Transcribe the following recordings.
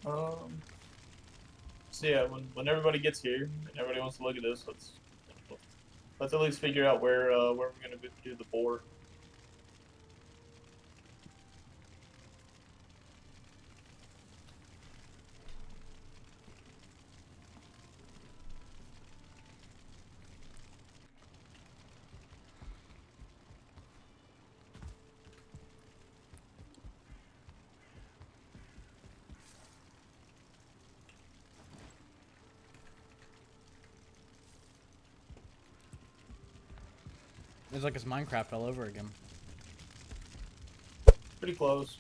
So yeah, when everybody gets here and everybody wants to look at this, let's at least figure out where we're gonna do the board. It's like it's Minecraft all over again. Pretty close.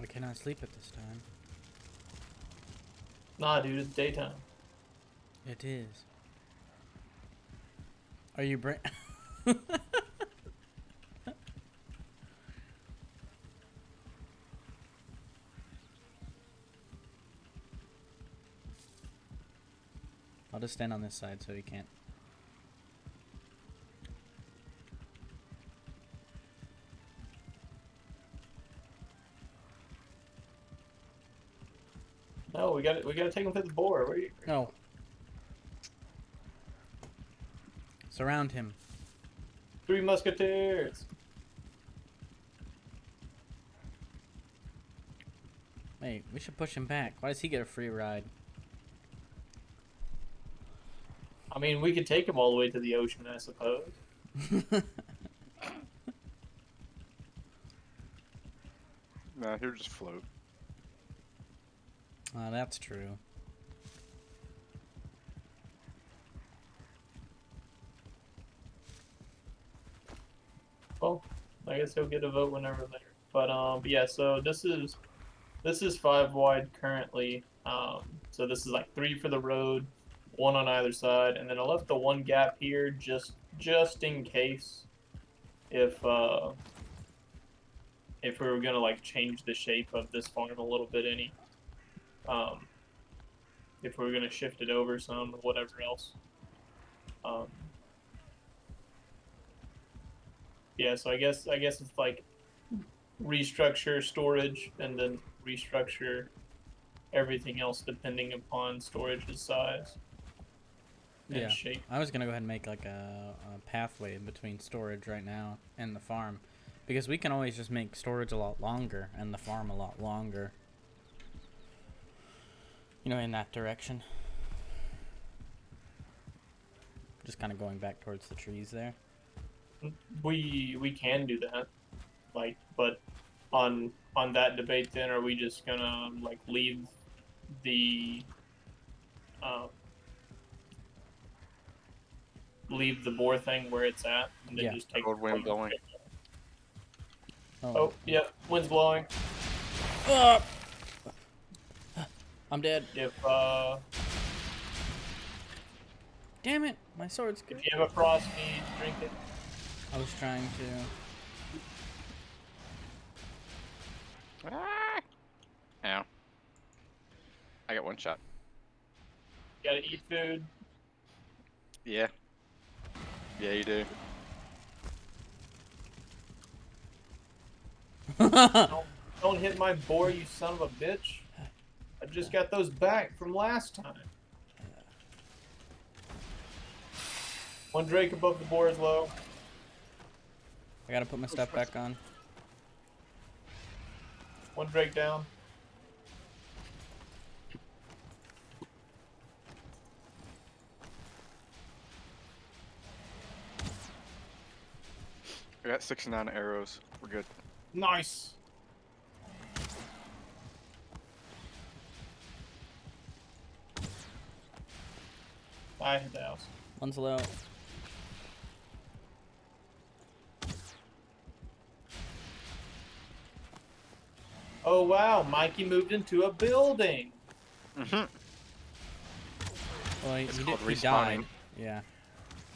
I cannot sleep at this time. Nah, dude, it's daytime. It is. Are you I'll just stand on this side so he can't. No, we gotta take him to the board. Where you? No. Surround him. Three Musketeers. Wait, we should push him back. Why does he get a free ride? I mean, we could take him all the way to the ocean, I suppose. Nah, he'll just float. That's true. Well, I guess he'll get a vote whenever later. But yeah. So this is 5 wide currently. So this is like 3 for the road, 1 on either side, and then I left the 1 gap here just in case if we were gonna like change the shape of this farm a little bit um, if we were gonna shift it over some or whatever else. Um, yeah, so I guess it's like restructure storage and then restructure everything else depending upon storage's size and Yeah. shape. I was gonna go ahead and make like a pathway in between storage right now and the farm. Because we can always just make storage a lot longer and the farm a lot longer. You know, in that direction. Just kind of going back towards the trees there. We can do that, like, but on that debate, then are we just gonna like the um, leave the bore thing where it's at and then Yeah. just take Cold wind blowing. Oh, yep, wind's blowing. I'm dead. If Damn it! My sword's good. if you have a frost need, drink it. I was trying to. Ah! Ow. I got 1 shot. Gotta eat food. Yeah. Yeah, you do. Don't hit my boar, you son of a bitch. I just got those back from last time. 1 Drake above the boar is low. I gotta put my stuff back on. 1 Drake down. I got 69 arrows. We're good. Nice. I hit the house. One's low. Oh wow, Mikey moved into a building. Mm-hmm. Well, It's he called he died. respawning. Yeah.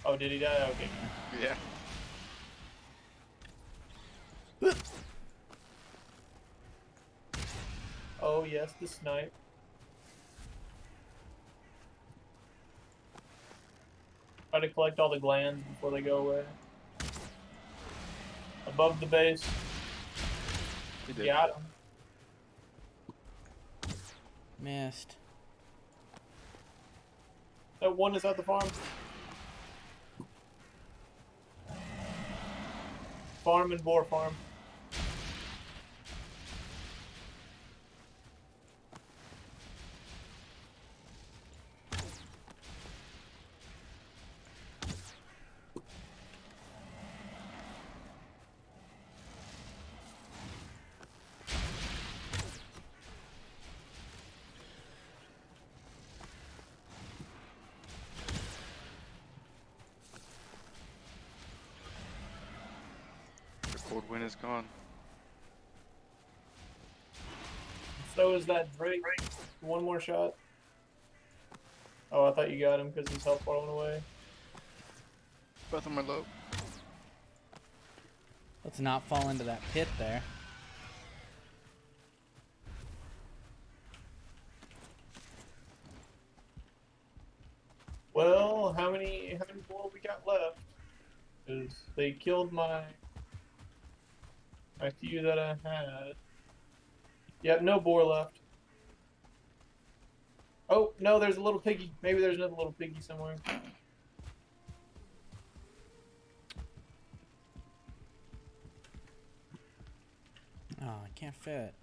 Oh, did he die? Okay. Yeah. yes, the snipe. Try to collect all the glands before they go away. Above the base. He did. Got him. Missed. That one is at the farm. Farm and boar farm. The cold wind is gone. So is that Drake. One more shot. Oh, I thought you got him because his health bar went away. Both of my low. Let's not fall into that pit there. Well, how many more we got left? Because they killed my few that I had. Yep, no boar left. Oh, no, there's a little piggy. Maybe there's another little piggy somewhere. Oh, I can't fit.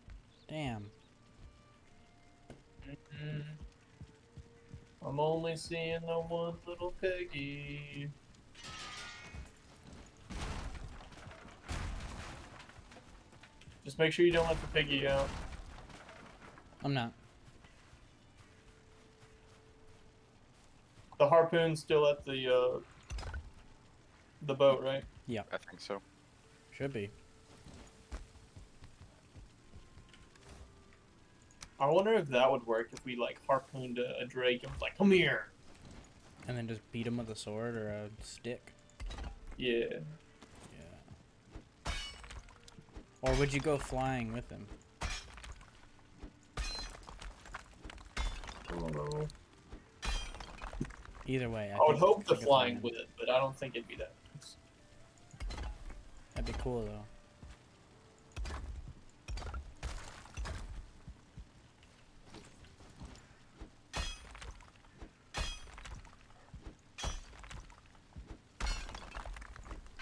Damn. I'm only seeing the one little piggy. Just make sure you don't let the piggy out. I'm not. The harpoon's still at the boat, right? Yep. I think so. Should be. I wonder if that would work if we like harpooned a drake and was like, "Come here." And then just beat him with a sword or a stick. Yeah. Yeah. Or would you go flying with him? I don't know. Either way, I would hope the think it's flying fine. would, but I don't think it'd be that nice. That'd be cool though.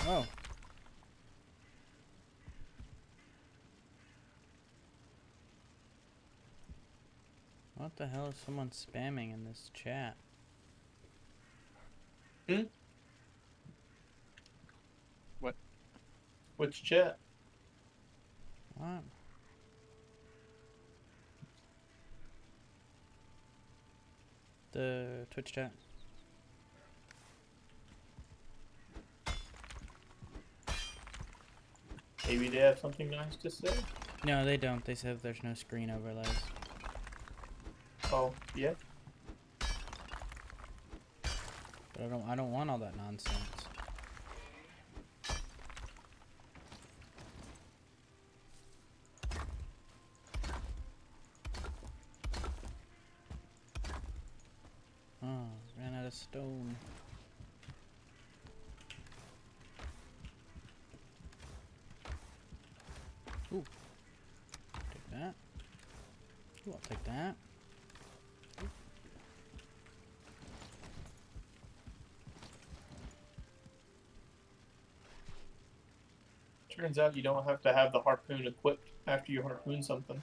Oh. What the hell is someone spamming in this chat? Hmm? What? Which chat? What? The Twitch chat. Maybe they have something nice to say. No, they don't. They said there's no screen overlays. Oh, yeah. But I don't want all that nonsense. Oh, ran out of stone. Ooh. Take that. Ooh, I'll take that. Turns out you don't have to have the harpoon equipped after you harpoon something.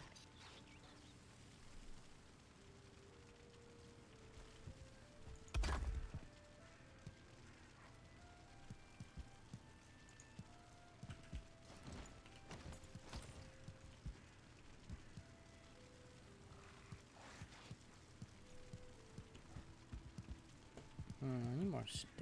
I need more stone.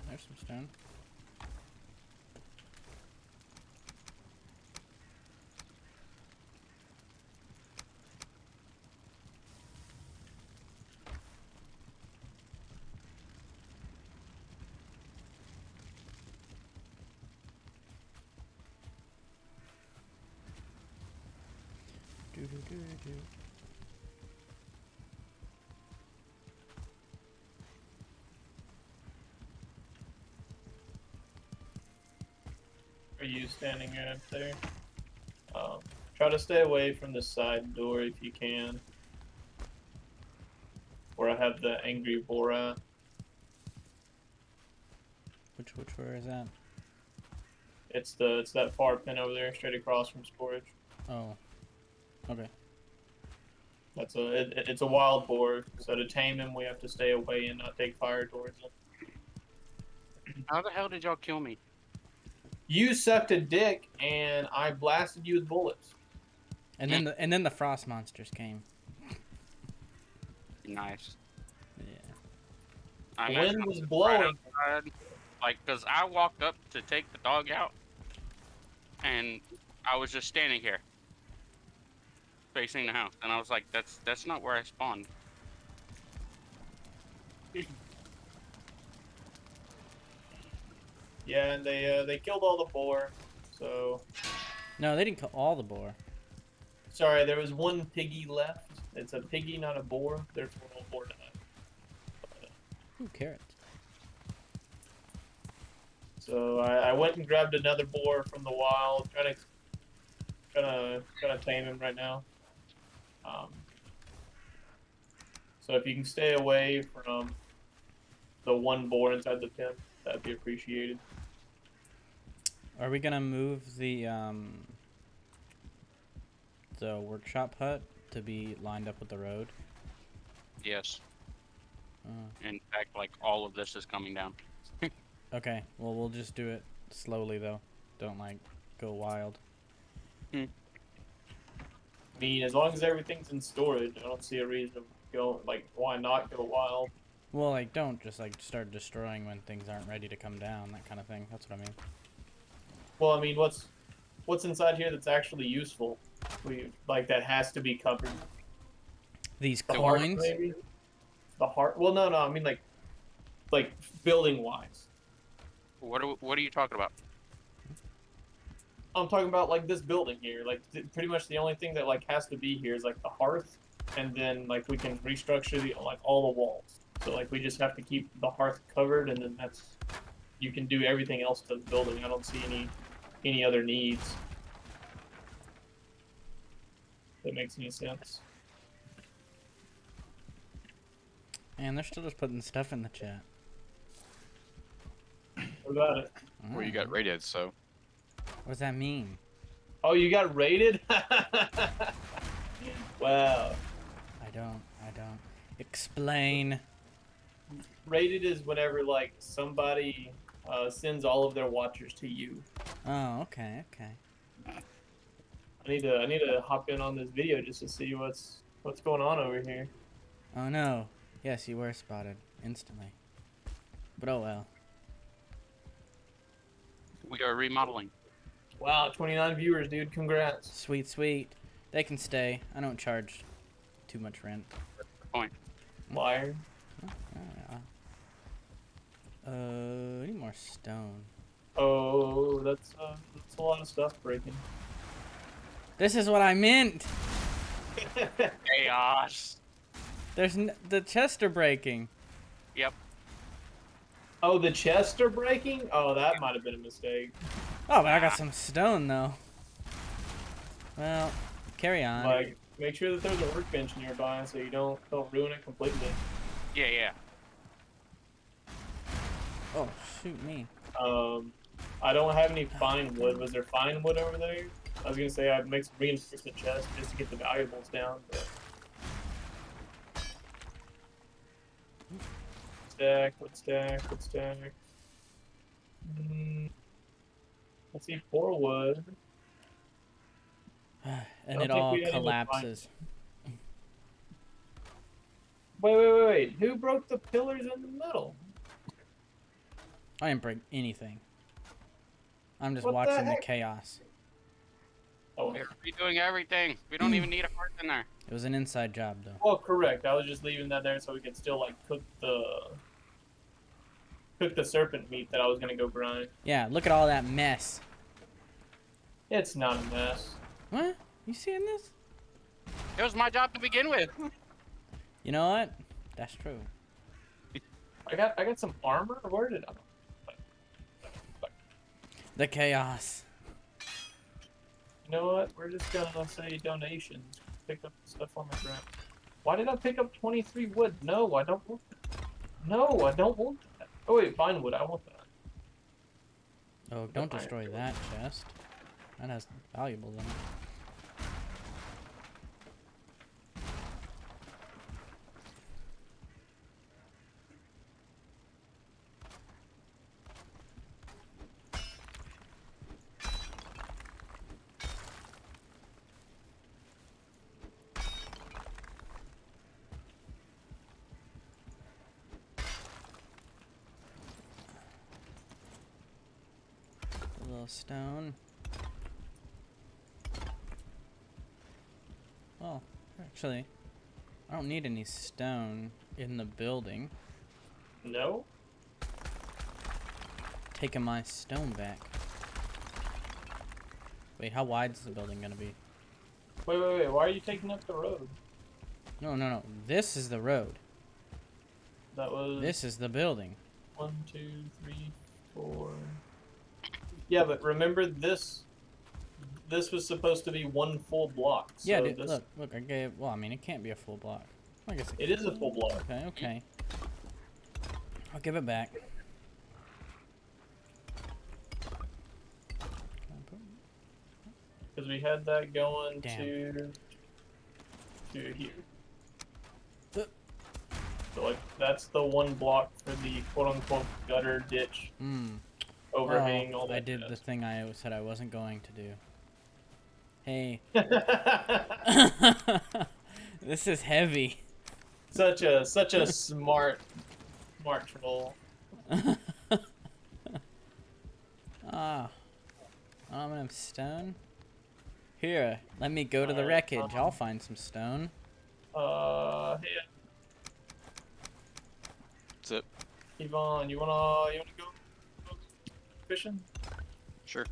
There's some stone. Are you standing right up there? Try to stay away from the side door if you can. Where I have the angry boar at. Which where is that? It's that far pin over there, straight across from storage. Oh. Okay. It's a wild boar, so to tame him we have to stay away and not take fire towards him. How the hell did y'all kill me? You sucked a dick and I blasted you with bullets. And then the frost monsters came. Nice. Yeah. The wind was blowing. Like, cause I walked up to take the dog out, and I was just standing here, facing the house, and I was like, "That's not where I spawned." Yeah, and they killed all the boar. So No, they didn't kill all the boar. sorry, there was one piggy left. It's a piggy, not a boar. Therefore, all boar died. Ooh, carrots. So I went and grabbed another boar from the wild, trying to tame him right now. So if you can stay away from the one boar inside the pen, that'd be appreciated. Are we gonna move the workshop hut to be lined up with the road? Yes. Oh. In fact, like all of this is coming down. Okay. Well, we'll just do it slowly though. Don't like go wild. I mean, as long as everything's in storage, I don't see a reason to go. Like, why not go wild? Well, like don't just like start destroying when things aren't ready to come down. That kind of thing. That's what I mean. Well, I mean, what's inside here that's actually useful? Like that has to be covered. These The heart, coins. maybe. The heart. Well, no. I mean, like building wise. What are you talking about? I'm talking about like this building here. Like pretty much the only thing that like has to be here is like the hearth, and then like we can restructure like all the walls. So like we just have to keep the hearth covered, and then you can do everything else to the building. I don't see any other needs. If that makes any sense. And they're still just putting stuff in the chat. What about it? Well, you got raided, so. What does that mean? Oh, you got raided? Wow. I don't. Explain. Raided is whenever like somebody sends all of their watchers to you. Oh, okay. I need to hop in on this video just to see what's going on over here. Oh no. Yes, you were spotted instantly. But oh well. We are remodeling. Wow, 29 viewers, dude. Congrats. Sweet. They can stay. I don't charge too much rent. Point. Liar. Any more stone? Oh, that's a lot of stuff breaking. This is what I meant. Chaos. The chests are breaking. Yep. Oh, the chests are breaking? Oh, that might have been a mistake. Oh, but I got some stone though. Well, carry on. Like, make sure that there's a workbench nearby so you don't ruin it completely. Yeah. Oh, shoot me. I don't have any fine wood. Was there fine wood over there? I was gonna say I'd make some reinforcement chests just to get the valuables down. But... Stack. Let's see, 4 wood. And it all collapses. Wait. Who broke the pillars in the middle? I didn't break anything. I'm just What the watching the heck? chaos. Oh, We're redoing everything. We don't even need a hearth in there. It was an inside job though. well, correct. I was just leaving that there so we could still like cook the serpent meat that I was gonna go grind. Yeah, look at all that mess. It's not a mess. What? You seeing this? It was my job to begin with. You know what? That's true. I got some armor. Where did I? The chaos. You know what? We're just gonna say donations. Pick up the stuff on the ground. Why did I pick up 23 wood? No, I don't want that. No, I don't want that. Oh wait, fine wood. I want that. Oh, don't destroy that chest. That has valuables in it. A little stone. Oh, actually, I don't need any stone in the building. No. Taking my stone back. Wait, how wide is the building gonna be? Wait. Why are you taking up the road? No. This is the road. That was. This is the building. 1, 2, 3, 4. Yeah, but remember this. This was supposed to be one full block. So Yeah, dude, this, look, I gave, well, I mean, it can't be a full block. I guess it is a full block. Okay. I'll give it back. Because we had that going Damn. to here. So like that's the one block for the quote unquote gutter ditch overhang. Well, All that. I did the thing I said I wasn't going to do. Hey. This is heavy. such a smart troll. Ah. I'm gonna have stone. Here, let me go to the wreckage. I'll find some stone. Hey, That's it. Yvonne, you wanna go fishing? Sure.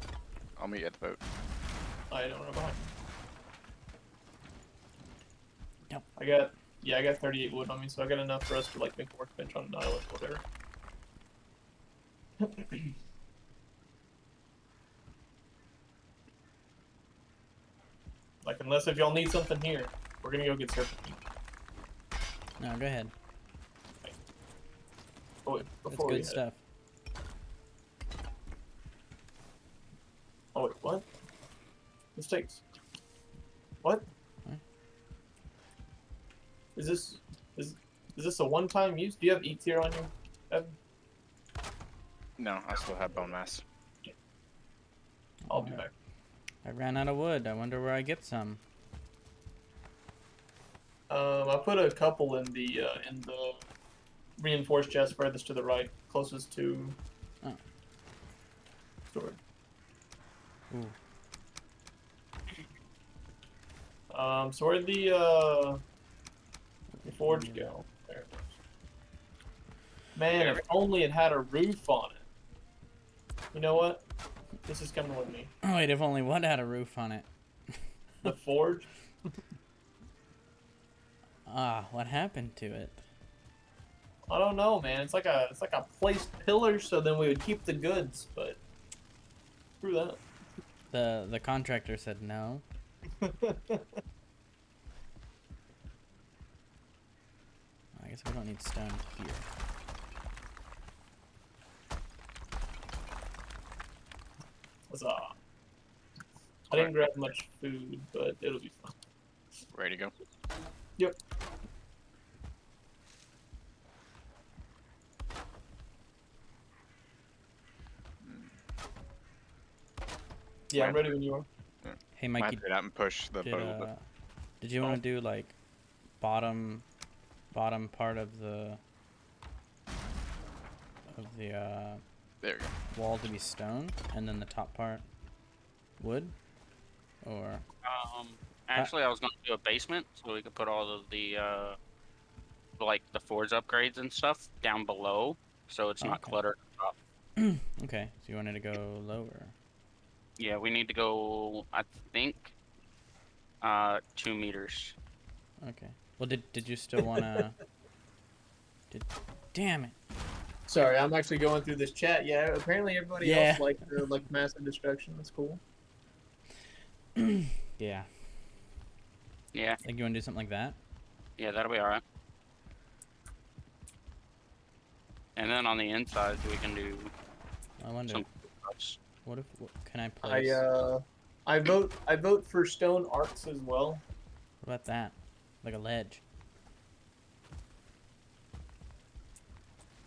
I'll meet you at the boat. I don't know behind. Yep. I got 38 wood on me, so I got enough for us to like make a workbench on an island or whatever. Like, unless if y'all need something here, we're gonna go get serpent meat. No, go ahead. Oh, wait, That's before we good head. stuff. Oh wait, what? Mistakes. What? Huh? Is this a one-time use? Do you have eat tier on you, Evan? No, I still have bone mass. I'll be back. I ran out of wood. I wonder where I get some. I put a couple in the reinforced chest furthest to the right, closest to storage. Ooh. So where'd the forge go? There it goes. Man, if only it had a roof on it. You know what? This is coming with me. Oh, wait, if only one had a roof on it. The forge. Ah, what happened to it? I don't know, man. It's like a placed pillar, so then we would keep the goods, but screw that. The contractor said no. I guess we don't need stone here. Huzzah. I didn't grab much food, but it'll be fun. Ready to go? Yep. Yeah, I'm ready when you are. Hey, Might Mikey, have to get out and push the boat. But did you want to do like bottom part of the there we go. wall to be stone, and then the top part wood, or Actually, I was going to do a basement so we could put all of the like the forge upgrades and stuff down below, so it's not Okay. cluttered up. okay, so you wanted to go lower. Yeah, we need to go. I think 2 meters. Okay. Well, did you still wanna? Damn it. Sorry, I'm actually going through this chat. Yeah, apparently everybody Yeah. else liked the massive destruction. That's cool. Yeah. Yeah, Like you wanna do something like that? yeah, that'll be alright. And then on the inside, we can do I wonder. some stuff. What if? What can I place? I vote for stone arcs as well. What about that? Like a ledge.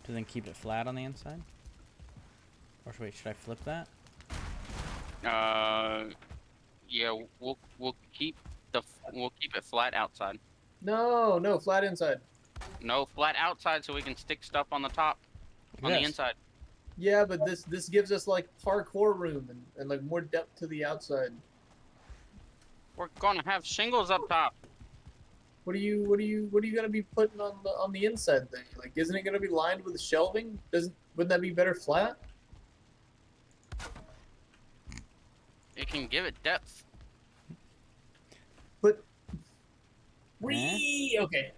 To then keep it flat on the inside? Or wait, should I flip that? Yeah, we'll keep we'll keep it flat outside. No, flat inside. No, flat outside so we can stick stuff on the top, on the Yes. inside. Yeah, but this gives us like parkour room and like more depth to the outside. We're gonna have shingles up top. What are you gonna be putting on the inside thing? Like, isn't it gonna be lined with shelving? Wouldn't that be better flat? It can give it depth. But Eh? okay.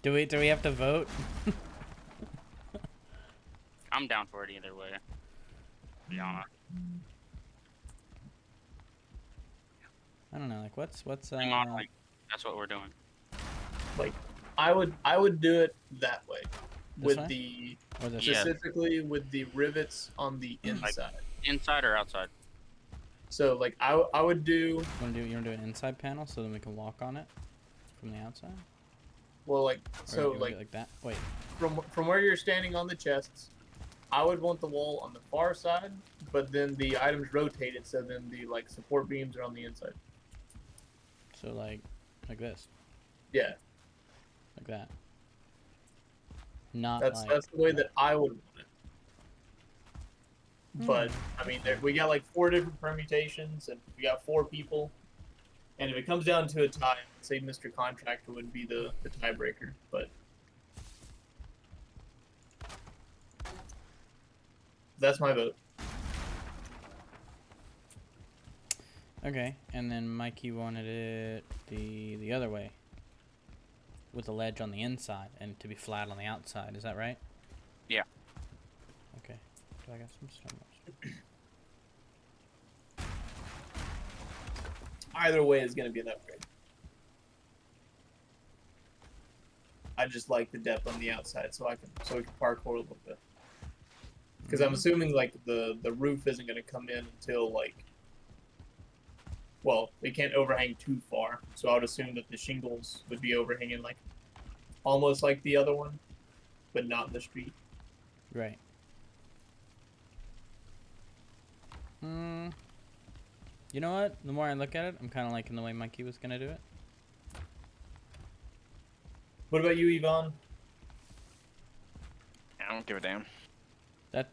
Do we have to vote? I'm down for it either way. To be honest. I don't know. Like what's Remodeling. That's what we're doing. Like, I would do it that way, This with way? the or this? Yeah. specifically with the rivets on the inside. Inside or outside? So like I would do You wanna do an inside panel so then we can walk on it from the outside? well like Or so you wanna do like it like that. Wait. from where you're standing on the chests, I would want the wall on the far side, but then the items rotated so then the like support beams are on the inside. So like this, Yeah, like that. Not that's like that's the way that I would want it. But I mean, we got like 4 different permutations, and we got 4 people. And if it comes down to a tie, I'd say Mr. Contractor would be the tiebreaker. But that's my vote. Okay, and then Mikey wanted it the other way, with the ledge on the inside and to be flat on the outside. Is that right? Yeah. Okay. Do I got some stone? Either way is going to be an upgrade. I just like the depth on the outside, so we can parkour a little bit. Because I'm assuming like the roof isn't going to come in until like, well, it can't overhang too far. So I would assume that the shingles would be overhanging like almost like the other one, but not in the street. Right. You know what? The more I look at it, I'm kind of liking the way Mikey was gonna do it. What about you, Yvonne? I don't give a damn. That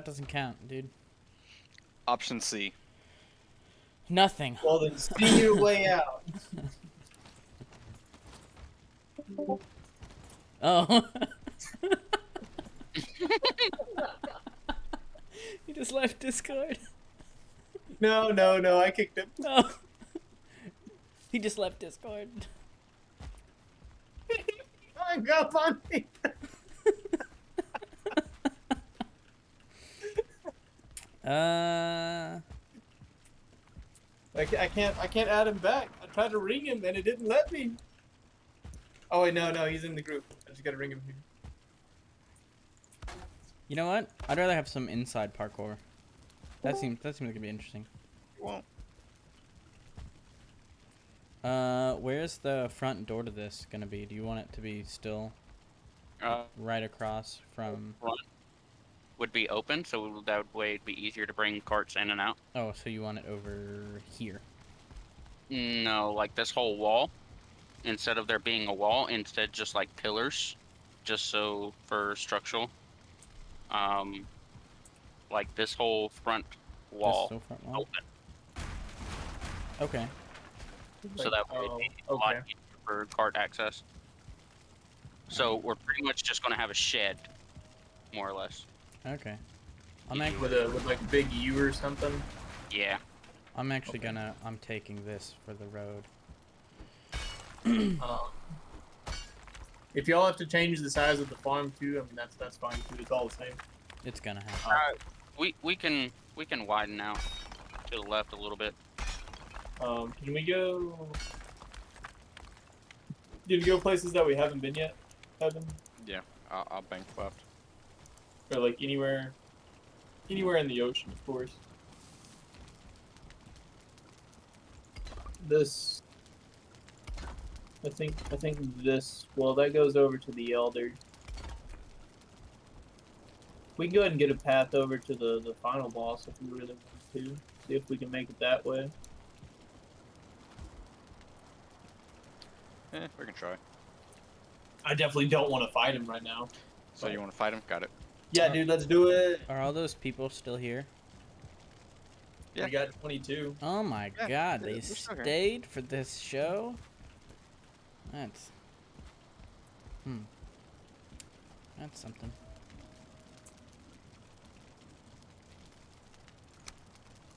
doesn't count, dude. Option C. Nothing. Well, then see your way out. Oh. He just left Discord. No, I kicked him. Oh. He just left Discord. Hung up on me. I can't add him back. I tried to ring him and it didn't let me. Oh wait, no, he's in the group. I just gotta ring him here. You know what? I'd rather have some inside parkour. That seems like it'd be interesting. Won't. Where's the front door to this gonna be? Do you want it to be still right across from? Front would be open, so that way it'd be easier to bring carts in and out. Oh, so you want it over here? No, like this whole wall. Instead of there being a wall, instead just like pillars, just so for structural. Like this whole front wall This front wall? open, Okay. so that way it'd be a lot easier for cart access. So we're pretty much just gonna have a shed, more or less. Okay. With like a big U or something. Yeah. I'm actually Okay. I'm taking this for the road. Um, if y'all have to change the size of the farm too, I mean that's fine too. It's all the same. It's gonna happen. We can widen out to the left a little bit. Can we go? Did we go places that we haven't been yet, Evan? Yeah, I'll bank left. Or like anywhere in the ocean, of course. This, I think this. Well, that goes over to the Elder. We can go ahead and get a path over to the final boss if we really want to. See if we can make it that way. We can try. I definitely don't want to fight him right now. So you want to fight him? Got it. Yeah, dude, let's do it. Are all those people still here? Yeah. We got 22. Oh my Yeah, god, they're they still here. stayed for this show? That's... That's something.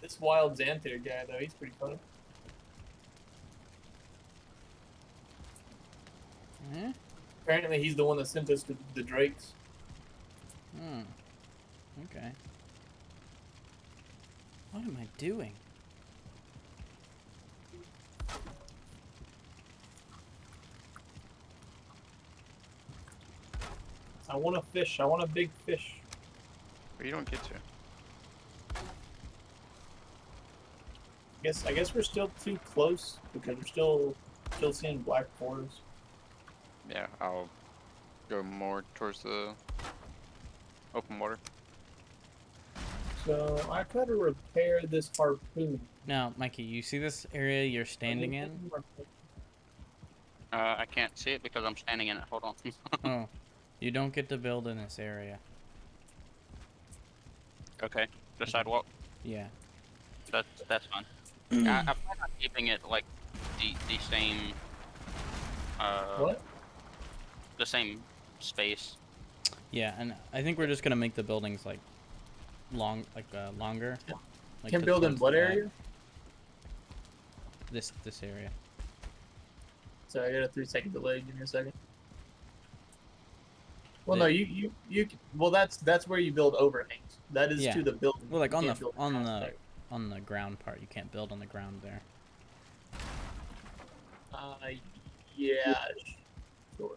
This wild Xanther guy, though, he's pretty funny. Eh? Apparently, he's the one that sent us to the Drakes. Hmm. Okay. What am I doing? I want a fish. I want a big fish. But you don't get to. I guess we're still too close because we're still seeing black forest. Yeah, I'll go more towards the open water. So I gotta repair this harpoon. Now, Mikey, you see this area you're standing in? I can't see it because I'm standing in it. Hold on. Oh. You don't get to build in this area. Okay, the sidewalk. Yeah. That's fine. I plan on keeping it like the same. What? The same space. Yeah, and I think we're just gonna make the buildings like longer. Like Can build in towards what the back. area? This area. So I got a 3-second delay. Give me a second. Well, The- no, you. Well, that's where you build overhangs. That is Yeah. to the building. Well, like You on can't the build on across the there. on the ground part, you can't build on the ground there. Yeah, sure.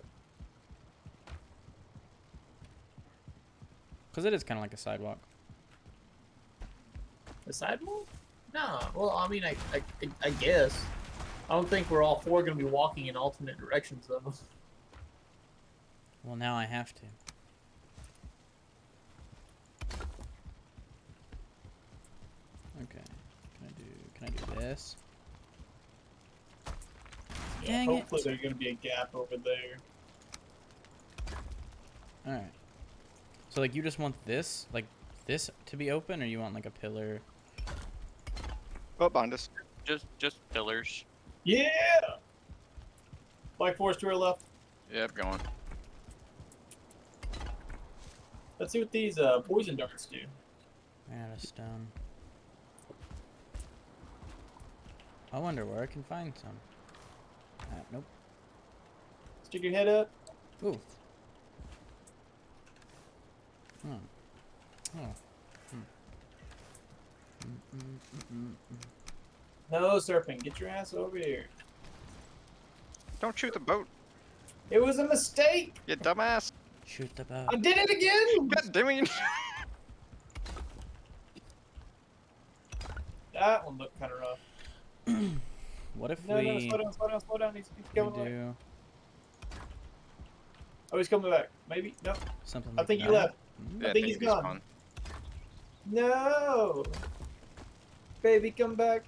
Cause it is kind of like a sidewalk. The sidewalk? No. Well, I mean, I guess. I don't think we're all four gonna be walking in alternate directions though. Well, now I have to. Okay. Can I do this? Yeah, Dang hopefully it. there's gonna be a gap over there. All right. So like you just want this to be open, or you want like a pillar? Oh, behind us. Just pillars. Yeah. Black forest to our left. Yep, going. Let's see what these poison darts do. Out of stone. I wonder where I can find some. Nope. Stick your head up. Ooh. Oh. Oh. No, Serpent, get your ass over here. Don't shoot the boat, It was a mistake. you dumbass. Shoot the boat. I did it again. God damn it. That one looked kind of rough. What if No, we slow down. He's we coming away. do Oh, he's coming back. Maybe. No. something I like think that? he left. Yeah, I think he's gone. gone. No. Baby, come back.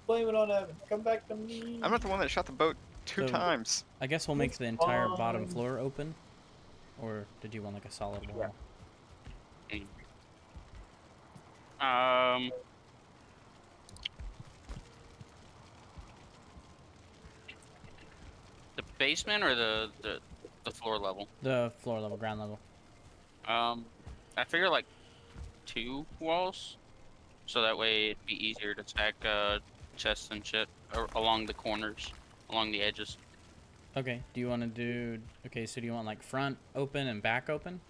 Blame it on Evan. Come back to me. I'm not the one that shot the boat two So- times. I guess we'll make the entire bottom fine. floor open. Or did you want like a solid wall? The basement or the floor level? The floor level, ground level. I figure like 2 walls, so that way it'd be easier to stack chests and shit along the corners, along the edges. Okay. Do you want to do? Okay. So do you want like front open and back open,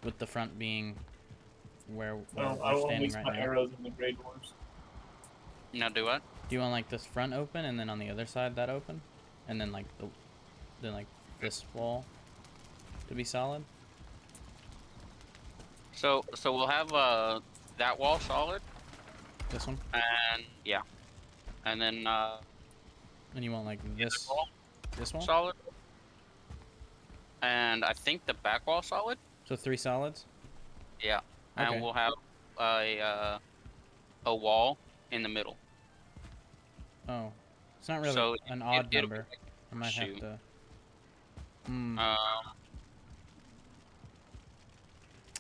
with the front being where I we're don't want to standing waste right my now? arrows in the Grey Dwarfs. Now do what? Do you want like this front open and then on the other side that open, and then like this wall to be solid? So we'll have that wall solid, This one, and yeah, and then and you want like the other wall this wall. solid, and I think the back wall solid. So 3 solids. Yeah, Okay. and we'll have a wall in the middle. Oh, it's not really So an odd it'll be number. like I might have shoe. to. Hmm.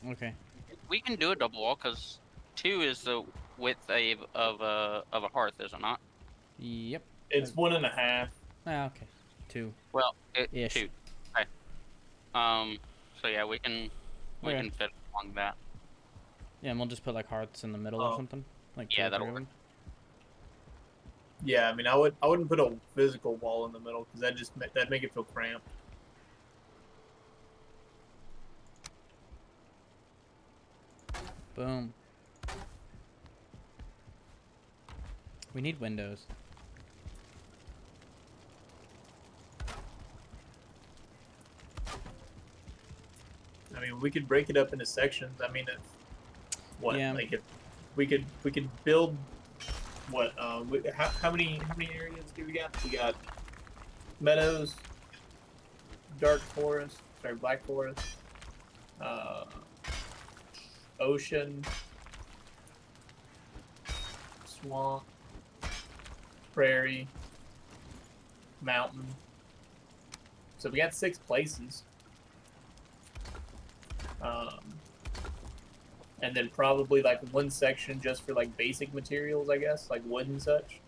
Okay. We can do a double wall because 2 is the width of a hearth, is it not? Yep. It's 1.5. Ah, okay. 2 Well, ish. 2. Okay. So yeah, we can Okay. fit along that. Yeah, and we'll just put like hearts in the middle or Oh. something. Like Yeah, 2 or that'll 3 of work. them. Yeah, I mean, I wouldn't put a physical wall in the middle because that'd make it feel cramped. Boom. We need windows. I mean, we could break it up into sections. I mean, Yeah. like if we could build what how many areas do we got? We got meadows, dark forest, sorry, black forest, ocean, swamp, prairie, mountain. So we got 6 places. And then probably like one section just for like basic materials, I guess, like wood and such.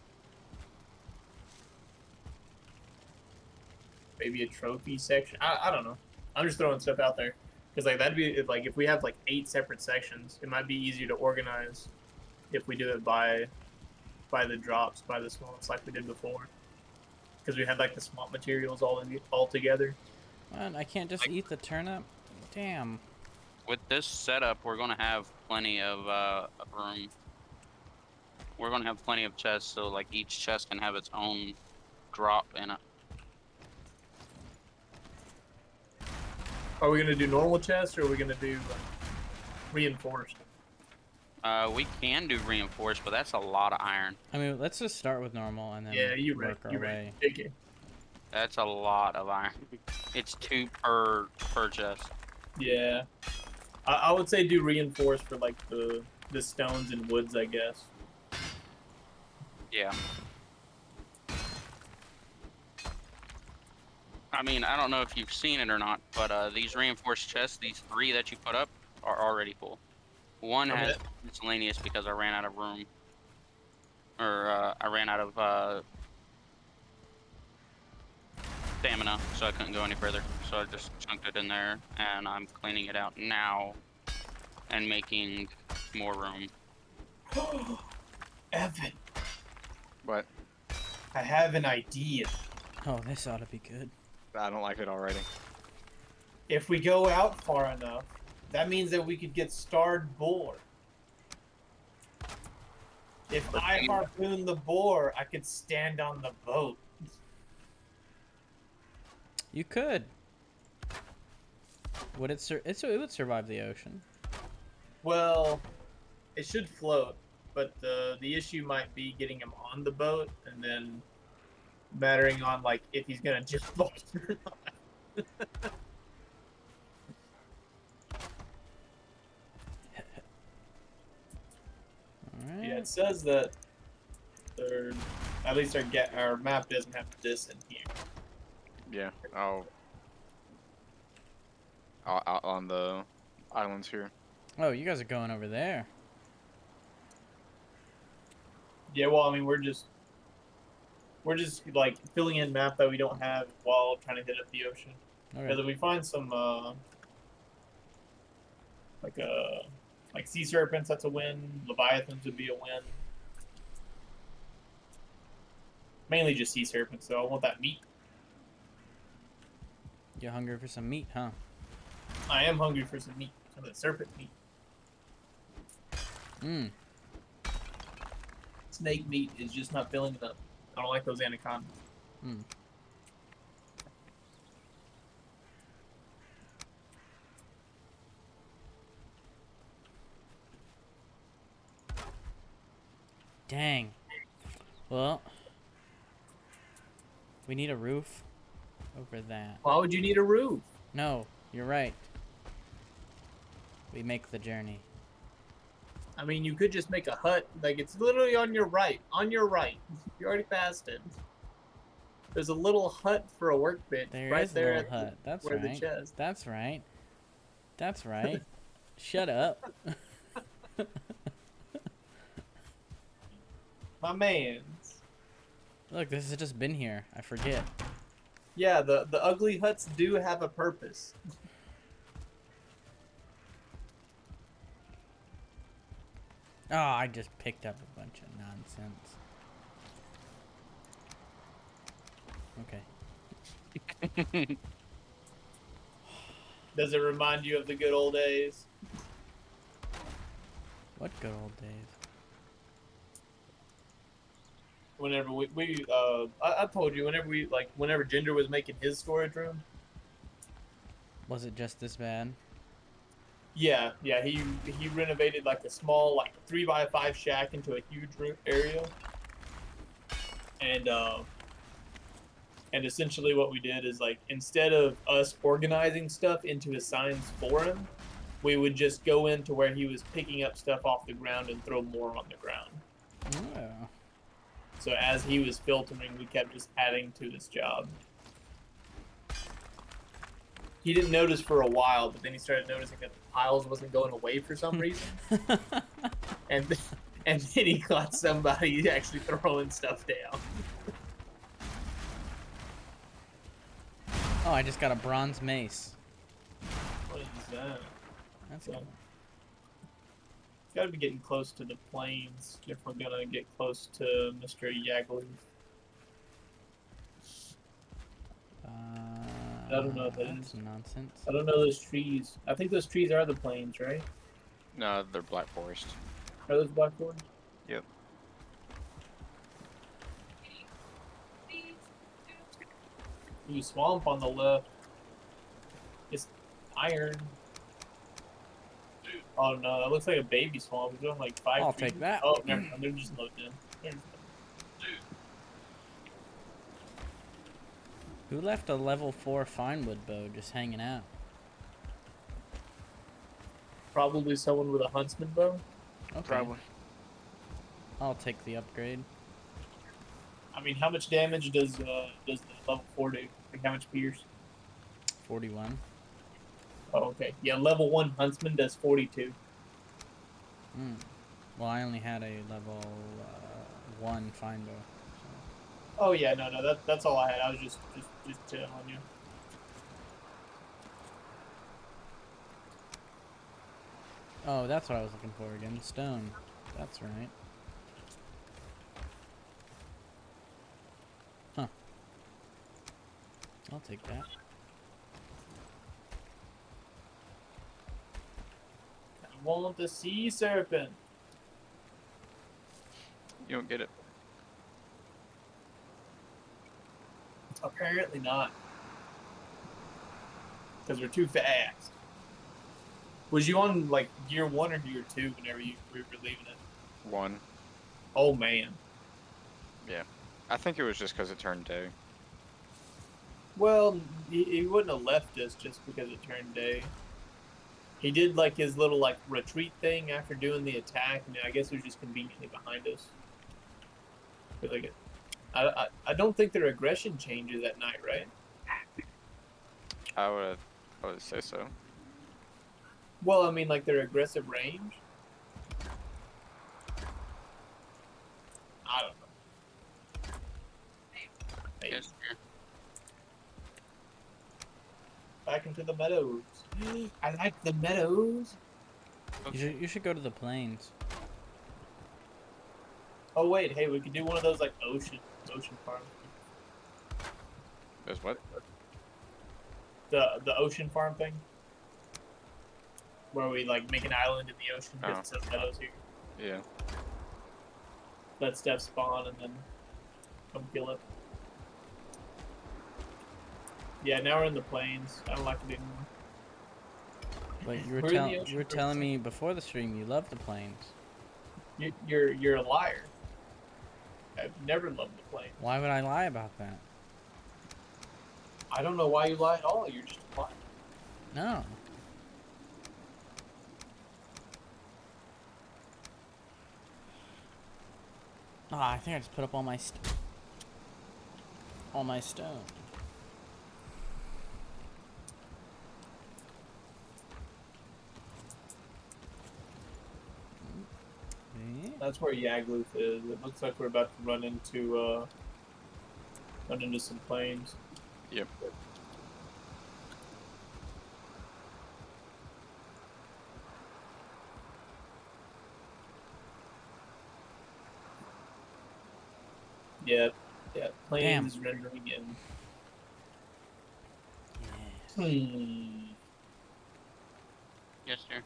Maybe a trophy section. I don't know. I'm just throwing stuff out there because like that'd be like if we have like 8 separate sections, it might be easier to organize if we do it by the drops, by the swamps like we did before. Because we had like the swamp materials all together. Man, I can't just eat the turnip. Damn. With this setup, we're gonna have plenty of room. We're gonna have plenty of chests, so like each chest can have its own drop in it. Are we gonna do normal chests or are we gonna do reinforced? We can do reinforced, but that's a lot of iron. I mean, let's just start with normal and then Yeah, you're right. work our You're way. right. JK. That's a lot of iron. It's 2 per chest. Yeah, I would say do reinforced for like the stones and woods, I guess. Yeah. I mean, I don't know if you've seen it or not, but these reinforced chests, these 3 that you put up, are already full. One Okay. has miscellaneous because I ran out of room. Or, I ran out of, stamina, so I couldn't go any further. So I just chunked it in there, and I'm cleaning it out now and making more room. Evan, But I have an idea. Oh, this ought to be good. I don't like it already. If we go out far enough, that means that we could get starred boar. If I harpoon the boar, I could stand on the boat. You could. Would it? It would survive the ocean. Well, it should float, but the issue might be getting him on the boat and then mattering on like if he's gonna jump off or not. All right. Yeah, it says that at least our map doesn't have this in here. Yeah. Out on the islands here. Oh, you guys are going over there. Yeah, well, I mean, we're just like filling in map that we don't have while trying to hit up the ocean. Because Okay. if we find some like Like sea serpents, that's a win. Leviathans would be a win. Mainly just sea serpents, though. I want that meat. You're hungry for some meat, huh? I am hungry for some meat. Some of the serpent meat. Mmm. Snake meat is just not filling enough. I don't like those anacondas. Mmm. Dang. Well, we need a roof over that. Why would you need a roof? No, you're right. We make the journey. I mean, you could just make a hut. Like, it's literally on your right. On your right. You already passed it. There's a little hut for a workbench There right is a there little at hut. That's where the right. chest. That's right. That's right. Shut up. My man's. Look, this has just been here. I forget. Yeah, the ugly huts do have a purpose. Oh, I just picked up a bunch of nonsense. Okay. Does it remind you of the good old days? What good old days? Whenever I told you, whenever Ginger was making his storage room. Was it just this bad? Yeah, he renovated like a small like 3x5 shack into a huge area, and essentially what we did is like instead of us organizing stuff into his signs for him, we would just go into where he was picking up stuff off the ground and throw more on the ground. Oh. So as he was filtering, we kept just adding to this job. He didn't notice for a while, but then he started noticing that the piles wasn't going away for some reason. and then he caught somebody actually throwing stuff down. Oh, I just got a bronze mace. What is that? That's Yeah. cool. Gotta be getting close to the plains if we're gonna get close to Mr. Yagley. I don't know what that That's is. nonsense. I don't know those trees. I think those trees are the plains, right? No, they're Black Forest. Are those black forest? Yep. You swamp on the left. It's iron. Oh no, that looks like a baby swamp. We're doing like 5 I'll trees. take that. Oh, never mind. They're just loading in. Who left a level 4 finewood bow just hanging out? Probably someone with a huntsman bow. Okay. Probably. I'll take the upgrade. I mean, how much damage does the level 4 do? Like how much pierce? 41. Oh, okay. Yeah, level 1 huntsman does 42. Hmm. Well, I only had a level 1 fine bow. Oh yeah, no, that's all I had. I was just telling you. Oh, that's what I was looking for again. Stone. That's right. Huh. I'll take that. I want the sea serpent. You don't get it. Apparently not. Because we're too fast. Was you on like gear 1 or gear 2 whenever you were leaving it? 1. Oh man. Yeah. I think it was just because it turned day. Well, he wouldn't have left us just because it turned day. He did like his little like retreat thing after doing the attack, and I guess it was just conveniently behind us. But like, I don't think their aggression changes at night, right? I would say so. Well, I mean, like their aggressive range. I don't know. Maybe. Yes, sir. Back into the meadows. I like the meadows. You should go to the plains. Oh wait, hey, we could do one of those like ocean farm. There's what? The ocean farm thing, where we like make an island in the ocean because Oh. it says meadows here. Yeah. Let Steph spawn and then come kill it. Yeah, now we're in the plains. I don't like it anymore. But you We're were in the telling ocean you were for telling a me before the stream you love the plains. You're a liar. I've never loved the plains. Why would I lie about that? I don't know why you lie at all. You're just a liar. No. Ah, I think I just put up all my stone. Eh? That's where Yagluth is. It looks like we're about to run into some plains. Yep. Yeah, yeah. Plains Damn. is rendering in. Yeah. Yes, sir.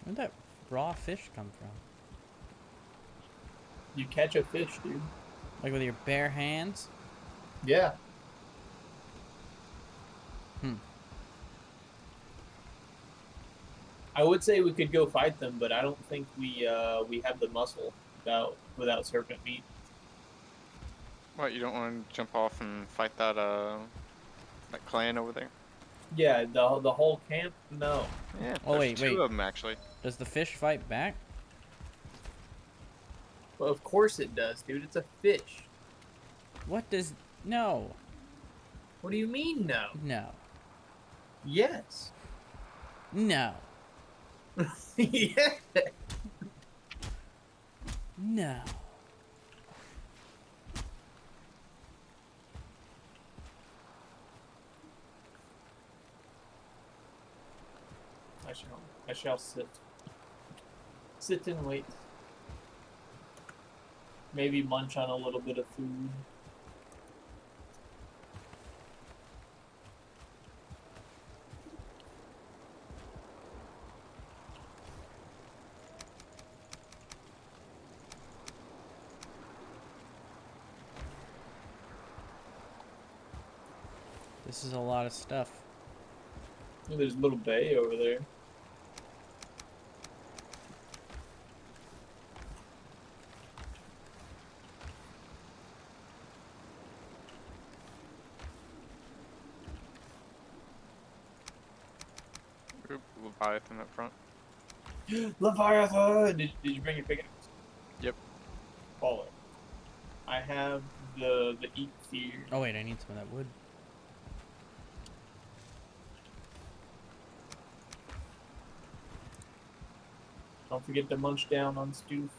Where'd that raw fish come from? You catch a fish, dude. Like with your bare hands? Yeah. Hmm. I would say we could go fight them, but I don't think we have the muscle without serpent meat. What, you don't want to jump off and fight that clan over there? Yeah, the whole camp. No. Yeah. Oh, There's wait. two of them actually. Does the fish fight back? Well, of course it does, dude. It's a fish. What does... No. What do you mean no? No. Yes. No. Yeah. No. I shall sit. Sit and wait. Maybe munch on a little bit of food. This is a lot of stuff. Oh, there's a little bay over there. Oop, Leviathan up front. Leviathan! Did you bring your pickaxe? Yep. Baller. I have the eat fear. Oh wait, I need some of that wood. Don't forget to munch down on Stoof.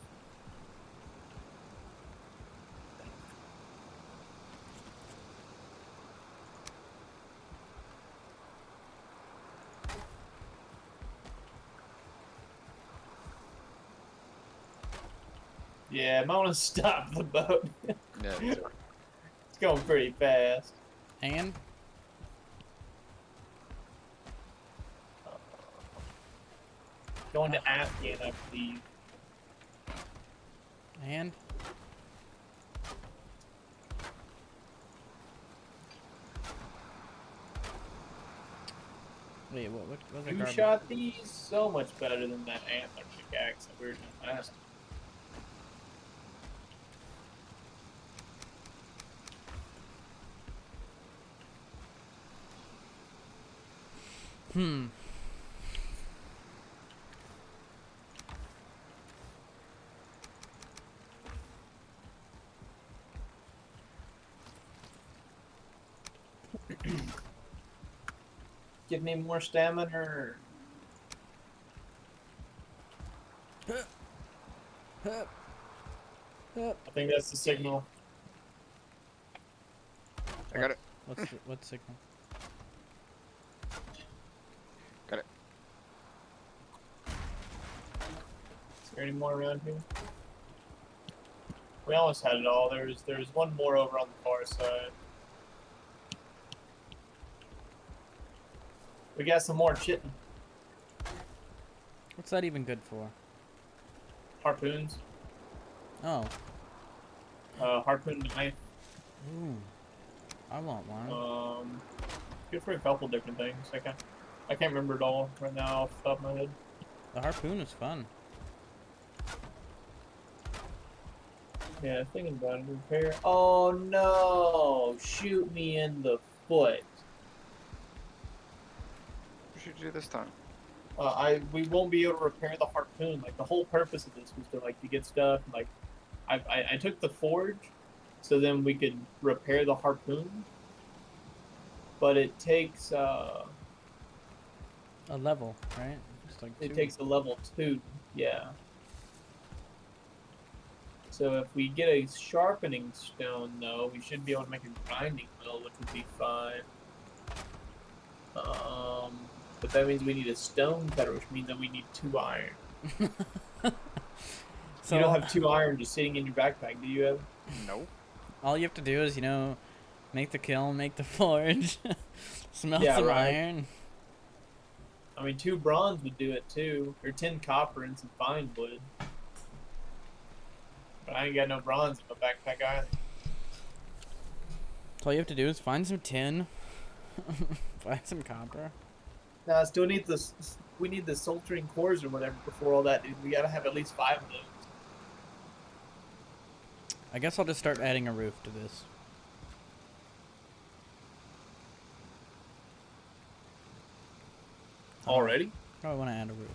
Yeah, I might want to stop the boat. Yeah. It's going pretty fast. And Going to Afghan, I believe. and wait, what was the You garbage? shot these so much better than that antler pickaxe that we were doing last time. Hmm. Give me more stamina. Or... Hup. Hup. I think that's the signal. I got it. What signal? Got it. Is there any more around here? We almost had it all. There's one more over on the far side. We got some more chitin. What's that even good for? Harpoons. Oh. Harpoon knife. Ooh. I want one. Good for a couple different things. I can't remember it all right now off the top of my head. The harpoon is fun. Yeah, thinking about it. Repair. Oh no! Shoot me in the foot. What should you do this time? We won't be able to repair the harpoon. Like the whole purpose of this was to get stuff. Like, I took the forge, so then we could repair the harpoon. But it takes A level, right? Just like it two. takes a level 2. Yeah. So if we get a sharpening stone, though, we should be able to make a grinding mill, which would be fine. But that means we need a stone cutter, which means that we need 2 iron. So You don't have 2 iron just sitting in your backpack, do you, Evan? Nope. all you have to do is, make the kiln, make the forge, smelt Yeah, some right. iron. I mean, 2 bronze would do it too, or 10 copper and some fine wood. But I ain't got no bronze in my backpack either. So all you have to do is find some tin, find some copper. Nah, I still need this. We need the soldering cores or whatever before all that, dude. We gotta have at least 5 of those. I guess I'll just start adding a roof to this. Already? Oh, I want to add a roof.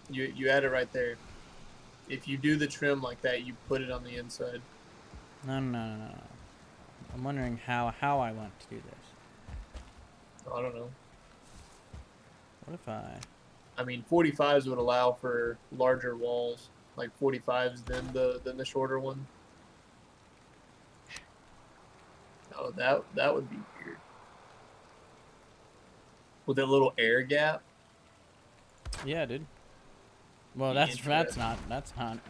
You add it right there. If you do the trim like that, you put it on the inside. No. I'm wondering how I want to do this. I don't know. What if I mean, 45s would allow for larger walls, like 45s than the shorter one. Oh, that would be weird. With a little air gap. Yeah, dude. Well, Be that's not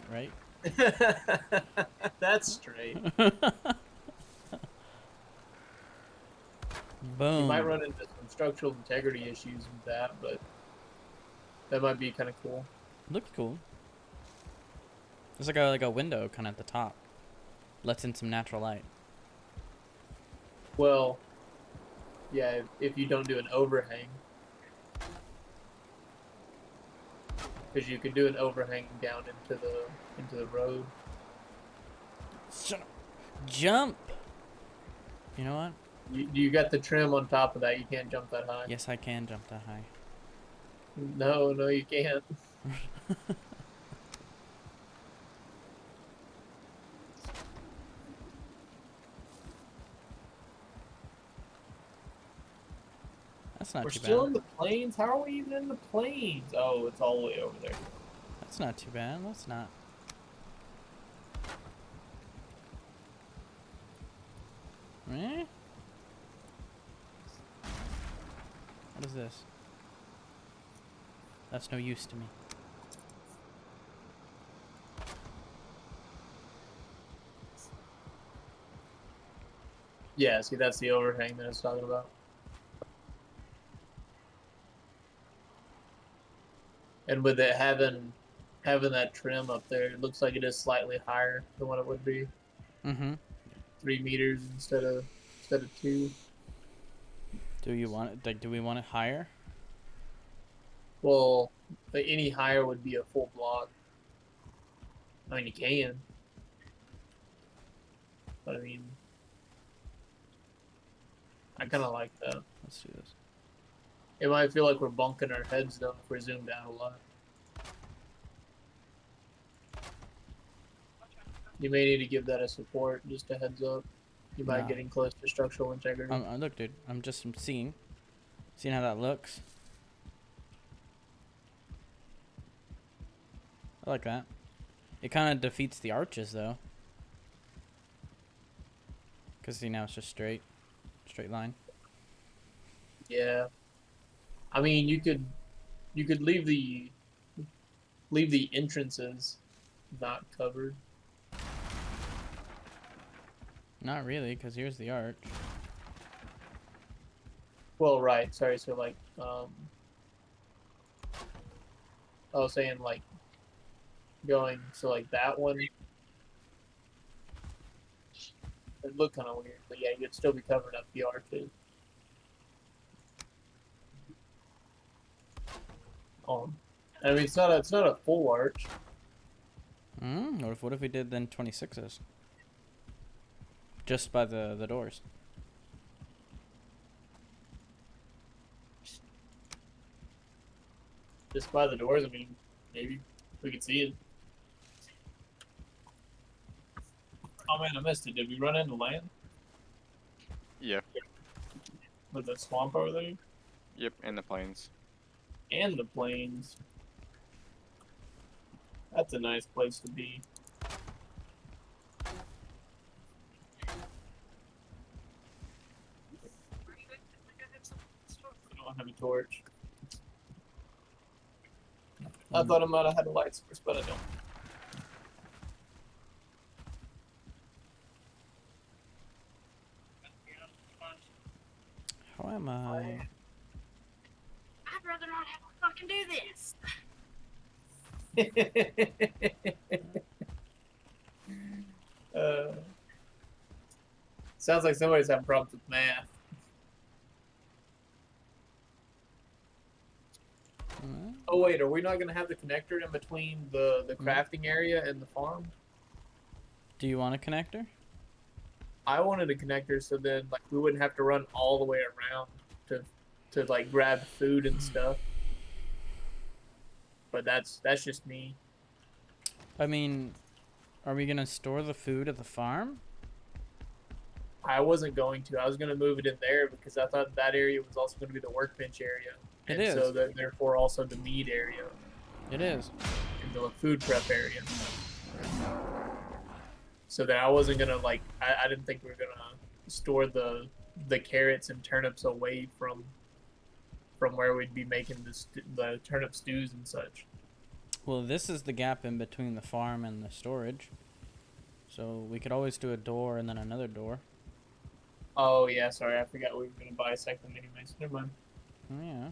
right. That's straight. You might Boom. run into some structural integrity issues with that, but that might be kind of cool. Looks cool. There's like a window kind of at the top. Lets in some natural light. Well, yeah, if you don't do an overhang. Because you could do an overhang down into the road. Shut up. Jump. You know what? You got the trim on top of that. You can't jump that high. Yes, I can jump that high. No, you can't. That's not We're too still bad. in the plains? How are we even in the plains? Oh, it's all the way over there. That's not too bad. That's not. Eh? What is this? That's no use to me. Yeah, see, that's the overhang that I was talking about. And with it having that trim up there, it looks like it is slightly higher than what it would be. Mm-hmm. 3 meters instead of 2. Do you want it? Like, do we want it higher? Well, any higher would be a full block. I mean, you can. But I mean, I kind of like that. Let's do this. It might feel like we're bunking our heads though if we're zoomed out a lot. You may need to give that a support, just a heads up. You might Nah. getting close to structural integrity. Look, dude. I'm seeing how that looks. I like that. It kind of defeats the arches though. Cause see now it's just straight. straight line. Yeah. I mean, you could leave the entrances not covered. Not really, because here's the arch. Well, right. Sorry. So like, I was saying like going so like that one. It looked kind of weird, but yeah, you'd still be covering up the arches. I mean, it's not a full arch. What if we did then 26s? Just by the doors. Just by the doors. I mean, maybe we could see it. Oh man, I missed it. Did we run into land Yeah. with the swamp over there Yep. And the plains. and the plains? That's a nice place to be. I don't have a torch. I thought I might have had a light source, but I don't. How am I? I'd rather not have to fucking do this. uh, sounds like somebody's having problems with math. Oh wait, are we not gonna have the connector in between the crafting area and the farm? Do you want a connector? I wanted a connector so then like we wouldn't have to run all the way around to like grab food and stuff. But that's just me. I mean, are we gonna store the food at the farm? I wasn't going to. I was gonna move it in there because I thought that area was also going to be the workbench area. It And is. so therefore also the meat area It is. and the food prep area. So that I wasn't gonna like I didn't think we were gonna store the carrots and turnips away from where we'd be making the turnip stews and such. Well, this is the gap in between the farm and the storage. So we could always do a door and then another door. Oh yeah, sorry, I forgot we were gonna bisect them anyways. Never mind. Oh, yeah.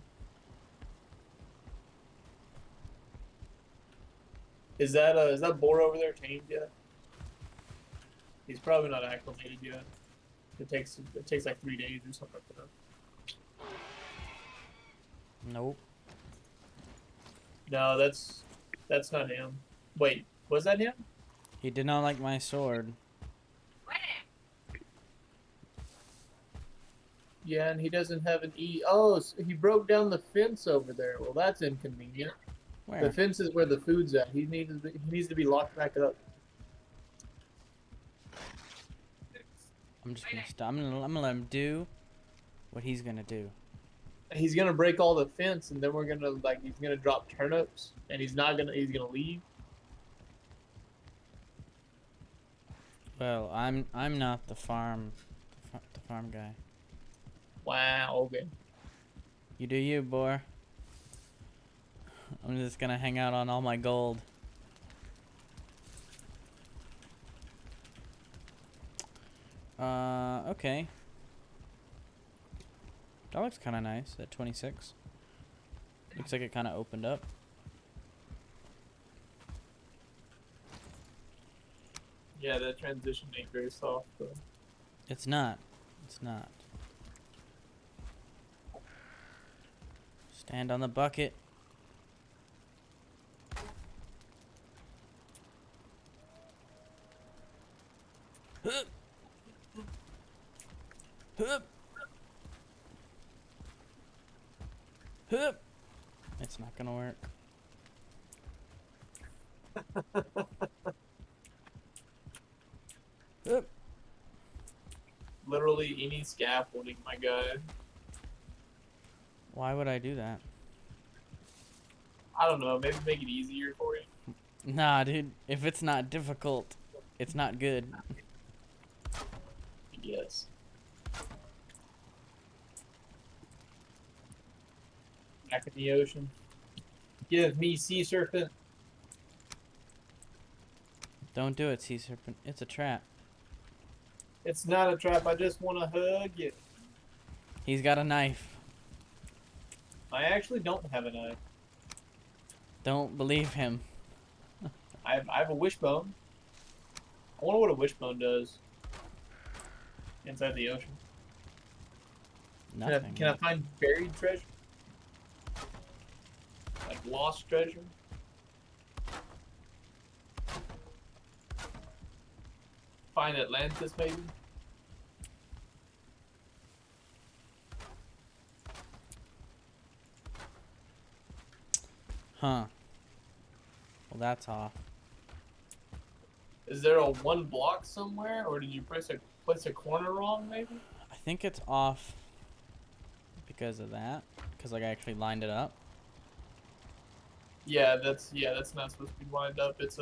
Is that boar over there tamed yet? He's probably not acclimated yet. It takes like 3 days or something like that. Nope. No, that's not him. Wait, was that him? He did not like my sword. Yeah, and he doesn't have an E. Oh, so he broke down the fence over there. Well, that's inconvenient. Where? The fence is where the food's at. He needs to be locked back up. I'm just gonna stop. I'm gonna let him do what he's gonna do. He's gonna break all the fence, and then we're gonna he's gonna drop turnips, and he's gonna leave. Well, I'm not the farm guy. Wow. Okay. You do you, boy. I'm just gonna hang out on all my gold. Okay. That looks kind of nice at 26. Looks like it kind of opened up. Yeah, that transition ain't very soft though. It's not. It's not. Stand on the bucket. Hup. Hup. Hup. It's not gonna work. Hup. Literally any scaffolding, my guy. Why would I do that? I don't know. Maybe make it easier for you. Nah, dude. If it's not difficult, it's not good. Yes. Back in the ocean. Give me sea serpent. Don't do it, sea serpent. It's a trap. It's not a trap. I just want to hug it. He's got a knife. I actually don't have a knife. Don't believe him. I have a wishbone. I wonder what a wishbone does inside the ocean. Nothing. Can I find buried treasure? Like lost treasure? Find Atlantis, maybe? Huh. Well, that's off. Is there a one block somewhere, or did you place a corner wrong, maybe? I think it's off because of that. Because like I actually lined it up. Yeah, that's not supposed to be lined up. It's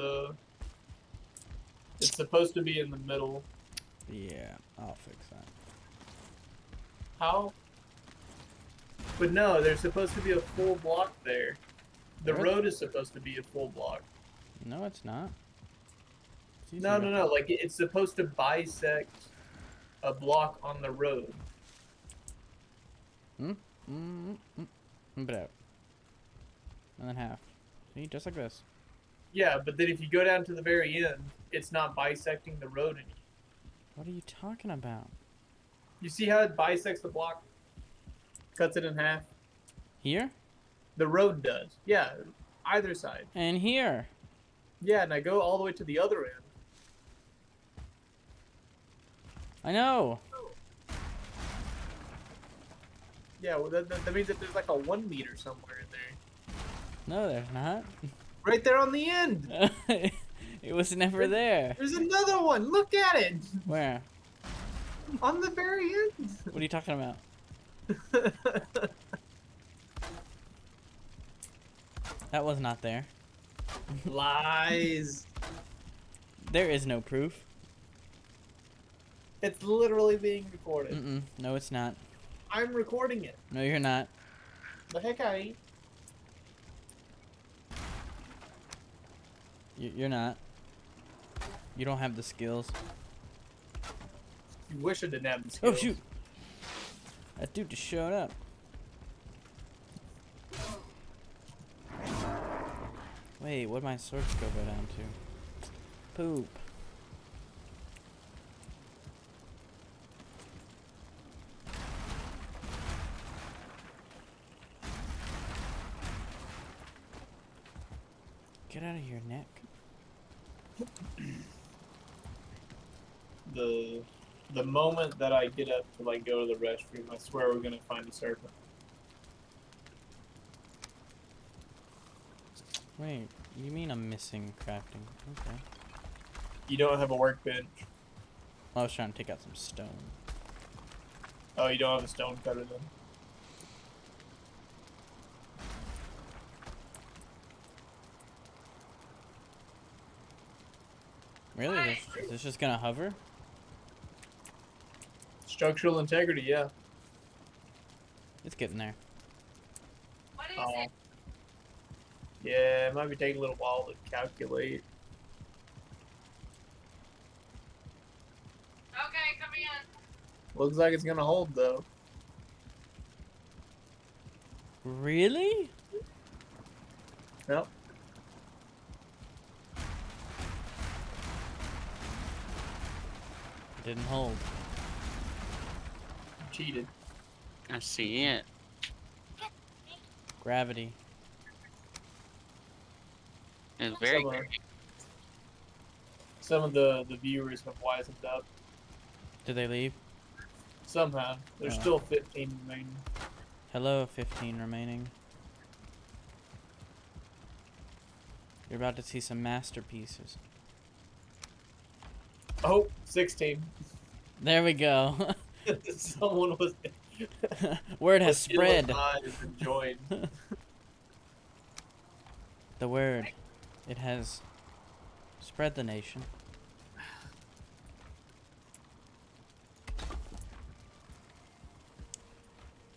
supposed to be in the middle. Yeah, I'll fix that. How? But no, there's supposed to be a full block there. The There- road is supposed to be a full block. No, it's not. It's easy No, to- no, no. Like it's supposed to bisect a block on the road. But and then half. See, just like this. Yeah, but then if you go down to the very end, it's not bisecting the road anymore. What are you talking about? You see how it bisects the block? Cuts it in half? Here The road does. Yeah, either side. and here. Yeah, and I go all the way to the other end. I know. Yeah, well, that means that there's like a 1 meter somewhere in there. No, there's not. Right there on the end! It was never there. There's another one! Look at it! Where? On the very end! What are you talking about? That was not there. Lies! There is no proof. It's literally being recorded. No, it's not. I'm recording it. No, you're not. The heck I ain't. You're not. You don't have the skills. You wish I didn't have the Oh skills. shoot! That dude just showed up. Wait, what'd my sword skill go down to? Poop. Get out of here, Nick. The moment that I get up to like go to the restroom, I swear we're gonna find a serpent. Wait, you mean I'm missing crafting? Okay. You don't have a workbench. I was trying to take out some stone. Oh, you don't have a stone cutter then. Really? Is this just gonna hover? Structural integrity, yeah. It's getting there. What is Oh. it? Yeah, it might be taking a little while to calculate. Okay, come in. Looks like it's gonna hold though. Really? Yep. It didn't hold. Cheated. I see it. Gravity. It's very Some of- great. Some of the viewers have wisened up. Did they leave? Somehow. There's Oh. still 15 remaining. Hello, 15 remaining. You're about to see some masterpieces. Oh, 16. There we go. Someone was Word has was spread. ill-advised and joined. The word. It has spread the nation.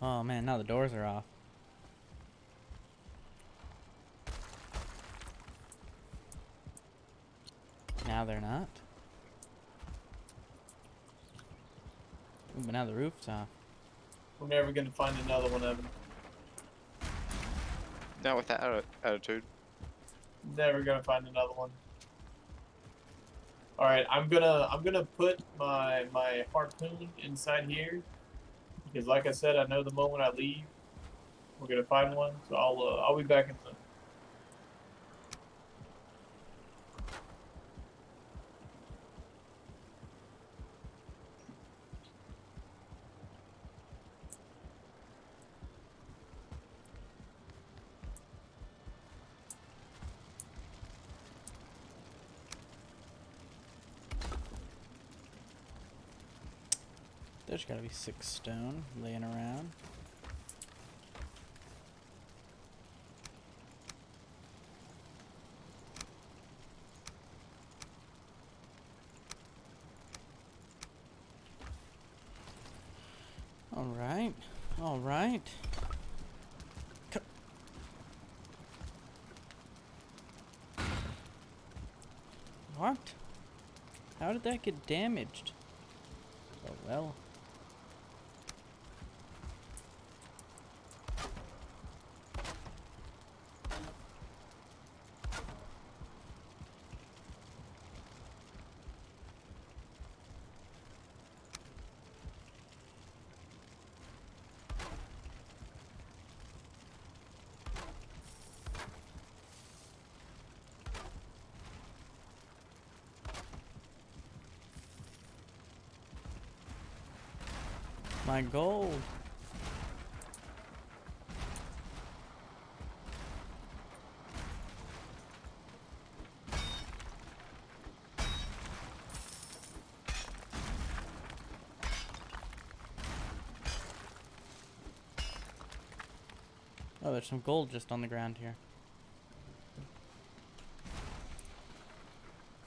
Oh man, now the doors are off. Now they're not. Ooh, but now the rooftop. We're never gonna find another one, Evan. Not with that attitude. Never gonna find another one. All right, I'm gonna put my harpoon inside here because, like I said, I know the moment I leave, we're gonna find one. So I'll be back in the. There's gotta be 6 stone laying around. Alright. Alright. What? How did that get damaged? Oh well. My gold. Oh, there's some gold just on the ground here.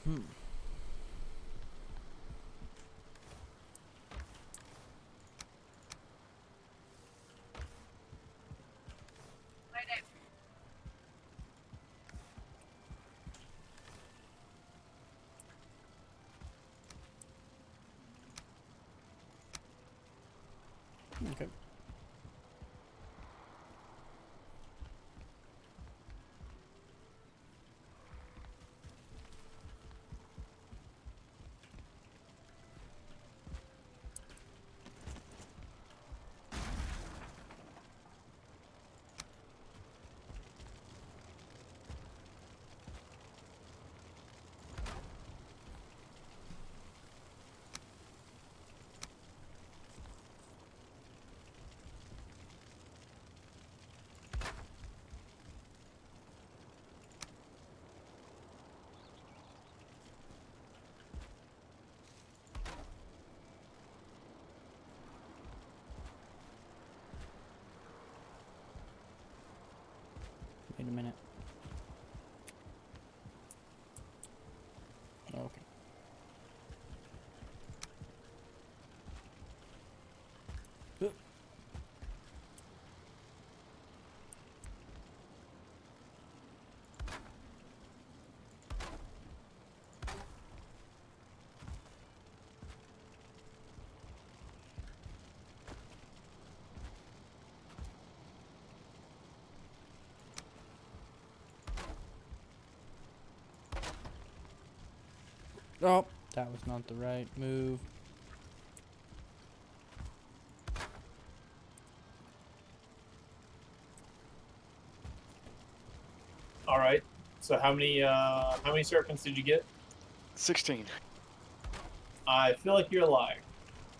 Hmm. Lay down. Okay. Wait a minute. Okay. Oh, that was not the right move. All right. So how many serpents did you get? 16. I feel like you're a liar.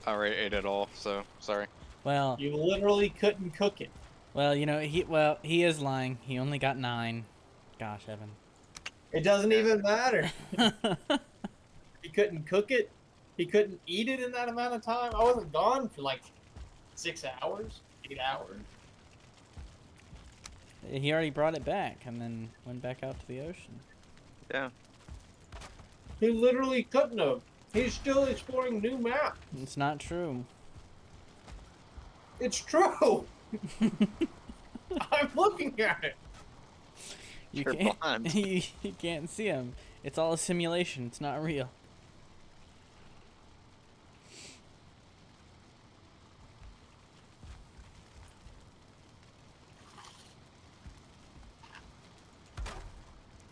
I already ate it all, so sorry. Well, You literally couldn't cook it. you know, he is lying. He only got 9. Gosh, Evan. It doesn't even matter. He couldn't cook it. He couldn't eat it in that amount of time. I wasn't gone for like 6 hours, 8 hours. He already brought it back and then went back out to the ocean. Yeah. He literally couldn't have. He's still exploring new maps. It's not true. It's true. I'm looking at it. You You're can't. blind. You can't see him. It's all a simulation. It's not real.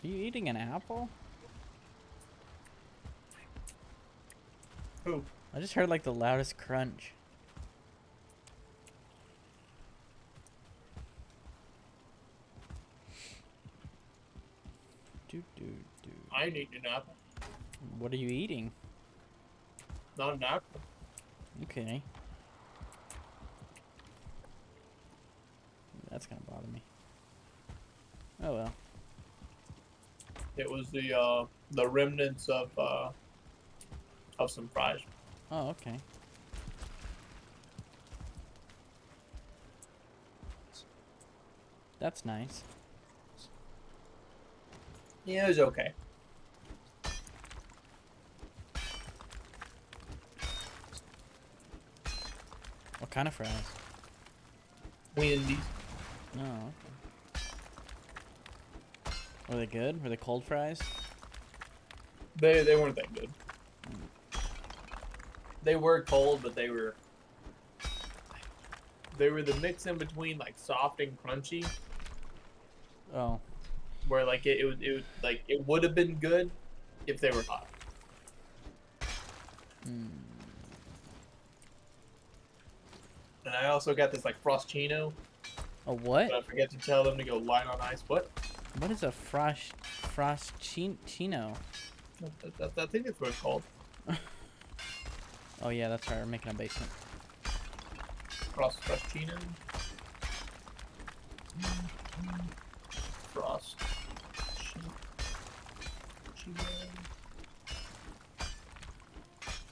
Are you eating an apple? Who? I just heard like the loudest crunch. Do do do. I need an apple. What are you eating? Not an apple. Okay. That's gonna bother me. Oh well. It was the remnants of some fries. Oh, okay. That's nice. Yeah, it was okay. What kind of fries? Wendy's. No. Okay. Were they good? Were they cold fries? They weren't that good. They were cold, but they were the mix in between like soft and crunchy, Oh. where like it would have been good if they were hot. Hmm. And I also got this like frostchino, A what? but I forget to tell them to go light on ice. What? What is a frostchino? I think that's what it's called. Oh yeah, that's right. We're making a basement. Frostchino. Frost.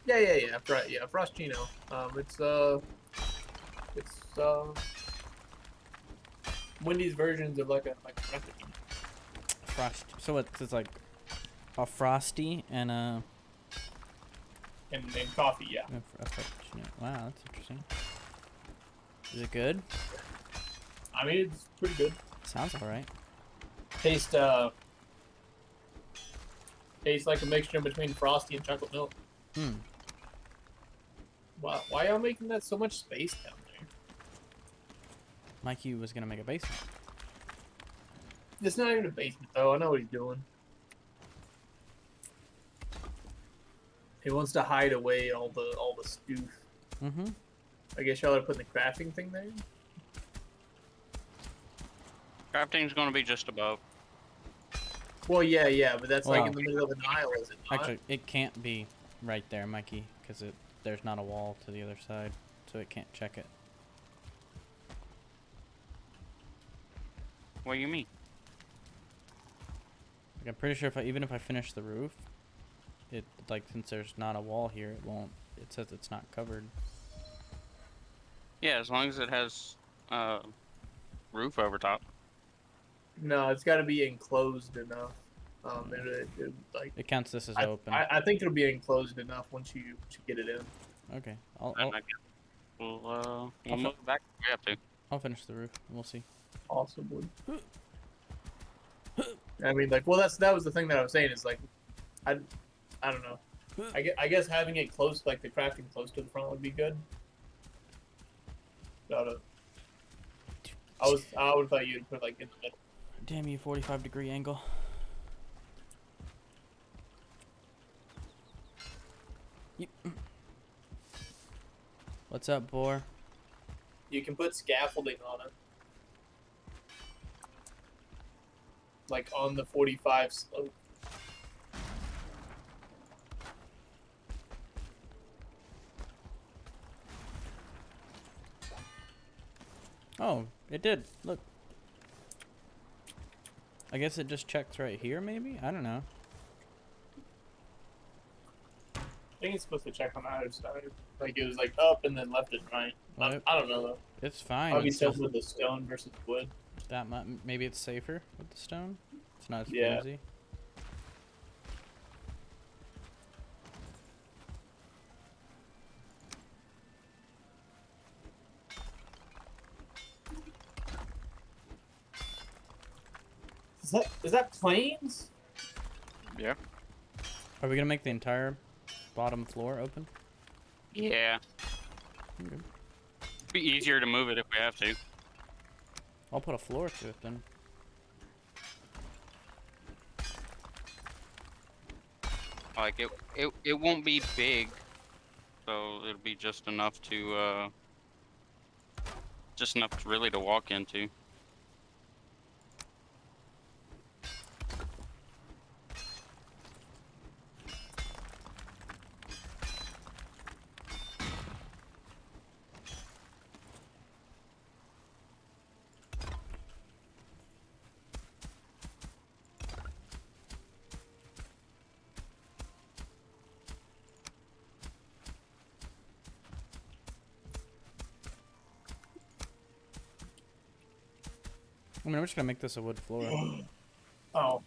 Yeah. Frostchino. It's Wendy's versions of like a frappuccino. Frost. So it's like a frosty and a And coffee, yeah. a frappuccino. Wow, that's interesting. Is it good? I mean, it's pretty good. Sounds alright. Tastes like a mixture between frosty and chocolate milk. Hmm. Why y'all making that so much space down there? Mikey was gonna make a basement. It's not even a basement though. I know what he's doing. He wants to hide away all the stoof. Mm-hmm. I guess y'all are putting the crafting thing there. Crafting's gonna be just above. Well, yeah, but that's like Well, in the middle of an aisle, is it not? Actually, it can't be right there, Mikey, because there's not a wall to the other side, so it can't check it. What do you mean? Like, I'm pretty sure even if I finish the roof, it like since there's not a wall here, it won't. It says it's not covered. Yeah, as long as it has roof over top. No, it's got to be enclosed enough. Like It counts this as I, open. I think it'll be enclosed enough once you get it in. Okay, I'll And I guess we'll move it back if we have to. I'll finish the roof. And we'll see. Possibly. I mean, like, well, that was the thing that I was saying is like, I don't know. I guess having it close, like the crafting close to the front, would be good. I would thought you'd put like in the middle. Damn you, 45-degree angle. What's up, boar? You can put scaffolding on it, like on the 45 slope. Oh, it did. Look. I guess it just checks right here, maybe? I don't know. I think it's supposed to check on the other side. Like it was like up and then left and right. Well, I don't know though. it's fine. Probably It's still just with the stone versus wood. that maybe it's safer with the stone. It's not as Yeah. flimsy. Is that planes? Yeah. Are we gonna make the entire bottom floor open? Yeah. Okay. Be easier to move it if we have to. I'll put a floor to it then. Like it won't be big, so it'll be just enough to really to walk into. I mean, I'm just gonna make this a wood floor. Oh.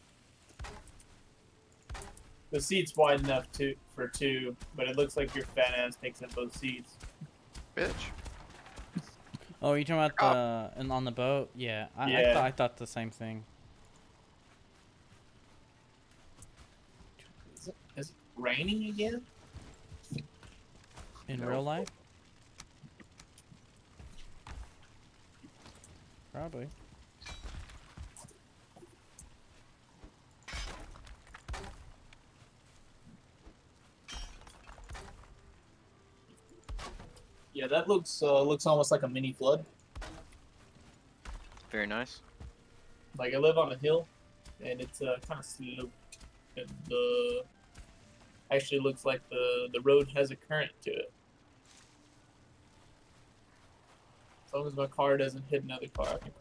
The seat's wide enough for two, but it looks like your fat ass takes up both seats. Bitch. Oh, you talking about the on the boat? Yeah, Yeah. I thought the same thing. Is it raining again? In No. real life? Probably. Yeah, that looks almost like a mini flood. Very nice. Like I live on a hill, and it's kind of sloped, and the actually looks like the road has a current to it. As long as my car doesn't hit another car, I think.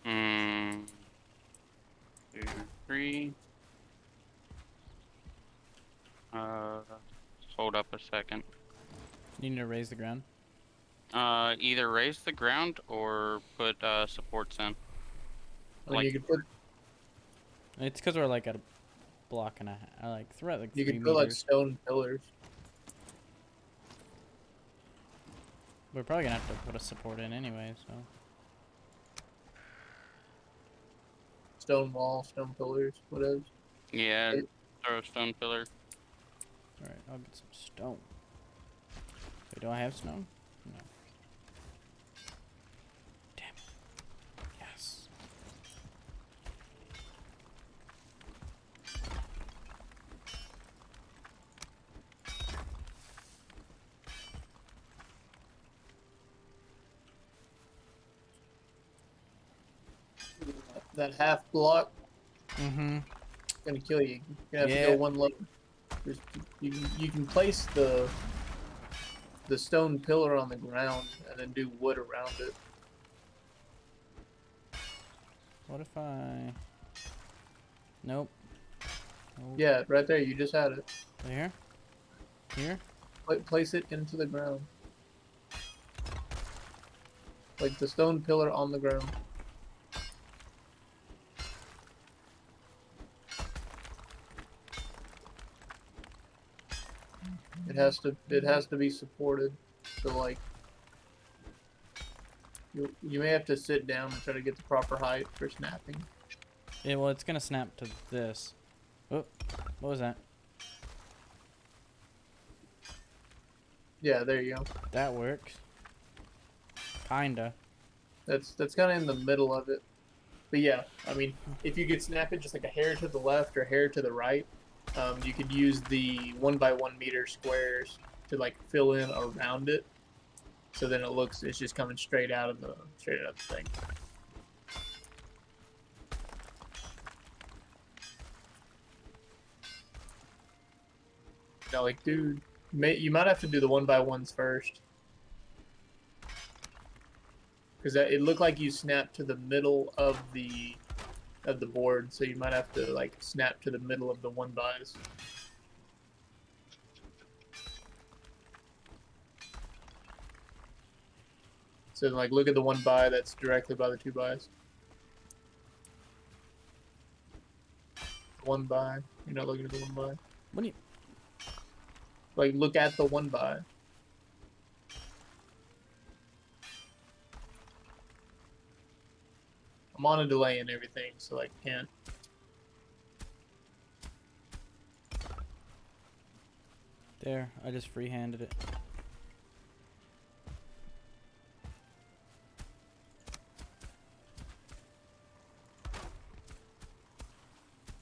Mm, 2, 3. Hold up a second. You need to raise the ground. Either raise the ground or put supports in. I mean, Like- you could put It's because we're like at a block and a like throughout like you 3 could put like meters. stone pillars. We're probably gonna have to put a support in anyway, so. Stone wall, stone pillars, whatever. Yeah, throw a stone pillar. Alright, I'll get some stone. Wait, do I have stone? No. Damn it. Yes. That half block Mm-hmm. gonna kill you. You're gonna have to Yeah. go one level. You can place the stone pillar on the ground and then do wood around it. What if I... Nope. Nope. Yeah, right there. You just had it. There? Here? Place it into the ground. Like the stone pillar on the ground. It has to be supported. So like you may have to sit down and try to get the proper height for snapping. Yeah, well, it's gonna snap to this. Oh, what was that? Yeah, there you go. That works. Kinda. That's kind of in the middle of it. But yeah, I mean, if you could snap it just like a hair to the left or a hair to the right, you could use the 1x1 meter squares to like fill in around it. So then it's just coming straight out of the thing. Now, like, dude, you might have to do the 1x1s first. Because it looked like you snapped to the middle of the board, so you might have to like snap to the middle of the 1x. So like look at the 1x that's directly by the 2x. One by. You're not looking at the one by. What do you? Like, look at the one by. I'm on a delay and everything, so I can't. There, I just free-handed it.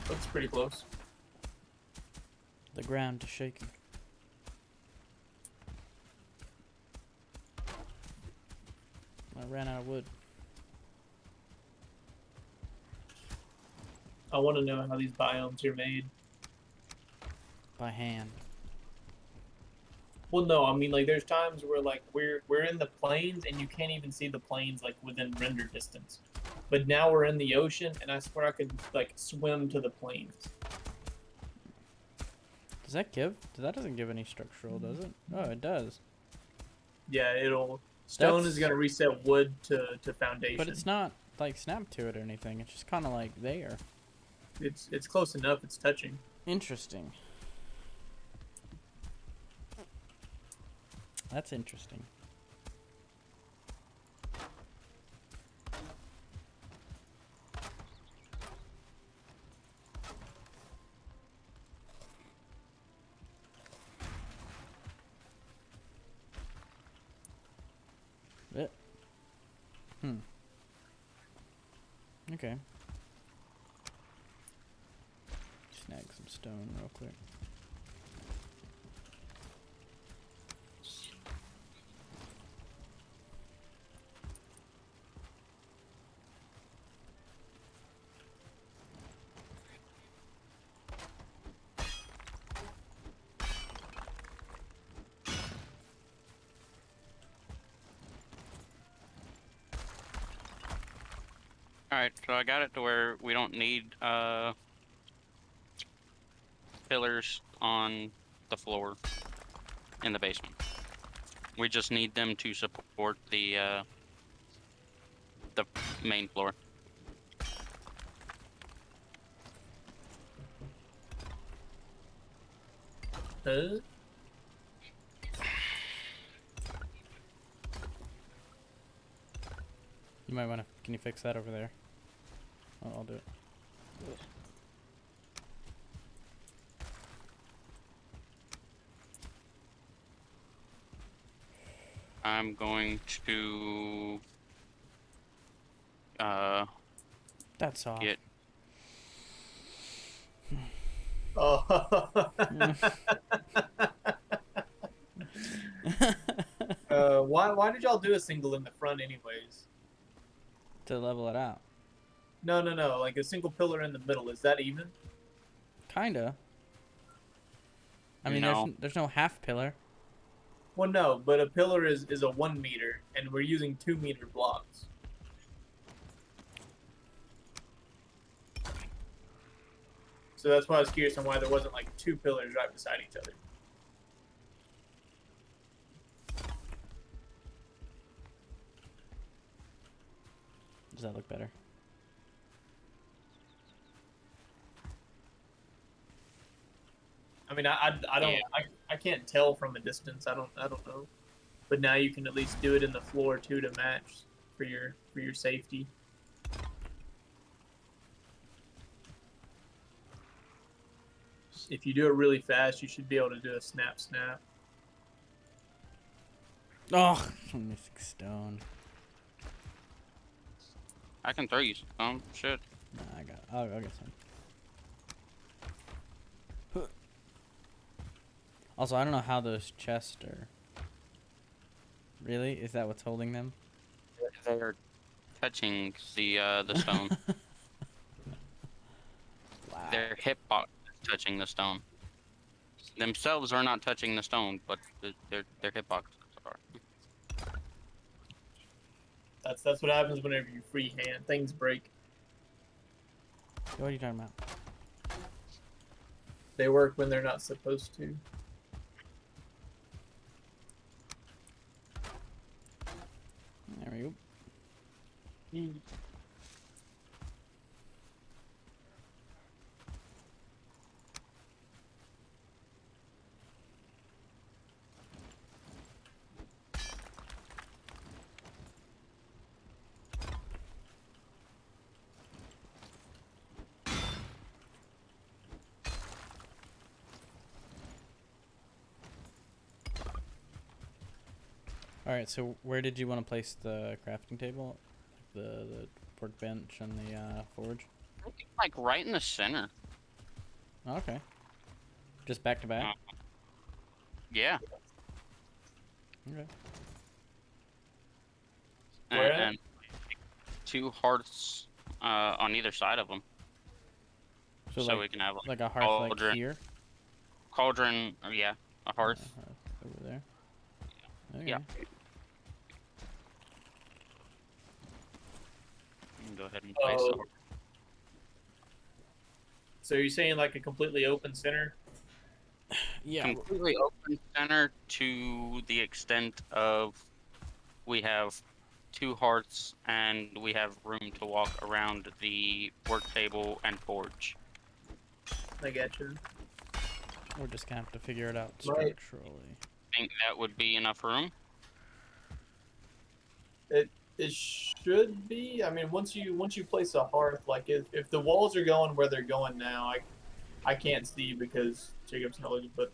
Looks pretty close. The ground is shaking. I ran out of wood. I want to know how these biomes are made. By hand. Well, no, I mean, like, there's times where, like, we're in the plains and you can't even see the plains, like, within render distance. But now we're in the ocean, and I swear I could, like, swim to the plains. Does that give? That doesn't give any structural, does it? Oh, it does. Yeah, it'll... Stone That's- is going to reset wood to foundation. But it's not, like, snapped to it or anything. It's just kind of, like, there. It's close enough, it's touching. Interesting. That's interesting. Okay. Snag some stone real quick. Alright, so I got it to where we don't need pillars on the floor in the basement. We just need them to support the main floor. Huh? You might want to. Can you fix that over there? I'll do it. I'm going to That's off. get Oh. Why did y'all do a single in the front anyways? To level it out. No, like a single pillar in the middle. Is that even? Kinda. I mean, No. there's no half pillar. Well, no, but a pillar is a 1 meter, and we're using 2-meter blocks. So that's why I was curious on why there wasn't like 2 pillars right beside each other. Does that look better? I mean, I don't Yeah. I can't tell from a distance. I don't know. But now you can at least do it in the floor too to match for your safety. If you do it really fast, you should be able to do a snap. Oh, I'm missing stone. I can throw you some shit. Nah, I got. I'll get some. Also, I don't know how those chests are. Really? Is that what's holding them? They're touching the stone. Wow. Their hitbox is touching the stone. Themselves are not touching the stone, but their hitboxes are. That's what happens whenever you freehand. Things break. What are you talking about? They work when they're not supposed to. There we go. All right. So where did you want to place the crafting table? The workbench and the forge. Like right in the center. Oh, okay. Just back to back. Yeah. Okay. Where at? And 2 hearths on either side of them. So, So like, we can have like a hearth like cauldron. here. Cauldron, or yeah, a hearth. Hearth over there. Okay. Yeah. You can go ahead and place Oh. it. So you're saying like a completely open center? Yeah. Completely open center to the extent of we have 2 hearths and we have room to walk around the work table and forge. I get you. We're just gonna have to figure it out Right. structurally. Think that would be enough room? It should be. I mean, once you place a hearth, like if the walls are going where they're going now, I can't see because Jacob's not looking, but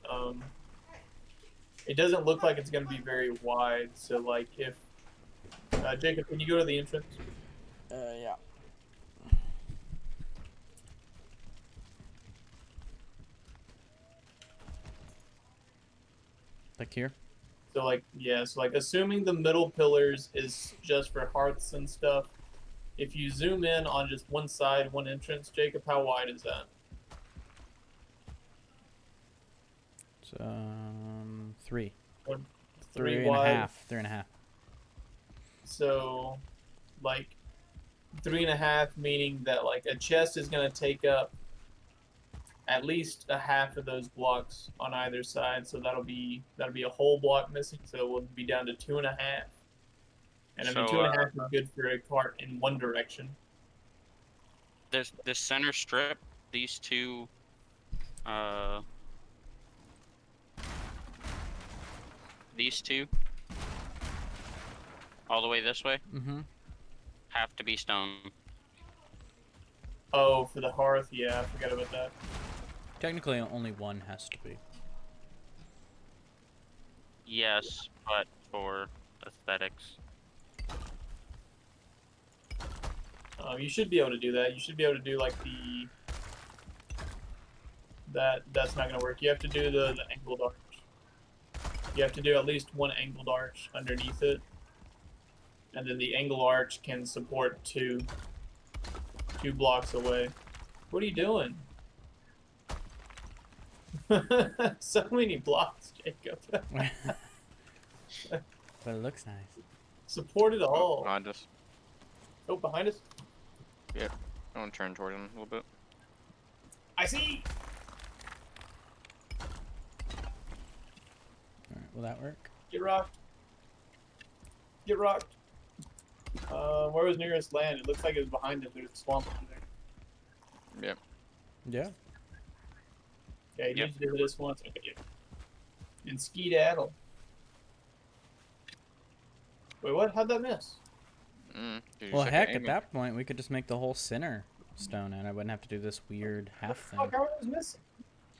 it doesn't look like it's going to be very wide. So like if Jacob, can you go to the entrance? Yeah. Like here. So like yeah, so like assuming the middle pillars is just for hearths and stuff. If you zoom in on just one side, one entrance, Jacob, how wide is that? It's, three. One, Three three and a wide. half. 3.5. So like 3.5, meaning that like a chest is going to take up at least a half of those blocks on either side. So that'll be a whole block missing. So we'll be down to 2.5. And I mean, So, 2.5 is good for a cart in one direction. this center strip, these two, these two, all the way this way, Mm-hmm. have to be stone. Oh, for the hearth, yeah, I forgot about that. Technically, only one has to be. Yes, but for aesthetics. You should be able to do that. You should be able to do like the that's not gonna work. You have to do the angled arch. You have to do at least one angled arch underneath it, and then the angle arch can support two blocks away. What are you doing? So many blocks, Jacob. But it looks nice. Support it Oh, all. behind us. Oh, behind us. I want to turn toward him a little bit. I see. Alright, will that work? Get rocked. Get rocked. Where was nearest land? It looks like it was behind us. There's a swamp over there. Yep. Yeah. Okay, you Yep. need to do this once. Okay, yeah. And skedaddle. Wait, what? How'd that miss? Dude, Well, suck heck, at aiming. that point, we could just make the whole center stone, and I wouldn't have to do this weird half thing. Fuck, how are those missing?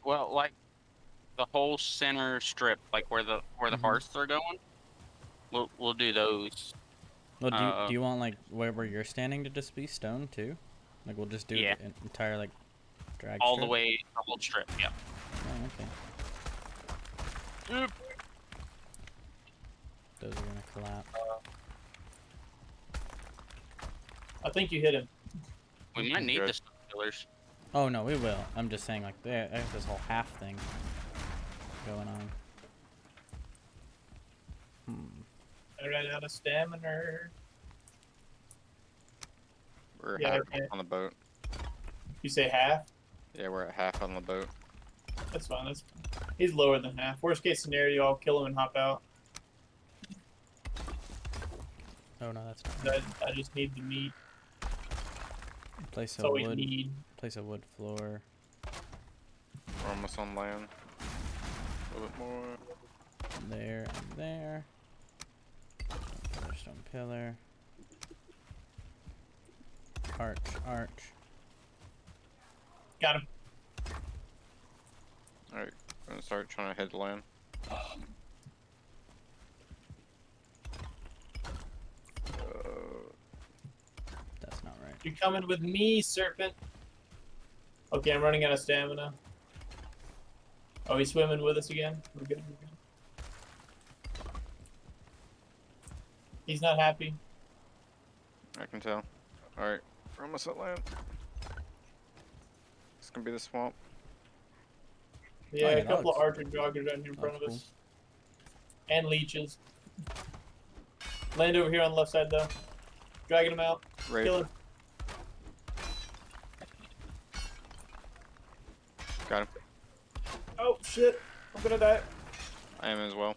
Well, like the whole center strip, like where the Mhm. hearths are going, we'll do those. Well, do you want, like, where you're standing to just be stone, too? Like, we'll just do Yeah. the entire, like, drag All strip? the way, the whole strip. Yeah. Oh, okay. Oop. Those are gonna collapse. I think you hit him. We might need Good. the stone pillars. Oh, no, we will. I'm just saying, like, there's this whole half thing going on. I ran out of stamina. We're Yeah, half okay. on the boat. You say half? Yeah, we're at half on the boat. That's fine. That's he's lower than half. Worst case scenario, I'll kill him and hop out. Oh, no, that's not. I just need the meat. Place That's a all we wood. need. Place a wood floor. We're almost on land. A little bit more. There and there. Another stone pillar. Arch. Got him. Alright, I'm gonna start trying to head land. You coming with me, serpent? Okay, I'm running out of stamina. Oh, he's swimming with us again? We're good, we're good. He's not happy. I can tell. Alright, we're almost at land. It's gonna be the swamp. Yeah, yeah, a that couple of looks- archer joggers right here in front of looks us. And leeches. Land over here on the left side, though. Dragging him out. Raid. Kill him. Got him. Oh, shit. I'm gonna die. I am as well.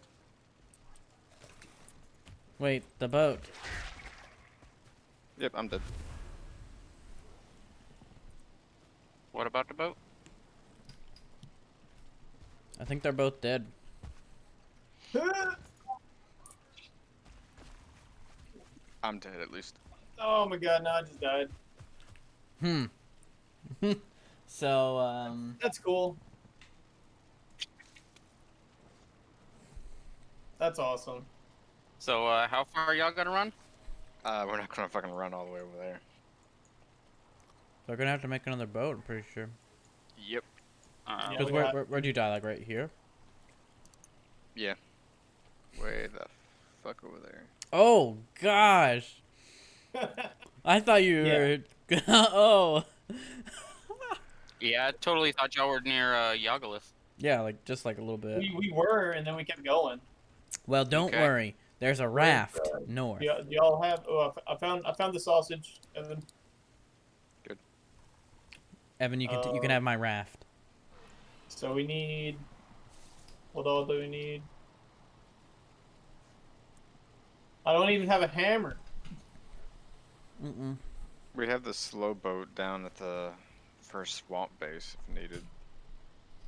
Wait, the boat. Yep, I'm dead. What about the boat? I think they're both dead. I'm dead at least. Oh my god, no, I just died. Hmm. So, That's cool. That's awesome. So, how far y'all gonna run? We're not gonna fucking run all the way over there. they're gonna have to make another boat, I'm pretty sure. Yep. Yeah. Because we got- where'd you die? Like right here? Yeah. Way the fuck over there. Oh, gosh. I thought you Yeah. were... oh. Yeah, I totally thought y'all were near Yoggoth. Yeah, like, just like a little bit. we were, and then we kept going. Well, don't Okay. worry. There's a raft north. Do y'all have? Oh, I found the sausage, Evan. Evan, you can have my raft. So we need. What all do we need? I don't even have a hammer. Mm-mm. We have the slow boat down at the first swamp base if needed.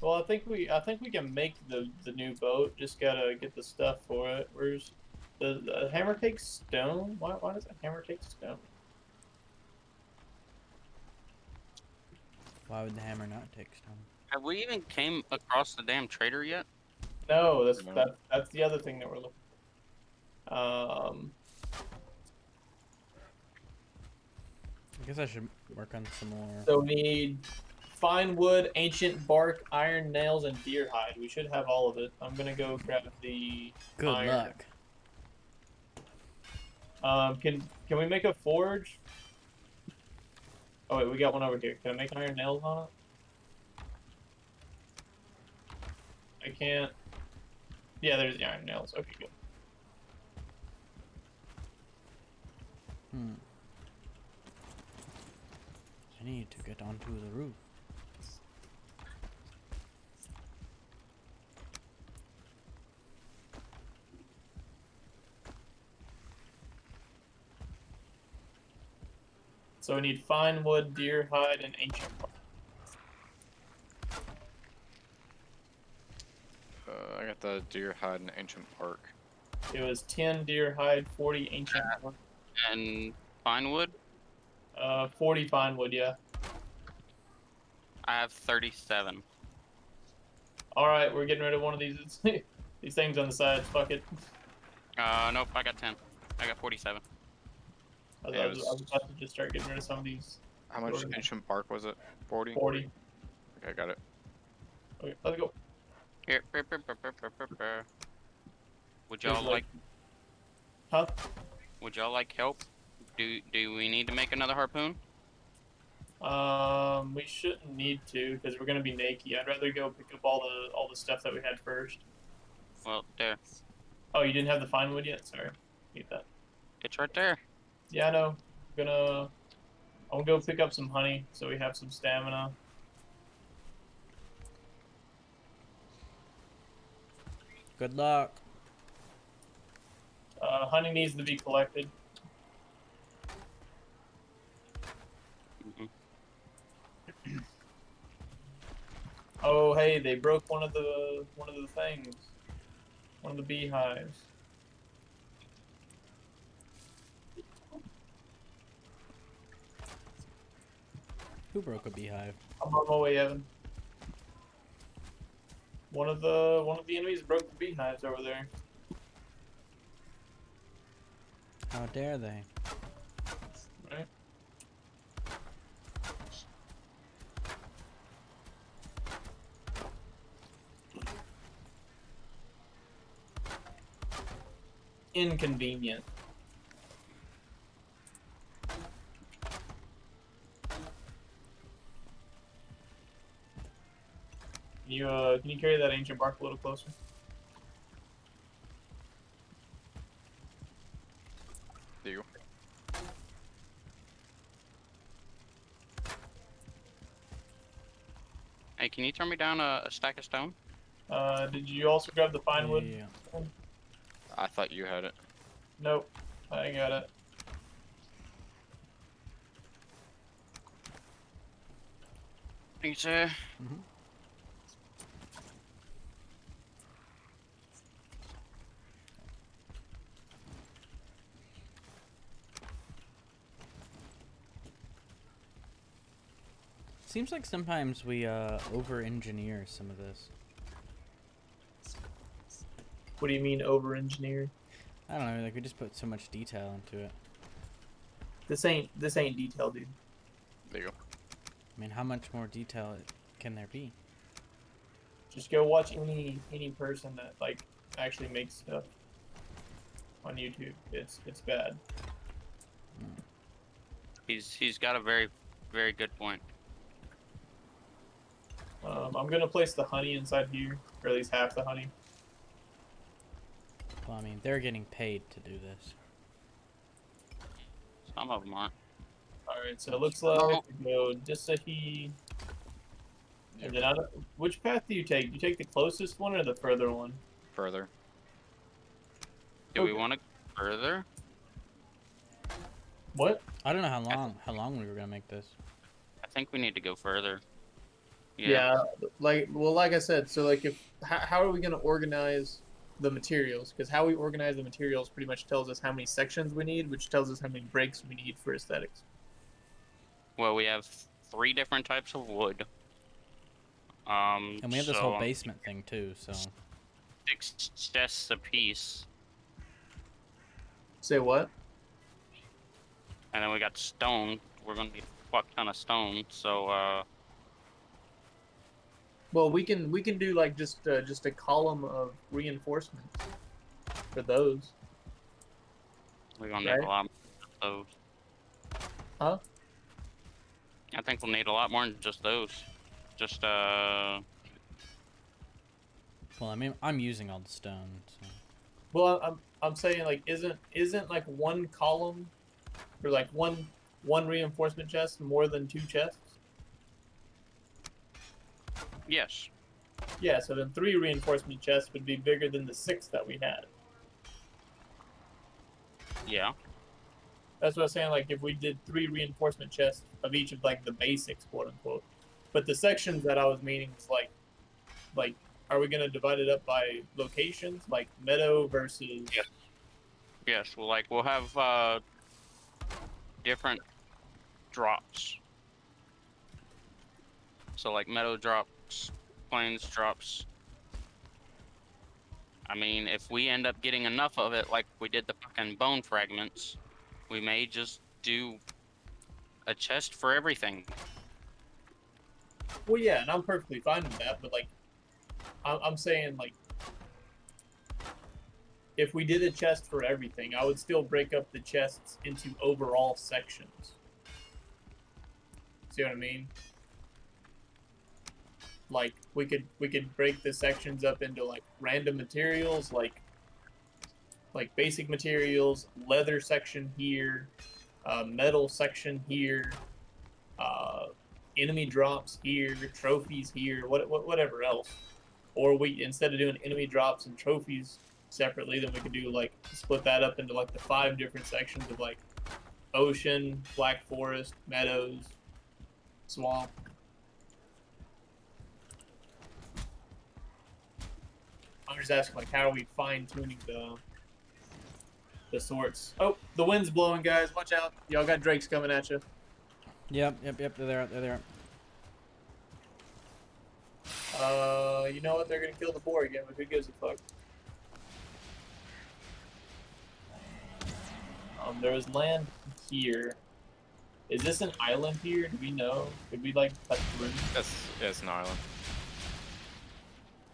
Well, I think we can make the new boat. Just gotta get the stuff for it. Where's the hammer take stone? Why does a hammer take stone? Why would the hammer not take stone? Have we even came across the damn trader yet? No, that's No. that's the other thing that we're looking. I guess I should work on some more. So we need fine wood, ancient bark, iron nails, and deer hide. We should have all of it. I'm gonna go grab the Good iron. luck. Can we make a forge? Oh wait, we got one over here. Can I make iron nails on it? I can't. Yeah, there's the iron nails. Okay, good. I need to get onto the roof. So we need fine wood, deer hide, and ancient bark. I got the deer hide and ancient bark. It was 10 deer hide, 40 ancient bark. And pine wood? 40 fine wood, yeah. I have 37. Alright, we're getting rid of one of these these things on the sides. Fuck it. Nope, I got 10. I got 47. I was, Yeah, I it was, was- I was about to just start getting rid of some of these. How much Sorry. ancient bark was it? 40? 40. Okay, got it. Okay, let's go. Here, would y'all There's, like? Huh? Would y'all like help? Do we need to make another harpoon? We shouldn't need to because we're gonna be naked. I'd rather go pick up all the stuff that we had first. Well, there. Oh, you didn't have the fine wood yet? Sorry. Need that. It's right there. Yeah, I know. I'm gonna go pick up some honey so we have some stamina. Good luck. Honey needs to be collected. Mhm. Oh, hey, they broke one of the things. One of the beehives. Who broke a beehive? I'm on my way, Evan. One of the enemies broke the beehives over there. How dare they? Right? inconvenient. Can you carry that ancient bark a little closer? There you go. Hey, can you turn me down a stack of stone? Did you also grab the pine wood? Yeah. I thought you had it. Nope, I ain't got it. Thank you, sir. Mm-hmm. Seems like sometimes we over-engineer some of this. What do you mean over-engineer? I don't know, like we just put so much detail into it. This ain't detailed, dude. There you go. I mean, how much more detail can there be? Just go watch any person that like actually makes stuff on YouTube. It's bad. He's got a very, very good point. I'm gonna place the honey inside here, or at least half the honey. Well, I mean, they're getting paid to do this. Some of them aren't. All right, so it looks like we go Disahi, Yep. and then which path do you take? Do you take the closest one or the further one? Further. Do we Okay. want to go further? What? I don't know how long we were gonna make this. I think we need to go further. Yeah, like I said, so like how are we gonna organize the materials? Because how we organize the materials pretty much tells us how many sections we need, which tells us how many breaks we need for aesthetics. Well, we have 3 different types of wood. And we have this so whole basement thing too, so 6 chests a piece, Say what? and then we got stone. We're gonna need a fuck ton of stone. So Well, we can do like just a column of reinforcement for those. we're gonna need Right. a lot more of those. Huh? I think we'll need a lot more than just those. Just well, I mean, I'm using all the stone, so Well, I'm saying like isn't like one column or like one reinforcement chest more than 2 chests? yes. Yeah, so then 3 reinforcement chests would be bigger than the 6 that we had. Yeah. That's what I'm saying. Like if we did 3 reinforcement chests of each of like the basics, quote unquote. But the sections that I was meaning was like are we gonna divide it up by locations, like meadow versus? Yes. Yes. Well, like we'll have different drops. So like meadow drops, plains drops. I mean, if we end up getting enough of it, like we did the fucking bone fragments, we may just do a chest for everything. Well, yeah, and I'm perfectly fine with that. But like, I'm saying like, if we did a chest for everything, I would still break up the chests into overall sections. See what I mean? Like we could break the sections up into like random materials, like basic materials, leather section here, metal section here, enemy drops here, trophies here, whatever else. Or we instead of doing enemy drops and trophies separately, then we could do like split that up into like the 5 different sections of like ocean, black forest, meadows, swamp. I'm just asking like how are we fine tuning the sorts? Oh, the wind's blowing, guys. Watch out. Y'all got drakes coming at you. yep, they're there, they're there. You know what? They're gonna kill the boar again, but who gives a fuck? There was land here. Is this an island here? Do we know? Could we like cut through? It's an island.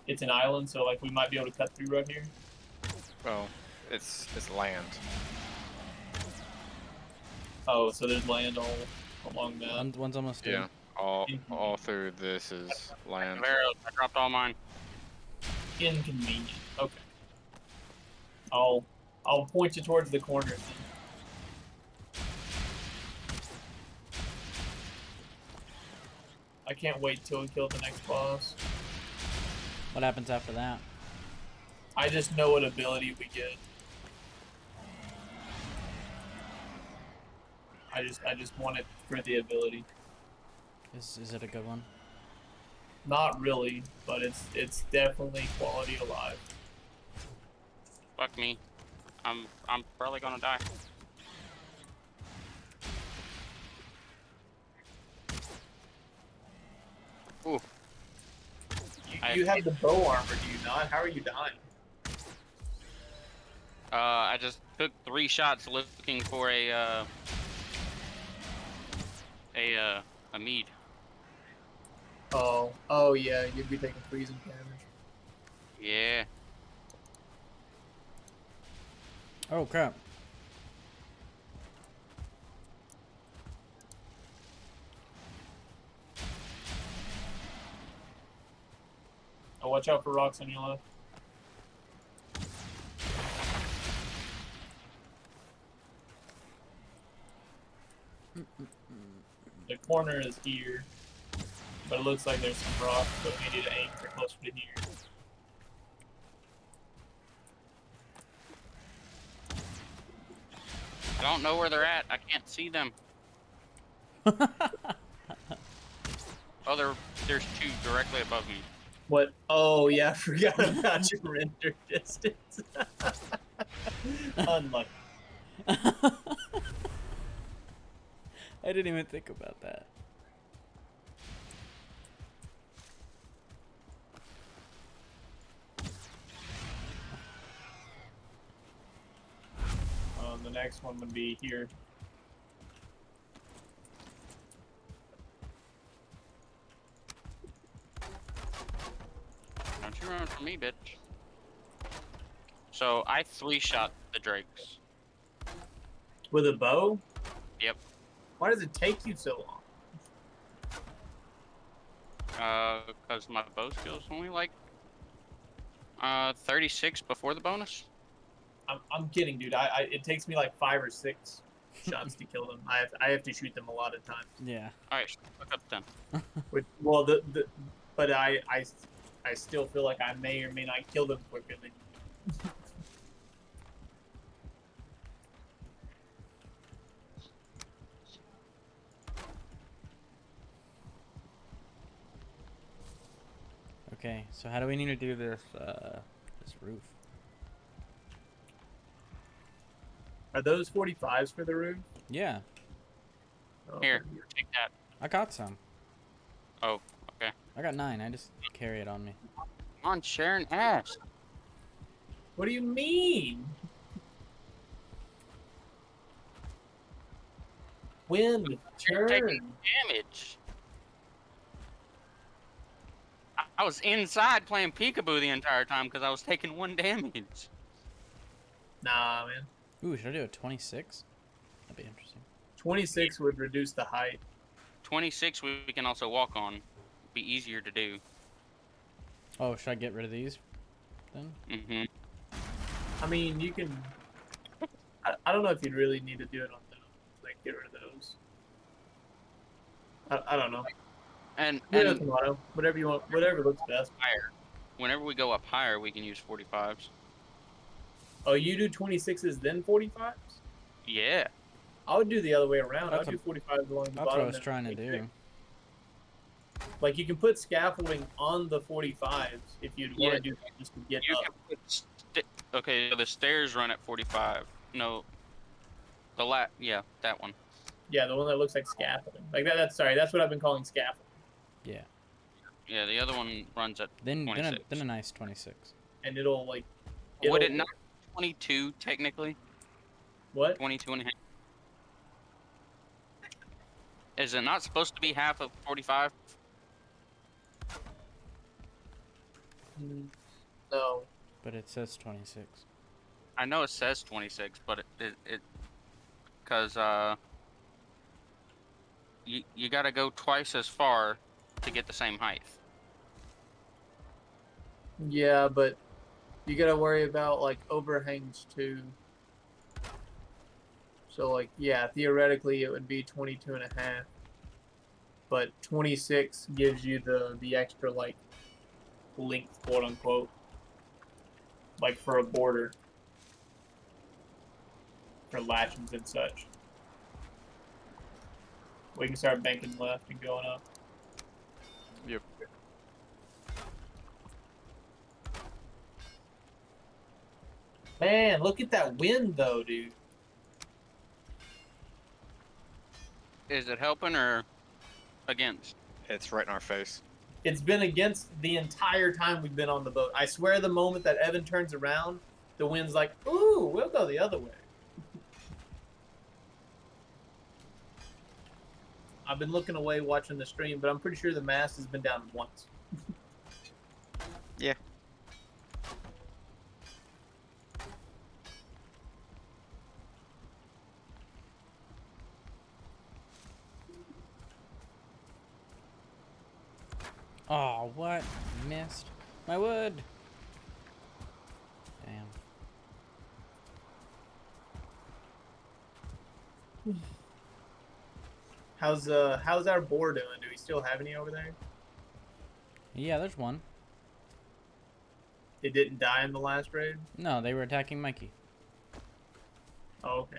It's an island, so like we might be able to cut through right here. Well, It's land. Oh, so there's land all along that. One's almost Yeah. dead. All through this is land. Arrows. I dropped all mine. Inconvenient. Okay. I'll point you towards the corner then. I can't wait till we kill the next boss. What happens after that? I just know what ability we get. I just want it for the ability. Is it a good one? Not really, but it's definitely quality of life. Fuck me. I'm probably gonna die. Ooh. You have the bow armor, do you not? How are you dying? I just took 3 shots looking for a mead. Oh yeah, you'd be taking freezing damage. Yeah. Oh crap! Oh, watch out for rocks on your left. The corner is here, but it looks like there's some rocks, so we need to aim for closer to here. I don't know where they're at. I can't see them. Oh, there's 2 directly above me. What? Oh yeah, I forgot about your render distance. Unlucky. I didn't even think about that. The next one would be here. Don't you run from me, bitch. So I 3-shot the drakes. With a bow? Yep. Why does it take you so long? Because my bow skill's only like 36 before the bonus. I'm kidding, dude. It takes me like 5 or 6 shots to kill them. I have to shoot them a lot of times. Yeah. All right, look up then. Well, but I still feel like I may or may not kill them quicker than you. Okay. So how do we need to do this roof? Are those 45s for the roof? Yeah, Oh, Here, take that. I got some. Oh, okay. I got 9. I just carry it on me. Come on, Sharon ass. What do you mean? Wind, You're turn. taking damage. I was inside playing peekaboo the entire time because I was taking 1 damage. Nah, man. Ooh, should I do a 26? That'd be interesting. 26 would reduce the height. 26 we can also walk on. Be easier to do. Oh, should I get rid of these then? Mm-hmm. I mean, you can. I don't know if you'd really need to do it on those. Like, get rid of those. I don't know. And Tomato. Whatever you want. Whatever looks best. higher. Whenever we go up higher, we can use 45s. Oh, you do 26s then 45s? Yeah. I would do the other way around. That's I'd do 45s along the That's bottom. what I was then trying to 26. do. Like, you can put scaffolding on the 45s if you'd want Yeah. to do that just to get You up. can put okay, so the stairs run at 45. No. Yeah, that one. Yeah, the one that looks like scaffolding. Like that's what I've been calling scaffolding. Yeah. Yeah, the other one runs at Then 26. a nice 26. And it'll like. Would it not 22 technically? What? 22 and a half. Is it not supposed to be half of 45? No. But it says 26. I know it says 26, but because you got to go twice as far to get the same height. Yeah, but you gotta worry about like overhangs too. So like, yeah, theoretically it would be 22 and a half, but 26 gives you the extra like length, quote unquote, like for a border for latchings and such. We can start banking left and going up. Yep. Man, look at that wind though, dude. Is it helping or against? It's right in our face. It's been against the entire time we've been on the boat. I swear the moment that Evan turns around, the wind's like, ooh, we'll go the other way. I've been looking away watching the stream, but I'm pretty sure the mast has been down once. Yeah. Oh, what? Missed. My wood. Damn. How's our boar doing? Do we still have any over there? Yeah, there's one. It didn't die in the last raid? No, they were attacking Mikey. Oh, okay.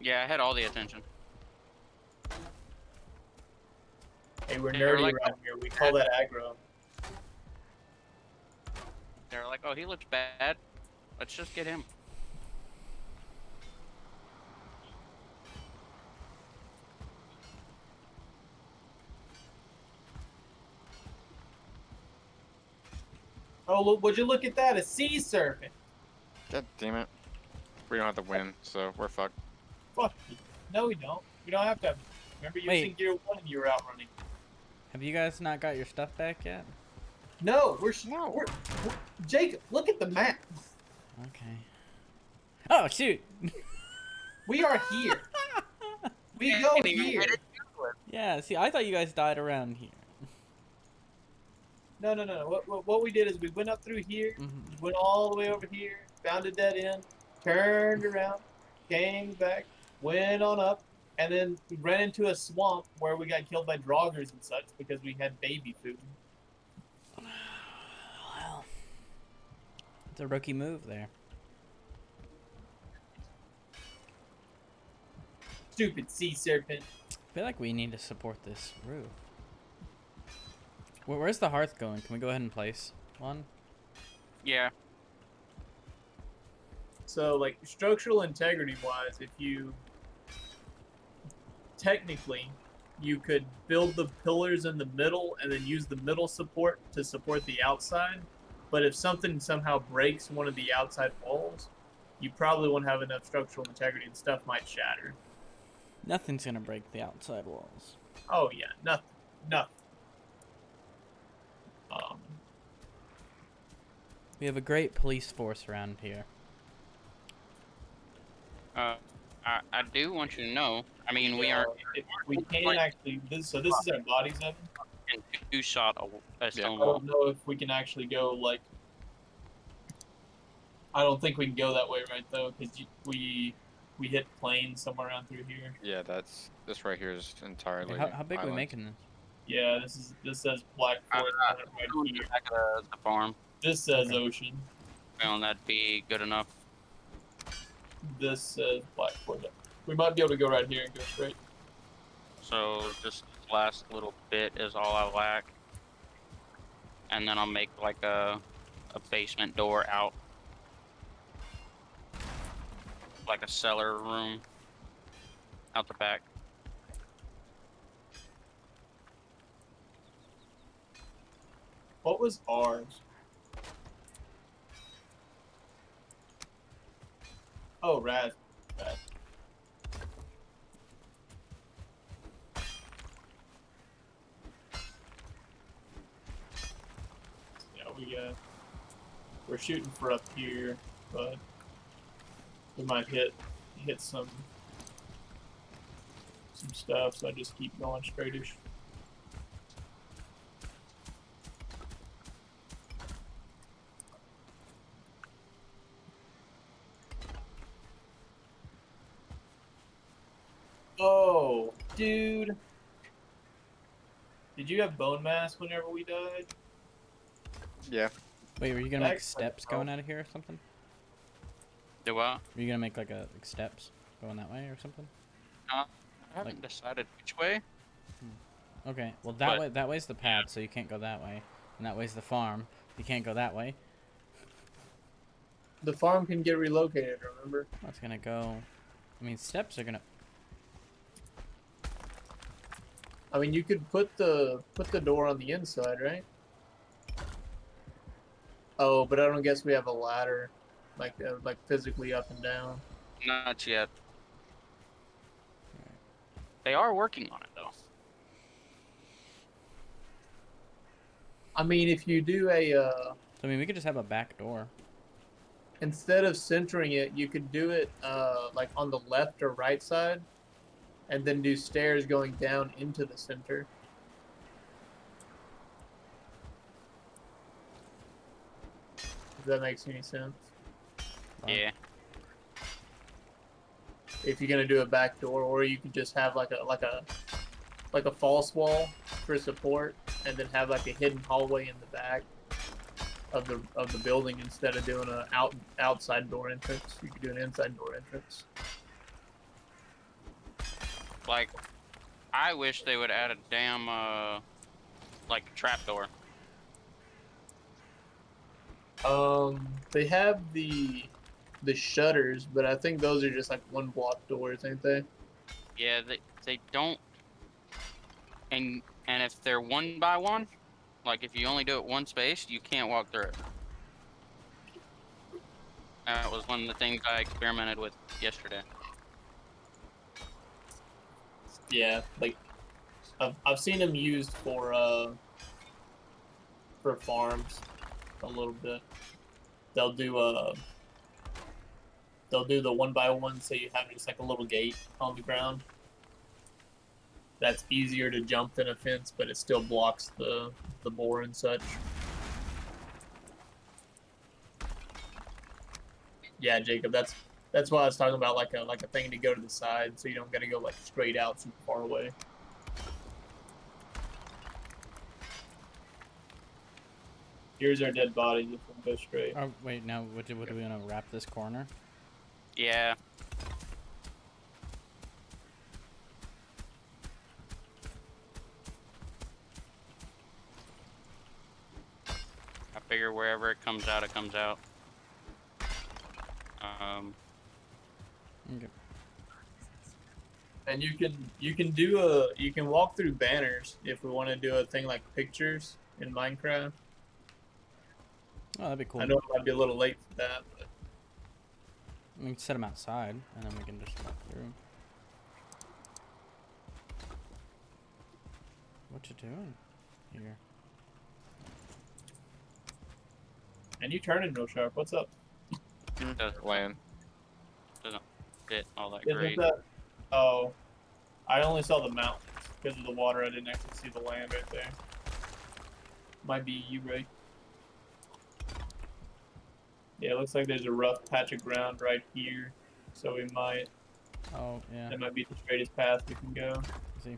Yeah, I had all the attention. Hey, we're They were nerdy like, around here. We call that aggro. They're like, oh, he looks bad. Let's just get him. Oh, look, would you look at that? A sea serpent. God damn it. We don't have the win, so we're fucked. Fuck you. No, we don't. We don't have to. Remember, you was in Wait. gear 1 and you were out running. Have you guys not got your stuff back yet? No, we're Jacob, look at the map. Okay. Oh, shoot! We are here. We go here. Yeah, see, I thought you guys died around here. No. What we did is we went up through here, went all the way over here, found a dead end, turned around, came back, went on up, and then we ran into a swamp where we got killed by draugrs and such because we had baby food. Well, it's a rookie move there. Stupid sea serpent. I feel like we need to support this roof. Where's the hearth going? Can we go ahead and place one? Yeah. So, like, structural integrity wise, if you technically you could build the pillars in the middle and then use the middle support to support the outside. But if something somehow breaks one of the outside walls, you probably won't have enough structural integrity and stuff might shatter. Nothing's gonna break the outside walls. Oh yeah, nothing. We have a great police force around here. I do want you to know. I mean, we are We can actually. So this is our bodies of. in two-shot a stone I wall. don't know if we can actually go like. I don't think we can go that way right though, because we hit plains somewhere around through here. Yeah, this right here is entirely. How big are we island. making this? Yeah, this says Black Forest right here. Back of the farm. This says Okay. ocean. Feeling that'd be good enough. This says Black Forest. We might be able to go right here and go straight. So just this last little bit is all I lack. And then I'll make like a basement door out. Like a cellar room out the back. What was ours? Oh, Raz. Yeah, we're shooting for up here, but we might hit some stuff, so I just keep going straightish. Oh, dude. Did you have bone mass whenever we died? Yeah. Wait, were you gonna That make explains steps how- going out of here or something? Do what? Were you gonna make like steps going that way or something? I haven't decided which way. Okay, well But- that way's the path, so you can't go that way, and that way's the farm. You can't go that way. The farm can get relocated, remember? That's gonna go. I mean, steps are gonna. I mean, you could put the door on the inside, right? Oh, but I don't guess we have a ladder, like physically up and down. Not yet. They are working on it though. I mean, if you do a So, I mean, we could just have a back door. instead of centering it, you could do it like on the left or right side, and then do stairs going down into the center. If that makes any sense. Wow. Yeah. If you're gonna do a back door, or you could just have like a false wall for support, and then have like a hidden hallway in the back of the building instead of doing a outside door entrance. You could do an inside door entrance. Like, I wish they would add a damn like trapdoor. They have the shutters, but I think those are just like one block doors, ain't they? Yeah, they don't. And if they're one by one, like if you only do it one space, you can't walk through it. That was one of the things I experimented with yesterday. Yeah, like I've seen them used for farms a little bit. They'll do the one by one, so you have just like a little gate on the ground. That's easier to jump than a fence, but it still blocks the boar and such. Yeah, Jacob, that's why I was talking about like a thing to go to the side, so you don't gotta go like straight out super far away. Here's our dead bodies if we go straight. Oh wait, now what do we want to wrap this corner? Yeah. I figure wherever it comes out, it comes out. Okay. And you can walk through banners if we want to do a thing like pictures in Minecraft. Oh, that'd be cool. I know it might be a little late for that, but We can set them outside, and then we can just walk through. What you doing here? and you turn in real sharp. What's up? Doesn't Land. fit all that Isn't great. that? Oh, I only saw the mountains because of the water. I didn't actually see the land right there. Might be you, Ray. Yeah, it looks like there's a rough patch of ground right here, so we might. Oh yeah. That might be the straightest path we can go. See.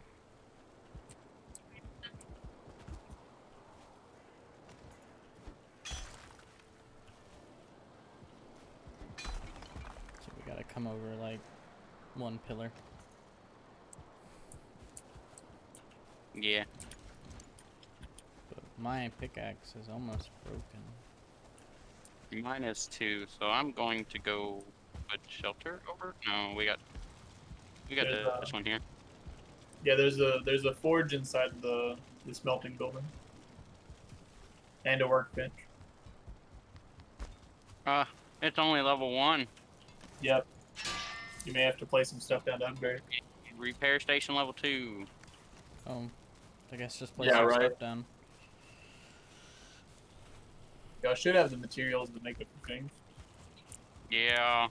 So we gotta come over like one pillar. Yeah. But my pickaxe is almost broken. Mine is too, so I'm going to go put shelter over. No, we got There's, this one here. Yeah, there's a forge inside the smelting building, and a workbench. It's only level 1. Yep. You may have to place some stuff down to upgrade. Repair station level 2. Oh, I guess just place Yeah, some right. stuff down. Y'all should have the materials to make up the things. Yeah,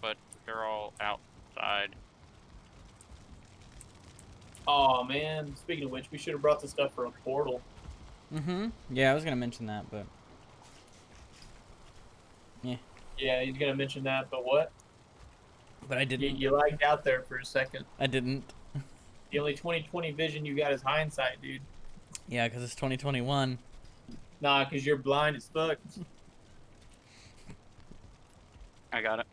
but they're all outside. Oh man, speaking of which, we should have brought the stuff for a portal. Mm-hmm. Yeah, I was gonna mention that, but Yeah, he's gonna mention that, but what? I You, didn't. you lagged out there for a second. I didn't. The only 20/20 vision you got is hindsight, dude. Yeah, because it's 2021. Nah, cause you're blind as fuck. I got it.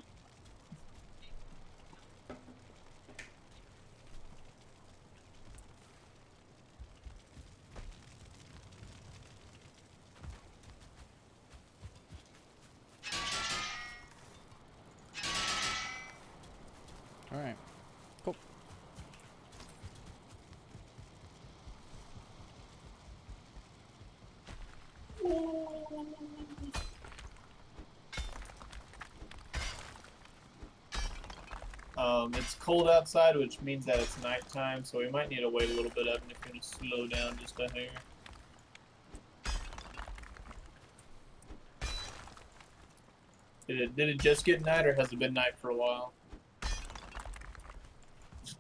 All right. Cool. It's cold outside, which means that it's nighttime, so we might need to wait a little bit up and if you're gonna slow down just a hair. Did it just get night or has it been night for a while?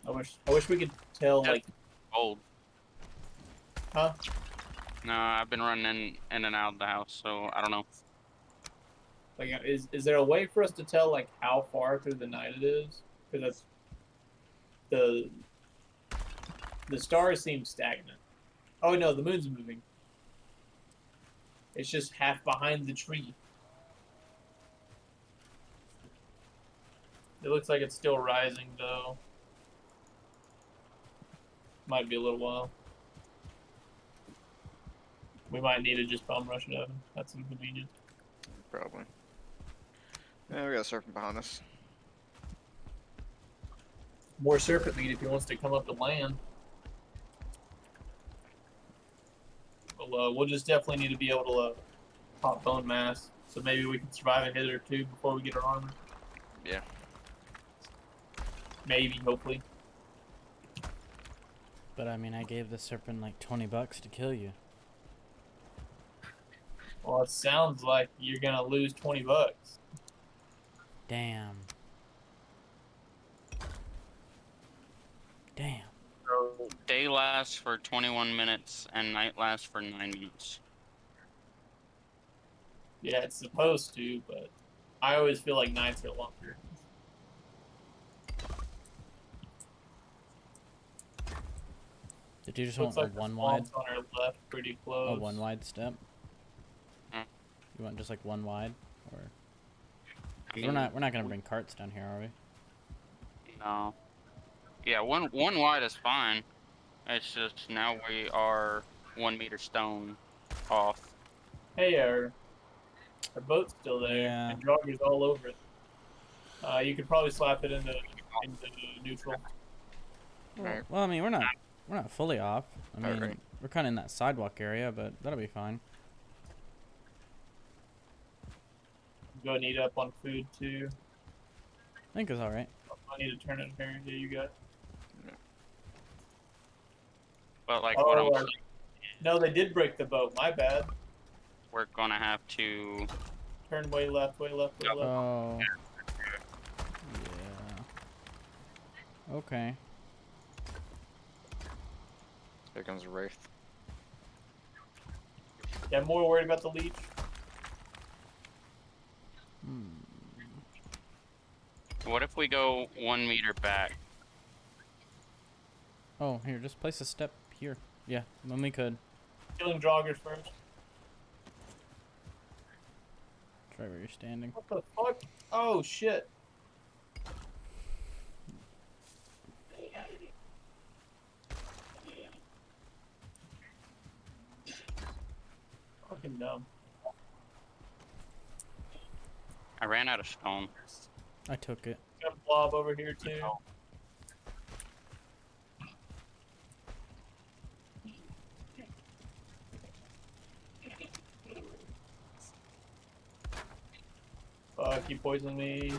I wish we could tell Just like Old. huh? No, I've been running in and out of the house, so I don't know. Like is there a way for us to tell like how far through the night it is? Because that's the stars seem stagnant. Oh no, the moon's moving. It's just half behind the tree. It looks like it's still rising though. Might be a little while. We might need to just bum rush it up. That's inconvenient. Probably. Yeah, we got a serpent behind us. More serpent meat if he wants to come up to land. Well, we'll just definitely need to be able to pop bone mass. So maybe we can survive a hit or two before we get our armor. Yeah. Maybe, hopefully. But I mean, I gave the serpent like $20 to kill you. Well, it sounds like you're gonna lose $20. Damn. Damn. So day lasts for 21 minutes and night lasts for 9 minutes. Yeah, it's supposed to, but I always feel like nights are longer. Did you just Looks want like a the one wide? swamp's on our left, pretty close. A one wide step? Mm. You want just like one wide, or I 'cause mean, we're not gonna bring carts down here, are we? no. Yeah, one wide is fine. It's just now we are 1 meter stone off. Hey, our boat's still there, Yeah. and Jogger's all over it. You could probably slap it into neutral. Right. Well, I mean, we're not fully off. I mean, Alright. we're kind of in that sidewalk area, but that'll be fine. Go and eat up on food too. I think it's all right. I need to turn it here. Yeah, you got it. But like what I'm Oh, saying, no, they did break the boat. My bad. we're gonna have to. Turn way left, way left, way Yep. left. Oh. Yeah. Okay. Here comes a wraith. Yeah, I'm more worried about the leech. Hmm. What if we go 1 meter back? Oh, here, just place a step here. Yeah, then we could. Killing joggers first. Try where you're standing. What the fuck? Oh shit. Fucking dumb. I ran out of stone. I took it. Got a blob over here too. Fuck, you poisoned me.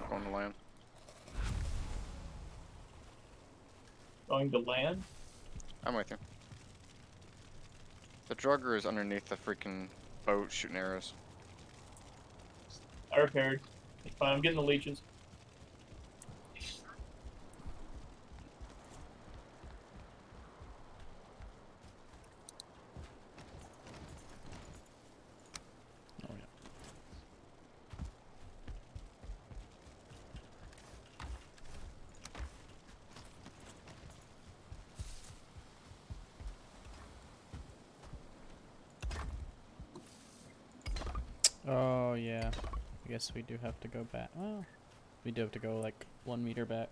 Going to land. Going to land? I'm with you. The drugger is underneath the freaking boat shooting arrows. I repaired. It's fine. I'm getting the leeches. Oh yeah. Oh yeah. I guess we do have to go back. Well, we do have to go like 1 meter back.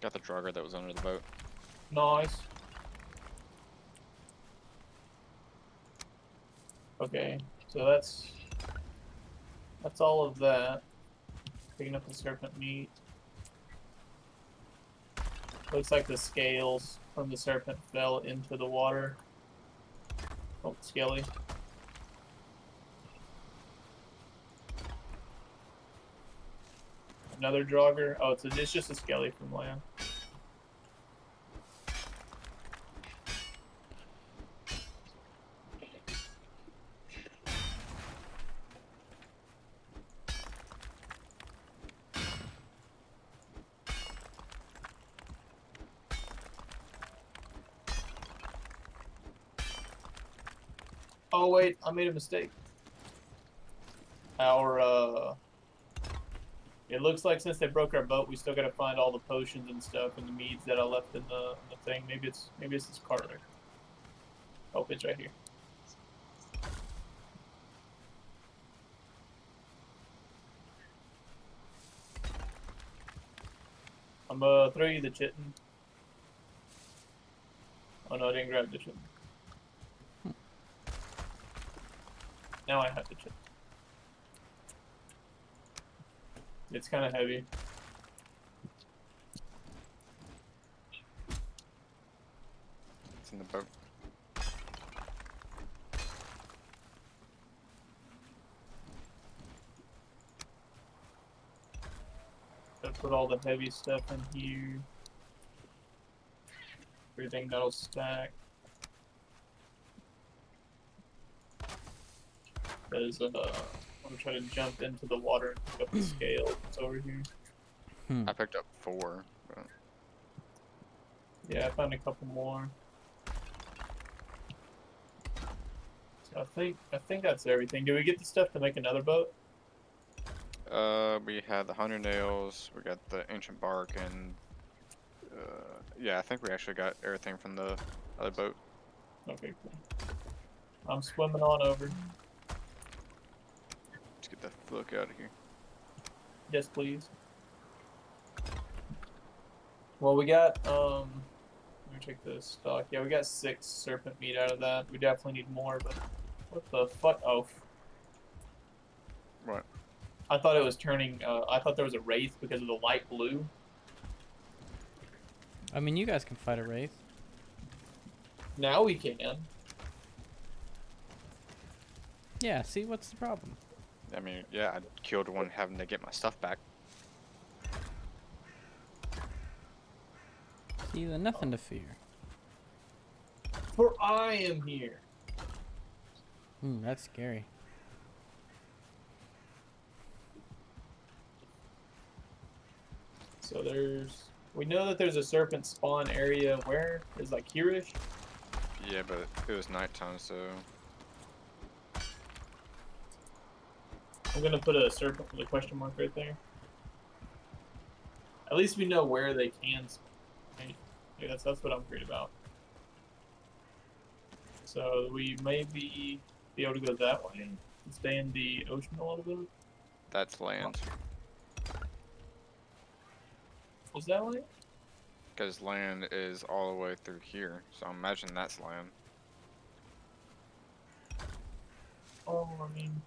Got the drugger that was under the boat. Nice. Okay, so that's all of that. Picking up the serpent meat. Looks like the scales from the serpent fell into the water. Oh, scaly. Another drogger. Oh, it's just a skelly from land. Oh wait, I made a mistake. It looks like since they broke our boat, we still gotta find all the potions and stuff and the meads that I left in the thing. Maybe it's this cart right. Oh, it's right here. I'm throw you the chitin. Oh no, I didn't grab the chitin. Now I have the chitin. It's kind of heavy. It's in the boat. Gotta put all the heavy stuff in here. Everything that'll stack. Because I'm gonna try to jump into the water and pick up the scale that's over here. Hmm. I picked up 4. But... Yeah, I found a couple more. So I think that's everything. Do we get the stuff to make another boat? We had the 100 nails, we got the ancient bark, and yeah, I think we actually got everything from the other boat. Okay, cool. I'm swimming on over. Let's get the fuck out of here. Yes, please. Well, we got let me check the stock. Yeah, we got 6 serpent meat out of that. We definitely need more, but what the fuck? Oh, What? I thought it was turning. I thought there was a wraith because of the light blue. I mean, you guys can fight a wraith. Now we can. Yeah. See, what's the problem? I mean, yeah, I killed one having to get my stuff back. See, then nothing to fear. For I am here. That's scary. So we know that there's a serpent spawn area where is like here-ish. Yeah, but it was nighttime, so I'm gonna put a serpent with a question mark right there. At least we know where they can spawn. Right? Yeah, that's what I'm worried about. So we may be able to go that way and stay in the ocean a little bit. that's land. Was that way? Because land is all the way through here, so I imagine that's land. Oh, I mean,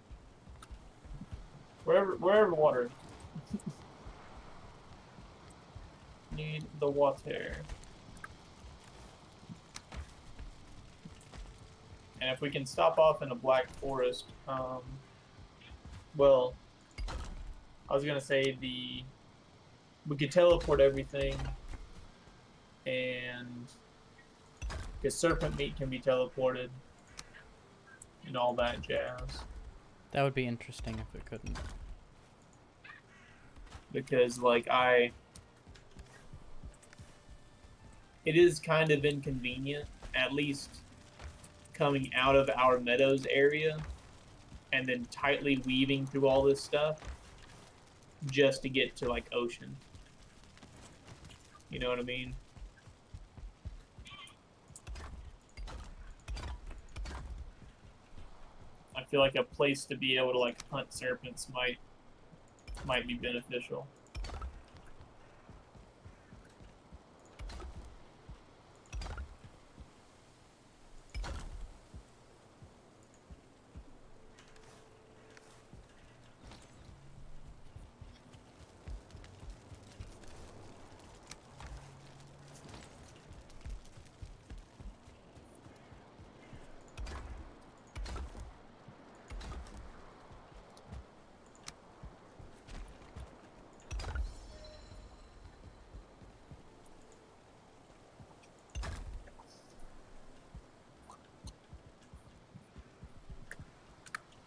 wherever water. Need the water. And if we can stop off in a black forest, well, I was gonna say we could teleport everything, and Because serpent meat can be teleported and all that jazz. That would be interesting if it couldn't. Because it is kind of inconvenient, at least coming out of our meadows area and then tightly weaving through all this stuff just to get to like ocean. You know what I mean? I feel like a place to be able to like hunt serpents might be beneficial.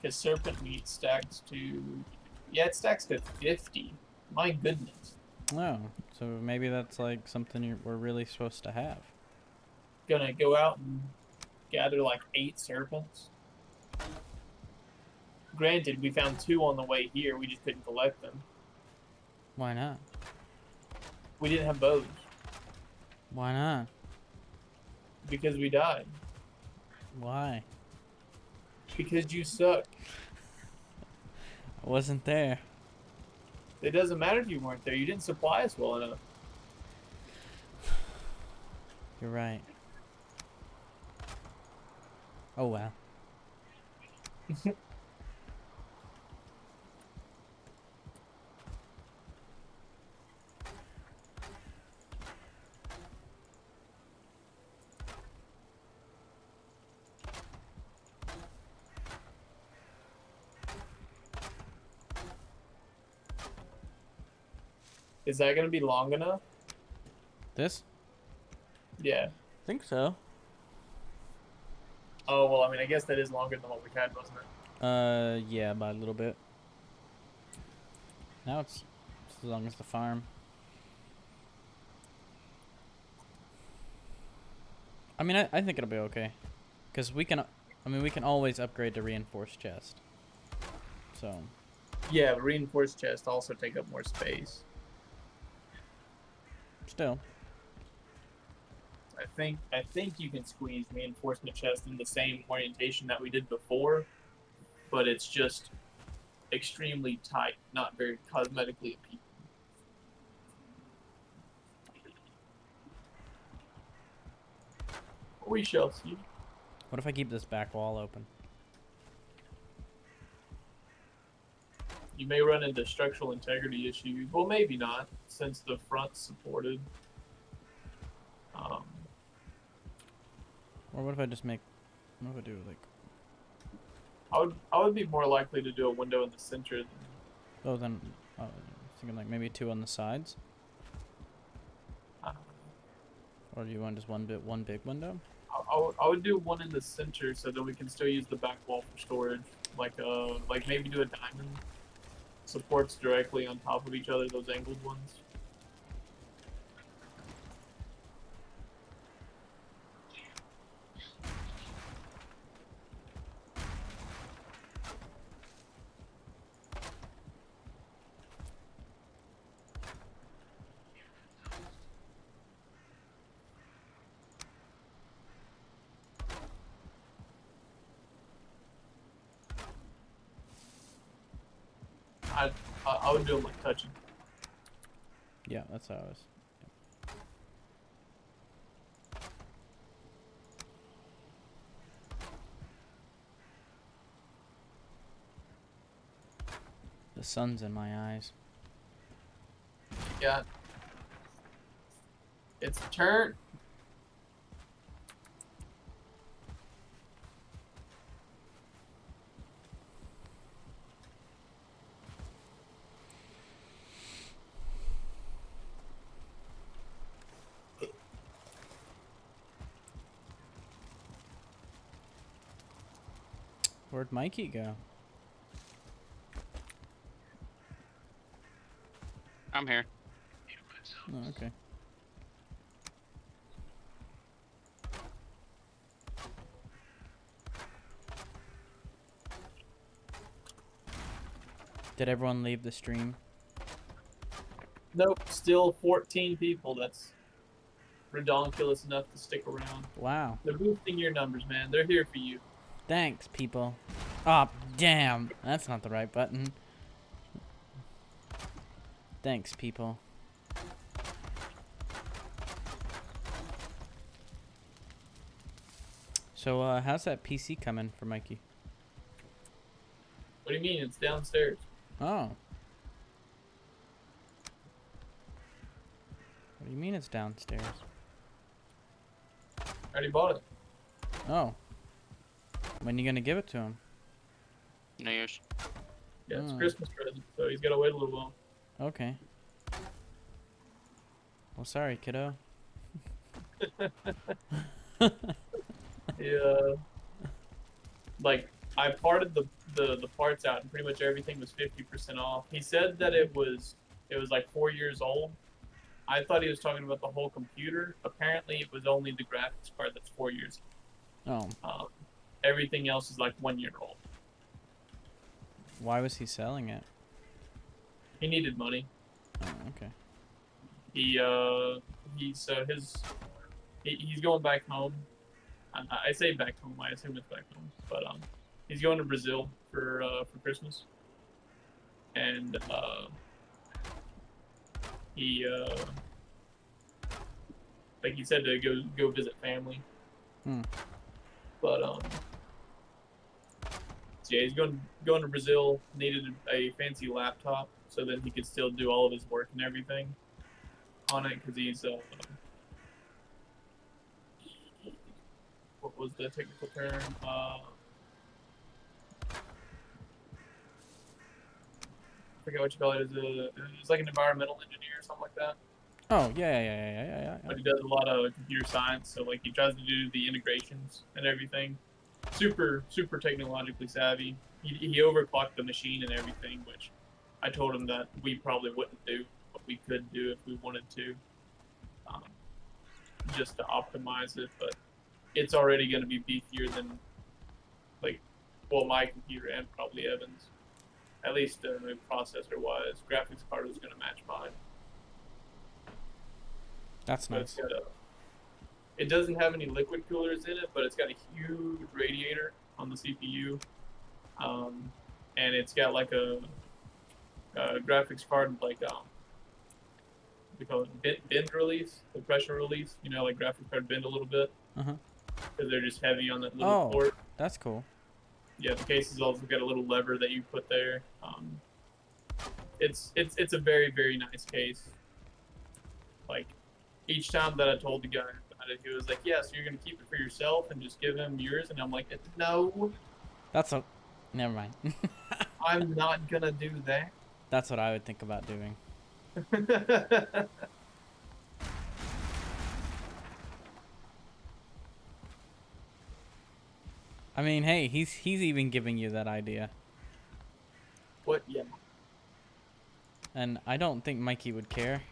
Because serpent meat stacks to, yeah, it stacks to 50. My goodness. Oh, so maybe that's like something we're really supposed to have. Gonna go out and gather like 8 serpents. Granted, we found 2 on the way here. We just couldn't collect them. Why not? We didn't have bows Why not? because we died. Why? Because you suck. I wasn't there. It doesn't matter if you weren't there. You didn't supply us well enough. You're right. Oh well. Is that gonna be long enough? This? Yeah. I think so. Oh well, I mean, I guess that is longer than what we had, wasn't it? Yeah, by a little bit. Now it's as long as the farm. I mean, I think it'll be okay. Because we can, I mean, we can always upgrade to reinforced chest. So, Yeah, but reinforced chests also take up more space. still. I think you can squeeze reinforcement chest in the same orientation that we did before, but it's just extremely tight, not very cosmetically appealing. We shall see. What if I keep this back wall open? You may run into structural integrity issues. Well, maybe not, since the front's supported. Or what if I just make, what if I do like, I would be more likely to do a window in the center than oh then, thinking like maybe 2 on the sides? uh, Or do you want just one big window? I would do one in the center so that we can still use the back wall for storage. Like maybe do a diamond supports directly on top of each other, those angled ones. I would do them like touching. Yeah, that's how I was. The sun's in my eyes. Yeah. It's turn. Where'd Mikey go? I'm here. Oh, okay. Did everyone leave the stream? Nope, still 14 people. That's redonkulous enough to stick around. Wow. They're boosting your numbers, man. They're here for you. Thanks, people. Oh, damn. That's not the right button. Thanks, people. So, how's that PC coming for Mikey? What do you mean? It's downstairs. Oh. What do you mean it's downstairs? I already bought it. Oh. When you gonna give it to him? New Year's. Yeah, it's Oh. a Christmas present, so he's got to wait a little while. Okay. Well, sorry, kiddo. Yeah. Like, I parted the parts out, and pretty much everything was 50% off. He said that it was like 4 years old. I thought he was talking about the whole computer. Apparently, it was only the graphics card that's 4 years. Oh. Everything else is like 1 year old. Why was he selling it? He needed money. Oh, okay. He's going back home. I say back home. I assume it's back home, but he's going to Brazil for Christmas, and he like he said to go visit family. Hmm. But so yeah, he's going to Brazil. Needed a fancy laptop so that he could still do all of his work and everything on it because he's what was the technical term? I forget what you call it. It's like an environmental engineer or something like that. Oh, yeah. But he does a lot of computer science, so like he tries to do the integrations and everything. Super technologically savvy. He overclocked the machine and everything, which I told him that we probably wouldn't do, but we could do if we wanted to, just to optimize it. But it's already going to be beefier than my computer and probably Evan's. At least processor-wise, graphics card was going to match mine. That's But nice. it doesn't have any liquid coolers in it, but it's got a huge radiator on the CPU, and it's got like a graphics card we call it bend release, the pressure release. You know, like graphics card bend a little bit Uh-huh. because they're just heavy on that little Oh, port. that's cool. Yeah, the case has also got a little lever that you put there. It's a very, very nice case. Like, each time that I told the guy about it, he was like, "Yeah, so you're gonna keep it for yourself and just give him yours?" And I'm like, "No, That's a... Never mind. I'm not gonna do that." That's what I would think about doing. I mean, hey, he's even giving you that idea. What? Yeah. And I don't think Mikey would care.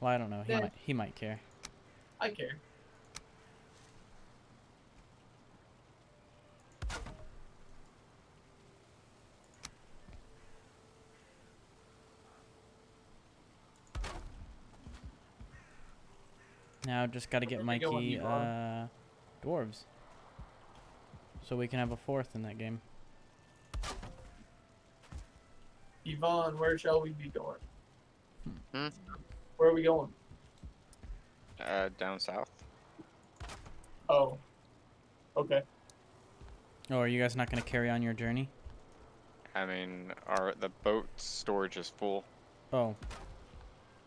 Well, I don't know. Yeah. He might care. I care. Now just gotta get Where are we going, Mikey Yvonne? dwarves. So we can have a fourth in that game. Yvonne, where shall we be going? Hmm? Where are we going? Down south. Oh. Okay. Oh, are you guys not gonna carry on your journey? I mean, the boat storage is full. Oh,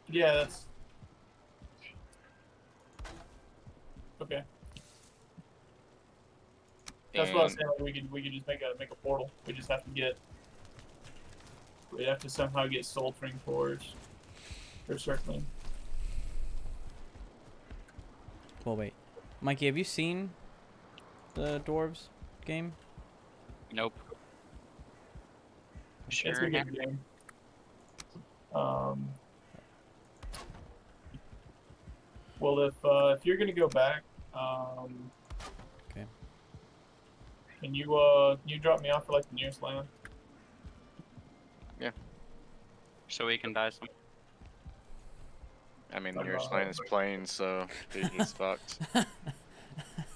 Yeah, that's okay. That's what I was And saying. Like, we could just make a portal. We just have to somehow get sulfuring cores. For certainly. well, wait. Mikey, have you seen the dwarves? game? Nope. It's Sure. a good game. Well, if you're gonna go back, Okay. can you drop me off for like the nearest land? So we can die some. I mean, Talking nearest about land is plain, so he's fucked.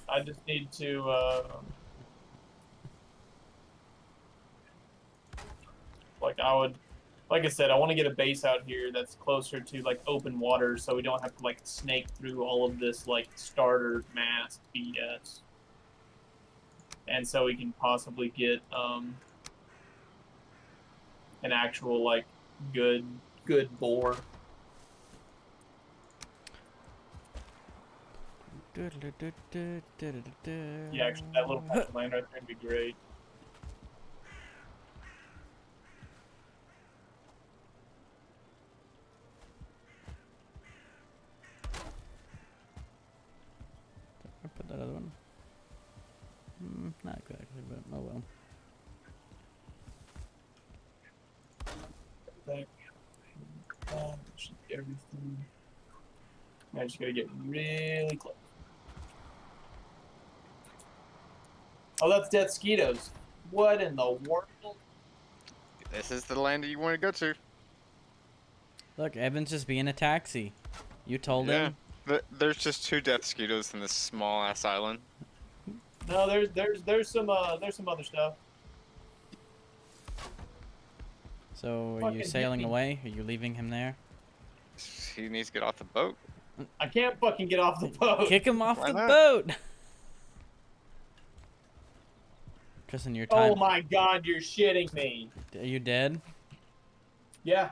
I just need to like I said, I want to get a base out here that's closer to like open water, so we don't have to like snake through all of this like starter mass BS, and so we can possibly get an actual like good boar. Yeah, actually, that little patch of land right there would be great. I put that other one. Not exactly, but oh well. Like, everything. I just gotta get really close. Oh, that's Death Skeetos. What in the world? This is the land that you want to go to. Look, Evan's just being a taxi. You told Yeah. him. There's just 2 death skeetos in this small ass island. No, there's some other stuff. So are you Fucking hit sailing me. away? Are you leaving him there? He needs to get off the boat. I can't fucking get off the boat. Kick him off Why the not? boat. Tristan, your time. Oh my god, you're shitting me. Are you dead? Yeah.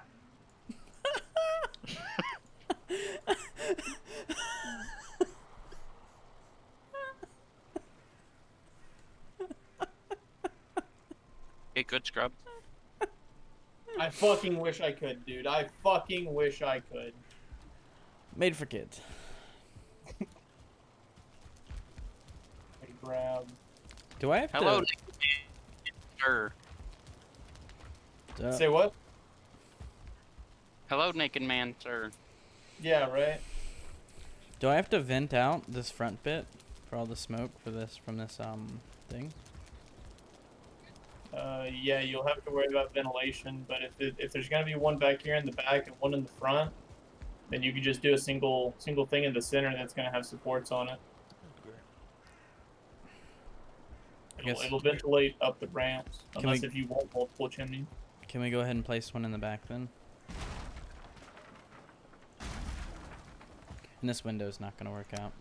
Get good scrub. I fucking wish I could, dude. I fucking wish I could. Made for kids. I grab. Do I have Hello, to? sir. Say what? Hello, naked man, sir. Yeah, right. Do I have to vent out this front bit for all the smoke for this from this thing? Yeah, you'll have to worry about ventilation, but if there's gonna be one back here in the back and one in the front, then you could just do a single thing in the center that's gonna have supports on it. It'll ventilate up the ramps, unless if you want multiple chimneys. Can we go ahead and place one in the back then? And this window's not gonna work out.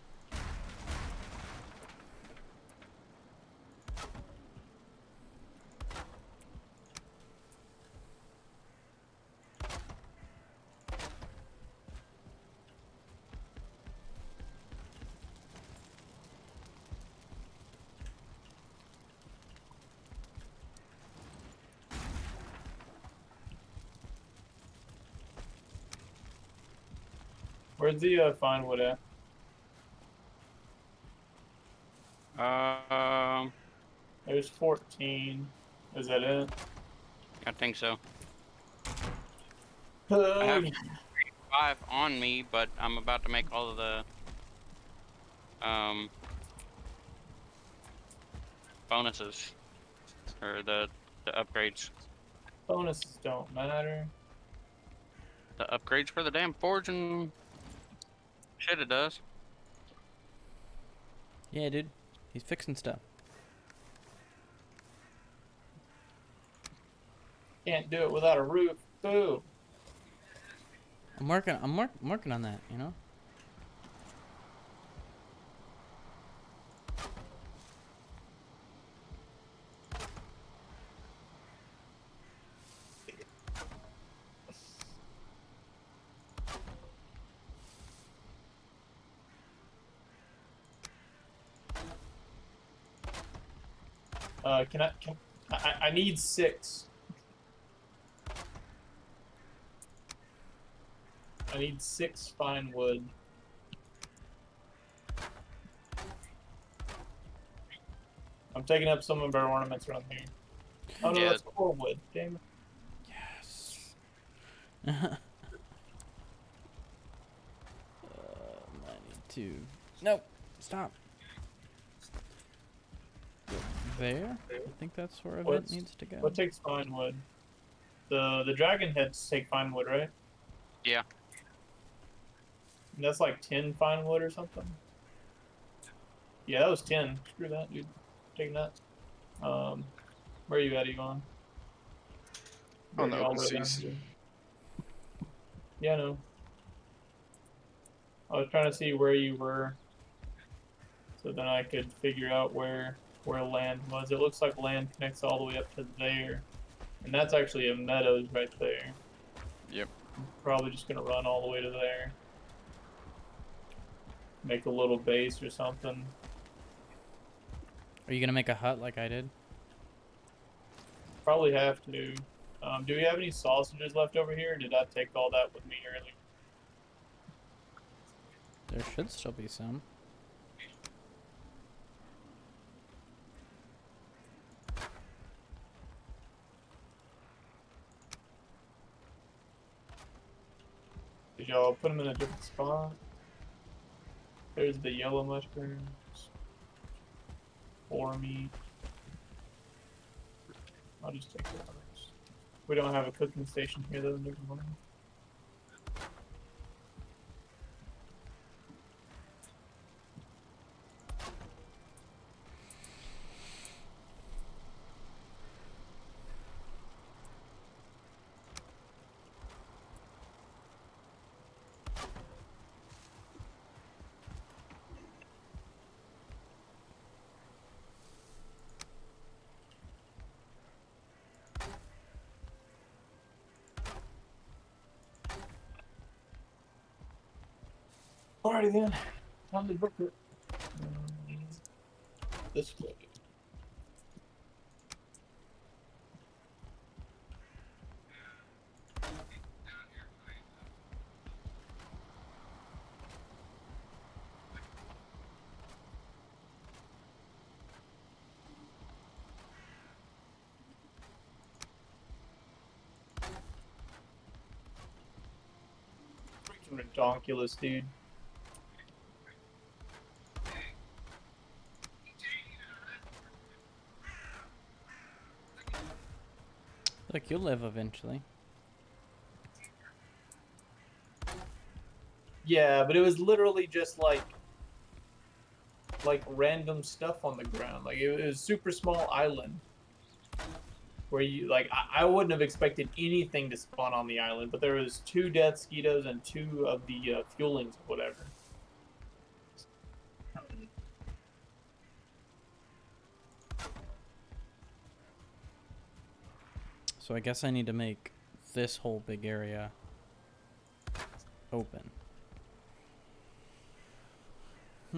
Where's the fine wood at? There's 14. Is that it? I think so. I Oh, have 5 on me, but I'm about to make all of the bonuses or the upgrades. bonuses don't matter. The upgrades for the damn forge and shit it does. Yeah, dude. He's fixing stuff. Can't do it without a roof. Boo. I'm working on that, you know? I need 6. I need 6 fine wood. I'm taking up some of our ornaments around here. Oh no, Yeah. that's core wood. Damn it. Yes. 92. No, stop. There? I think that's where a vent What's needs to go. what takes fine wood? The dragon heads take fine wood, right? Yeah. And that's like 10 fine wood or something. Yeah, that was 10. Screw that, dude. Taking that. Where are you at, Yvonne? On the All open the way down seas. here. Yeah, no. I was trying to see where you were, so then I could figure out where land was. It looks like land connects all the way up to there, and that's actually a meadows right there. Yep. I'm probably just gonna run all the way to there. Make a little base or something. Are you gonna make a hut like I did? Probably have to. Do we have any sausages left over here? Or did I take all that with me earlier? There should still be some. Did y'all put them in a different spot? There's the yellow mushrooms. Or meat. I'll just take those. We don't have a cooking station here though. Never mind. Alrighty then. Time to book it. This way. Freaking redonkulous, dude. Look, you'll live eventually. Yeah, but it was literally just like random stuff on the ground. Like it was a super small island where you like I wouldn't have expected anything to spawn on the island, but there was 2 death mosquitoes and 2 of the fuelings or whatever. So I guess I need to make this whole big area open. I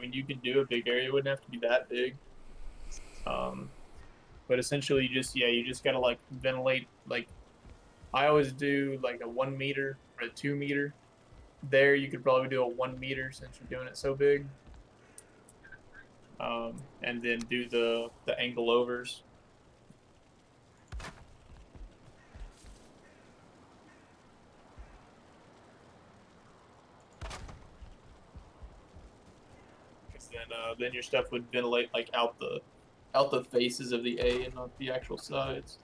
mean, you could do a big area; it wouldn't have to be that big. But essentially, you just gotta like ventilate. Like I always do, like a 1 meter or a 2 meter. There, you could probably do a 1 meter since you're doing it so big. And then do the angle overs. Because then your stuff would ventilate like out the faces of the A and not the actual sides.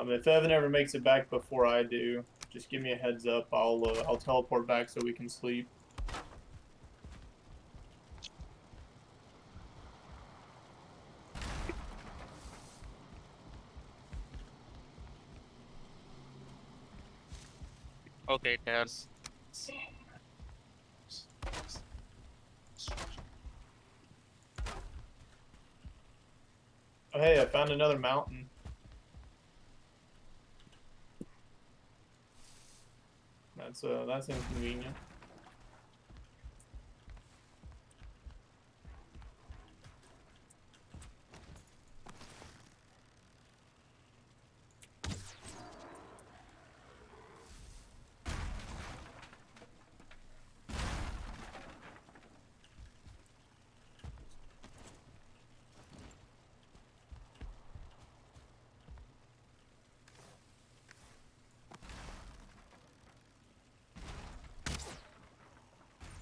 If Evan ever makes it back before I do, just give me a heads up. I'll teleport back so we can sleep. Okay, Dad. Oh, hey, I found another mountain. That's inconvenient.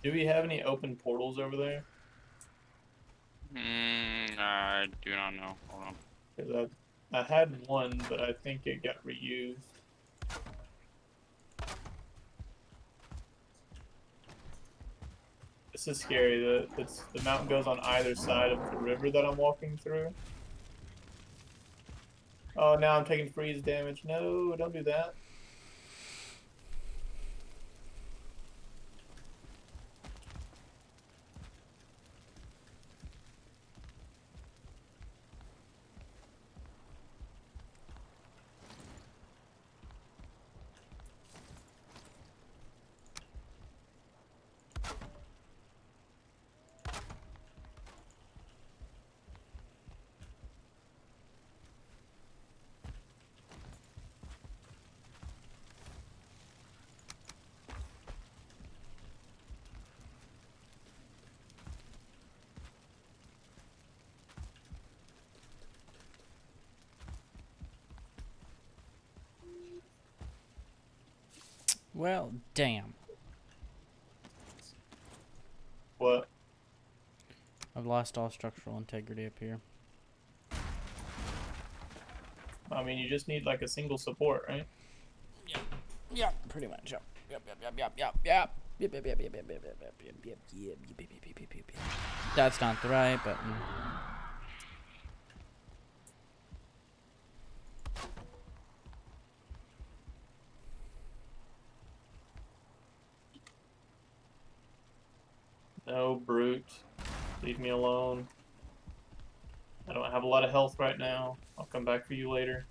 Do we have any open portals over there? I do not know. Hold on. Because I had one, but I think it got reused. This is scary. The mountain goes on either side of the river that I'm walking through. Oh, now I'm taking freeze damage. No, don't do that. Well, damn. What? I've lost all structural integrity up here. I mean, you just need like a single support, right? Yep, pretty much. Yep. Yep. Yep. Yep. Yep. Yep. Yep. Yep. Yep. Yep. Yep. Yep. Yep. Yep. Yep. Yep. Yep. Yep. That's not the right button. No, brute. Leave me alone. I don't have a lot of health right now. I'll come back for you later.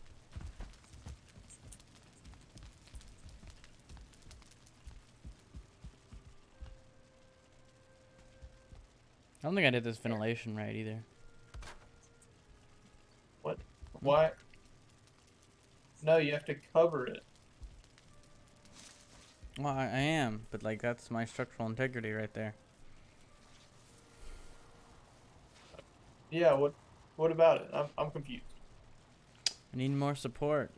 I don't think I did this ventilation right either. What? Why? No, you have to cover it. Well, I am, but like that's my structural integrity right there. Yeah, what about it? I'm confused. I need more support.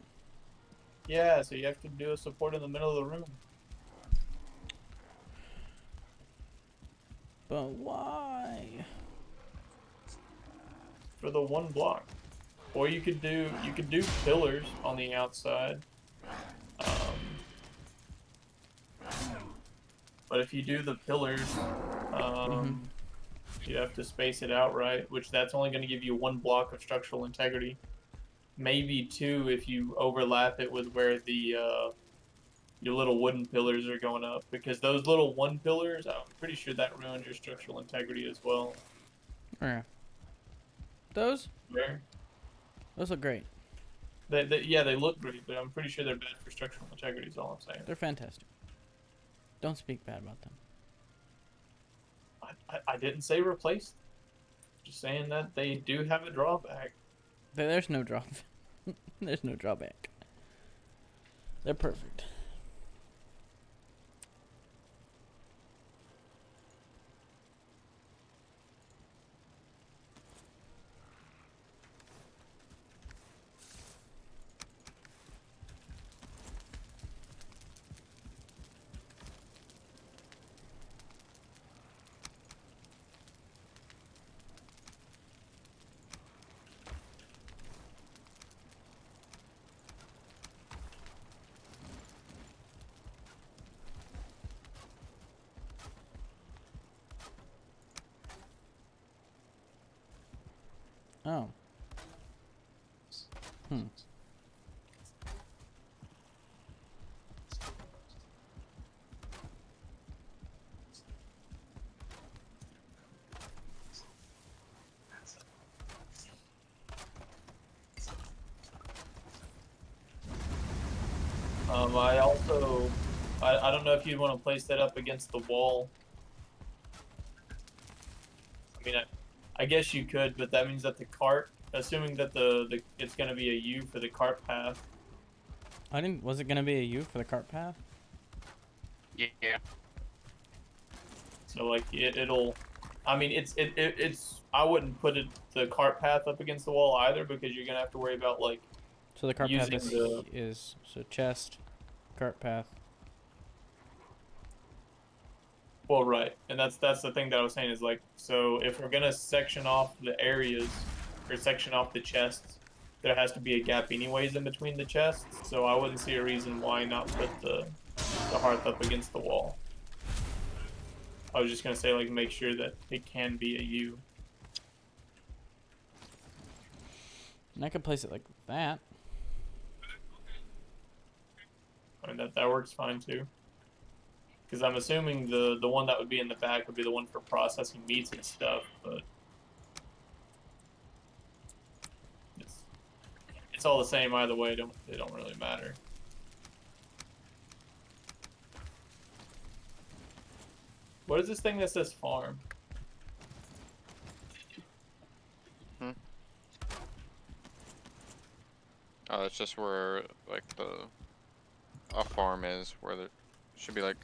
Yeah, so you have to do a support in the middle of the room. But why? For the one block. Or you could do pillars on the outside. But if you do the pillars, you have to space it out right, which that's only going to give you one block of structural integrity. Maybe two if you overlap it with where the your little wooden pillars are going up, because those little one pillars, I'm pretty sure that ruined your structural integrity as well. Where? Those? Where? Those look great. Yeah, they look great, but I'm pretty sure they're bad for structural integrity is all I'm saying. They're fantastic. Don't speak bad about them. I didn't say replace them. Just saying that they do have a drawback. There's no drop. There's no drawback. They're perfect. Oh. Hmm. I also, I don't know if you'd want to place that up against the wall. I mean, I guess you could, but that means that the cart, assuming that the it's going to be a U for the cart path. I didn't. Was it gonna be a U for the cart path? Yeah. So like it'll, I mean it's I wouldn't put the cart path up against the wall either because you're gonna have to worry about like So the cart path using the is so chest, cart path. well right, and that's the thing that I was saying is like so if we're gonna section off the areas or section off the chests, there has to be a gap anyways in between the chests. So I wouldn't see a reason why not put the hearth up against the wall. I was just gonna say like make sure that it can be a U. And I could place it like that. I mean that works fine too. Because I'm assuming the one that would be in the back would be the one for processing meats and stuff, but it's all the same either way. They don't really matter. What is this thing that says farm? Oh, it's just where like a farm is, where there should be like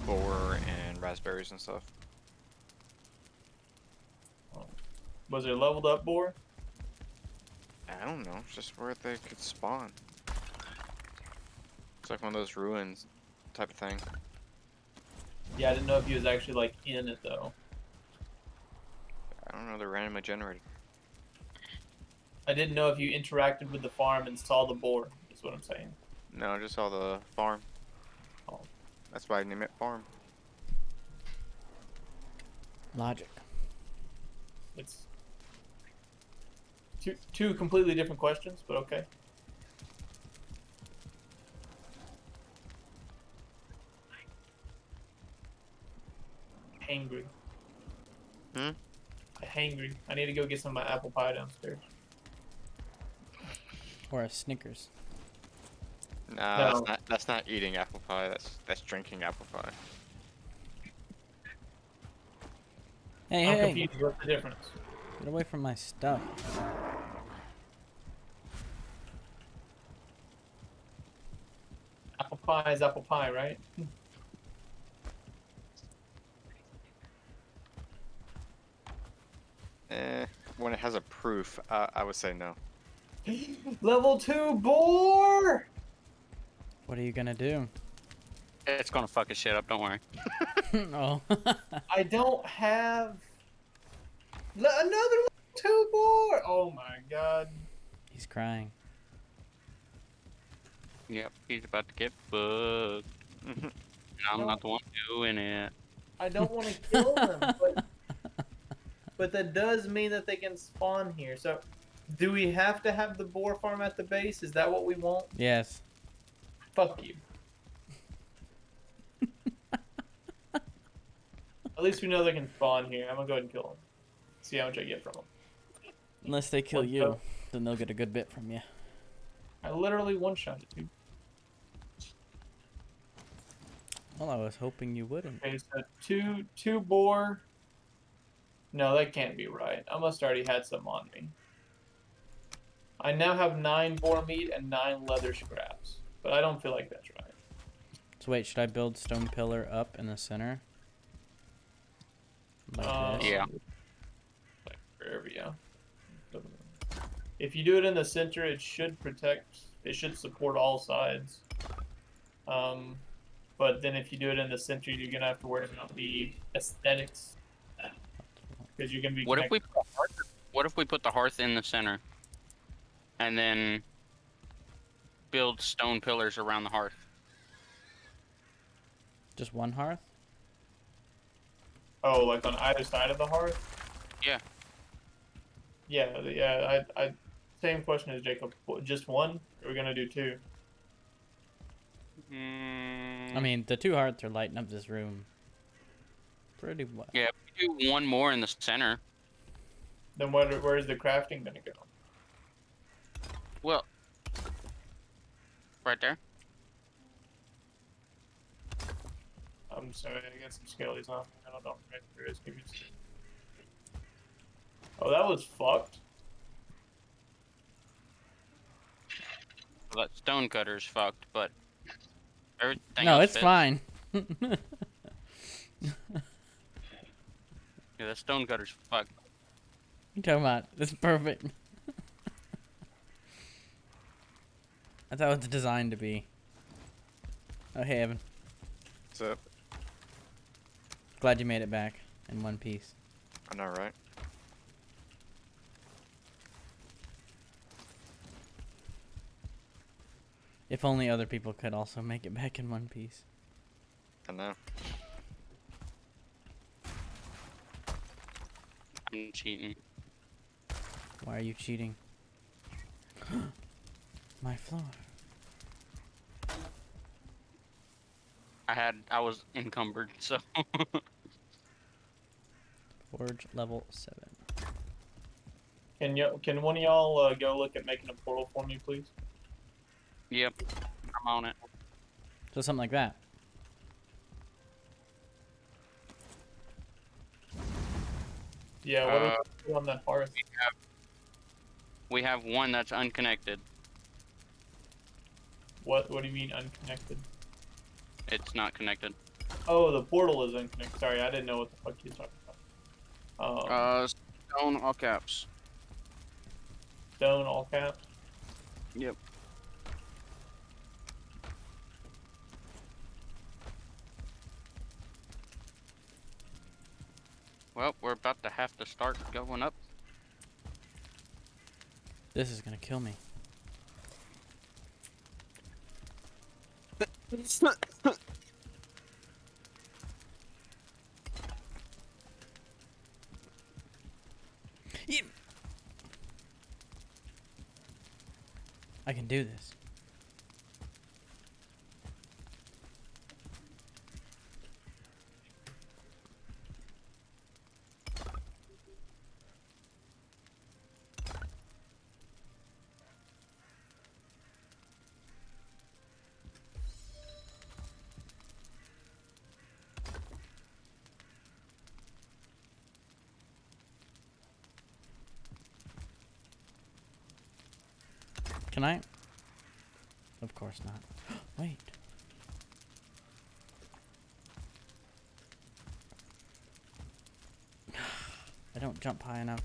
boar and raspberries and stuff. Was there leveled up boar? I don't know, it's just where they could spawn. It's like one of those ruins type of thing. Yeah, I didn't know if he was actually like in it though. I don't know, they're randomly generated. I didn't know if you interacted with the farm and saw the boar. Is what I'm saying. No, I just saw the farm. Oh. That's why I named it farm. Logic. It's two completely different questions, but okay. Hangry. Hmm? Hangry. I need to go get some of my apple pie downstairs. Or a Snickers. Nah, No. that's not eating apple pie, that's drinking apple pie. Hey, I'm hey! confused. What's the difference? Get away from my stuff. Apple pie is apple pie, right? When it has a proof, I would say no. Level 2 boar! What are you gonna do? It's gonna fuck his shit up, don't worry. Oh. I don't have another level 2 boar! Oh my god. He's crying. Yep, he's about to get fucked. And I'm not the one doing it. I don't want to kill them, but that does mean that they can spawn here. So, do we have to have the boar farm at the base? Is that what we want? Yes. Fuck you. At least we know they can spawn here. I'm gonna go ahead and kill them. See how much I get from them. Unless they kill One you, shot. then they'll get a good bit from you. I literally one-shot it, dude. Well, I was hoping you wouldn't. Okay, so two boar. No, that can't be right. I must already had some on me. I now have 9 boar meat and 9 leather scraps, but I don't feel like that's right. So wait, should I build stone pillar up in the center? Like this? Yeah. Like wherever, yeah. If you do it in the center, it should protect. It should support all sides. But then if you do it in the center, you're gonna have to worry about the aesthetics because you're gonna be. What if we put the hearth in the center, and then build stone pillars around the hearth? Just one hearth? Oh, like on either side of the hearth? Yeah. Yeah. I same question as Jacob. Just one? Or are we gonna do two? I mean, the 2 hearts are lighting up this room pretty well. Yeah, we do one more in the center. Then where's the crafting gonna go? Well, right there. I'm sorry, I got some skellies on me. I don't know what there is. Give me a second. Oh, that was fucked. Well, that stone cutter's fucked, but everything No, else it's fits. fine. Yeah, the stone cutter's fucked. You talking about? It's perfect. I thought it was designed to be. Oh, hey, Evan. What's up? Glad you made it back in one piece. I know, right? If only other people could also make it back in one piece. I know. I'm cheating. Why are you cheating? My floor. I was encumbered, so. Forge level 7. Can one of y'all go look at making a portal for me, please? Yep, I'm on it. So something like that. Yeah, what do we do on that hearth? We have one that's unconnected. What do you mean unconnected? It's not connected. Oh, the portal is unconnected. Sorry, I didn't know what the fuck you were talking about. Stone all caps. Stone all caps. Yep. Well, we're about to have to start going up. This is gonna kill me. Yep. I can do this. Can I? Of course not. Wait. I don't jump high enough.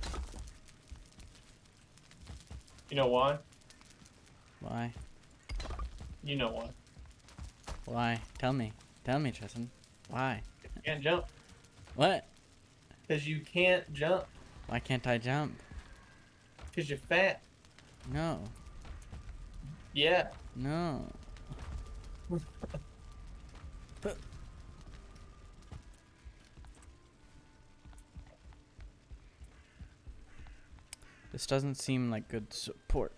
You know why? Why? You know why. Why? Tell me. Tell me, Tristan. Why? You can't jump. What? Because you can't jump. Why can't I jump? Because you're fat. No. Yeah. No. This doesn't seem like good support.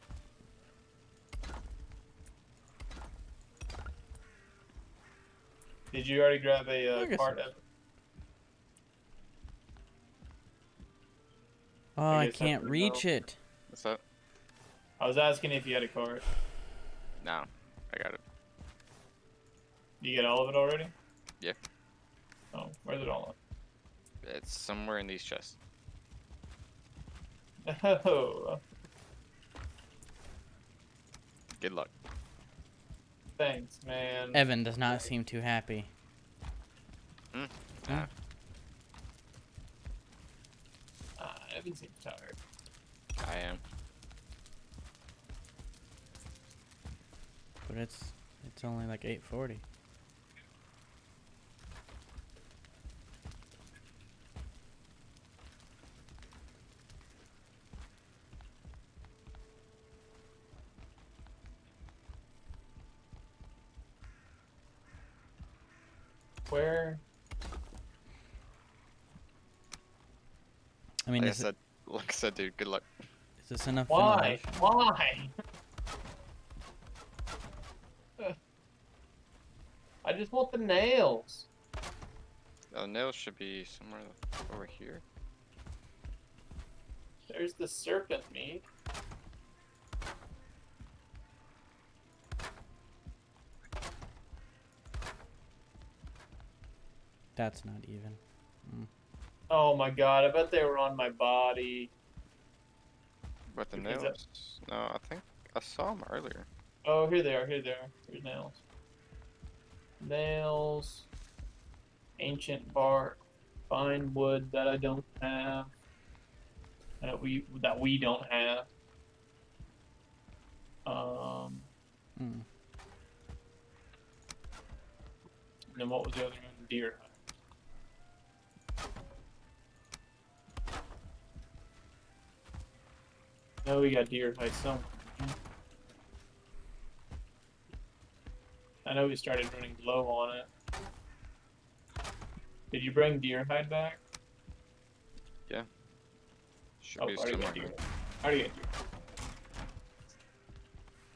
Did you already grab I a guess cart? so. Evan? Oh, I I guess can't that's a reach no. it. What's that? I was asking if you had a cart. No, I got it. You get all of it already? Yeah. Oh, where's it all It's somewhere in these chests. at? Oh, Good luck. thanks, man. Evan does not seem too happy. Nah. Evan seems tired. I am. But it's only like 8:40. Where? I mean, Like I is it, said, Like I said, dude, good luck. Is this enough Why? ventilation? Why? I just want the nails. The nails should be somewhere over here. There's the serpent meat. That's not even. Oh my god, I bet they were on my body. But the Because nails? No, I think I saw them earlier. Oh, here they are, here they are. Here's nails. Nails. Ancient bark. Fine wood that I don't have. That we don't have. Hmm. And then what was the other one? Deer hide. No, we got deer hide somewhere. I know we started running low on it. Did you bring deer hide back? Should Oh, be I already somewhere got deer. here. I already got deer.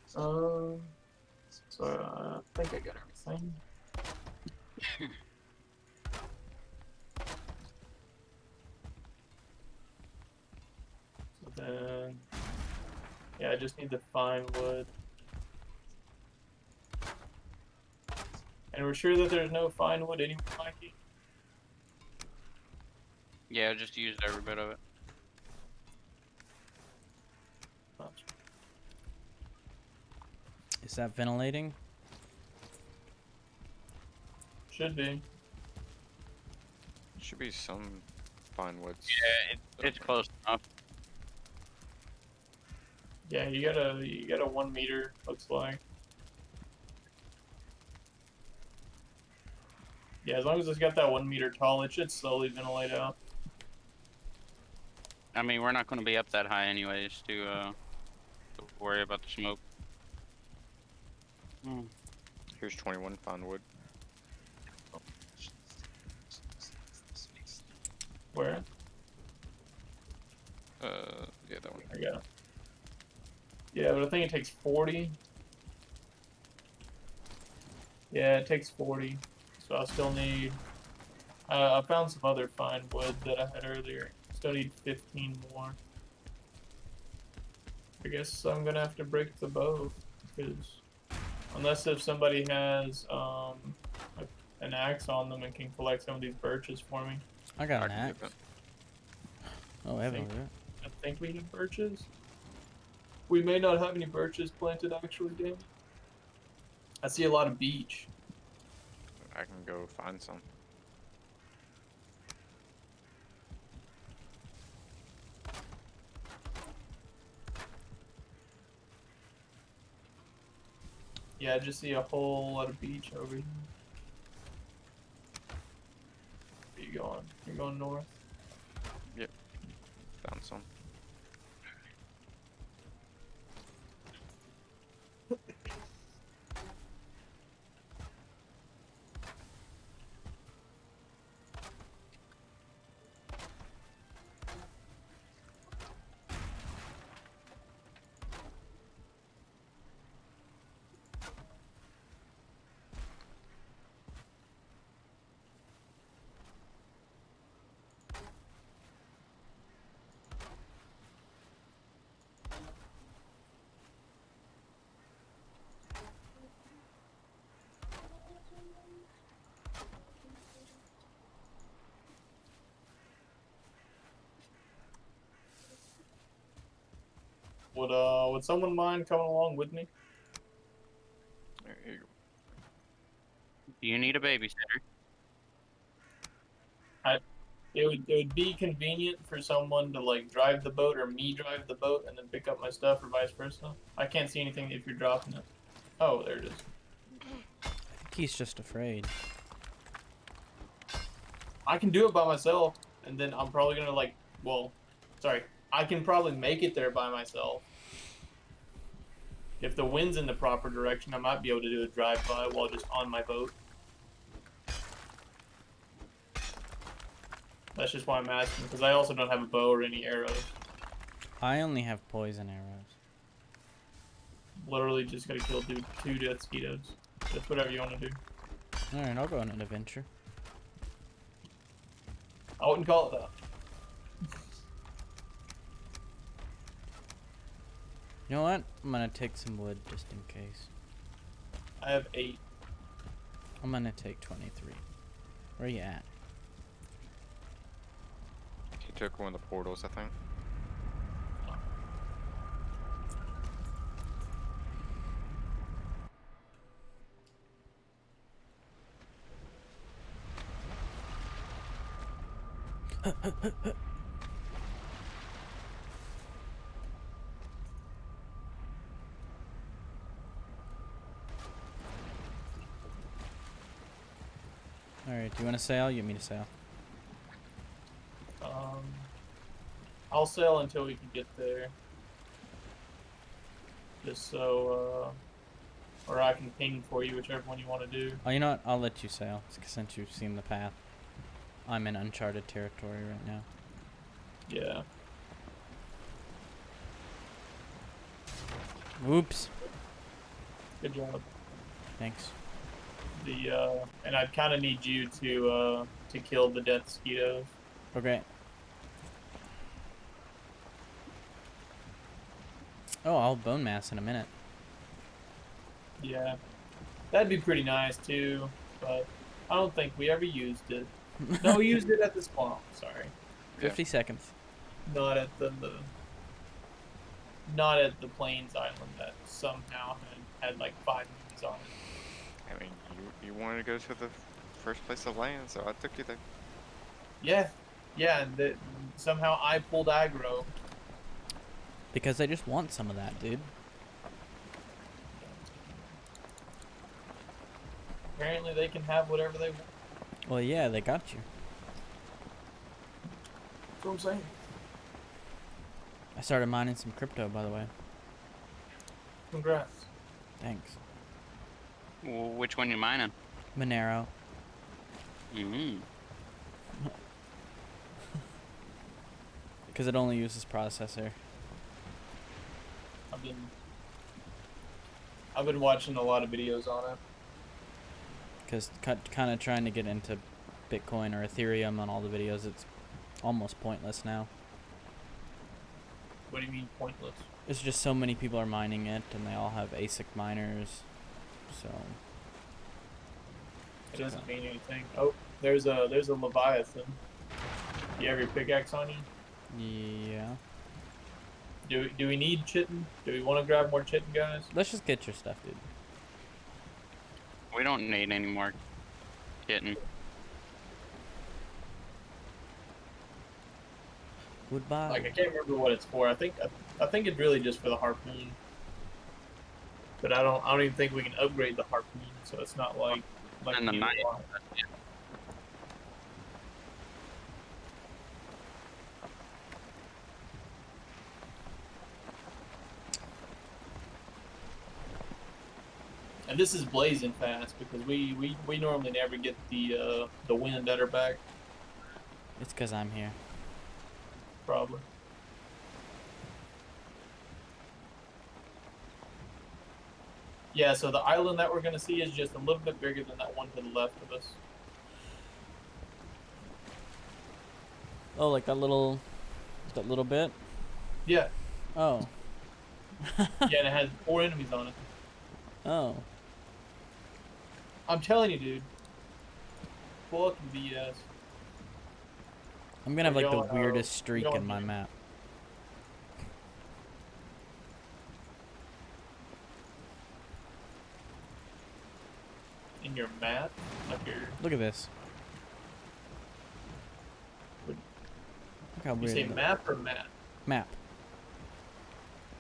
So I think I got everything. So then, yeah, I just need to find wood. And we're sure that there's no fine wood anywhere, Mikey? Yeah, I just used every bit of it. Is that ventilating? Should be. Should be some fine woods. Yeah, it's close enough. Yeah, you got a 1 meter, looks like. Yeah, as long as it's got that 1 meter tall, it should slowly ventilate out. I mean, we're not going to be up that high anyways to worry about the smoke. Here's 21 fine wood. Where? Yeah, that one. I got it. Yeah, but I think it takes 40. Yeah, it takes 40. So I still need. I found some other fine wood that I had earlier. Still need 15 more. I guess I'm gonna have to break the bow, because unless if somebody has an axe on them and can collect some of these birches for me. I got an can axe. get that. Oh, heavily. I think we have birches. We may not have any birches planted actually, Dan. I see a lot of beech. I can go find some. Yeah, I just see a whole lot of beech over here. Where you going? You're going north? Found some. Would someone mind coming along with me? Here you go. Do you need a babysitter? It would be convenient for someone to like drive the boat or me drive the boat and then pick up my stuff or vice versa. I can't see anything if you're dropping it. Oh, there it is. I think he's just afraid. I can do it by myself, and then I'm probably gonna like, well, sorry, I can probably make it there by myself. If the wind's in the proper direction, I might be able to do a drive-by while just on my boat. That's just why I'm asking, because I also don't have a bow or any arrows. I only have poison arrows. Literally just gotta kill two death mosquitoes. That's whatever you want to do. Alright, I'll go on an adventure. I wouldn't call it that. You know what? I'm gonna take some wood just in case. I have 8. I'm gonna take 23. Where you at? He took one of the portals, I think. Alright, do you want to sail? You want me to sail? I'll sail until we can get there. Just so, or I can ping for you, whichever one you want to do. Oh, you know what? I'll let you sail, since you've seen the path. I'm in uncharted territory right now. Yeah. Oops. Good job. Thanks. And I'd kind of need you to kill the death mosquitoes. Okay. Oh, I'll bone mass in a minute. Yeah. That'd be pretty nice too, but I don't think we ever used it. No, we used it at the swamp. Sorry, 50 seconds. not at not at the Plains Island that somehow had like 5 movies on it. I mean, you wanted to go to the first place to land, so I took you there. Yeah, yeah, and somehow I pulled aggro. Because I just want some of that, dude. Apparently, they can have whatever they want. Well, yeah, they got you. That's what I'm saying. I started mining some crypto, by the way. Congrats. Thanks. Which one you mining? Monero. Mm. Because it only uses processor. I've been watching a lot of videos on it. Because kind of trying to get into Bitcoin or Ethereum on all the videos, it's almost pointless now. What do you mean pointless? It's just so many people are mining it, and they all have ASIC miners, so... It doesn't mean anything. Oh, there's a Leviathan. You have your pickaxe on you? Yeah. Do we need chitin? Do we want to grab more chitin, guys? Let's just get your stuff, dude. We don't need any more kitten. Goodbye. Like I can't remember what it's for. I think it's really just for the harpoon. But I don't even think we can upgrade the harpoon, so it's not like And the you knife. want. And this is blazing fast because we normally never get the wind at our back, It's because I'm here. probably. Yeah, so the island that we're gonna see is just a little bit bigger than that one to the left of us. Oh, like that little bit? Yeah, Oh. yeah, and it has 4 enemies on it. Oh. I'm telling you, dude. Fucking BS. I'm gonna have like the We're going, weirdest streak going in my here. map. In your map, like your. Look at this. What- Look how You weird say it is. map or map? Map.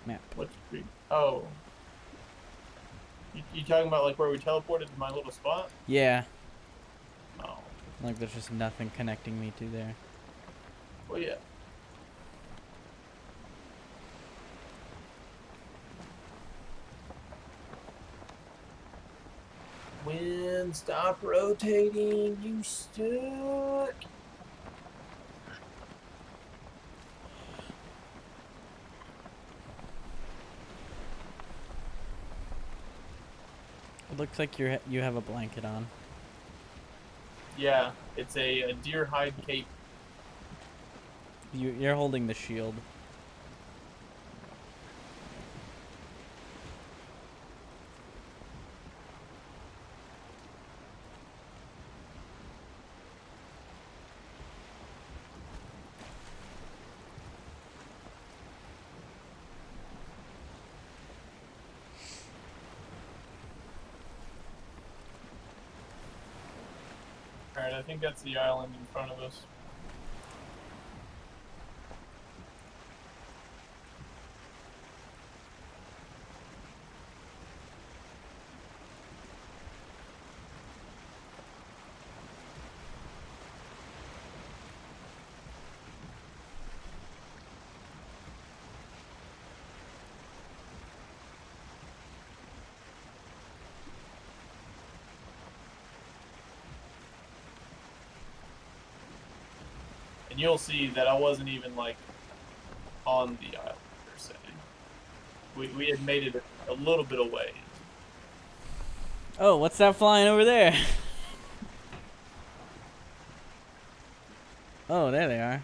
Map. What's street? Oh. You talking about like where we teleported to my little spot? Yeah. Oh. Like there's just nothing connecting me to there. Well, yeah. Wind, stop rotating, you stuck. It looks like you have a blanket on. Yeah, it's a deer hide cape. You're holding the shield. Alright, I think that's the island in front of us. And you'll see that I wasn't even, like, on the island, per se. We had made it a little bit away. Oh, what's that flying over there? Oh, there they are.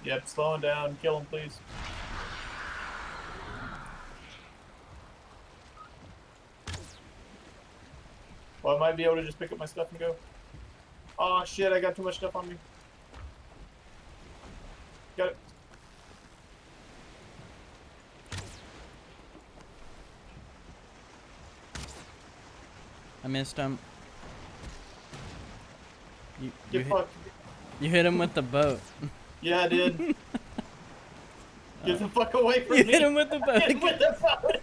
Yep, slowing down. Kill him, please. Well, I might be able to just pick up my stuff and go. Oh, shit, I got too much stuff on me. Got it. I missed him. Get fucked. You hit him with the boat. Yeah, I did. Get the fuck away from You me. hit him with the boat. Hit him with the boat.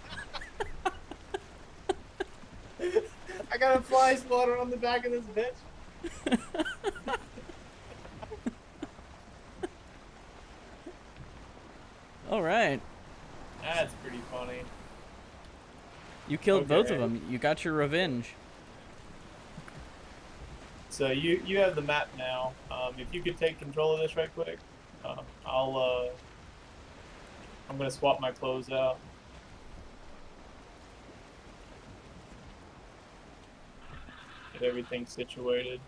I got a fly swatter on the back of this bitch. All right. That's pretty funny. You killed both of Okay. them. You got your revenge. So you have the map now. If you could take control of this right quick, I'm gonna swap my clothes out. Get everything situated.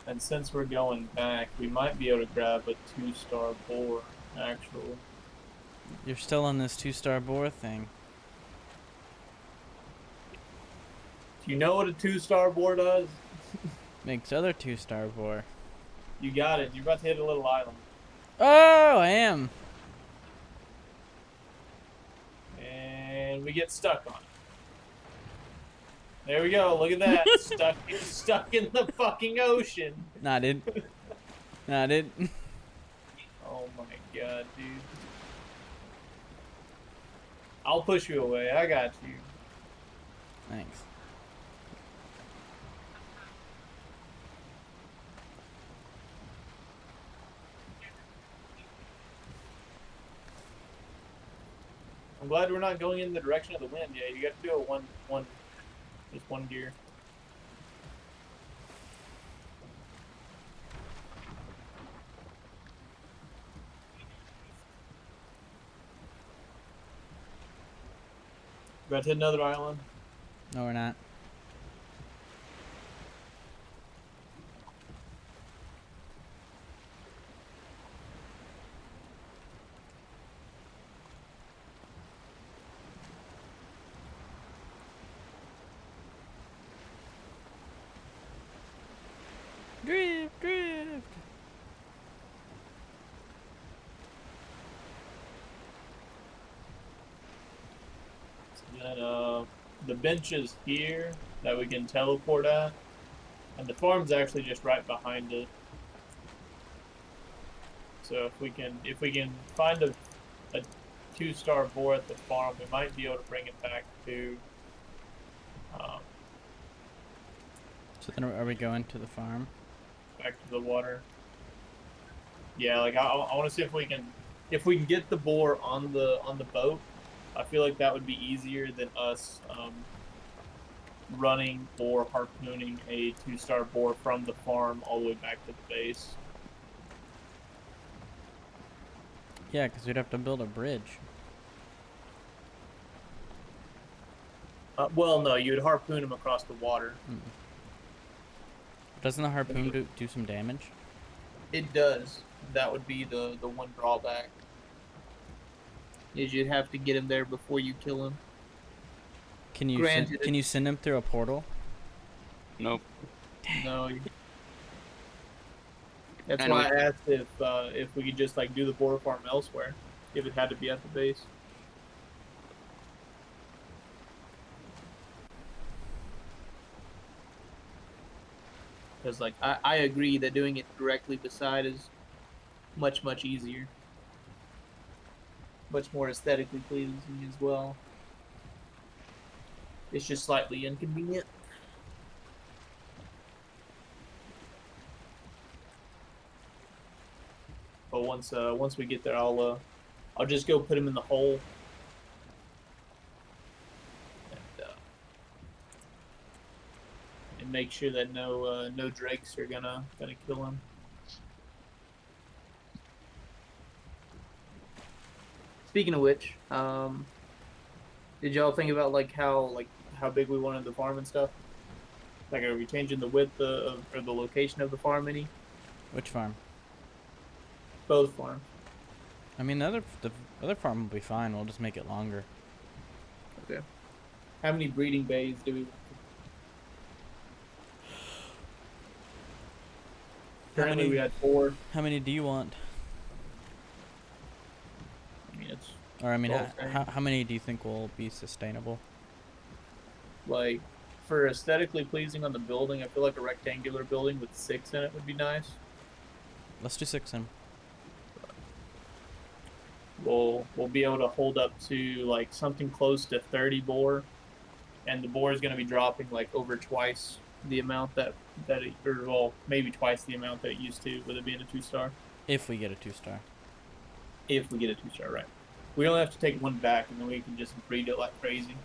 And since we're going back, we might be able to grab a 2-star boar, actually. You're still on this 2-star boar thing. Do you know what a 2-star boar does? Makes other 2-star boar. You got it. You're about to hit a little island. Oh, I am. And we get stuck on it. There we go. Look at that. stuck in the fucking ocean. Nah, dude. Nah, dude. Oh my god, dude. I'll push you away. I got you. Thanks. I'm glad we're not going in the direction of the wind. Yeah, you got to do it just one gear. About to hit another island. No, we're not. Drift, drift. So then, the bench is here that we can teleport at, and the farm's actually just right behind it. So if we can find a 2-star boar at the farm, we might be able to bring it back to. Um, So then are we going to the farm? back to the water. Yeah, like I want to see if we can get the boar on the boat. I feel like that would be easier than us running or harpooning a 2-star boar from the farm all the way back to the base. Yeah, because we'd have to build a bridge. Well, no, you would harpoon him across the water. Doesn't the harpoon do some damage? It does. That would be the one drawback. Is you'd have to get him there before you kill him. Can you Granted, can you send him through a portal? Nope. no. That's And why I asked if we could just like do the boar farm elsewhere, if it had to be at the base. Because like I agree that doing it directly beside is much easier, much more aesthetically pleasing as well. It's just slightly inconvenient. But once we get there, I'll just go put him in the hole. And make sure that no drakes are gonna kill him. Speaking of which, did y'all think about how big we wanted the farm and stuff? Like, are we changing the width or the location of the farm any? Which farm? Both farms. I mean, the other farm will be fine. We'll just make it longer. Okay. How many breeding bays do we want? Currently, we had 4. How many do you want? I mean, it's Or I mean, all the same. how many do you think will be sustainable? Like, for aesthetically pleasing on the building, I feel like a rectangular building with 6 in it would be nice. Let's do 6 then. We'll be able to hold up to like something close to 30 boar, and the boar is going to be dropping like over twice the amount or maybe twice the amount that it used to with it being a 2-star. If we get a 2-star. If we get a 2-star, right? We only have to take one back, and then we can just breed it like crazy.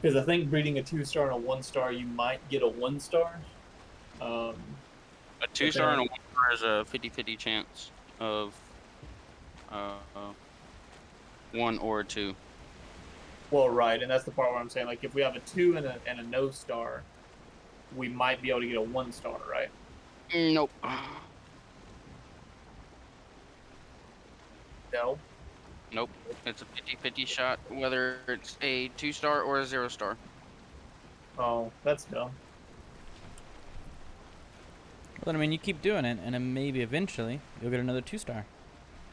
Because I think breeding a 2-star and a 1-star, you might get a 1-star. A 2-star and a 1-star is a 50-50 chance of 1 or a 2. Well, right, and that's the part where I'm saying, like, if we have a 2 and a no star, we might be able to get a 1-star, right? Nope. No. Nope. It's a 50-50 shot, whether it's a 2-star or a 0-star. Oh, that's dumb. Well, then, I mean, you keep doing it, and then maybe eventually you'll get another 2-star.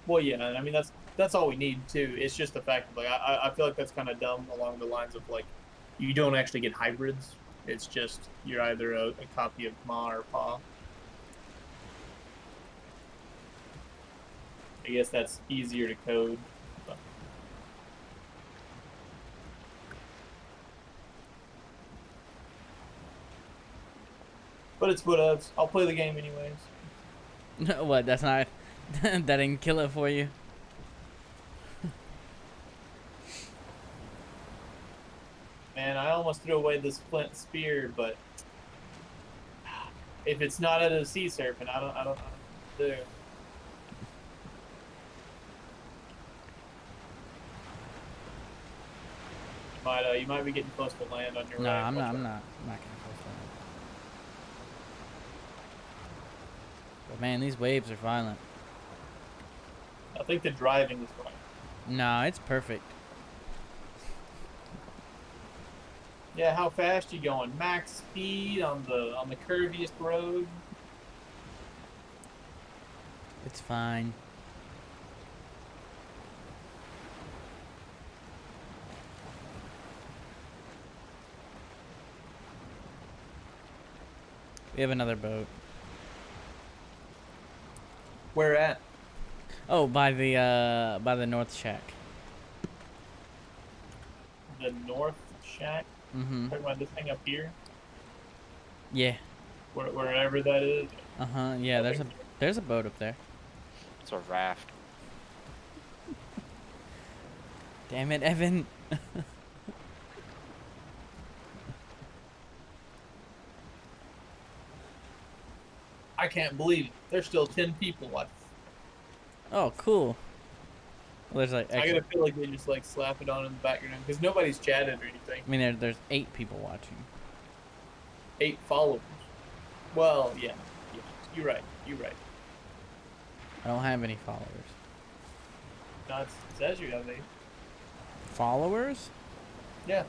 Well, yeah, I mean that's all we need too. It's just the fact that like I feel like that's kind of dumb along the lines of like you don't actually get hybrids. It's just you're either a copy of Ma or Pa. I guess that's easier to code. But it's whatevs. I'll play the game anyways. What? That's not. That didn't kill it for you. Man, I almost threw away this flint spear, but if it's not at a sea serpent, I don't know what to do. You might be getting close to land on your No, right. I'm not getting close to that. But man, these waves are violent. I think the driving is right. No, it's perfect. Yeah, how fast you going? Max speed on the curviest road. It's fine. We have another boat. Where at? Oh, by the North Shack. The North Shack. Mm-hmm. Talking about this thing up here. Yeah. Wherever that is. Yeah, there's a boat up there. It's a raft. Damn it, Evan. I can't believe it. There's still 10 people watching. Oh, cool. Well, there's like I extra. gotta feel like they just like slap it on in the background because nobody's chatted or anything. I mean, there's 8 people watching. 8 followers. Well, yeah. You're right. You're right. I don't have any followers. No, it says you have 8. Followers? Yeah.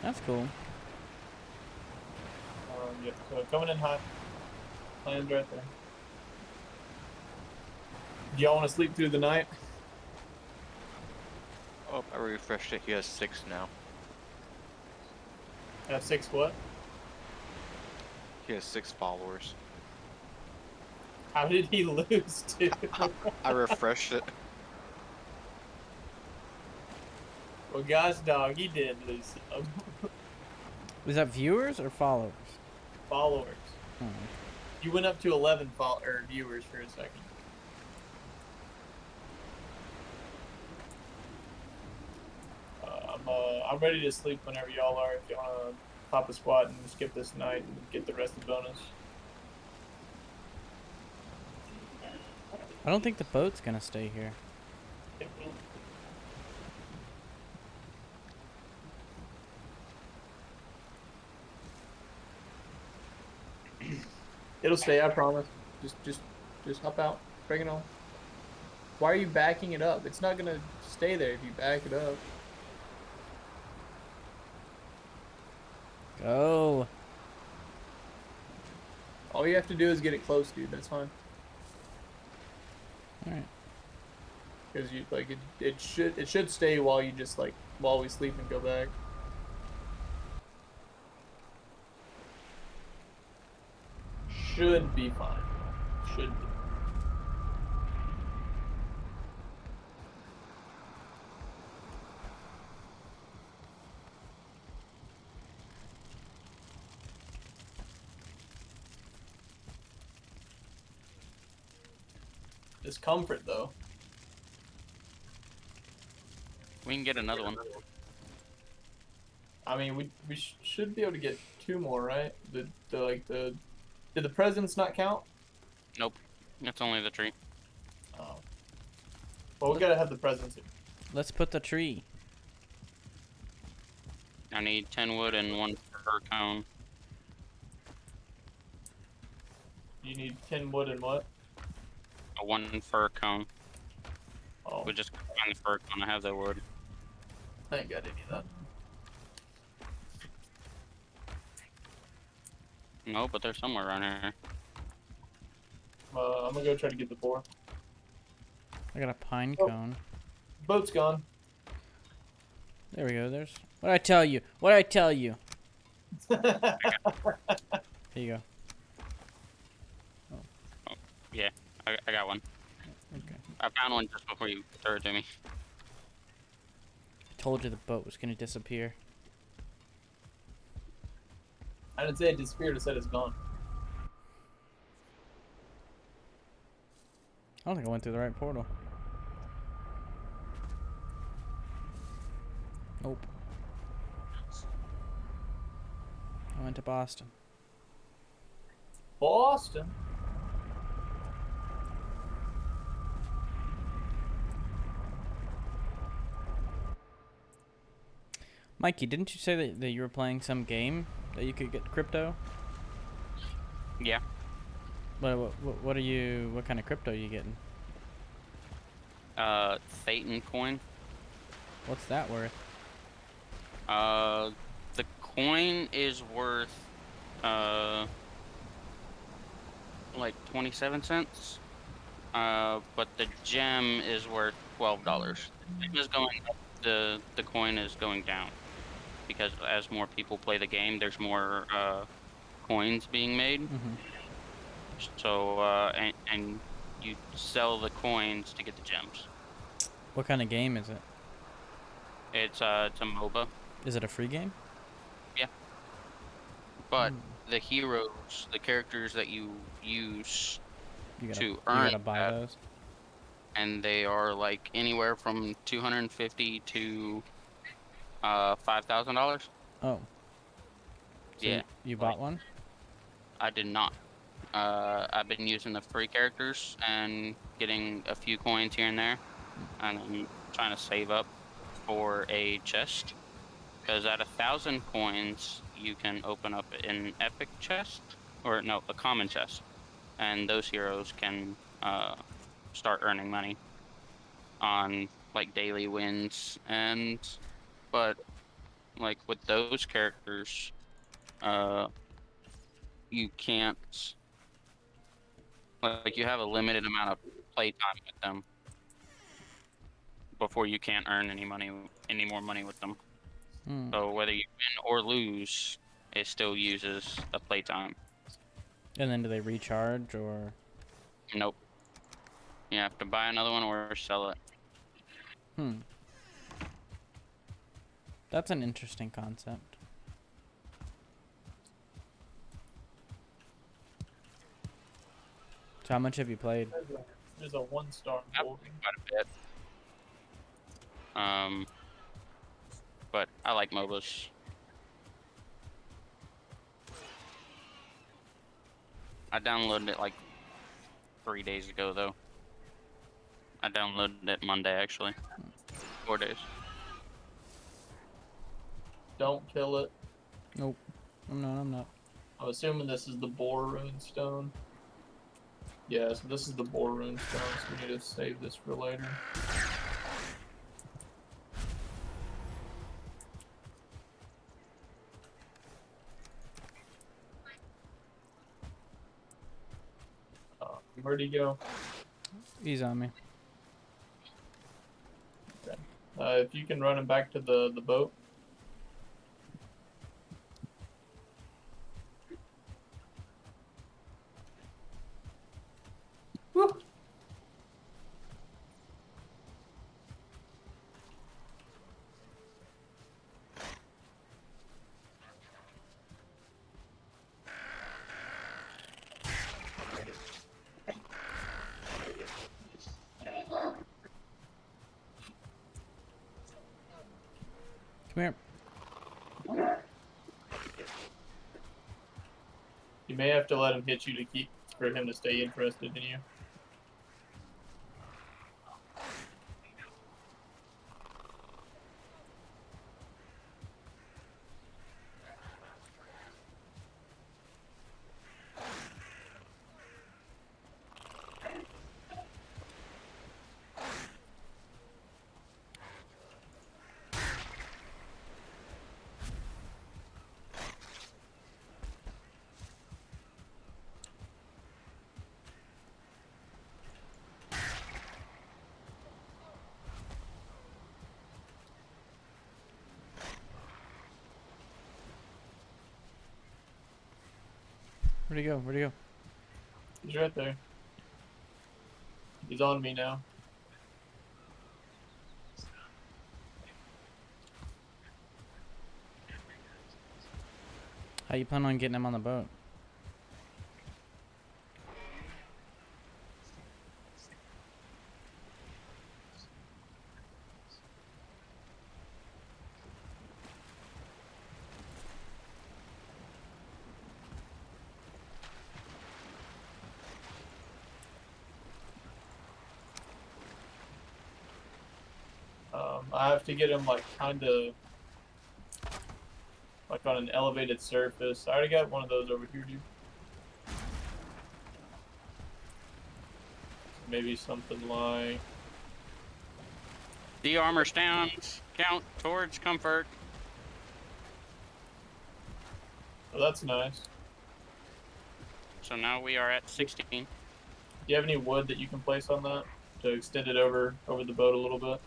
That's cool. Yeah. So coming in hot. Plans right there. Do y'all want to sleep through the night? Oh, I refreshed it. He has 6 now. Have 6 what? He has 6 followers. How did he lose to? I refreshed it. Well, gosh, dog, he did lose some Was that viewers or followers? followers. Hmm. You went up to 11 viewers for a second. I'm ready to sleep whenever y'all are. If you want to pop a squat and skip this night and get the rest of the bonus. I don't think the boat's gonna stay here. It will. It'll stay, I promise. Just hop out. Bring it on. Why are you backing it up? It's not gonna stay there if you back it up. Go. All you have to do is get it close, dude. That's fine. All right. Because you like it should stay while you just like while we sleep and go back. Should be fine. Should be. It's comfort though. We can get another one. I mean, we should be able to get 2 more, right? Did the presents not count? Nope. It's only the tree. Oh. Well, we gotta have the presents. Let's put the tree. I need 10 wood and 1 fir cone. You need 10 wood and what? A 1 fir cone. Oh, We just find the fir cone. I have the wood. I ain't got any of that. No, but they're somewhere around here. I'm gonna go try to get the boar. I got a pine Oh. cone. Boat's gone. There we go. There's. What'd I tell you? What'd I tell you? Here you go. Yeah, I got one. Okay. I found one just before you threw it to me. Told you the boat was gonna disappear. I didn't say it disappeared. I said it's gone. I don't think I went through the right portal. Nope. I went to Boston. Boston. Mikey, didn't you say that you were playing some game that you could get crypto? Yeah. What are you? What kind of crypto are you getting? Thetan coin. What's that worth? The coin is worth, like 27 cents. But the gem is worth $12. It is going up. The coin is going down because as more people play the game, there's more coins being made. Mm-hmm. So and you sell the coins to get the gems. What kind of game is it? It's a MOBA. Is it a free game? but the heroes, the characters that you use You gotta to you earn gotta buy that, those. and they are like anywhere from 250 to $5,000. Oh, so Yeah, you like bought one? I did not. I've been using the free characters and getting a few coins here and there, and then trying to save up for a chest. Because at 1,000 coins, you can open up an epic chest, or no, a common chest, and those heroes can start earning money on like daily wins. And but like with those characters, uh, you can't like you have a limited amount of playtime with them before you can't earn any more money with them. Hmm. So whether you win or lose, it still uses a playtime. And then do they recharge or? Nope. You have to buy another one or sell it. Hmm. That's an interesting concept. So how much have you played? There's a 1-star I've building. quite a bit. But I like MOBAs. I downloaded it like 3 days ago though. I downloaded it Monday actually. 4 days. Don't kill it. Nope. I'm not. I'm assuming this is the Boar Rune Stone. Yeah, so this is the Boar Rune Stone, so we need to save this for later. Where'd he go? He's on me. Okay. If you can run him back to the boat. Woo! Come here. You may have to let him hit you to keep for him to stay interested in you. Where'd he go? Where'd he go? He's right there. He's on me now. How you plan on getting him on the boat? I have to get him like kind of like on an elevated surface. I already got one of those over here, dude. Maybe something like The armor stands. Count towards comfort. oh, that's nice. So now we are at 16. Do you have any wood that you can place on that to extend it over the boat a little bit?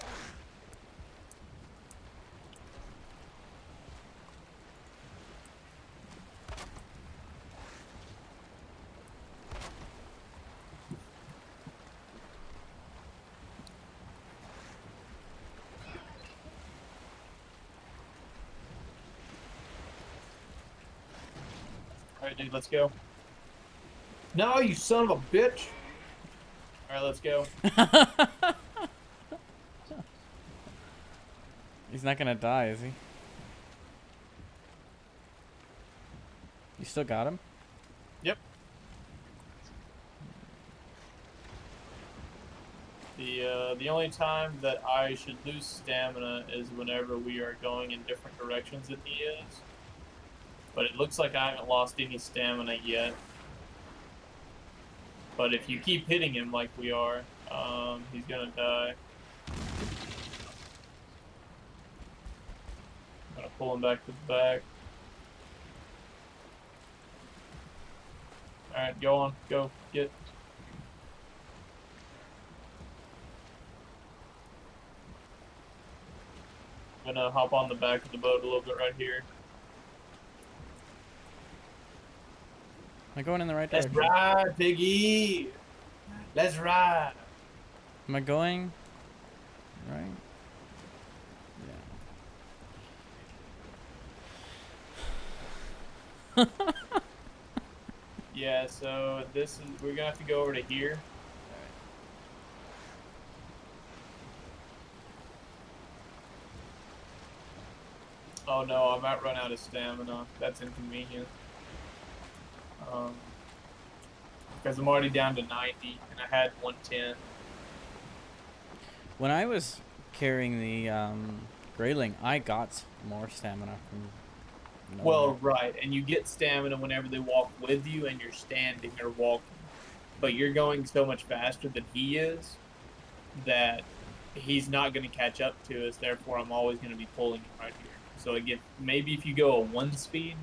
Alright, dude, let's go. No, you son of a bitch! Alright, let's go. He's not gonna die, is he? You still got him? Yep. The only time that I should lose stamina is whenever we are going in different directions than he is. But it looks like I haven't lost any stamina yet. But if you keep hitting him like we are, he's gonna die. I'm gonna pull him back to the back. Alright, go on. Go. Get. I'm gonna hop on the back of the boat a little bit right here. Am I going in the right Let's direction? ride, piggy! Let's ride! Am I going right? Yeah. Yeah, so this is, we're gonna have to go over to here. Oh no, I might run out of stamina. That's inconvenient. Because I'm already down to 90 and I had 110. When I was carrying the grayling, I got more stamina from. Well, right, and you get stamina whenever they walk with you and you're standing or walking. But you're going so much faster than he is that he's not going to catch up to us. Therefore, I'm always going to be pulling him right here. So again, maybe if you go a 1 speed,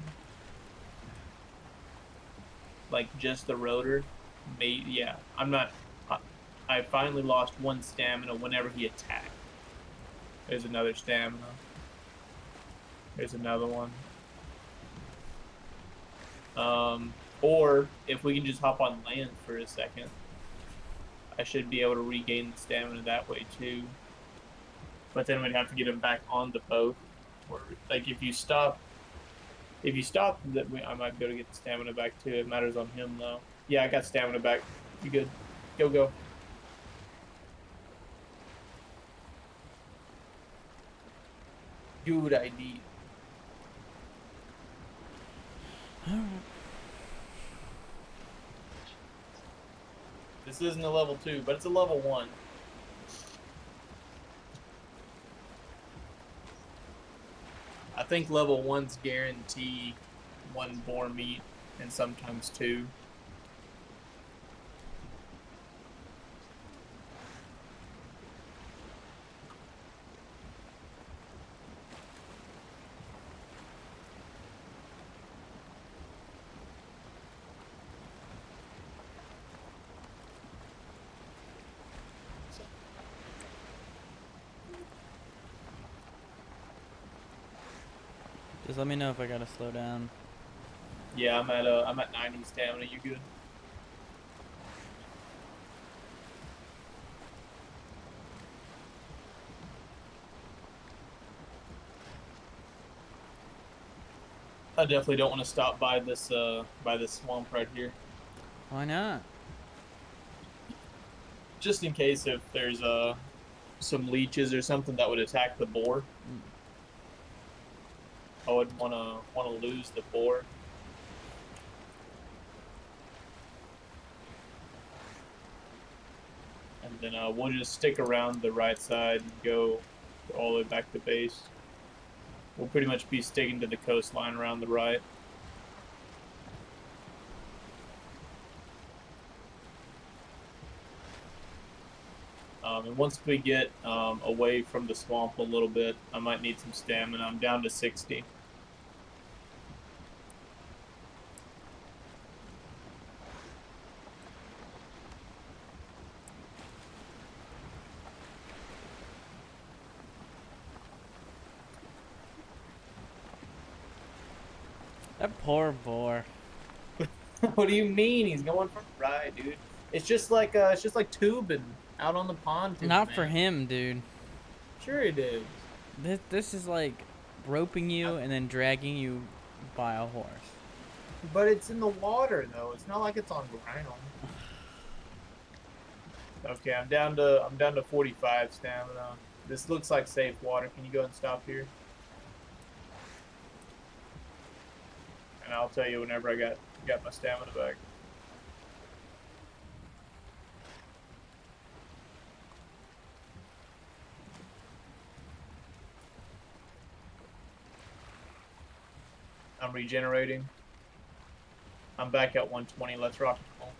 like just the rotor, maybe, yeah. I'm not. I finally lost 1 stamina whenever he attacked. There's another stamina. There's another one. Or if we can just hop on land for a second, I should be able to regain the stamina that way too. But then we'd have to get him back on the boat. Or like if you stop, that I might be able to get the stamina back too. It matters on him though. Yeah, I got stamina back. You good? Go. Good idea. This isn't a level 2, but it's a level 1. I think level 1s guarantee 1 boar meat and sometimes 2. Just let me know if I gotta slow down. Yeah, I'm at 90 stamina. You good? I definitely don't want to stop by this swamp right here, Why not? just in case if there's some leeches or something that would attack the boar. I would wanna lose the boar. And then we'll just stick around the right side and go all the way back to base. We'll pretty much be sticking to the coastline around the right. And once we get away from the swamp a little bit, I might need some stamina. I'm down to 60. That poor boar. What do you mean? He's going for a ride, dude. It's just like tubing out on the pond. Not for him, dude. Sure it is. This is like roping you and then dragging you by a horse. But it's in the water though. It's not like it's on ground. Okay, I'm down to 45 stamina. This looks like safe water. Can you go and stop here? And I'll tell you whenever I got my stamina back. I'm regenerating. I'm back at 120. Let's rock and roll.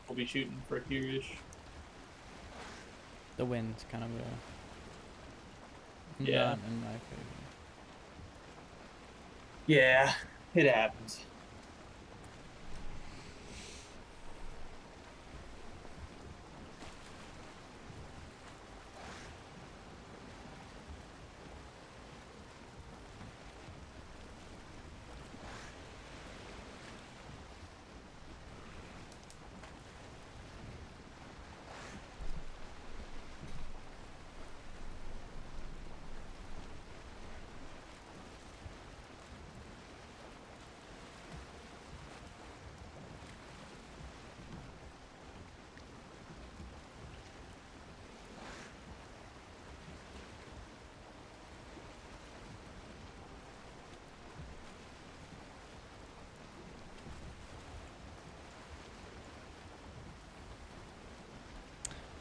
We'll be shooting for here-ish. The wind's kind of Yeah. not in my favor. Yeah, it happens.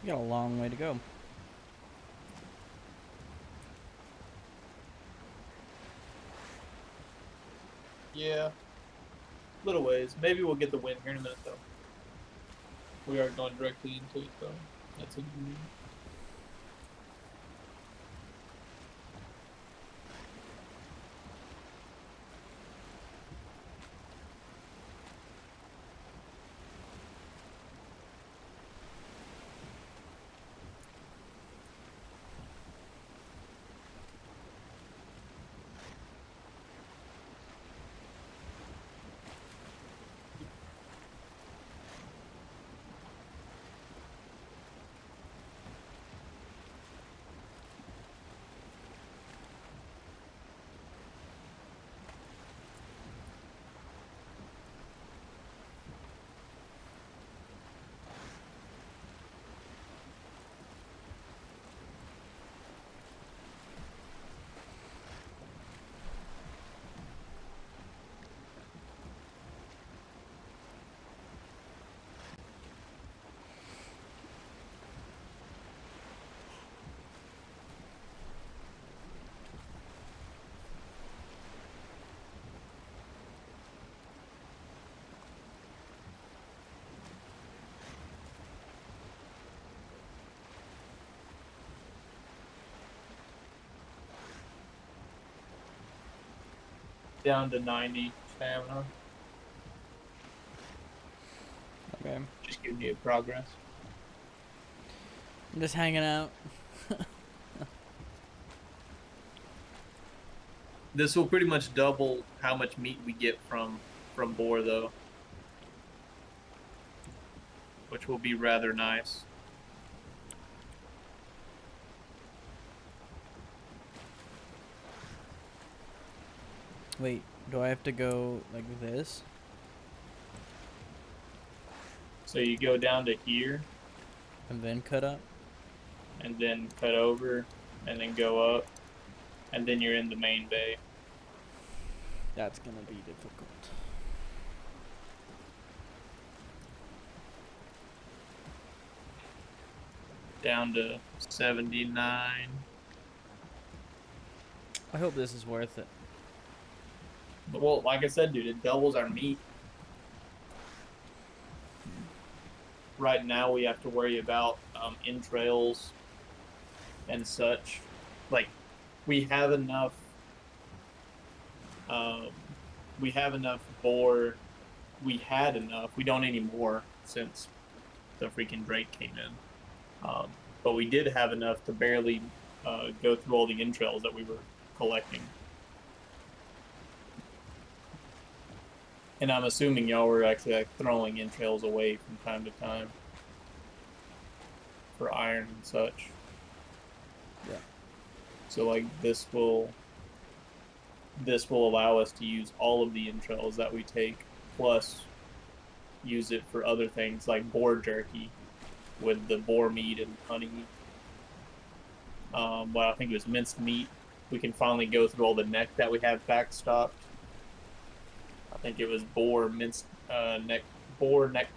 We got a long way to go. Yeah, little ways. Maybe we'll get the win here in a minute though. We are going directly into it though. That's a good move. Down to 90 stamina. Okay. Just giving you progress. I'm just hanging out. This will pretty much double how much meat we get from boar though, which will be rather nice. Wait, do I have to go like this? So you go down to here And then cut up? and then cut over and then go up and then you're in the main bay. That's gonna be difficult. Down to 79. I hope this is worth it. But, well, like I said, dude, it doubles our meat. Right now, we have to worry about entrails and such. Like, we have enough. Um, we have enough boar. We had enough. We don't anymore since the freaking Drake came in. But we did have enough to barely go through all the entrails that we were collecting. And I'm assuming y'all were actually like throwing entrails away from time to time. for iron and such. Yeah. So like this will allow us to use all of the entrails that we take, plus use it for other things like boar jerky with the boar meat and honey. Well, I think it was minced meat. We can finally go through all the neck that we have backstopped. I think it was boar neck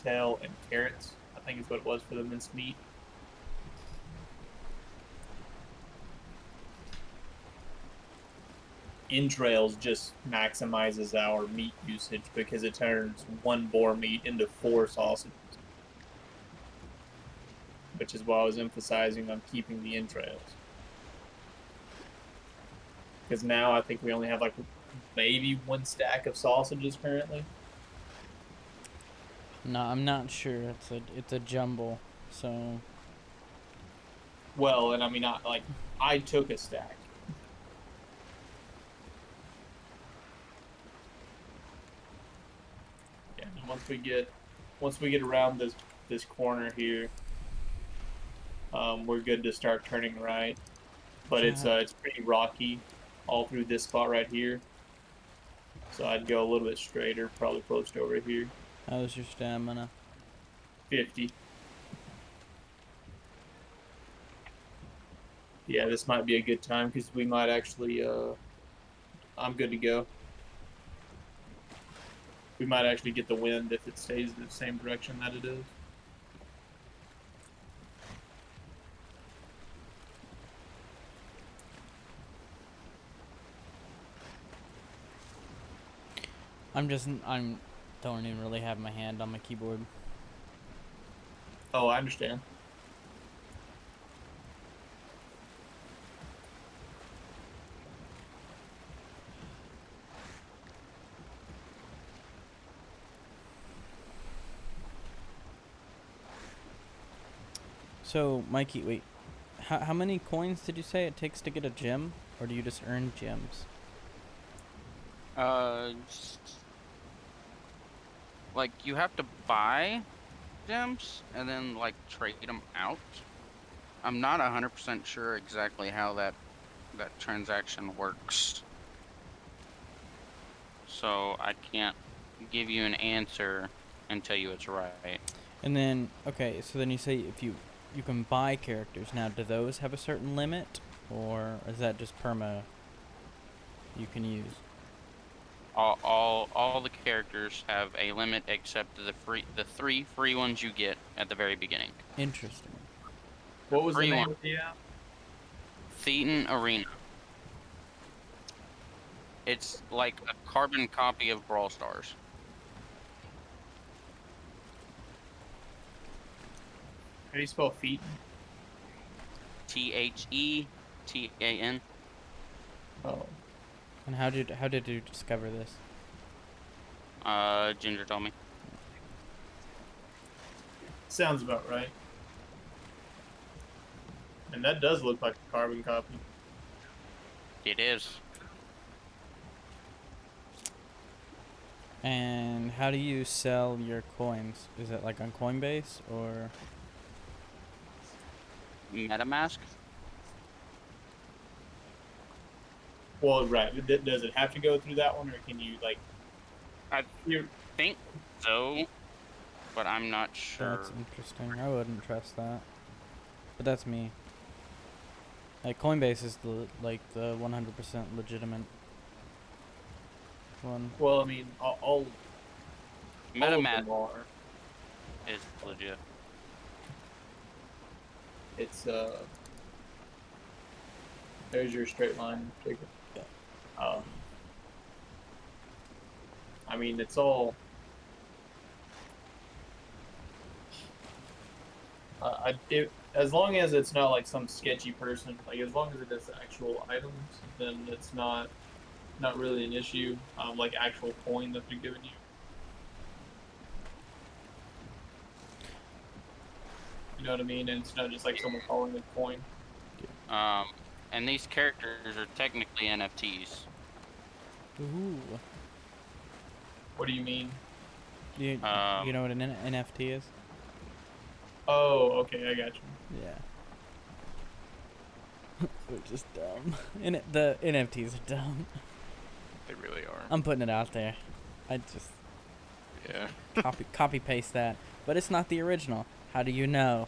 tail, and carrots. I think is what it was for the minced meat. Entrails just maximizes our meat usage because it turns one boar meat into 4 sausages, which is why I was emphasizing on keeping the entrails. Because now I think we only have like maybe 1 stack of sausages currently. No, I'm not sure. It's a jumble. So Well, and I mean, I took a stack. Yeah, and once we get around this corner here, we're good to start turning right. But it's pretty rocky all through this spot right here. So I'd go a little bit straighter, probably close to over here. how's your stamina? 50. Yeah, this might be a good time because we might actually. I'm good to go. We might actually get the wind if it stays the same direction that it is. I'm don't even really have my hand on my keyboard. Oh, I understand. So, Mikey, wait. How many coins did you say it takes to get a gem? Or do you just earn gems? Like you have to buy gems and then like trade them out. I'm not 100% sure exactly how that transaction works. So I can't give you an answer and tell you it's right. And then, okay, so then you say if you can buy characters. Now, do those have a certain limit? Or is that just perma you can use? All the characters have a limit except the 3 free ones you get at the very beginning. Interesting. What was the Free name one, of the app? Thetan Arena. It's like a carbon copy of Brawl Stars. How do you spell feet? TheTan. Oh, And how did you discover this? Ginger told me. sounds about right. And that does look like a carbon copy. It is. And how do you sell your coins? Is it like on Coinbase or? MetaMask. Well, right. Does it have to go through that one, or can you like? I think so, but I'm not sure. That's interesting. I wouldn't trust that. But that's me. Like Coinbase is the 100% legitimate one. Well, I mean, all of MetaMask them are. is legit. It's there's your straight line ticket. Yeah. I mean, it's all. As long as it's not like some sketchy person, like as long as it is actual items, then it's not really an issue. Like actual coin that they're giving you. You know what I mean? And it's not just like someone calling it coin. And these characters are technically NFTs. Ooh. What do you mean? You know what an NFT is? Oh, okay, I got you. Yeah. Which is dumb. The NFTs are dumb. They really are. I'm putting it out there. I just Yeah. copy paste that, but it's not the original. How do you know?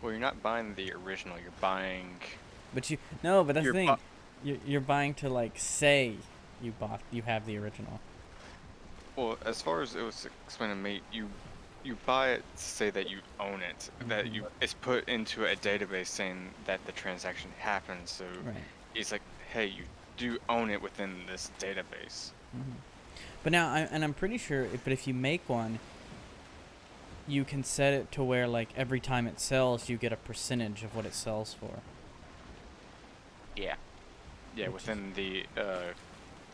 Well, you're not buying the original. You're buying. But but that's the You're thing. You're buying to like say you have the original. Well, as far as it was explained to me, you buy it to say that you own it, that Mhm. it's put into a database saying that the transaction happened. So Right. it's like, hey, you do own it within this database. Hmm. But now I'm pretty sure. But if you make one, you can set it to where like every time it sells, you get a percentage of what it sells for. Yeah. Yeah, Which is- within the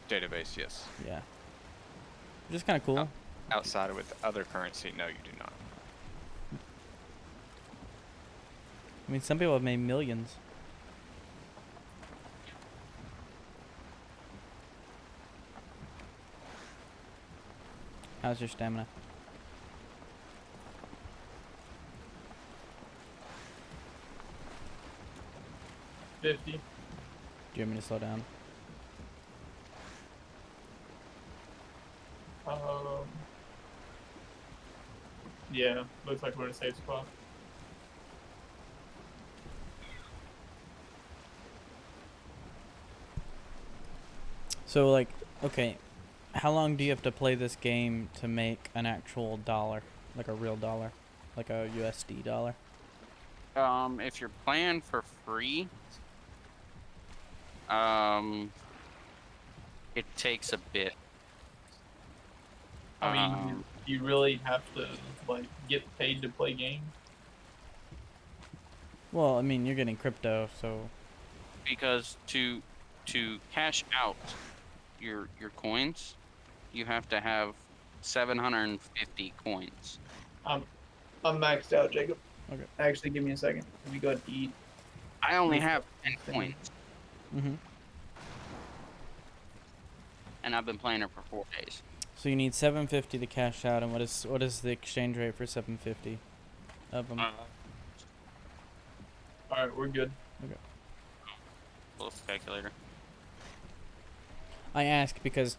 database, yes. Yeah. Which is kind of cool. Outside of with other currency, no, you do not. I mean, some people have made millions. How's your stamina? 50. Do you want me to slow down? Um, yeah, looks like we're in a safe spot. So, like, okay, how long do you have to play this game to make an actual dollar? Like a real dollar? Like a USD dollar? If you're playing for free, it takes a bit. I mean, Um, you really have to like get paid to play games. Well, I mean, you're getting crypto, so. because to cash out your coins, you have to have 750 coins. I'm I'm maxed out, Jacob. Okay. Actually, give me a second. Let me go ahead and eat. I only Yes. have 10 coins, Mm-hmm. and I've been playing it for 4 days. So you need 750 to cash out, and what is the exchange rate for 750 of them? All right, we're good. Little calculator. I ask because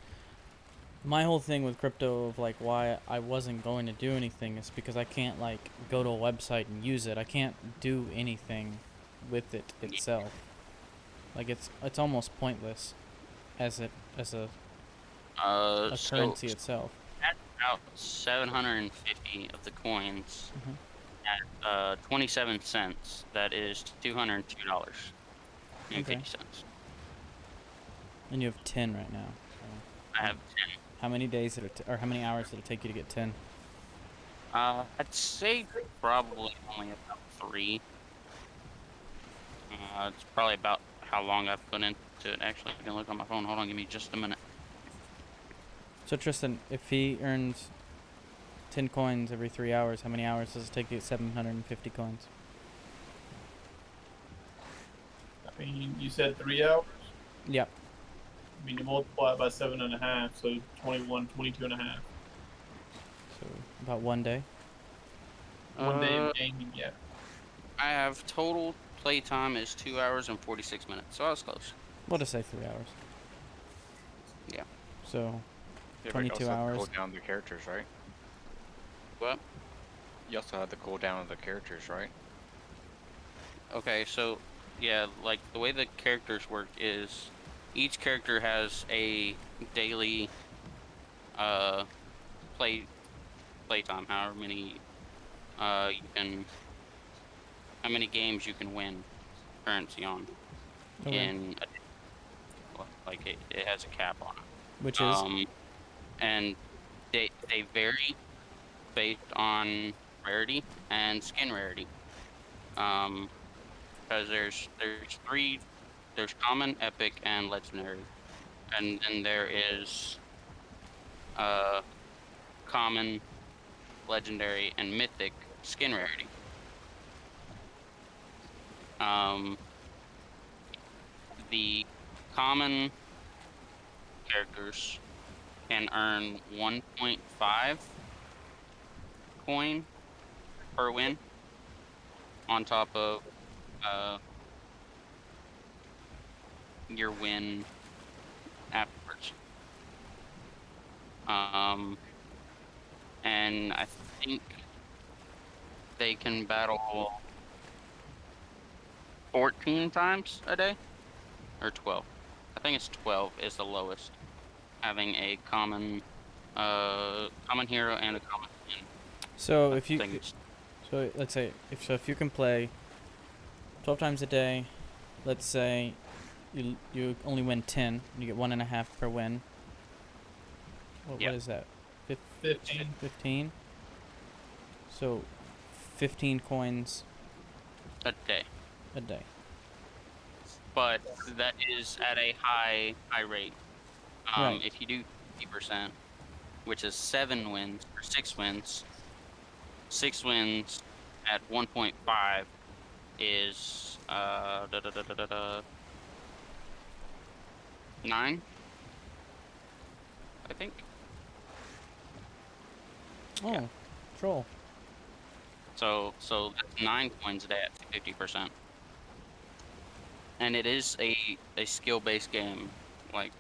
my whole thing with crypto of like why I wasn't going to do anything is because I can't like go to a website and use it. I can't do anything with it itself. Like it's almost pointless as a So currency itself. cash out 750 of the coins Mhm. at 27 cents. That is $202 and Okay. 50 cents. And you have 10 right now. So I have 10. how many days did or how many hours did it take you to get 10? I'd say probably only about 3. It's probably about how long I've put into it. Actually, I can look on my phone. Hold on, give me just a minute. So Tristan, if he earns 10 coins every 3 hours, how many hours does it take to get 750 coins? I mean, you said 3 hours. Yep. I mean, you multiply it by 7.5, so 21, 22.5. So about 1 day. 1 day of gaming, yeah. I have total playtime is 2 hours and 46 minutes, so I was close. We'll just say 3 hours. Yeah. So Yeah, but you 22 also have to hours. cool down the characters, right? What? You also have the cooldown of the characters, right? Okay, so yeah, like the way the characters work is each character has a daily uh playtime, however many you can how many games you can win currency on Okay. in like it has a cap on it. Which is And they vary based on rarity and skin rarity. Because there's common, epic, and legendary, and then there is uh common, legendary, and mythic skin rarity. Um, the common characters can earn 1.5 coin per win on top of uh, your win afterwards. And I think they can battle 14 times a day or 12. I think it's 12 is the lowest, having a common hero and a common win. So I if you, think it's so let's say if you can play 12 times a day, let's say you only win 10, you get 1.5 per win. Yeah. What is that? 15. 15. So 15 coins a day, a day. but that is at a high rate. Right. If you do 50%, which is 7 wins or 6 wins, 6 wins at 1.5 is 9, I think. Yeah. Oh, troll. So that's 9 coins a day at 50%. And it is a skill based game. Like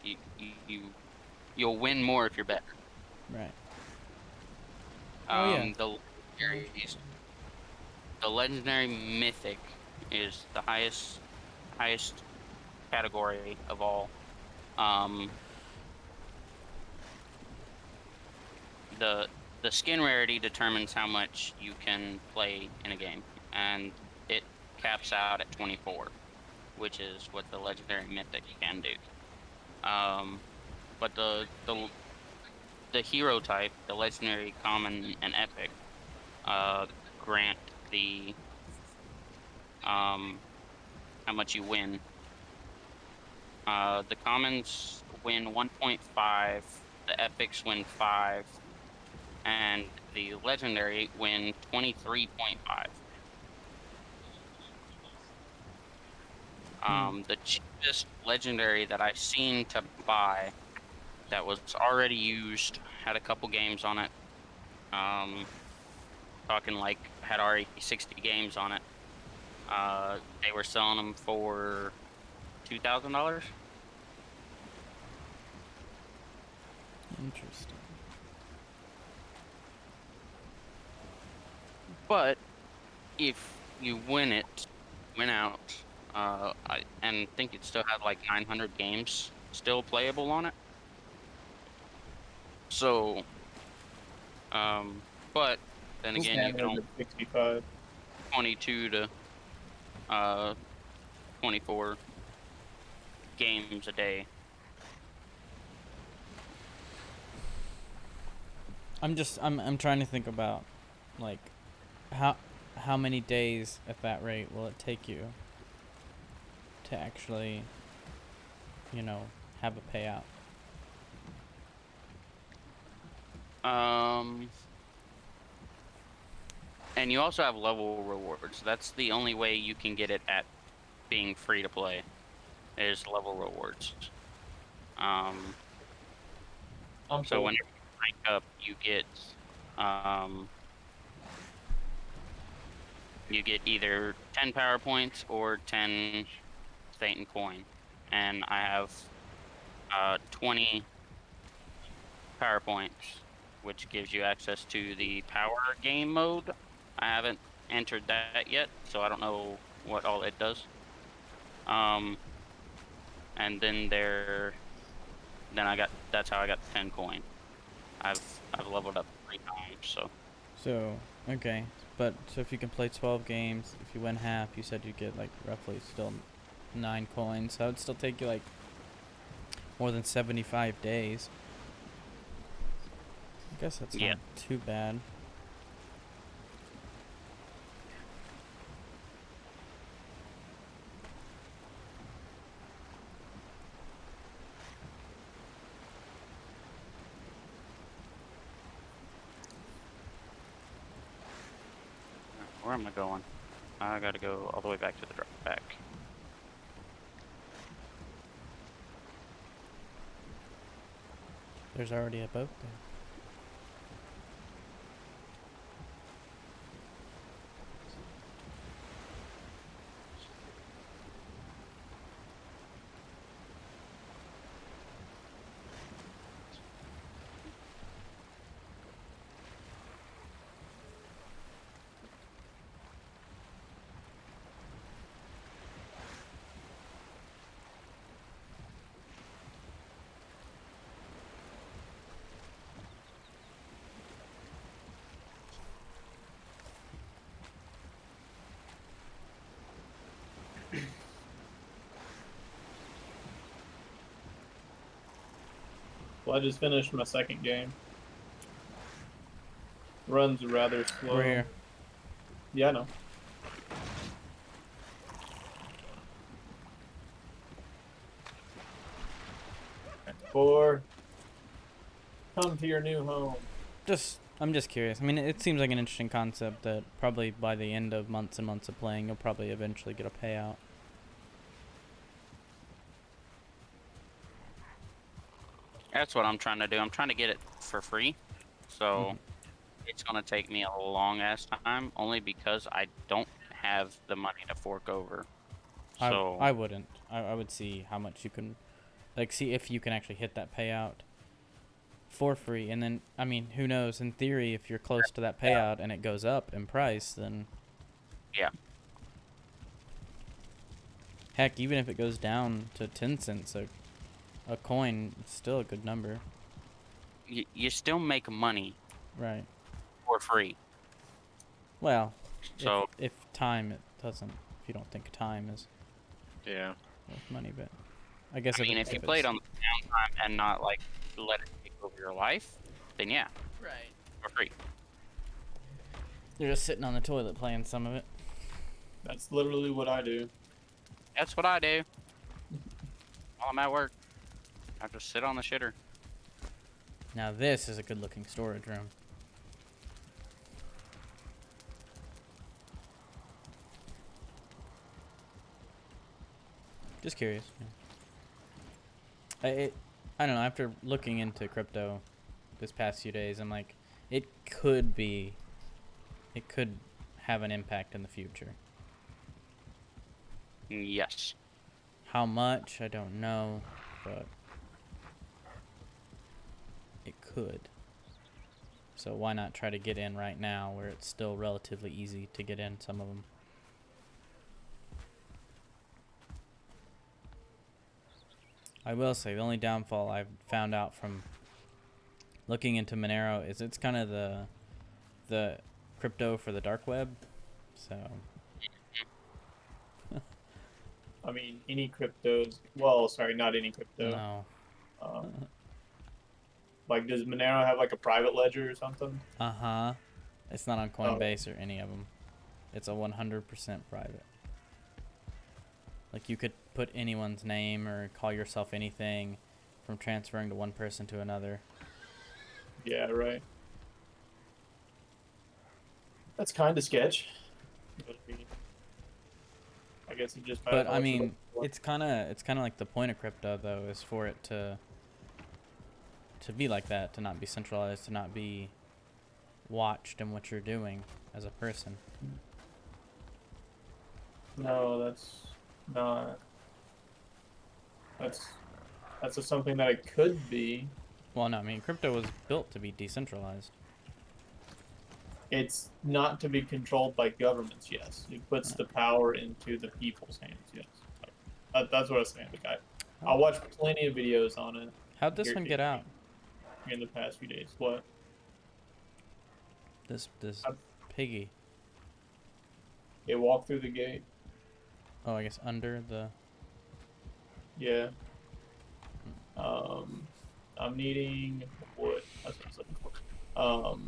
you'll win more if you're better. Right. Oh yeah. The legendaries, the legendary mythic is the highest category of all. Um, the the skin rarity determines how much you can play in a game, and it caps out at 24, which is what the legendary mythic can do. But the hero type, the legendary, common, and epic, uh, grant the how much you win. The commons win 1.5, the epics win 5, and the legendary win 23.5. The cheapest legendary that I've seen to buy that was already used had a couple games on it. Talking like had already 60 games on it. They were selling them for $2,000. Interesting. But if you win out, and think it still had like 900 games still playable on it. So, but then again, you can only Standard at 65. 22 to uh 24 games a day. I'm trying to think about like how how many days at that rate will it take you to actually, you know, have a payout? Um, and you also have level rewards. That's the only way you can get it at being free to play is level rewards. Um, I'm so full. whenever you rank up, um you get either 10 power points or 10 Satan coin, and I have 20 power points, which gives you access to the power game mode. I haven't entered that yet, so I don't know what all it does. Um, and then that's how I got the 10 coin. I've leveled up 3 times, so So, okay. But so if you can play 12 games, if you win half, you said you get like roughly still 9 coins. So that would still take you like more than 75 days. I guess that's yeah. not too bad. Where am I going? I gotta go all the way back to the drop back. There's already a boat there. Well, I just finished my second game. Runs rather slow. We're here. Yeah, I know. Four. Come to your new home. I'm just curious. I mean, it seems like an interesting concept that probably by the end of months and months of playing, you'll probably eventually get a payout. That's what I'm trying to do. I'm trying to get it for free. So it's going to take me a long ass time only because I don't have the money to fork over. So I wouldn't. I would see how much you can, like, see if you can actually hit that payout for free. And then, I mean, who knows? In theory, if you're close to that payout and it goes up in price, then yeah. heck, even if it goes down to 10 cents a coin, it's still a good number. You still make money Right. for free. Well, So if time, it doesn't. If you don't think time is Yeah. worth money, but I guess I mean, if you played on the downtime and not like let it take over your life, then yeah, right, for free. you're just sitting on the toilet playing some of it. That's literally what I do. That's what I do. While I'm at work, I just sit on the shitter. Now this is a good-looking storage room. Just curious. I don't know. After looking into crypto this past few days, I'm like, it could have an impact in the future. Yes. How much, I don't know, but it could. So why not try to get in right now where it's still relatively easy to get in some of them. I will say the only downfall I've found out from looking into Monero is it's kind of the crypto for the dark web. So I mean, any cryptos. Well, sorry, not any crypto. no. Like, does Monero have like a private ledger or something? Uh-huh. It's not on Coinbase or any of them. It's a 100% private. Like, you could put anyone's name or call yourself anything from transferring to one person to another. Yeah, right. That's kind of sketch. But I guess it just. But I mean, it's kind of like the point of crypto though, is for it to be like that, to not be centralized, to not be watched in what you're doing as a person. No, that's not. That's just something that it could be. Well, no, I mean, crypto was built to be decentralized. It's not to be controlled by governments. Yes, it puts the power into the people's hands. Yes, that's what I was saying. Like I watched plenty of videos on it. How'd this one get out? In the past few days? What? This piggy. It walked through the gate. Oh, I guess under the. Yeah. I'm needing wood. That's what I was looking for.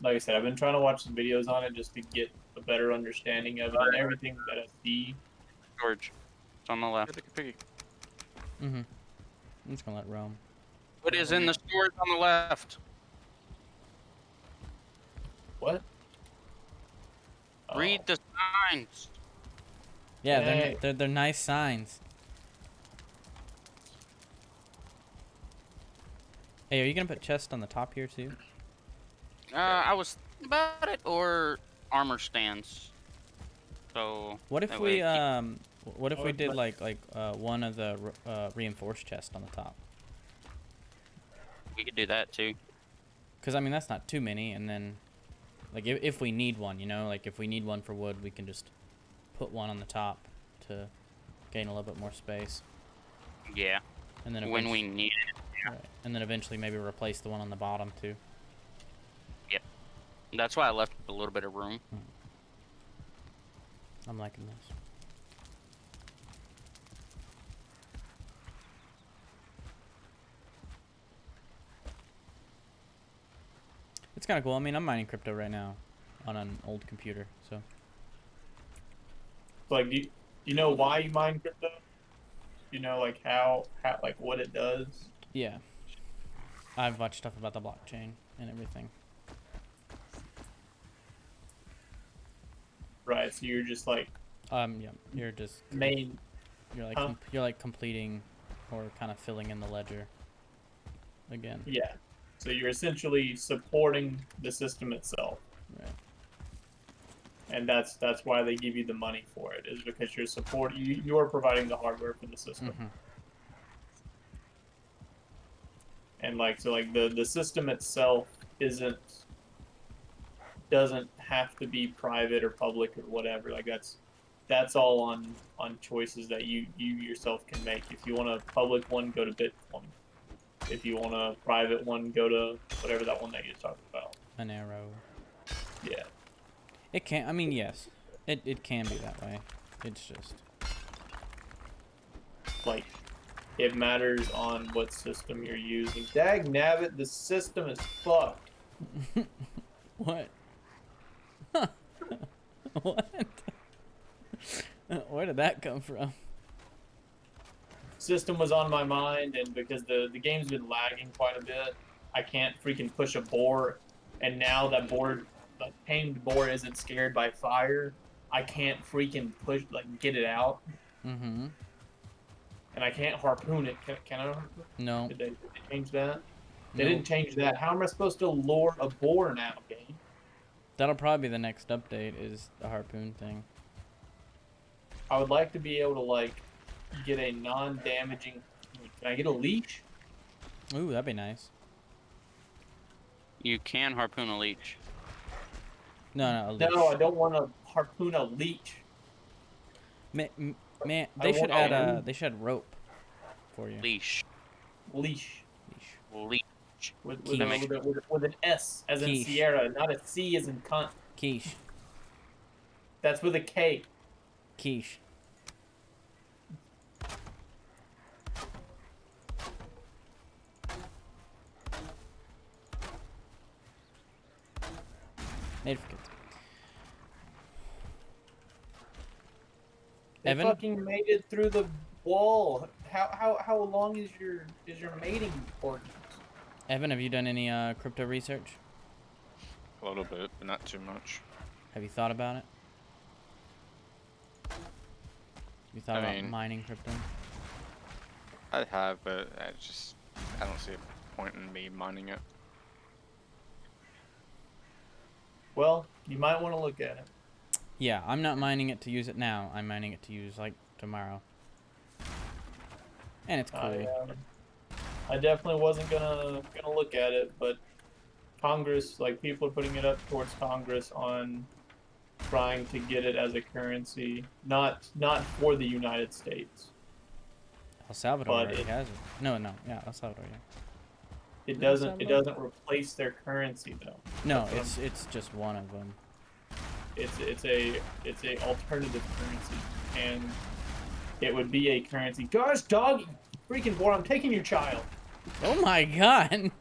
Like I said, I've been trying to watch some videos on it just to get a better understanding of it and everything that I see. George, it's on the left. Piggy. Mm-hmm. I'm just gonna let roam. What is in the storage on the left? What? Read the signs. Yeah, Hey. they're nice signs. Hey, are you gonna put chest on the top here too? I was thinking about it, or armor stands. So What if that we way what if we did like one of the reinforced chest on the top? we could do that too. Because I mean that's not too many, and then like if we need one, you know, like if we need one for wood, we can just put one on the top to gain a little bit more space. Yeah. And then When we need it. right, and then eventually maybe replace the one on the bottom too. Yep. That's why I left a little bit of room. I'm liking this. It's kind of cool. I mean, I'm mining crypto right now on an old computer, so. So, like, do you know why you mine crypto? Do you know like how like what it does? Yeah. I've watched stuff about the blockchain and everything. Right. So you're just like Yeah, you're just main. Huh? you're like completing or kind of filling in the ledger again. Yeah. So you're essentially supporting the system itself, Right. and that's why they give you the money for it, is because you're providing the hardware for the system. Mm-hmm. And like so like the system itself doesn't have to be private or public or whatever. Like that's all on choices that you yourself can make. If you want a public one, go to Bitcoin. If you want a private one, go to whatever that one that you're talking about. An arrow. Yeah. It can. I mean, yes, it can be that way. It's just. Like it matters on what system you're using. Dag nabbit, the system is fucked. What? What? Where did that come from? System was on my mind, and because the game's been lagging quite a bit, I can't freaking push a boar, and now that boar, the tamed boar, isn't scared by fire. I can't freaking get it out, Mm-hmm. and I can't harpoon it. Can I harpoon? No. Did they change that? They No. didn't change that. How am I supposed to lure a boar now, game? That'll probably be the next update. Is the harpoon thing. I would like to be able to like get a non-damaging. Can I get a leash? Ooh, that'd be nice. You can harpoon a leech. No, a leash. No, I don't want to harpoon a leech. Man, I they should want a add they should add rope for you. Leash. Leash. Leash. Leech. With an S as in Quiche. Sierra, not a C as in cunt. Quiche. That's with a K. Quiche. Made for kids. They Evan? fucking made it through the wall. How long is your mating ordinance? Evan, have you done any crypto research? A little bit, but not too much. Have you thought about it? Have you thought I about mean- mining crypto? I have, but I don't see a point in me mining it. Well, you might want to look at it. Yeah, I'm not mining it to use it now. I'm mining it to use like tomorrow. And it's cool. I definitely wasn't gonna look at it, but Congress, like people are putting it up towards Congress on trying to get it as a currency, not for the United States. El Salvador but already it- has it. No, yeah, El Salvador, yeah. It No, doesn't replace their currency though. No, That's what it's just one of them. It's a alternative currency, and it would be a currency. Gosh, dog, freaking boy, I'm taking your child. Oh my god!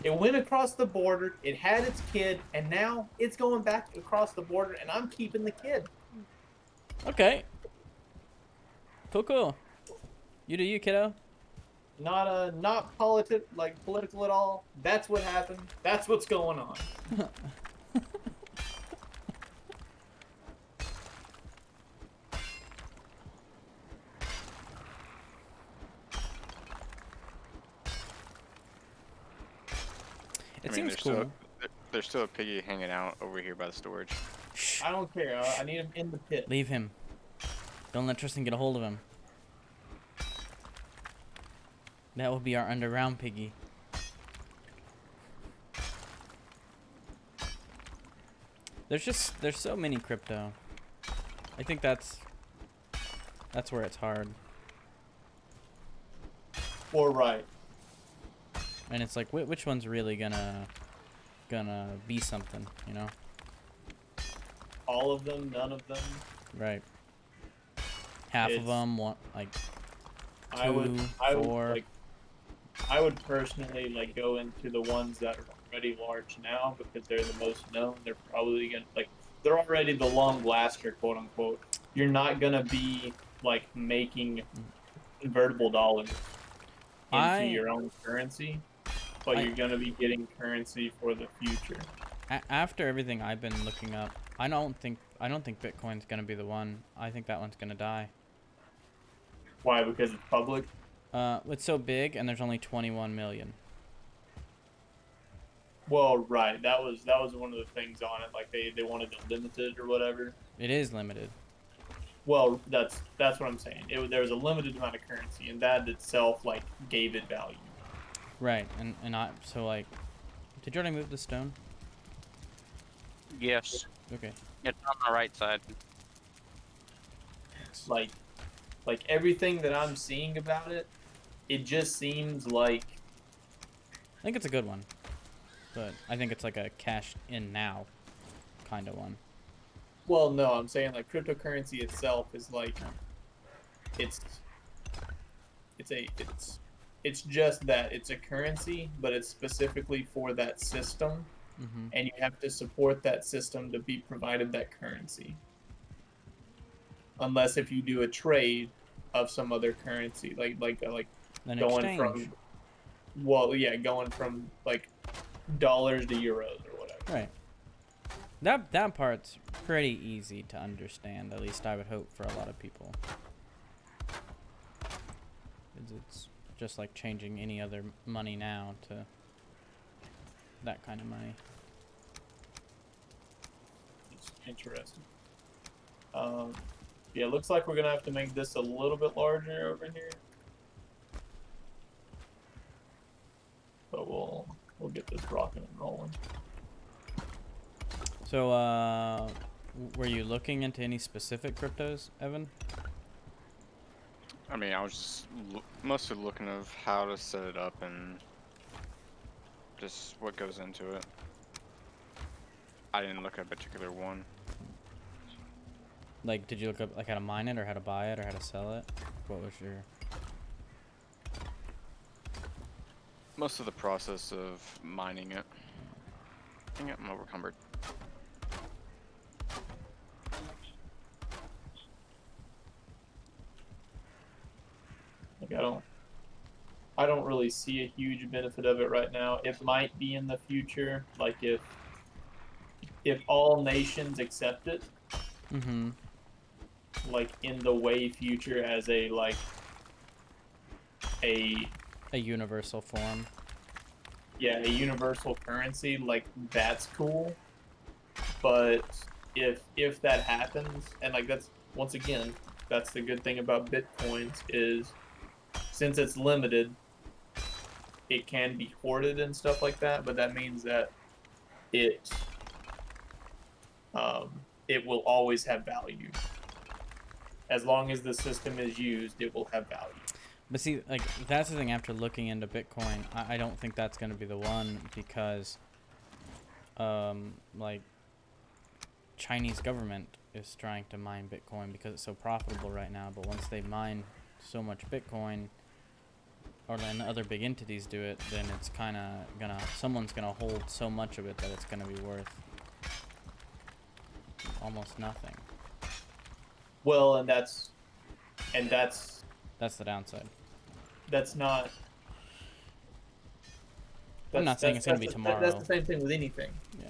It went across the border. It had its kid, and now it's going back across the border, and I'm keeping the kid. Okay. Cool. You do you, kiddo. Not political at all. That's what happened. That's what's going on. It I mean, seems there's cool. there's still a piggy hanging out over here by the storage. Shh. I don't care. I need him in the pit. Leave him. Don't let Tristan get a hold of him. That will be our underground piggy. There's so many crypto. I think that's where it's hard. Or right. And it's like which one's really gonna be something, you know? All of them, none of them. Right. Half of It's- them want like I would four. like I would personally like go into the ones that are already large now because they're the most known. They're probably gonna like they're already the long laster, quote unquote. You're not gonna be like making convertible dollars into I your own currency, but I you're gonna be getting currency for the future. after everything I've been looking up, I don't think Bitcoin's gonna be the one. I think that one's gonna die. Why? Because it's public. It's so big, and there's only 21 million. Well, right. That was one of the things on it. Like they wanted to limit it or whatever. It is limited. Well, that's what I'm saying. There was a limited amount of currency, and that itself like gave it value. Right, and I so like, did you already move the stone? Yes, Okay. it's on the right side. Like like everything that I'm seeing about it, it just seems like I think it's a good one, but I think it's like a cash in now kind of one. well, no, I'm saying like cryptocurrency itself is like it's it's just that it's a currency, but it's specifically for that system, Mm-hmm. and you have to support that system to be provided that currency. Unless if you do a trade of some other currency, like An going exchange. from well, yeah, going from like dollars to euros or whatever. Right. That part's pretty easy to understand. At least I would hope for a lot of people. It's just like changing any other money now to that kind of money. It's interesting. Yeah, looks like we're gonna have to make this a little bit larger over here, but we'll get this rocking and rolling. So, were you looking into any specific cryptos, Evan? I mean, I was just mostly looking of how to set it up and just what goes into it. I didn't look at a particular one. Like, did you look up like how to mine it, or how to buy it, or how to sell it? What was your? Most of the process of mining it. Dang it, I'm overcumbered. Like I don't really see a huge benefit of it right now. It might be in the future, like if all nations accept it, Mm-hmm. like in the way future as a like a A universal form. yeah, a universal currency, like that's cool. But if that happens, and like that's once again, that's the good thing about Bitcoins is since it's limited, it can be hoarded and stuff like that, but that means that it it will always have value. As long as the system is used, it will have value. But see, like, that's the thing. After looking into Bitcoin, I don't think that's going to be the one because, like, Chinese government is trying to mine Bitcoin because it's so profitable right now. But once they mine so much Bitcoin, or then other big entities do it, then it's kind of someone's gonna hold so much of it that it's gonna be worth almost nothing. Well, and that's That's the downside. that's not. I'm not saying it's gonna be That's tomorrow. the same thing with anything. Yeah.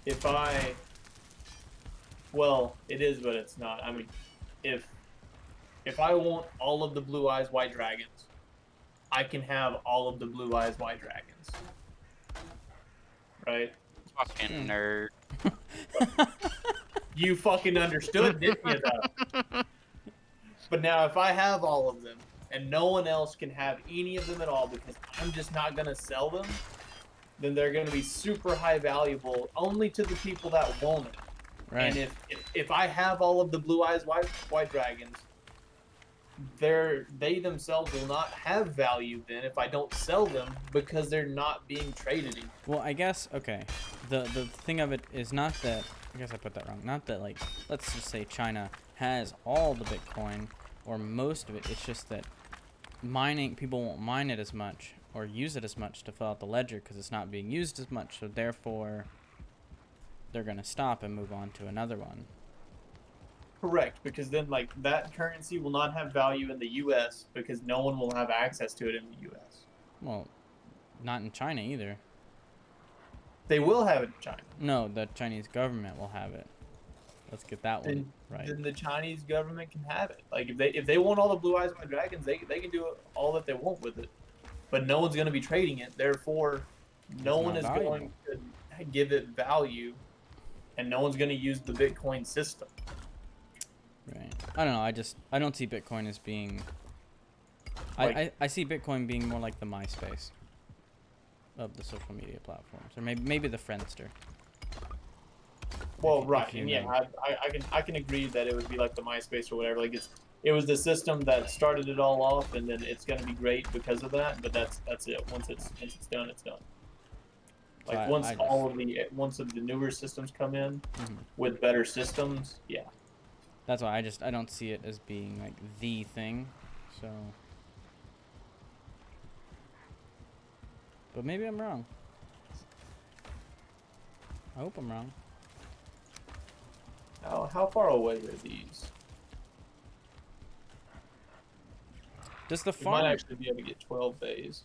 If I, well, it is, but it's not. I mean, if I want all of the blue eyes white dragons, I can have all of the blue eyes white dragons. Right? Fucking nerd. You fucking understood, didn't you? Though? But now, if I have all of them and no one else can have any of them at all because I'm just not gonna sell them, then they're gonna be super high valuable only to the people that want it. Right. And if I have all of the blue eyes white dragons, they themselves will not have value then if I don't sell them because they're not being traded anymore. Well, I guess okay. The thing of it is not that. I guess I put that wrong. Not that, like, let's just say China has all the Bitcoin or most of it. It's just that people won't mine it as much or use it as much to fill out the ledger because it's not being used as much. So therefore, they're gonna stop and move on to another one. Correct, because then like that currency will not have value in the U.S. because no one will have access to it in the U.S. Well, not in China either. They will have it in China. No, the Chinese government will have it. Let's get that one Then, right. then the Chinese government can have it. Like if they want all the Blue Eyes White Dragons, they can do all that they want with it. But no one's going to be trading it. Therefore, no It's one not is valuable. going to give it value, and no one's going to use the Bitcoin system. Right. I don't know. I don't see Bitcoin as being. I see Bitcoin being more like the MySpace of the social media platforms, or maybe the Friendster. Well, If right, you and yeah, know. I can agree that it would be like the MySpace or whatever. Like it was the system that started it all off, and then it's going to be great because of that. But that's it. Once it's done, it's done. So Like once of the newer systems come in Mhm. with better systems, yeah. That's why I don't see it as being like the thing. So. But maybe I'm wrong. I hope I'm wrong. How far away are these? Does the You might farm actually be able to get 12 bays.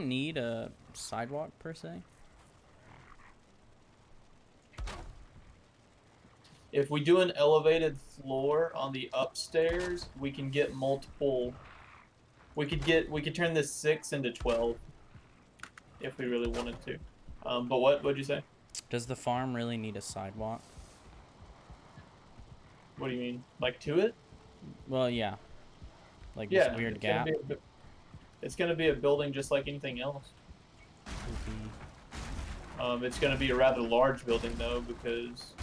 need a sidewalk per se? If we do an elevated floor on the upstairs, we can get multiple. We could turn this 6 into 12 if we really wanted to. But what'd you say? Does the farm really need a sidewalk? What do you mean? Like to it? Well, yeah. Like this Yeah, weird it's gonna gap. be it's gonna be a building just like anything else. Would be- It's gonna be a rather large building though because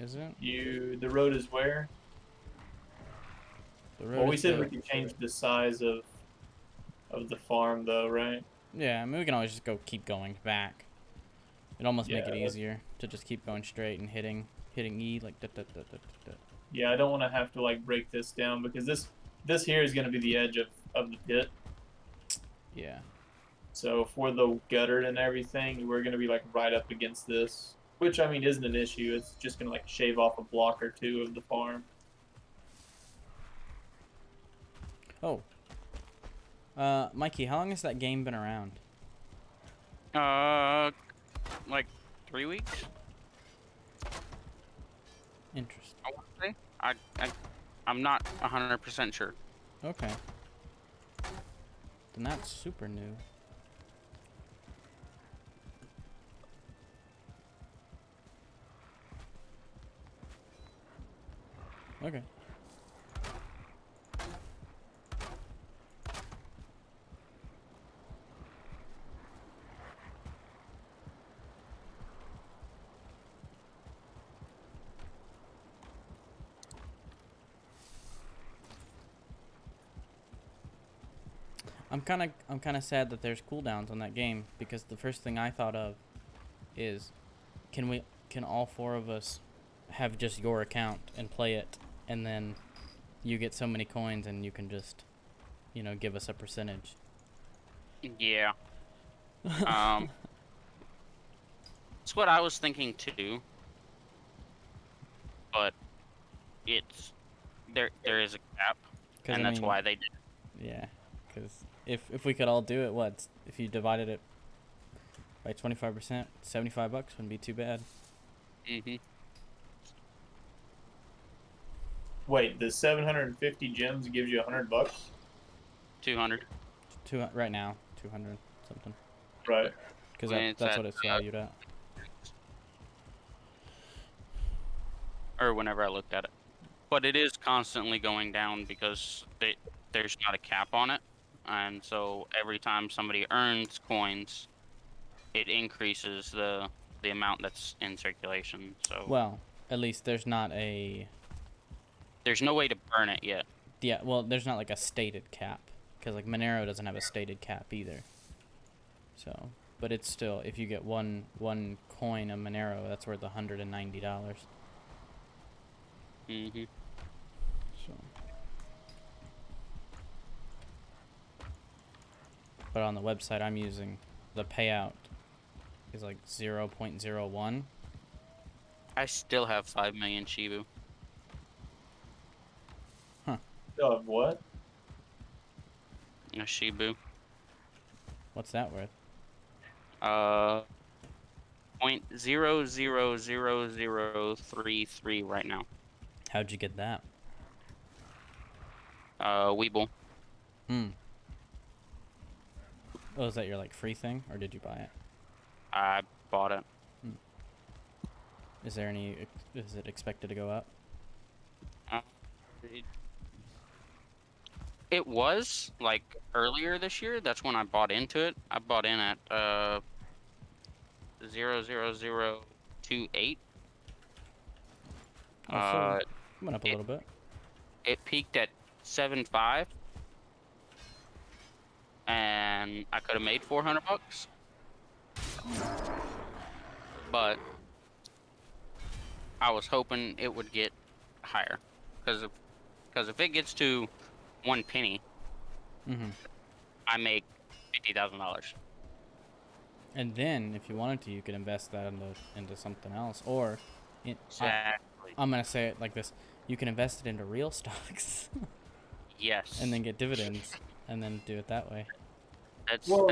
Is it? the road is where? The road Well, we is said the. we could change the size of the farm though, right? Yeah, I mean we can always just keep going back. It'd almost make it Yeah, easier to just keep going straight and hitting E like da. yeah. I don't want to have to like break this down because this here is gonna be the edge of the pit. Yeah. So for the gutter and everything, we're gonna be like right up against this, which I mean isn't an issue. It's just gonna like shave off a block or two of the farm. Oh. Mikey, how long has that game been around? Like 3 weeks. Interesting. I want to say. I'm not 100% sure. Okay. Then that's super new. Okay. I'm kind of sad that there's cooldowns on that game because the first thing I thought of is can all four of us have just your account and play it, and then you get so many coins and you can just give us a percentage. Yeah. Um, it's what I was thinking too, but it's there is a cap, and that's why they did. Yeah, because if we could all do it, if you divided it by 25%, $75 wouldn't be too bad. Mhm. Wait, the 750 gems gives you $100? 200. Right now, 200 something. Right. Because When it's that's at, what it's valued at. or whenever I looked at it. But it is constantly going down because there's not a cap on it, and so every time somebody earns coins, it increases the amount that's in circulation. So Well, at least there's not a there's no way to burn it yet. well, there's not like a stated cap because like Monero doesn't have a stated cap either. So, but it's still if you get one coin of Monero, that's worth $190. Mhm. So. but on the website I'm using, the payout is like 0.01. I still have 5 million Shibu. Of what? A Shibu. What's that worth? Uh, 0.000033 right now. How'd you get that? Weeble. Hmm. Oh, is that your like free thing, or did you buy it? I bought it. Is there any? Is it expected to go up? It, it was like earlier this year. That's when I bought into it. I bought in at 0.00028. Oh, so it went up a it little bit. it peaked at 7.5, and I could have made $400, but I was hoping it would get higher, because if it gets to 1 penny, Mm-hmm. I make $50,000. And then, if you wanted to, you could invest that into something else, or, Exactly. I'm gonna say it like this: you can invest it into real stocks, Yes. and then get dividends, and then do it that way. That's Well,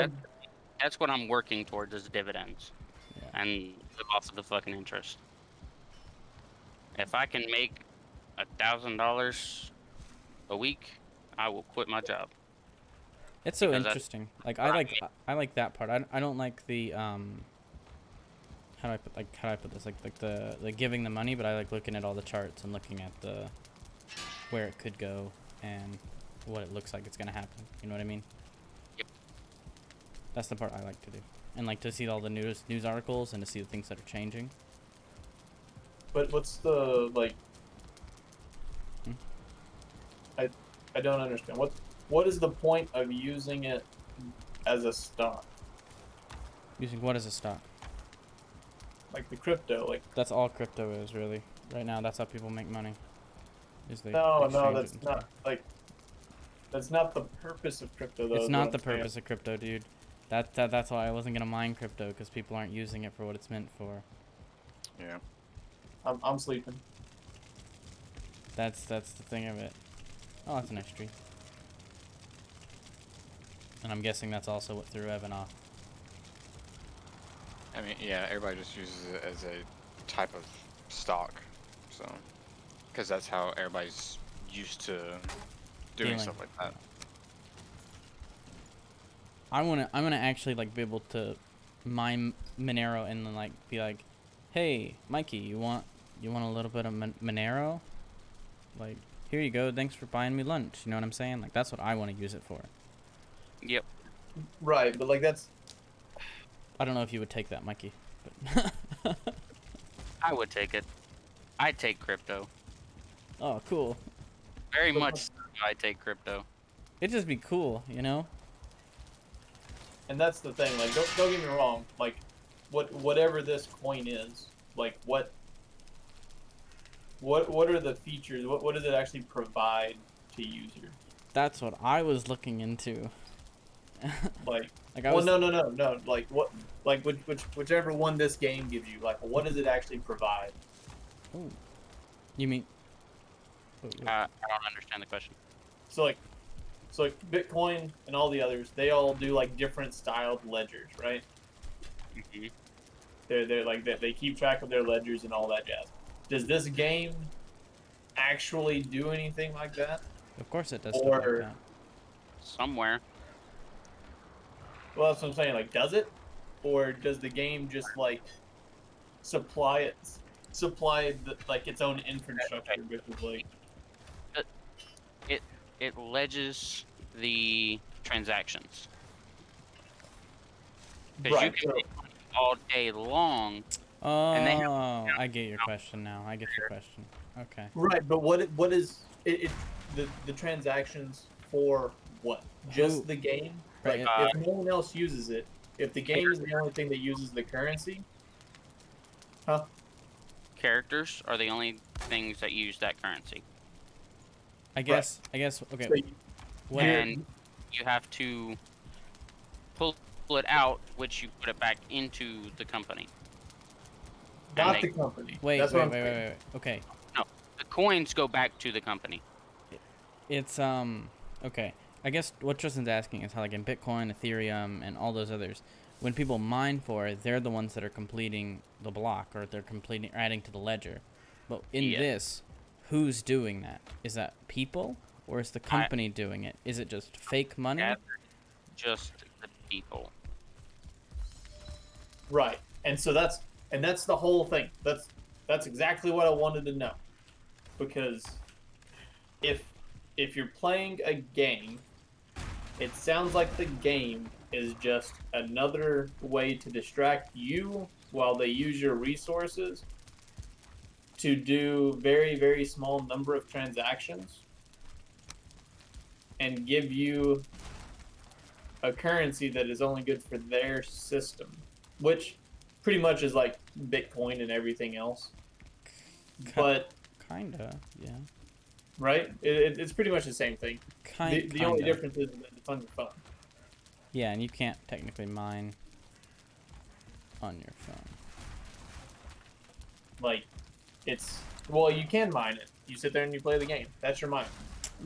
that's what I'm working towards, is dividends, Yeah. and live off of the fucking interest. If I can make $1,000 a week, I will quit my job. It's so Because that's interesting. Like what I I like that part. I don't like the how do I put this, like the giving the money, but I like looking at all the charts and looking at the where it could go and what it looks like it's gonna happen. You know what I mean? Yep. That's the part I like to do, and like to see all the news articles and to see the things that are changing. but what's the like? Hmm? I don't understand. What is the point of using it as a stock? Using what as a stock? Like the crypto, like That's all crypto is really right now. That's how people make money. Is they no, exchange it that's and not stuff. like that's not the purpose of crypto though. It's Is what not I'm the saying. purpose of crypto, dude. That's why I wasn't gonna mine crypto, because people aren't using it for what it's meant for. Yeah. I'm sleeping. That's the thing of it. Oh, that's a nice tree. And I'm guessing that's also what threw Evan off. I mean, yeah, everybody just uses it as a type of stock, so because that's how everybody's used to doing Dealing. stuff like that. I'm gonna actually like be able to mine Monero and then like be like, hey, Mikey, you want a little bit of Monero? Like, here you go. Thanks for buying me lunch. You know what I'm saying? Like, that's what I want to use it for. Yep. Right, but like that's I don't know if you would take that, Mikey. But I would take it. I'd take crypto. oh, cool. Very much so, I'd take crypto. It'd just be cool, you know? and that's the thing. Like don't get me wrong. Like whatever this coin is, like what are the features? What does it actually provide to user? That's what I was looking into. Like Like I well, was. no. Like what? Like whichever one this game gives you. Like what does it actually provide? Ooh. You mean? Wait. I don't understand the question. So like Bitcoin and all the others, they all do like different styled ledgers, right? Mm-hmm. They're like they keep track of their ledgers and all that jazz. Does this game actually do anything like that? Of course it does stuff like Or that. Somewhere. well, that's what I'm saying. Like, does it, or does the game just like supply like its own infrastructure with like It ledges the transactions. Because you right? can So, make money all day long. Oh, And they have- I get your question now. I get your question. Okay. right, but what is it the transactions for what? Just Who- the game? Right, Like, if no one else uses it, if the game is the only thing that uses the currency, huh? Characters are the only things that use that currency. I guess. Okay. So What? you're- And you have to pull it out, which you put it back into the company. And Not they- the company. Wait, That's wait, what I'm wait, saying. wait, wait. Okay. No, the coins go back to the company. It's okay. I guess what Tristan's asking is how, like, in Bitcoin, Ethereum, and all those others, when people mine for it, they're the ones that are completing the block, or they're completing, adding to the ledger. But in Yeah. this, who's doing that? Is that people, or is the company doing it? Is it just fake money? Gathered just the people. Right. And so that's the whole thing. That's exactly what I wanted to know. Because if you're playing a game, it sounds like the game is just another way to distract you while they use your resources to do very, very small number of transactions and give you a currency that is only good for their system, which pretty much is like Bitcoin and everything else. But Kinda, yeah. right, it's pretty much the same thing. The only Kinda. difference is that it's on your phone. Yeah, and you can't technically mine on your phone. Like, well, you can mine it. You sit there and you play the game. That's your mine.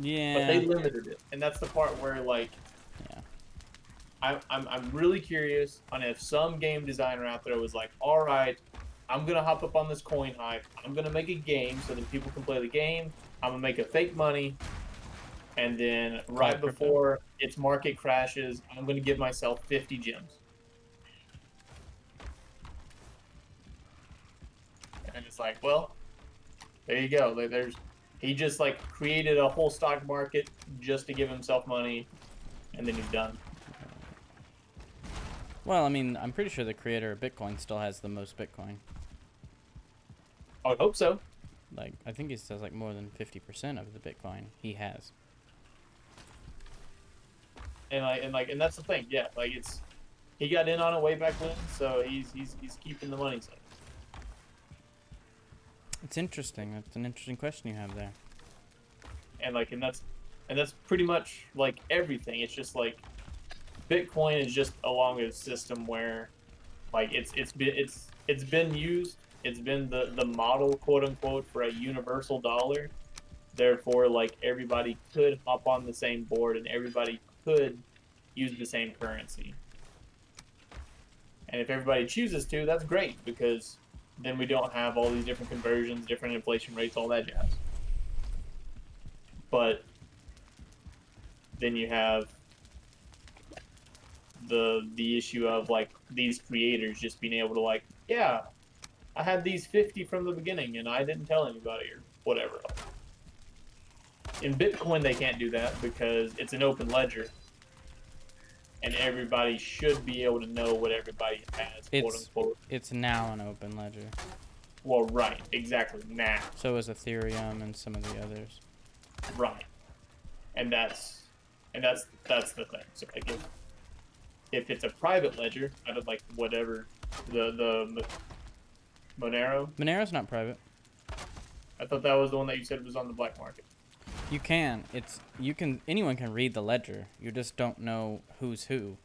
Yeah. But they limited it, and that's the part where like, Yeah. I'm really curious on if some game designer out there was like, all right, I'm gonna hop up on this coin hype. I'm gonna make a game so that people can play the game. I'm gonna make a fake money, and then right crypto? before its market crashes, I'm gonna give myself 50 gems. And it's like, well, there you go. He just like created a whole stock market just to give himself money, and then he's done. Well, I mean, I'm pretty sure the creator of Bitcoin still has the most Bitcoin. I would hope so. Like, I think he says like more than 50% of the Bitcoin he has. And that's the thing. Yeah, like he got in on it way back when, so he's keeping the money safe. It's interesting. That's an interesting question you have there. And that's pretty much like everything. It's just like Bitcoin is just along a system where like it's been used. It's been the model, quote unquote, for a universal dollar. Therefore, like everybody could hop on the same board and everybody could use the same currency. And if everybody chooses to, that's great because then we don't have all these different conversions, different inflation rates, all that jazz. But then you have the issue of like these creators just being able to like, yeah, I had these 50 from the beginning and I didn't tell anybody or whatever else. In Bitcoin, they can't do that because it's an open ledger, and everybody should be able to know what everybody has, quote unquote. It's now an open ledger. Well, right, exactly now, So is Ethereum and some of the others. right, and that's the thing. So like if it's a private ledger, out of like whatever the Monero, Monero's not private. I thought that was the one that you said was on the black market. You can. Anyone can read the ledger. You just don't know who's who.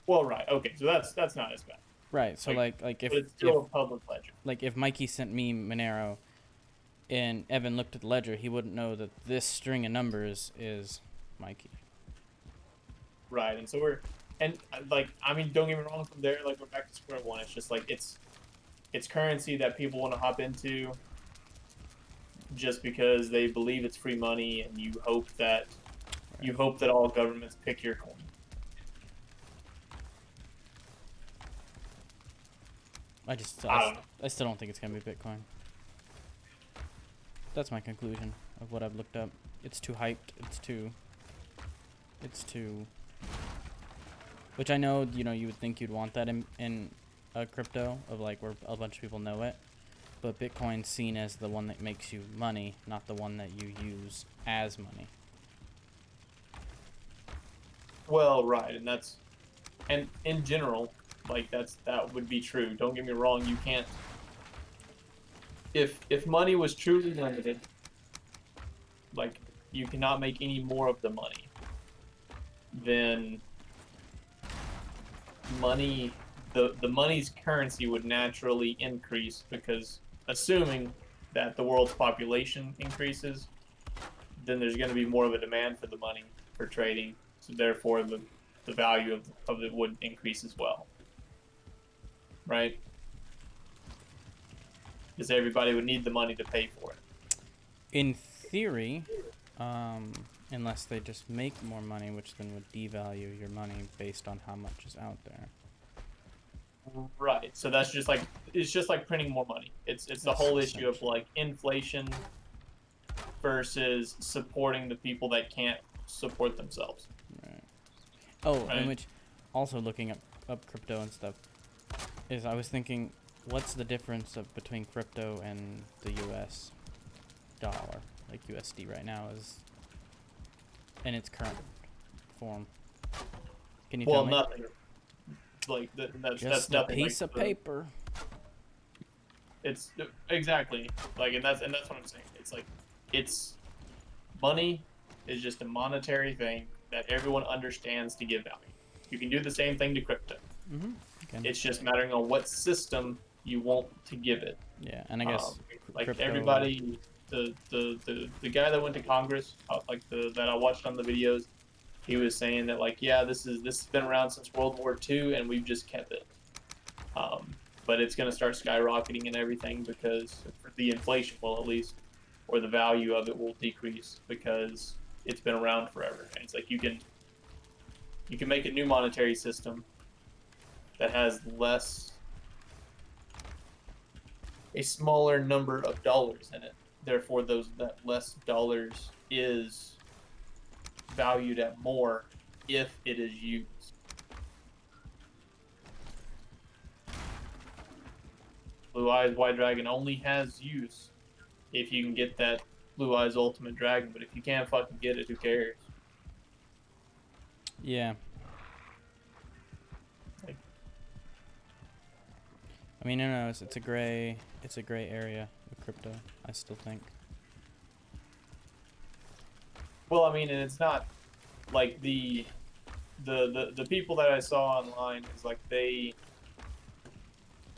Well, right, okay, so that's not as bad. Right. So like if But it's still a public ledger. like if Mikey sent me Monero and Evan looked at the ledger, he wouldn't know that this string of numbers is Mikey. Right, and so I mean, don't get me wrong. From there, like we're back to square one. It's just like it's currency that people want to hop into, just because they believe it's free money, and you hope that all governments pick your coin. I still don't think it's gonna be Bitcoin. That's my conclusion of what I've looked up. It's too hyped. It's too. Which I know, you would think you'd want that in a crypto of like where a bunch of people know it, but Bitcoin's seen as the one that makes you money, not the one that you use as money. Well, right, and in general, like that would be true. Don't get me wrong. You can't. If money was truly limited, like you cannot make any more of the money, then money, the money's currency would naturally increase because assuming that the world's population increases, then there's going to be more of a demand for the money for trading. So therefore, the value of it would increase as well, right? Because everybody would need the money to pay for it. In theory, unless they just make more money, which then would devalue your money based on how much is out there. Right. So that's just like it's just like printing more money. It's the That's whole issue of essentially- like inflation versus supporting the people that can't support themselves. Right. Oh, Right. and which also looking up crypto and stuff is I was thinking, what's the difference between crypto and the U.S. dollar, like USD right now is in its current form? Can you tell Well, me? nothing. Like that's Just a nothing. piece like of paper. It's exactly like, and that's what I'm saying. It's like it's money is just a monetary thing that everyone understands to give value. You can do the same thing to crypto. Mm-hmm. Okay. It's just mattering on what system you want to give it. Yeah, and I guess Like crypto. everybody, the guy that went to Congress, like that I watched on the videos, he was saying that like, yeah, this has been around since World War II, and we've just kept it. But it's going to start skyrocketing and everything because the inflation will at least, or the value of it will decrease because it's been around forever. And it's like you can make a new monetary system that has a smaller number of dollars in it. Therefore, that less dollars is valued at more if it is used. Blue Eyes White Dragon only has use if you can get that Blue Eyes Ultimate Dragon, but if you can't fucking get it, who cares? Yeah. Like, I mean, no, it's a gray area with crypto. I still think. well, I mean, and it's not like the people that I saw online is like they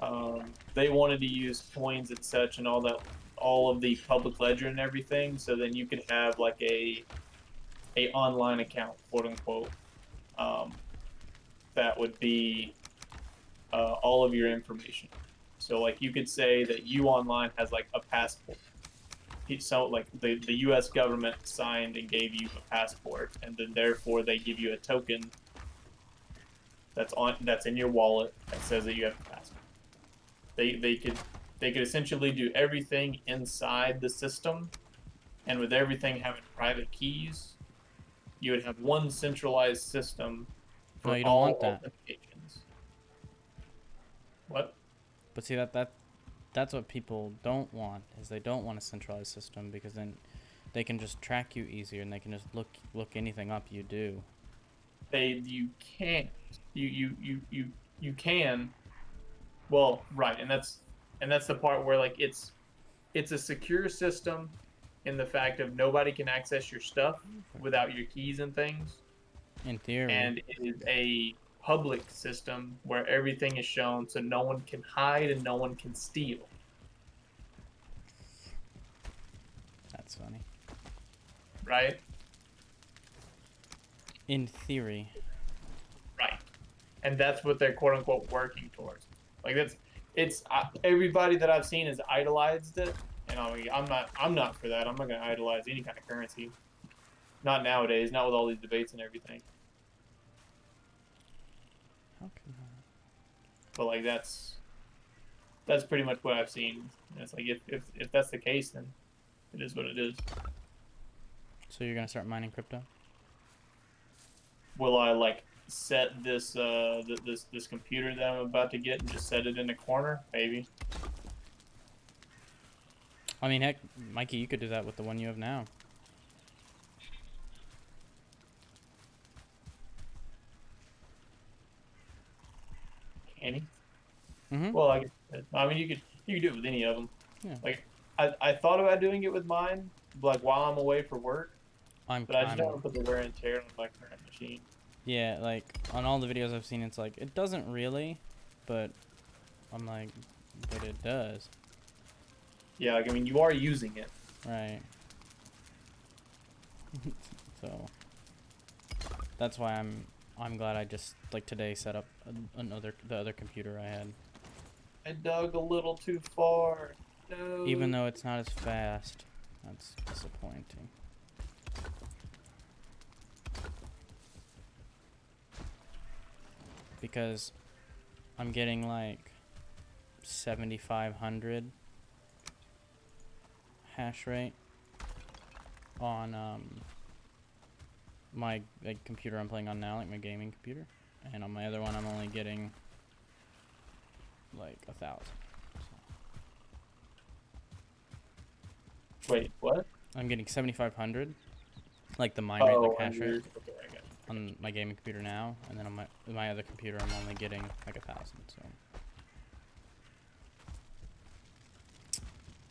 wanted to use coins and such and all of the public ledger and everything. So then you could have like a online account, quote unquote, that would be all of your information. So like you could say that you online has like a passport. So like the U.S. government signed and gave you a passport, and then therefore they give you a token that's in your wallet that says that you have a passport. They could essentially do everything inside the system, and with everything having private keys, you would have one centralized system for No, you don't all want that. authentications. What? But see that's what people don't want, is they don't want a centralized system because then they can just track you easier and they can just look anything up you do. You can't. You can. Well, right, and that's the part where like it's a secure system in the fact of nobody can access your stuff without your keys and things, In theory. and it is a public system where everything is shown so no one can hide and no one can steal. That's funny. Right? In theory. Right. And that's what they're quote unquote working towards. Like it's everybody that I've seen has idolized it, and I'm not for that. I'm not gonna idolize any kind of currency. Not nowadays. Not with all these debates and everything. How can But like that's pretty much what I've seen. And it's like if that's the case, then it is what it is. So you're gonna start mining crypto? Will I like set this this computer that I'm about to get and just set it in a corner? Maybe. I mean, heck, Mikey, you could do that with the one you have now. Can he? Mm-hmm. Well, I mean, you could do it with any of them. Yeah. Like, I thought about doing it with mine, like while I'm away for work, but I just don't want to put the wear and tear on my current machine. Yeah, like on all the videos I've seen, it's like it doesn't really, but I'm like, but it does, Yeah, like, I mean, you are using it. right? So that's why I'm glad I just like today set up the other computer I had, I dug a little too far. No. even though it's not as fast. That's disappointing. Because I'm getting like 7,500 hash rate on my like computer I'm playing on now, like my gaming computer, and on my other one I'm only getting like 1,000. So Wait, what? I'm getting 7,500, like the mine rate, like hash rate, Okay, I got you. on my gaming computer now, and then on my other computer I'm only getting like 1,000. So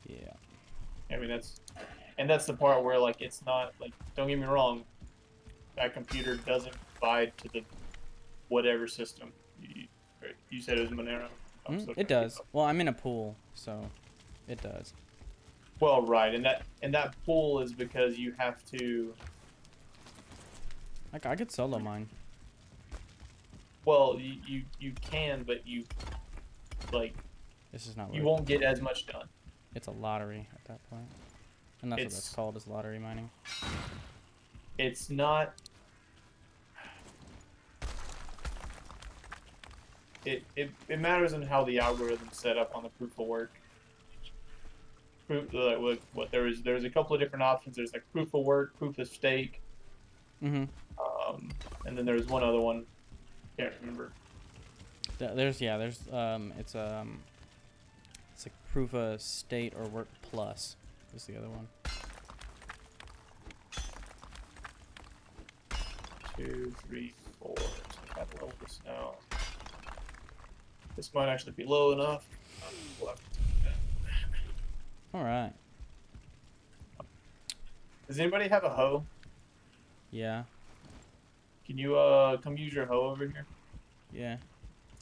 yeah. I mean, that's the part where like it's not like, don't get me wrong, that computer doesn't provide to the whatever system. You said it was Monero. I'm still It trying to keep does. up. Well, I'm in a pool, so it does. Well, right, and that pool is because you have to. Like I could solo mine. Well, you can, but you like This is not you worth won't it. get as much done. It's a lottery at that point, and that's what that's It's called, is lottery mining. it's not. It matters in how the algorithm's set up on the proof of work. What there's a couple of different options. There's like proof of work, proof of stake, Mm-hmm. and then there's one other one. Can't remember. There's it's like proof of state or work plus is the other one. 2, 3, 4. So I have to level this now. This might actually be low enough. All right. Does anybody have a hoe? Yeah. Can you come use your hoe over here? Yeah.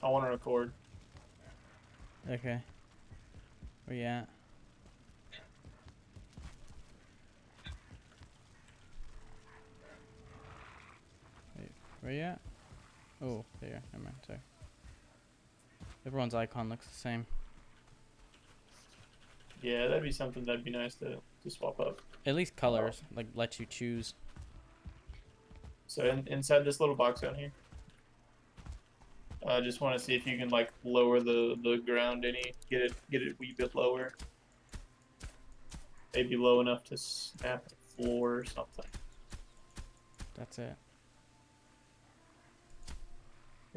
I want to record. Okay. Where you at? Wait, where you at? Oh, there. Never mind. Sorry. Everyone's icon looks the same. Yeah, that'd be something that'd be nice to swap up. At least colors, like let you choose. So inside this little box down here, I just want to see if you can like lower the ground any, get it a wee bit lower. Maybe low enough to snap the floor or something. That's it.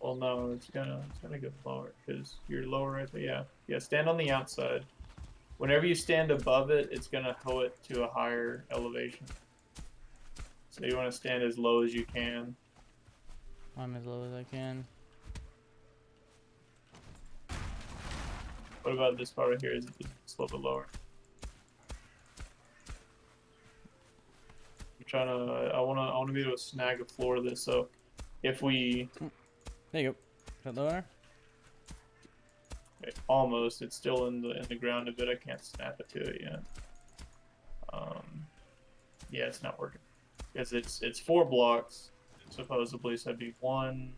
Well, no, it's gonna go lower because you're lower right there. Yeah, yeah. Stand on the outside. Whenever you stand above it, it's gonna hoe it to a higher elevation. So you want to stand as low as you can. I'm as low as I can. What about this part right here? Is it's a little bit lower? I'm trying to. I wanna be able to snag a floor of this. So if we There you go. Is that lower? almost, it's still in the ground a bit. I can't snap it to it yet. Yeah, it's not working because it's 4 blocks supposedly. So it'd be 1,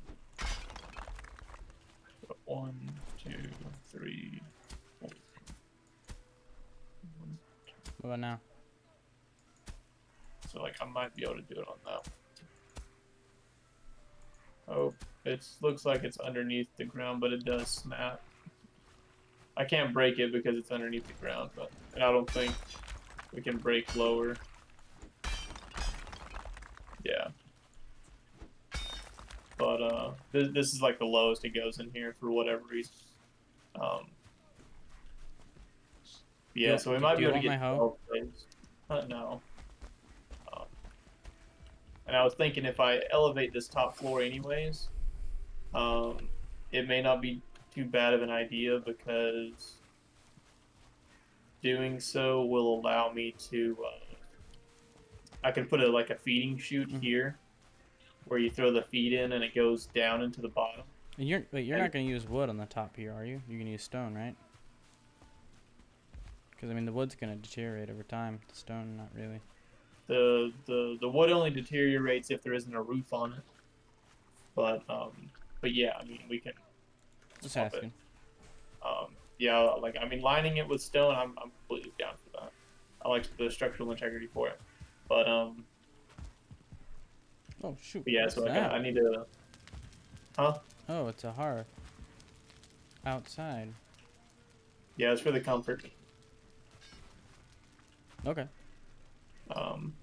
2, 3. What about now? So like I might be able to do it on that. Oh, it looks like it's underneath the ground, but it does snap. I can't break it because it's underneath the ground, but and I don't think we can break lower. Yeah. But this is like the lowest it goes in here for whatever reason. Yeah, Do- so we do might be you able to want get my hoe? 12 plays. No. Um, and I was thinking if I elevate this top floor anyways, it may not be too bad of an idea because doing so will allow me to. I can put like a feeding chute Mhm. here, where you throw the feet in and it goes down into the bottom. You're not gonna use wood on the top here, are you? You're gonna use stone, right? Because I mean, the wood's gonna deteriorate over time. The stone, not really. The wood only deteriorates if there isn't a roof on it. But yeah, I mean we can Just swap it. asking. Yeah, like I mean lining it with stone, I'm completely down for that. I like the structural integrity for it. But Oh shoot! yeah, What's so like that? I need to, huh? Oh, it's a hearth. Outside. Yeah, it's for the comfort. Okay. Um,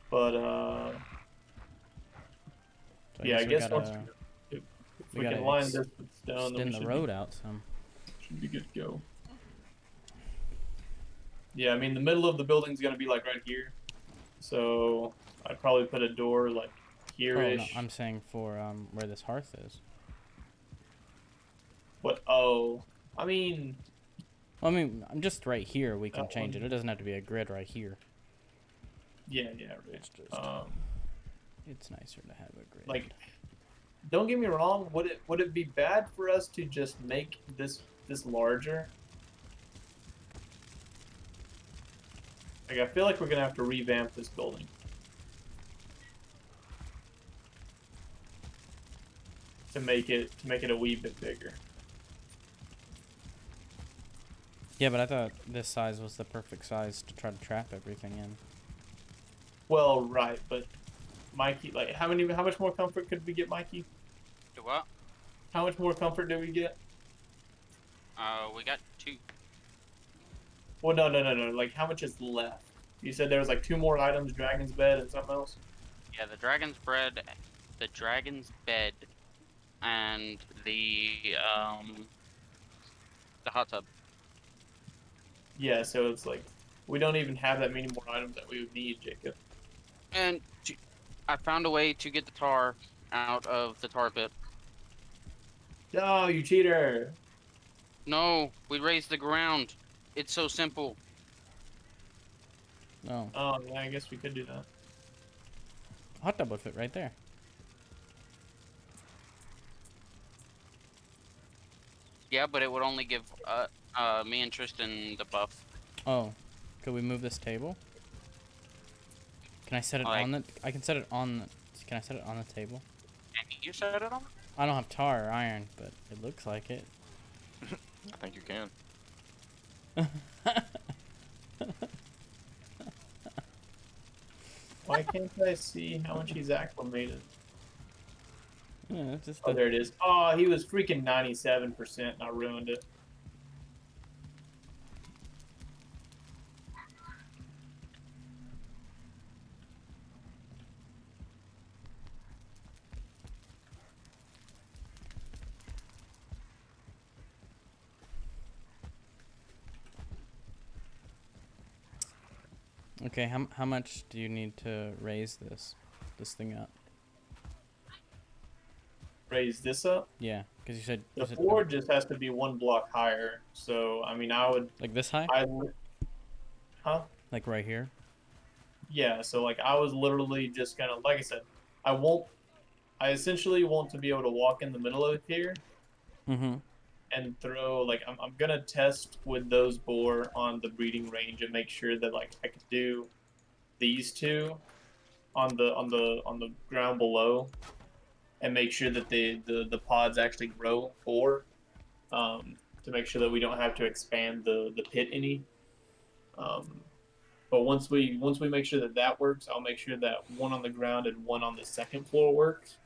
but So yeah, I we guess gotta if we we gotta can line this with stone, then we extend the road out some. should be good to go. Yeah, I mean the middle of the building's gonna be like right here, so I'd probably put a door like Oh no, here-ish. I'm saying for where this hearth is. What? Oh, I mean Well, I mean, I'm just right here. We can that change it. one. It doesn't have to be a grid right here. Yeah, yeah, right. It's just Um, it's nicer to have a grid. like, don't get me wrong. Would it be bad for us to just make this larger? Like, I feel like we're gonna have to revamp this building to make it a wee bit bigger. Yeah, but I thought this size was the perfect size to try to trap everything in. Well, right, but Mikey, like, how much more comfort could we get, Mikey? Do what? How much more comfort do we get? We got 2. Well, no. Like, how much is left? You said there was like 2 more items: dragon's bed and something else. Yeah, the dragon's bed, and the hot tub. Yeah, so it's like we don't even have that many more items that we would need, Jacob. And I found a way to get the tar out of the tar pit. No, you cheater! No, we raised the ground. It's so simple. Oh, Oh, yeah, I guess we could do that. hot tub would fit right there. Yeah, but it would only give me and Tristan the buff. Oh, could we move this table? Can I set it Like- on the? I can set it on. Can I set it on the table? Can you set it on? I don't have tar or iron, but it looks like it. I think you can. Why can't I see how much he's acclimated? Yeah, it's just Oh, there it is. Oh, he was freaking 97%, and I ruined it. Okay, how much do you need to raise this thing up? Raise this up. Yeah, because you The said floor just has to be 1 block higher. So, I mean, I would. like this high, Huh? like right here. Yeah, so like I was literally just gonna, like I said, I essentially want to be able to walk in the middle of here Mm-hmm. and throw, like, I'm gonna test with those boar on the breeding range and make sure that, like, I could do these two on the ground below and make sure that the pods actually grow boar, to make sure that we don't have to expand the pit any. But once we make sure that that works, I'll make sure that one on the ground and one on the second floor works.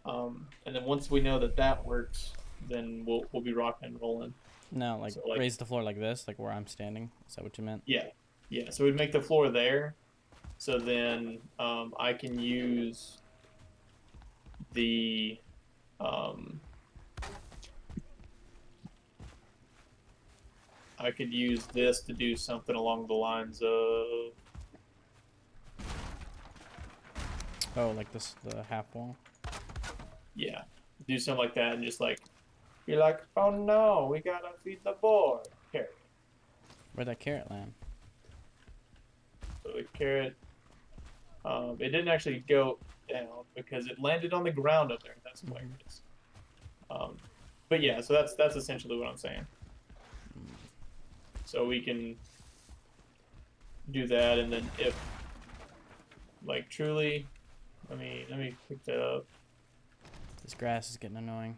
And then once we know that that works, then we'll be rocking and rolling. Now, like, So, like, raise the floor like this, like where I'm standing. Is that what you meant? yeah, yeah. So we'd make the floor there. So then I can use the I could use this to do something along the lines of Oh, like this, the half wall. yeah, do something like that and just like be like, oh no, we gotta feed the boar. Carrot. Where'd that carrot land? So the carrot. It didn't actually go down because it landed on the ground up there. That's hilarious. But yeah, so that's essentially what I'm saying. So we can do that, and then if like truly, let me pick that up. This grass is getting annoying.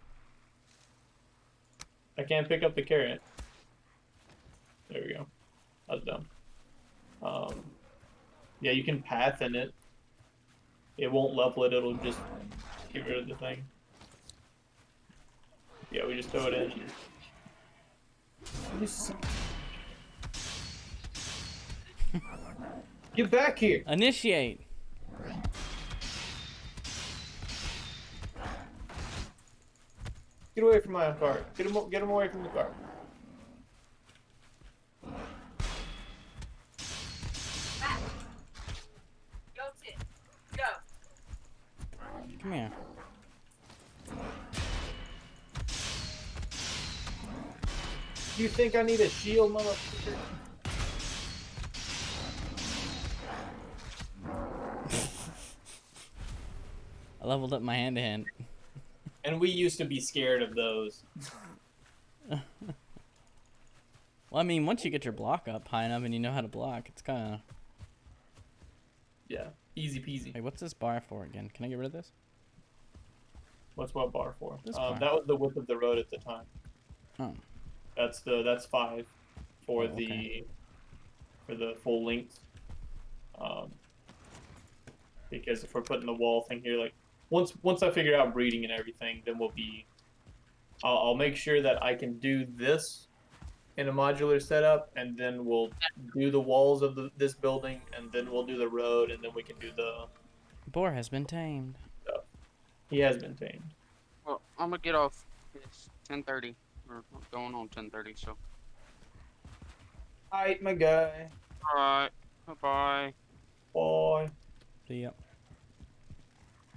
I can't pick up the carrot. There we go. That's dumb. Yeah, you can path in it. It won't level it. It'll just get rid of the thing. Yeah, we just throw it in. Get back here! Initiate. Get away from my cart. Get him away from the cart. Back. Go, Tim. Go. Come here. You think I need a shield, motherfucker? I leveled up my hand-to-hand. And we used to be scared of those. Well, I mean, once you get your block up high enough and you know how to block, it's kind of... Yeah, easy peasy. Wait, what's this bar for again? Can I get rid of this? What's what bar for? This bar. That was the width of the road at the time. Oh. That's 5 for Oh, okay. the full length. Because if we're putting the wall thing here, like once I figure out breeding and everything, then we'll be. I'll make sure that I can do this in a modular setup, and then we'll do the walls of this building, and then we'll do the road, and then we can do the Boar has been tamed. stuff. He has been tamed. Well, I'm gonna get off. It's 10:30, or going on 10:30. So. Alright, my guy. All right. Bye. Bye. See ya.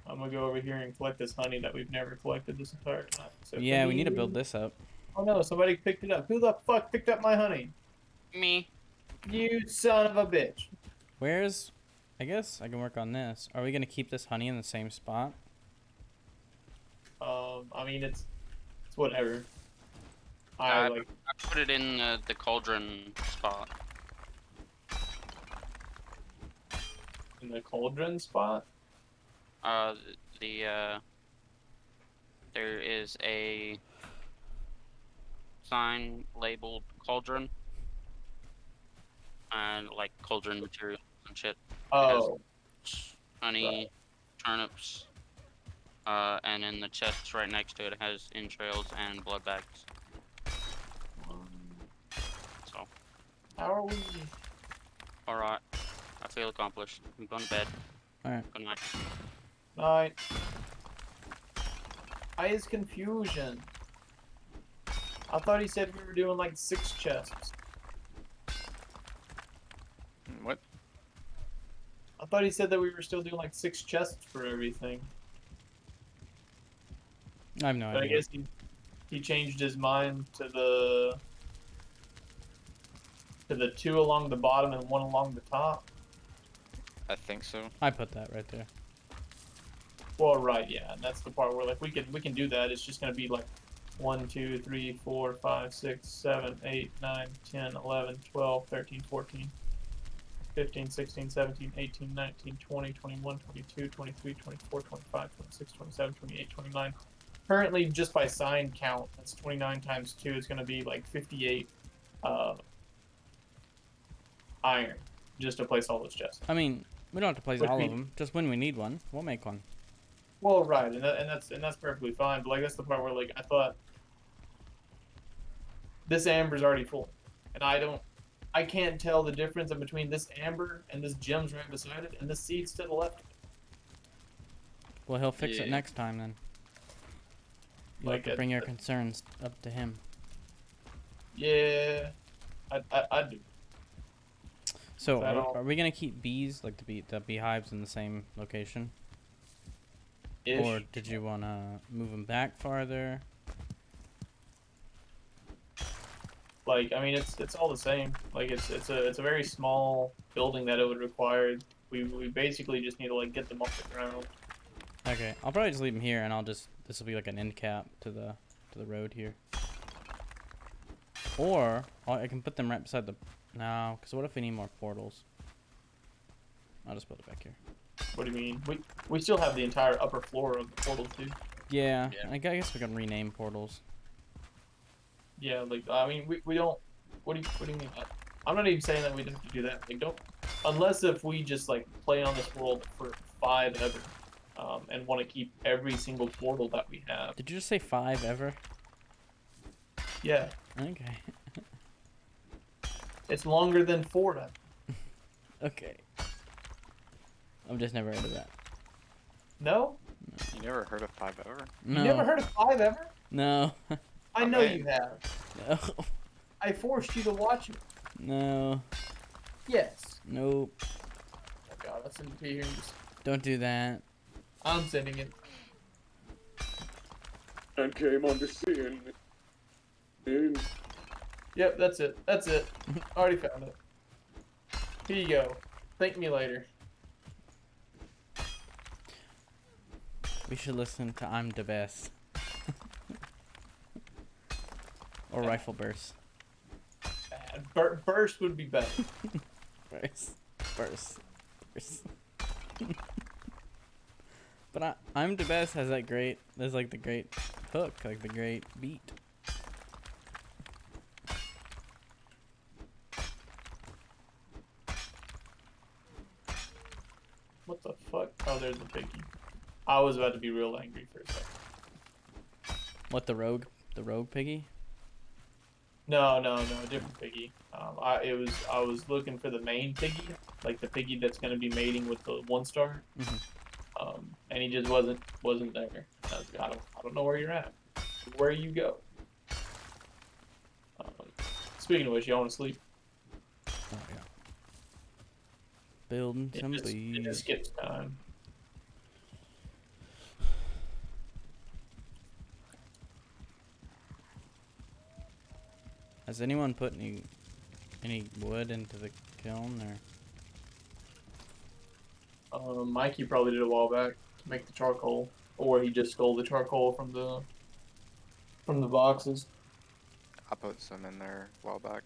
I'm gonna go over here and collect this honey that we've never collected this entire time. So Yeah, we need to build this up. Oh no, somebody picked it up. Who the fuck picked up my honey? Me. You son of a bitch. Where's... I guess I can work on this. Are we going to keep this honey in the same spot? I mean it's whatever. I like put it in the cauldron spot. in the cauldron spot. There is a sign labeled cauldron and like cauldron materials and shit. Oh, Honey, turnips, and in the chest right next to it has entrails and blood bags. So, how are we? alright. I feel accomplished. I'm going to bed. Alright. Good night. Night. Why is confusion? I thought he said we were doing like 6 chests. What? I thought he said that we were still doing like 6 chests for everything. I have no But I idea. guess he changed his mind to the 2 along the bottom and 1 along the top. I think so. I put that right there. Well, right, yeah, and that's the part where like we can do that. It's just gonna be like 1, 2, 3, 4, 5, 6, 7, 8, 9, 10, 11, 12, 13, 14, 15, 16, 17, 18, 19, 20, 21, 22, 23, 24, 25, 26, 27, 28, 29. Currently, just by sign count, that's 29 times 2 is gonna be like 58 iron just to place all those chests. I mean, we don't have to place Which all we- of them. Just when we need one, we'll make one. Well, right, and that's perfectly fine. But like that's the part where like I thought this amber's already full, and I can't tell the difference in between this amber and this gem's right beside it, and this seed's to the left. Well, he'll fix it Yeah. next time then. You Like have to bring your concerns up to him. Yeah, I do. So, that are, all? are we gonna keep bees, like the beehives, in the same location, Ish. or did you wanna move them back farther? Like, I mean, it's all the same. Like, it's a very small building that it would require. We basically just need to like get them off the ground. Okay, I'll probably just leave them here, and this will be like an end cap to the road here. Or I can put them right beside the. No, because what if we need more portals? I'll just put it back here. What do you mean? We still have the entire upper floor of the portal too. Yeah, Yeah. I guess we can rename portals. Yeah, like I mean, we don't. What do you mean? I'm not even saying that we have to do that. Like, don't unless if we just like play on this world for 5 ever, and want to keep every single portal that we have. Did you just say 5 ever? Yeah, Okay. it's longer than 4 ever. Okay. I've just never heard of that. No, You never heard of 5 ever? No. you never heard of 5 ever? No. I know man. you have. No. I forced you to watch it. No. Yes. Nope. Oh God, I'll send it to you here. Don't do that. I'm sending it. And came on the scene. Yep, that's it. That's it. Already found it. Here you go. Thank me later. We should listen to I'm the Best. Or Rifle Burst. Burst would be better. Burst. But I'm the Best has that great, there's like the great hook, like the great beat. What the fuck? Oh, there's the piggy. I was about to be real angry for a second. What, the rogue piggy? No, different piggy. I was looking for the main piggy, like the piggy that's gonna be mating with the 1-star. And he just wasn't there. I was like, I don't know where you're at. Where you go? Speaking of which, y'all want to sleep? Oh yeah. Building some It bees. just skips time. Has anyone put any wood into the kiln or? Mikey probably did a while back to make the charcoal, or he just stole the charcoal from the boxes. I put some in there a while back.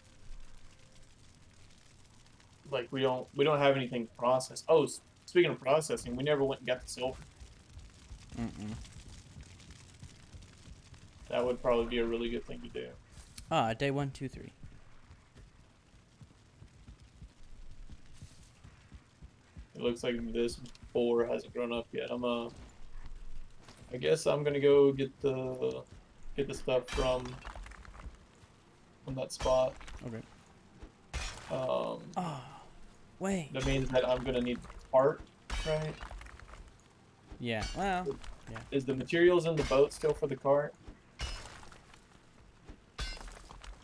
Like we don't have anything processed. Oh, speaking of processing, we never went and got the silver. That would probably be a really good thing to do. Ah, day 1, 2, 3. It looks like this boar hasn't grown up yet. I guess I'm gonna go get the stuff from that spot. Okay. Um, Oh, wait. that means that I'm gonna need part, right? Yeah. Well. Is the materials in the boat still for the cart?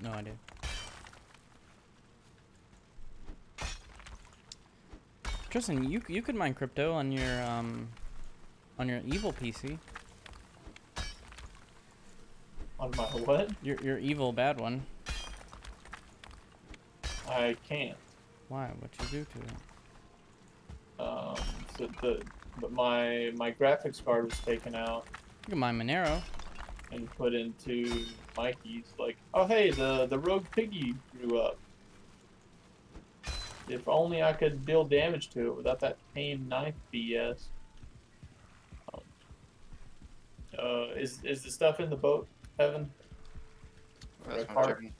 No idea. Tristan, you could mine crypto on your evil PC. On my what? Your evil bad one. I can't. Why? What'd you do to it? But my graphics card was taken out You can mine Monero. and put into Mikey's. Like, oh hey, the rogue piggy grew up. If only I could deal damage to it without that pain knife BS. Is the stuff in the boat, Evan? Or a That's what cart? I'm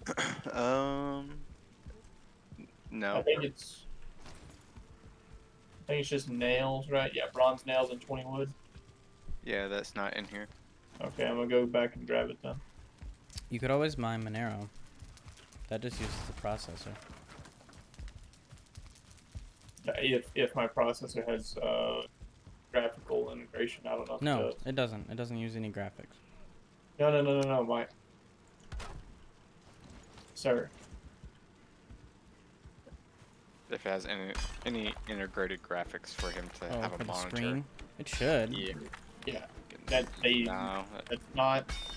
checking. No. I think it's just nails, right? Yeah, bronze nails and 20 wood. Yeah, that's not in here. Okay, I'm gonna go back and grab it then. You could always mine Monero. That just uses the processor. If my processor has graphical integration, I don't know if it No, does. it doesn't. It doesn't use any graphics. No, my sir. If it has any integrated graphics for him to Oh, have for a the monitor. screen. It should. Yeah. Yeah, No,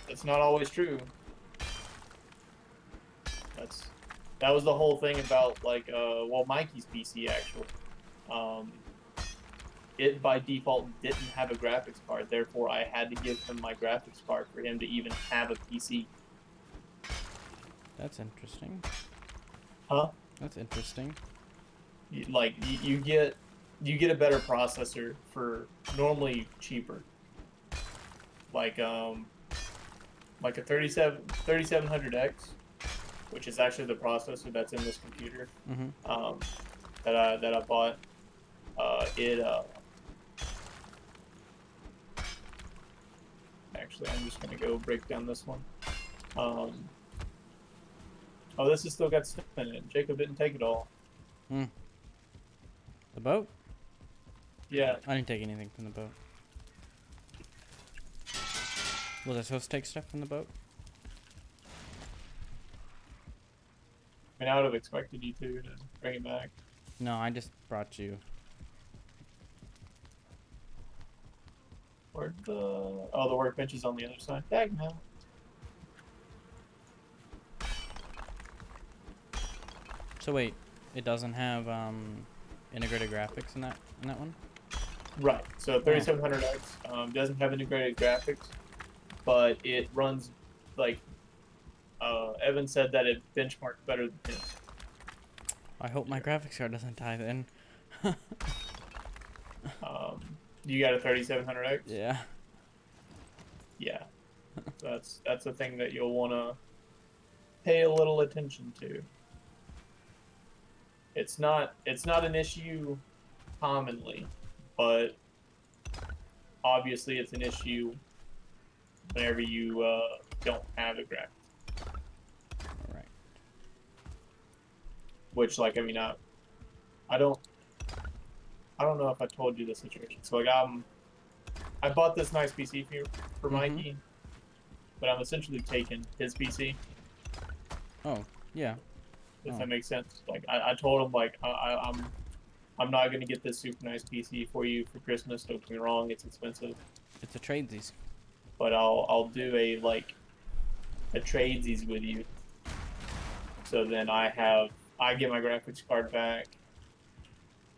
that's not always true. That was the whole thing about like well, Mikey's PC actually. Um, it by default didn't have a graphics card, therefore I had to give him my graphics card for him to even have a PC. That's interesting. Huh? That's interesting. Like you get a better processor for normally cheaper. Like like a 3700X, which is actually the processor that's in this computer. Mm-hmm. That I bought. It actually I'm just gonna go break down this one. Oh, this has still got stuff in it. Jacob didn't take it all. The boat? Yeah. I didn't take anything from the boat. Was I supposed to take stuff from the boat? I mean, I would have expected you to bring it back. No, I just brought you. Where'd the the workbench is on the other side. Dag man. So wait, it doesn't have integrated graphics in that one? Right. So 3700X doesn't have integrated graphics, but it runs like Evan said that it benchmarks better than his. I hope my graphics card doesn't die then. You got a 3700X? Yeah. Yeah. That's a thing that you'll want to pay a little attention to. It's not an issue commonly, but obviously it's an issue whenever you don't have a graphics. All right. Which, like, I mean, I don't know if I told you the situation. So like I bought this nice PC for Mikey, but I'm essentially taking his PC. Oh, yeah. If that makes sense. Like I told him like I'm not gonna get this super nice PC for you for Christmas. Don't get me wrong, it's expensive. It's a tradesies. But I'll do a tradesies with you. So then I get my graphics card back,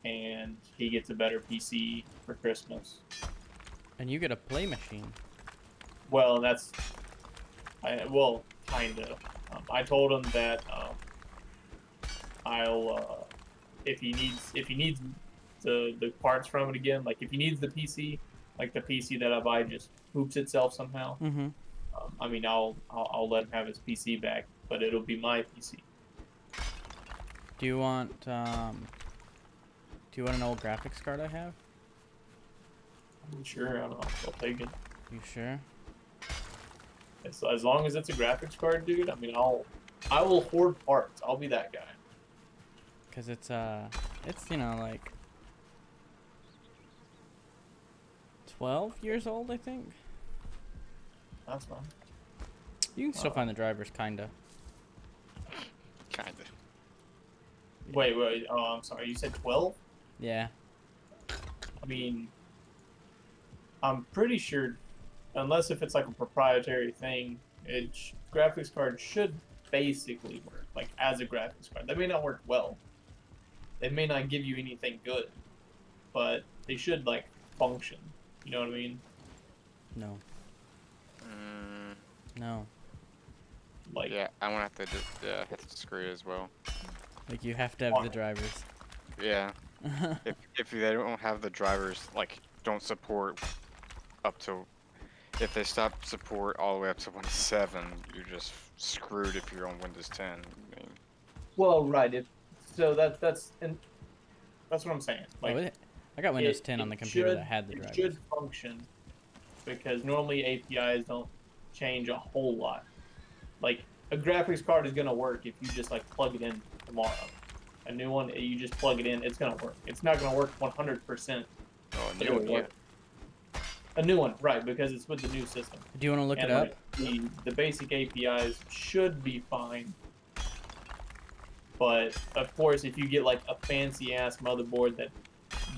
and he gets a better PC for Christmas. And you get a play machine. Well, kind of. I told him that I'll if he needs the parts from it again, like if he needs the PC, like the PC that I buy just hoops itself somehow. Mm-hmm. I mean, I'll let him have his PC back, but it'll be my PC. Do you want an old graphics card I have? I'm sure I'll take it. You sure? As long as it's a graphics card, dude. I mean, I will hoard parts. I'll be that guy. Cause it's like 12 years old, I think. That's fine. You can still find the drivers, kinda. Kinda. Wait. Oh, I'm sorry. You said 12? Yeah. I mean, I'm pretty sure, unless if it's like a proprietary thing, graphics card should basically work, like as a graphics card. They may not work well. They may not give you anything good, but they should like function. You know what I mean? No. No. Like Yeah, I'm gonna have to disagree as well. Like you have to have Why? the drivers. Yeah. if they don't have the drivers, like don't support up to, if they stop support all the way up to Windows 7, you're just screwed if you're on Windows 10. I mean, well, right. That's what I'm saying. Like I got Windows 10 on the computer that had the it drivers. should function because normally APIs don't change a whole lot. Like a graphics card is gonna work if you just like plug it in tomorrow. A new one, you just plug it in, it's gonna work. It's not gonna work 100%. oh, But new it'll work. A new one, right? Because it's with the new system. Do you want to look And it up? like, the basic APIs should be fine. But of course, if you get like a fancy ass motherboard that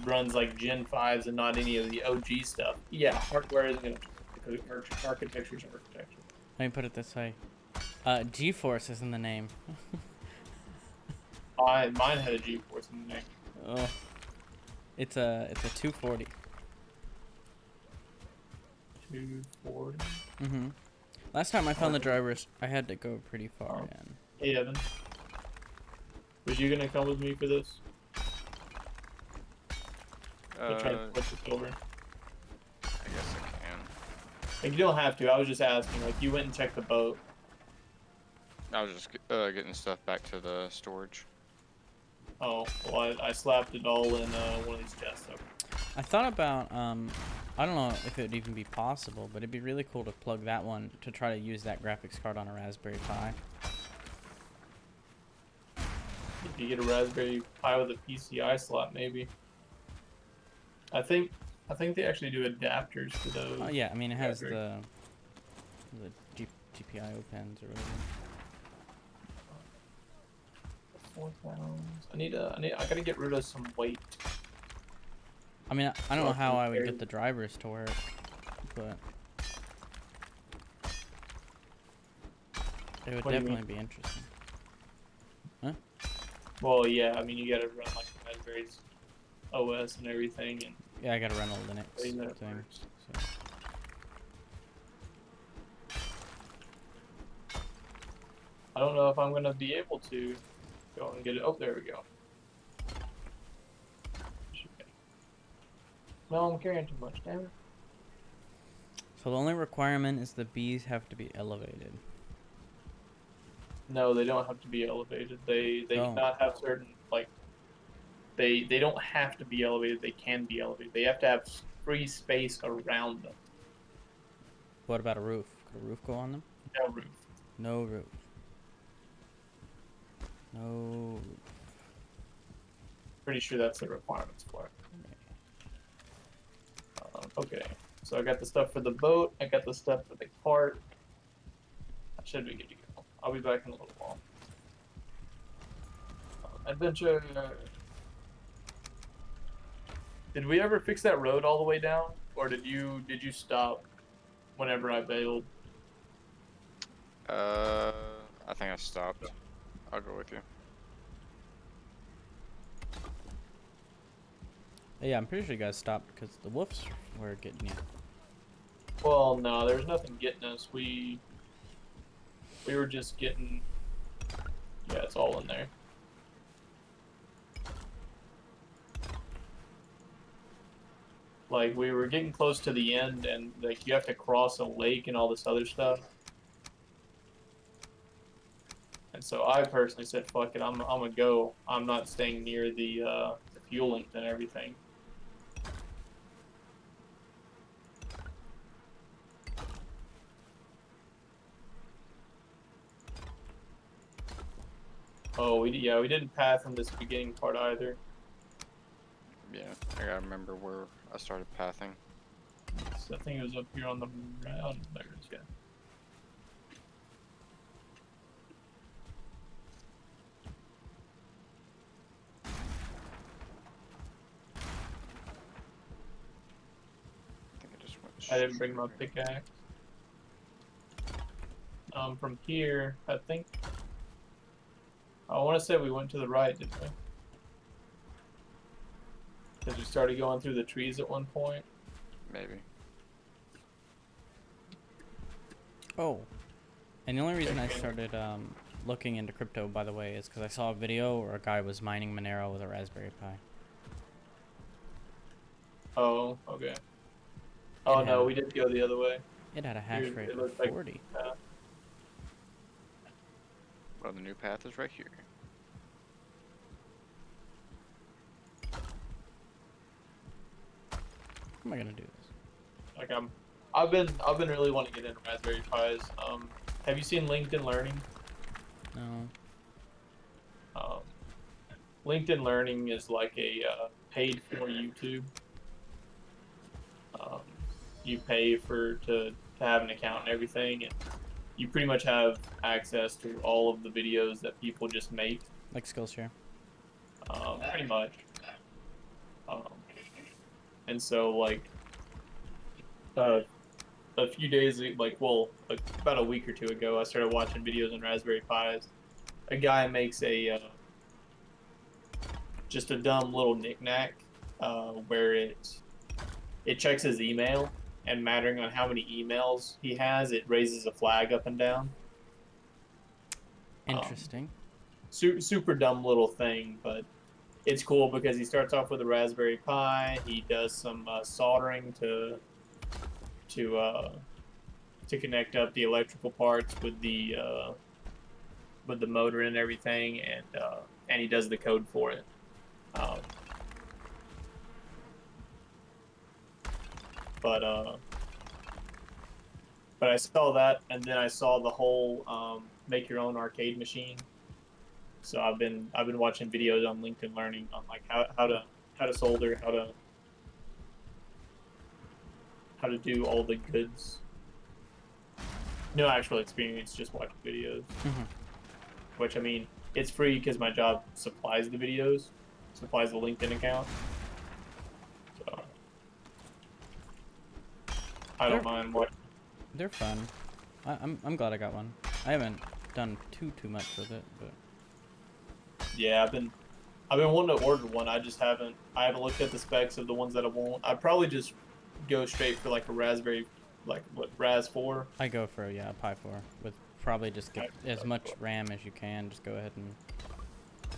runs like Gen 5s and not any of the OG stuff, yeah, hardware isn't gonna because architecture's architecture. Let me put it this way. GeForce is in the name. Mine had a G-force in there. Oh, it's a 240. 240. Mm-hmm. Last time I found the Okay. drivers, I had to go pretty far Oh. in. Hey Evan, was you gonna come with me for this? To try to Uh, flip this over. I guess I can. Like you don't have to. I was just asking. Like you went and checked the boat. I was just getting stuff back to the storage. Oh, well, I slapped it all in one of these chests. Okay. I thought about I don't know if it would even be possible, but it'd be really cool to plug that one to try to use that graphics card on a Raspberry Pi. If you get a Raspberry Pi with a PCI slot, maybe. I think they actually do adapters for those. Oh yeah, I mean it has Raspberry. the GPIO pins or whatever. 4 pounds. I gotta get rid of some weight. I mean I don't know Well, how I would very- get the drivers to work, but it would What do you mean? definitely be interesting. Well, yeah. I mean, you gotta run like Raspberry's OS and everything, and Yeah, I gotta run a Linux clean that thing. first. So. I don't know if I'm gonna be able to go and get it. Oh, there we go. No, I'm carrying too much. Damn it. So the only requirement is the bees have to be elevated. No, they don't have to be elevated. They Oh. cannot have certain like they don't have to be elevated. They can be elevated. They have to have free space around them. What about a roof? Could a roof go on them? No roof. No roof. No roof. Pretty sure that's the requirements for it. Okay, so I got the stuff for the boat. I got the stuff for the cart. I should be good to go. I'll be back in a little while. Adventure. Did we ever fix that road all the way down, or did you stop whenever I bailed? I think I stopped. I'll go with you. Yeah, I'm pretty sure you guys stopped because the wolves were getting you. Well, no, there's nothing getting us. We were just getting. Yeah, it's all in there. Like we were getting close to the end, and like you have to cross a lake and all this other stuff. And so I personally said, "Fuck it, I'm gonna go. I'm not staying near the fueling and everything." Oh, we didn't path in this beginning part either. Yeah, I gotta remember where I started pathing. So I think it was up here on the round. There it is, yeah. I think I just went. I didn't bring straight my here. pickaxe. From here, I think. I want to say we went to the right, didn't we? Because we started going through the trees at one point. Maybe. Oh. And the only reason I Okay. started looking into crypto, by the way, is because I saw a video where a guy was mining Monero with a Raspberry Pi. Oh, okay. Oh It no, had- we did go the other way. It had a hash Dude, rate it of looked like 40. Well, the new path is right here. How am I gonna do this? Like I've been really wanting to get into Raspberry Pis. Have you seen LinkedIn Learning? No. Um, LinkedIn Learning is like a paid for YouTube. Um, you pay to have an account and everything, and you pretty much have access to all of the videos that people just make. Like Skillshare. Pretty much. Um, and so like a few days, like about a week or two ago, I started watching videos on Raspberry Pis. A guy makes a just a dumb little knickknack where it checks his email, and mattering on how many emails he has, it raises a flag up and down. Interesting. Super dumb little thing, but it's cool because he starts off with a Raspberry Pi. He does some soldering to connect up the electrical parts with the motor and everything, and he does the code for it. Um, but I saw that, and then I saw the whole make your own arcade machine. So I've been watching videos on LinkedIn Learning on like how to solder, how to do all the goods. No actual experience, just watch videos. Mm-hmm. Which, I mean, it's free because my job supplies the videos, supplies the LinkedIn account. So I don't mind what. They're fun. I'm glad I got one. I haven't done too much with it, but Yeah, I've been wanting to order one. I haven't looked at the specs of the ones that I want. I'd probably just go straight for like a Raspberry, like what, Raz 4. I go for a Pi 4 with probably just get as much RAM as you can. Just go ahead and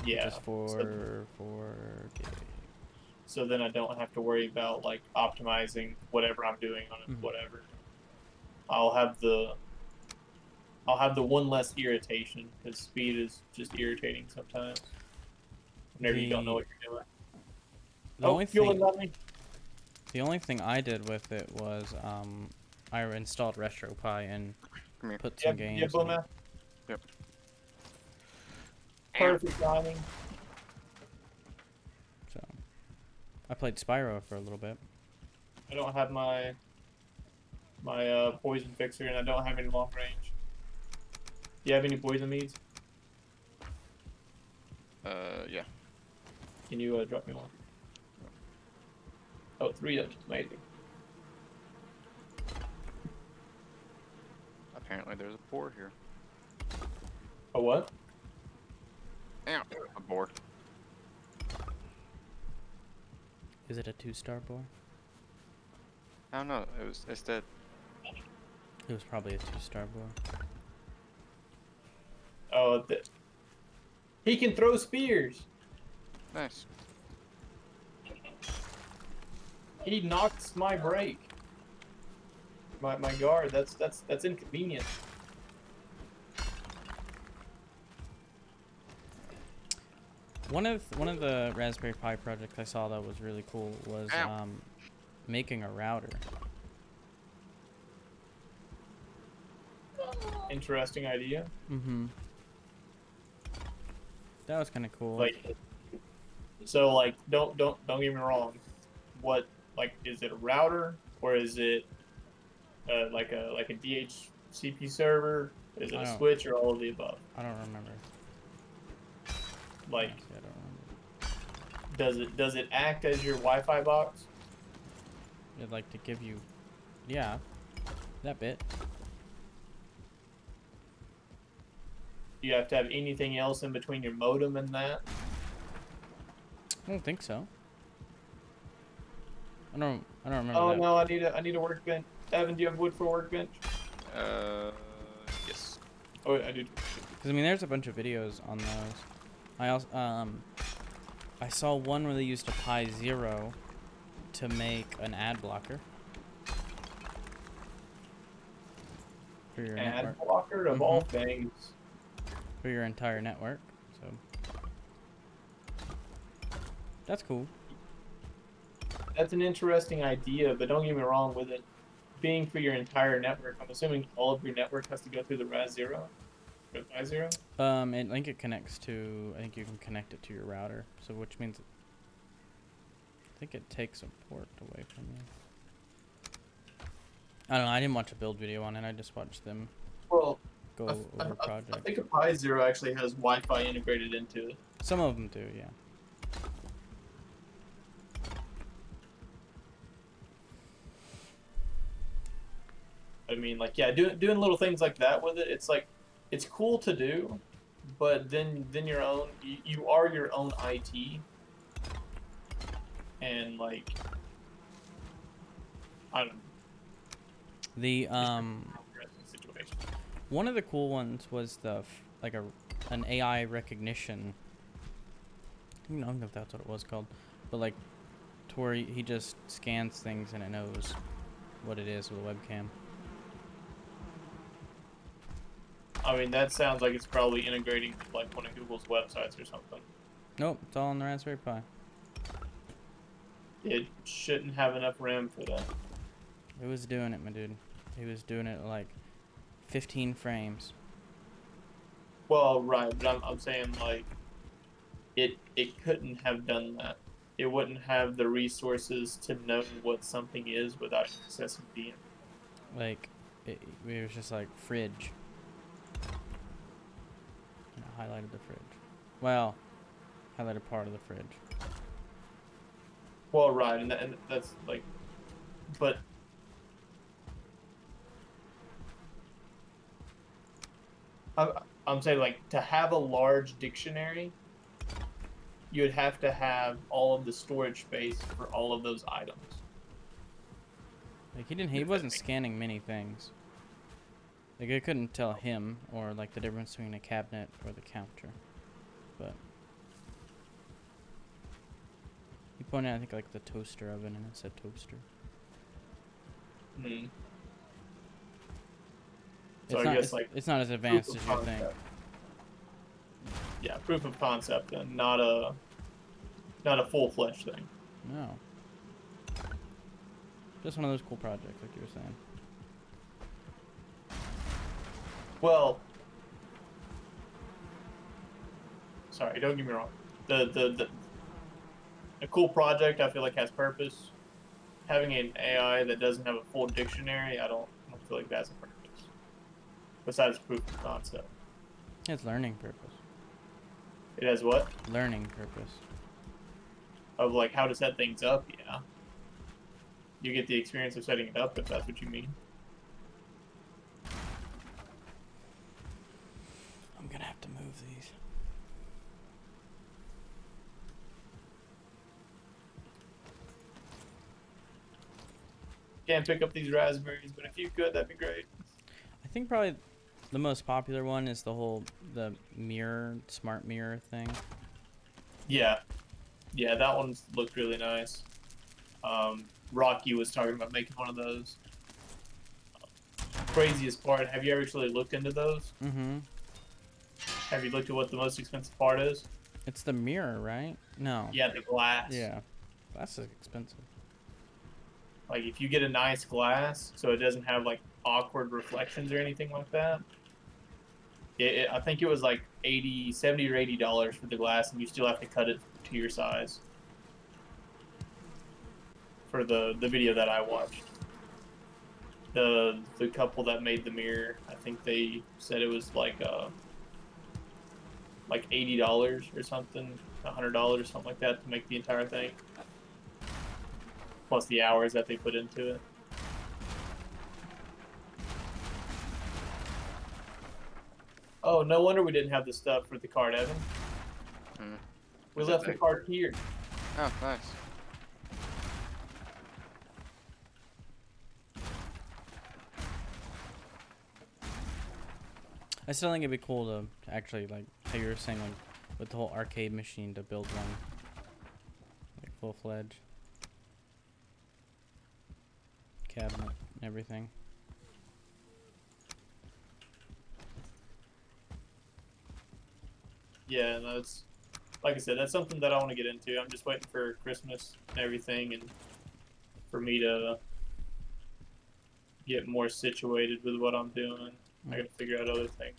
Yeah. just for 4 gigs. So then I don't have to worry about like optimizing whatever I'm doing on it, Mhm. whatever. I'll have the one less irritation because speed is just irritating sometimes. Whenever you don't know what you're doing. The only Fueling thing got me. the only thing I did with it was I installed RetroPie and Come here. put some games. Blue on it. Math? Yep. Perfect timing. So I played Spyro for a little bit. I don't have my poison fixer, and I don't have any long range. Do you have any poison meats? Yeah. Can you drop me one? Oh, 3 of them. Amazing. Apparently there's a boar here. A what? Ow. A boar. Is it a 2-star boy? I don't know. It's dead. It was probably a 2-star boy. Oh, he can throw spears. Nice. He knocks my break. My guard. That's inconvenient. One of the Raspberry Pi projects I saw that was really cool was Ow. making a router. Interesting idea. Mm-hmm. That was kind of cool. Like, so like, don't get me wrong. What, like, is it a router or is it like a DHCP server? Is it I a don't- switch or all of the above? I don't remember. Like, Honestly, I don't remember. does it act as your Wi-Fi box? It'd like to give you, yeah, that bit. Do you have to have anything else in between your modem and that? I don't think so. I don't remember Oh that. no, I need a workbench. Evan, do you have wood for a workbench? Yes. Oh, I do. Because I mean, there's a bunch of videos on those. I also I saw one where they used a Pi 0 to make an ad blocker for your Ad network, blocker of all things. for your entire network. So that's cool. That's an interesting idea, but don't get me wrong with it being for your entire network. I'm assuming all of your network has to go through the Raz 0? Or Pi 0? I think it connects to. I think you can connect it to your router. So which means, I think it takes a port away from you. I don't know. I didn't watch a build video on it. I just watched them Well, go over projects. I think a Pi 0 actually has Wi-Fi integrated into it. Some of them do, yeah. I mean, like, yeah, doing little things like that with it, it's like, it's cool to do, but then your own, you are your own IT, and like I don't know, The interesting situation. one of the cool ones was like an AI recognition. I don't know if that's what it was called, but like to where he just scans things and it knows what it is with a webcam. I mean, that sounds like it's probably integrating with like one of Google's websites or something. Nope, it's all on the Raspberry Pi. It shouldn't have enough RAM for that. It was doing it, my dude. He was doing it like 15 frames. Well, right, but I'm saying like it couldn't have done that. It wouldn't have the resources to know what something is without accessing the internet. Like, it was just like fridge. And I highlighted the fridge. Well, highlighted part of the fridge. Well, right, and that's like, but I, I'm saying like to have a large dictionary, you'd have to have all of the storage space for all of those items. Like he wasn't scanning many things. Like I couldn't tell him or like the difference between a cabinet or the counter. But he pointed out, I think, like the toaster oven, and it said toaster. Hmm. It's So I not, guess like it's not as advanced proof as of you think. concept. Yeah, proof of concept, and not a full-fledged thing. No. Just one of those cool projects, like you were saying. Well, sorry, don't get me wrong. The a cool project I feel like has purpose. Having an AI that doesn't have a full dictionary, I don't feel like that's a purpose. Besides proof of concept. It's learning purpose. It has what? Learning purpose. Of like how to set things up, yeah. You get the experience of setting it up if that's what you mean. I'm gonna have to move these. Can't pick up these raspberries, but if you could, that'd be great. I think probably the most popular one is the smart mirror thing. Yeah. Yeah, that one looked really nice. Rocky was talking about making one of those. Craziest part, have you actually looked into those? Mm-hmm. Have you looked at what the most expensive part is? It's the mirror, right? No. Yeah, the glass. Yeah. Glass is expensive. Like if you get a nice glass, so it doesn't have like awkward reflections or anything like that. I think it was like 80, 70 or $80 for the glass, and you still have to cut it to your size. For the video that I watched, the couple that made the mirror, I think they said it was like $80 or something, $100, something like that, to make the entire thing, plus the hours that they put into it. Oh, no wonder we didn't have the stuff for the card, Evan. Hmm. We Is it left the big? card here. Oh, nice. I still think it'd be cool to actually, like, how you were saying, like, with the whole arcade machine to build one. Like, full-fledged. Cabinet and everything. Yeah, no, it's like I said, that's something that I want to get into. I'm just waiting for Christmas and everything, and for me to get more situated with what I'm doing. I gotta figure out other things.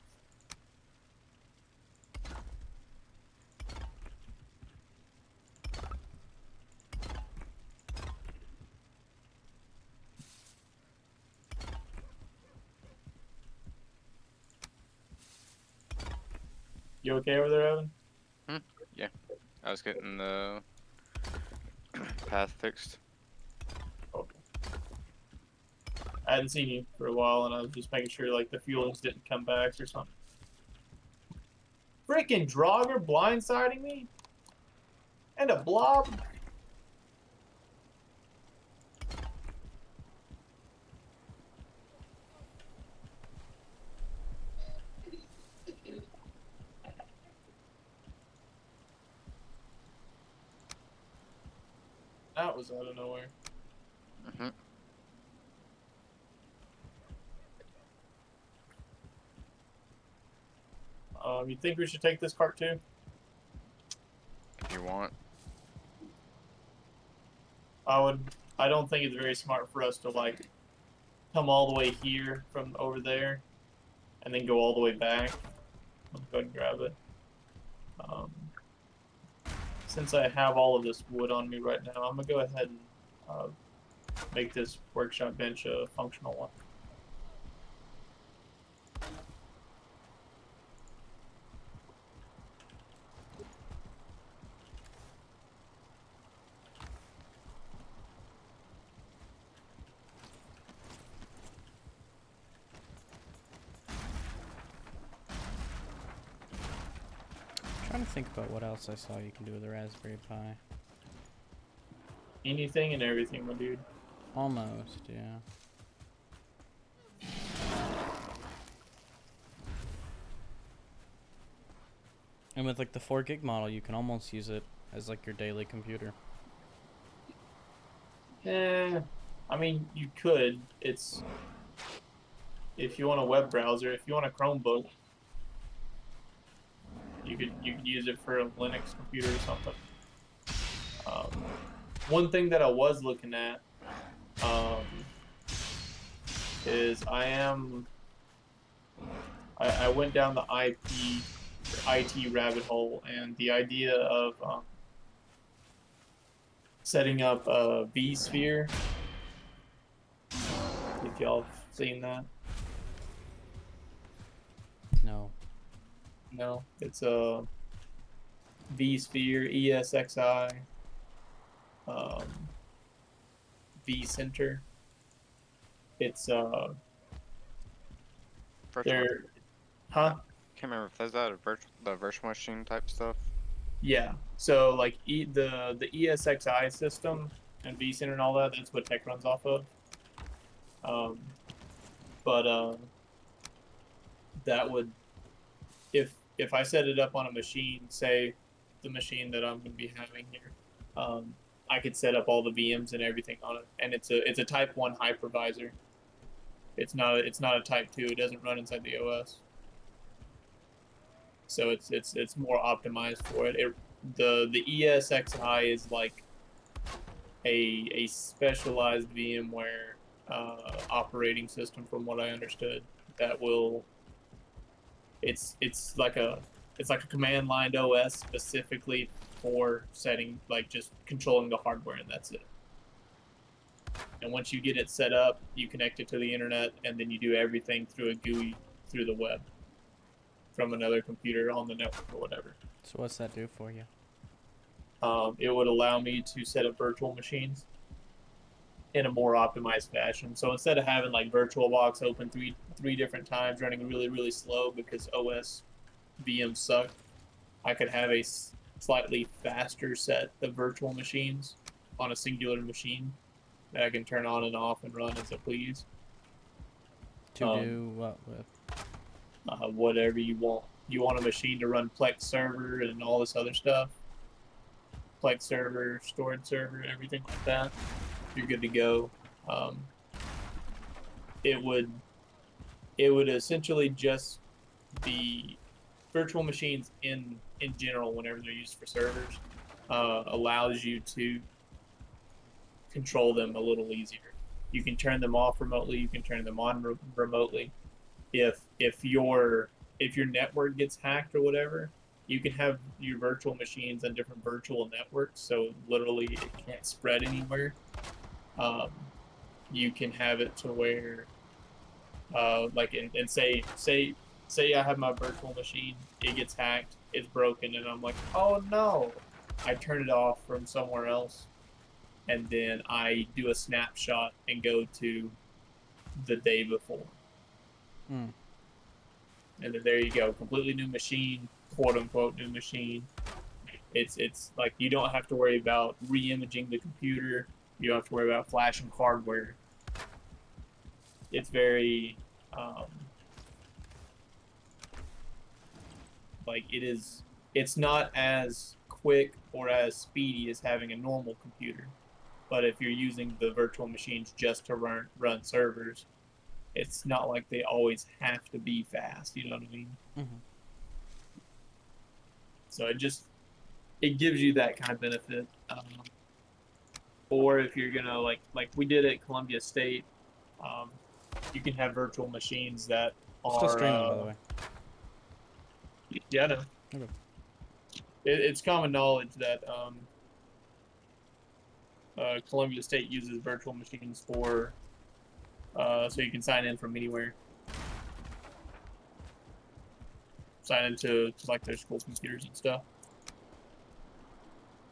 You okay over there, Evan? Yeah. I was getting the path fixed. Okay. I hadn't seen you for a while, and I was just making sure like the fuelings didn't come back or something. Freaking Draugr blindsiding me, and a blob. That was out of nowhere. Hmm. You think we should take this cart too? If you want. I would. I don't think it's very smart for us to like come all the way here from over there, and then go all the way back. Let's go ahead and grab it. Um, since I have all of this wood on me right now, I'm gonna go ahead and make this workshop bench a functional one. I'm trying to think about what else I saw you can do with a Raspberry Pi. Anything and everything, my dude. Almost, yeah. And with like the 4 gig model, you can almost use it as like your daily computer. I mean, you could. It's if you want a web browser, if you want a Chromebook, you could use it for a Linux computer or something. One thing that I was looking at is I went down the IT rabbit hole, and the idea of setting up a vSphere. If y'all have seen that. No. No, it's a vSphere, ESXi, vCenter. It's Virtual. they're huh? Can't remember if that's that or the virtual machine type stuff. Yeah. So like the ESXi system and vCenter and all that, that's what tech runs off of. Um, but that would if I set it up on a machine, say the machine that I'm going to be having here, I could set up all the VMs and everything on it, and it's a Type 1 hypervisor. It's not a Type 2. It doesn't run inside the OS, so it's more optimized for it. The ESXi is like a specialized VMware operating system, from what I understood, that will it's like a command line OS specifically for setting, like, just controlling the hardware, and that's it. And once you get it set up, you connect it to the internet, and then you do everything through a GUI through the web from another computer on the network or whatever. So what's that do for you? It would allow me to set up virtual machines in a more optimized fashion. So instead of having like VirtualBox open three different times, running really slow because OS VMs suck, I could have a slightly faster set of virtual machines on a singular machine that I can turn on and off and run as I please. To do what with? Whatever you want. You want a machine to run Plex server and all this other stuff. Plex server, storage server, everything like that. You're good to go. It would essentially just be virtual machines in general, whenever they're used for servers, allows you to control them a little easier. You can turn them off remotely. You can turn them on remotely. If your network gets hacked or whatever, you can have your virtual machines on different virtual networks, so literally it can't spread anywhere. You can have it to where, like, and say I have my virtual machine, it gets hacked, it's broken, and I'm like, oh no, I turn it off from somewhere else, and then I do a snapshot and go to the day before. Hmm. And then there you go, completely new machine, quote unquote new machine. It's like you don't have to worry about re-imaging the computer. You don't have to worry about flashing hardware. It's very like it's not as quick or as speedy as having a normal computer, But if you're using the virtual machines just to run servers, it's not like they always have to be fast. You know what I mean? Mm-hmm. So it gives you that kind of benefit. Or if you're gonna like we did at Columbia State, um, you can have virtual machines that Still are streaming, by the way. yeah, no. Okay. It's common knowledge that Columbia State uses virtual machines for so you can sign in from anywhere. Sign into like their school computers and stuff.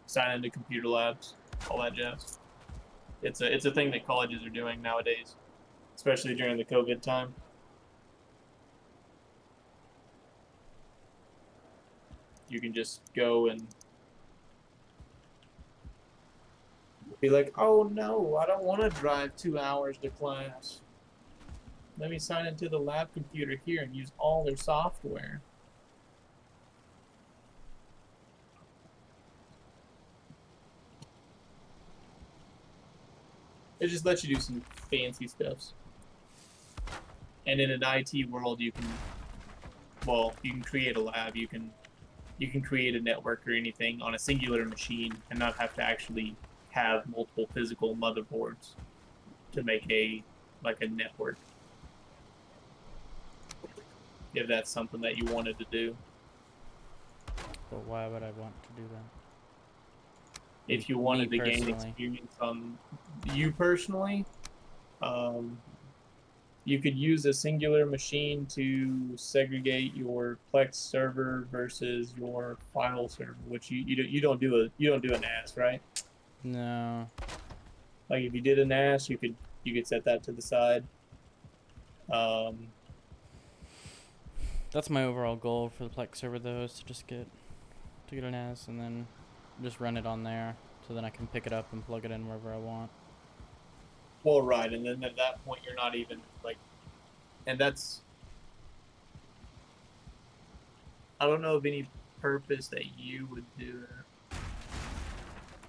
Sign into computer labs, all that jazz. It's a thing that colleges are doing nowadays, especially during the COVID time. You can just go and be like, oh no, I don't want to drive 2 hours to class. Let me sign into the lab computer here and use all their software. It just lets you do some fancy stuffs. And in an IT world, you can create a lab. You can create a network or anything on a singular machine and not have to actually have multiple physical motherboards to make a network. If that's something that you wanted to do. But why would I want to do that? If you Me wanted to gain personally. experience on you personally, you could use a singular machine to segregate your Plex server versus your file server, which you don't do a NAS, right? No. Like if you did a NAS, you could set that to the side. That's my overall goal for the Plex server, though, is to just get an NAS and then just run it on there, so then I can pick it up and plug it in wherever I want. Well, right, and then at that point you're not even like, and that's I don't know of any purpose that you would do that.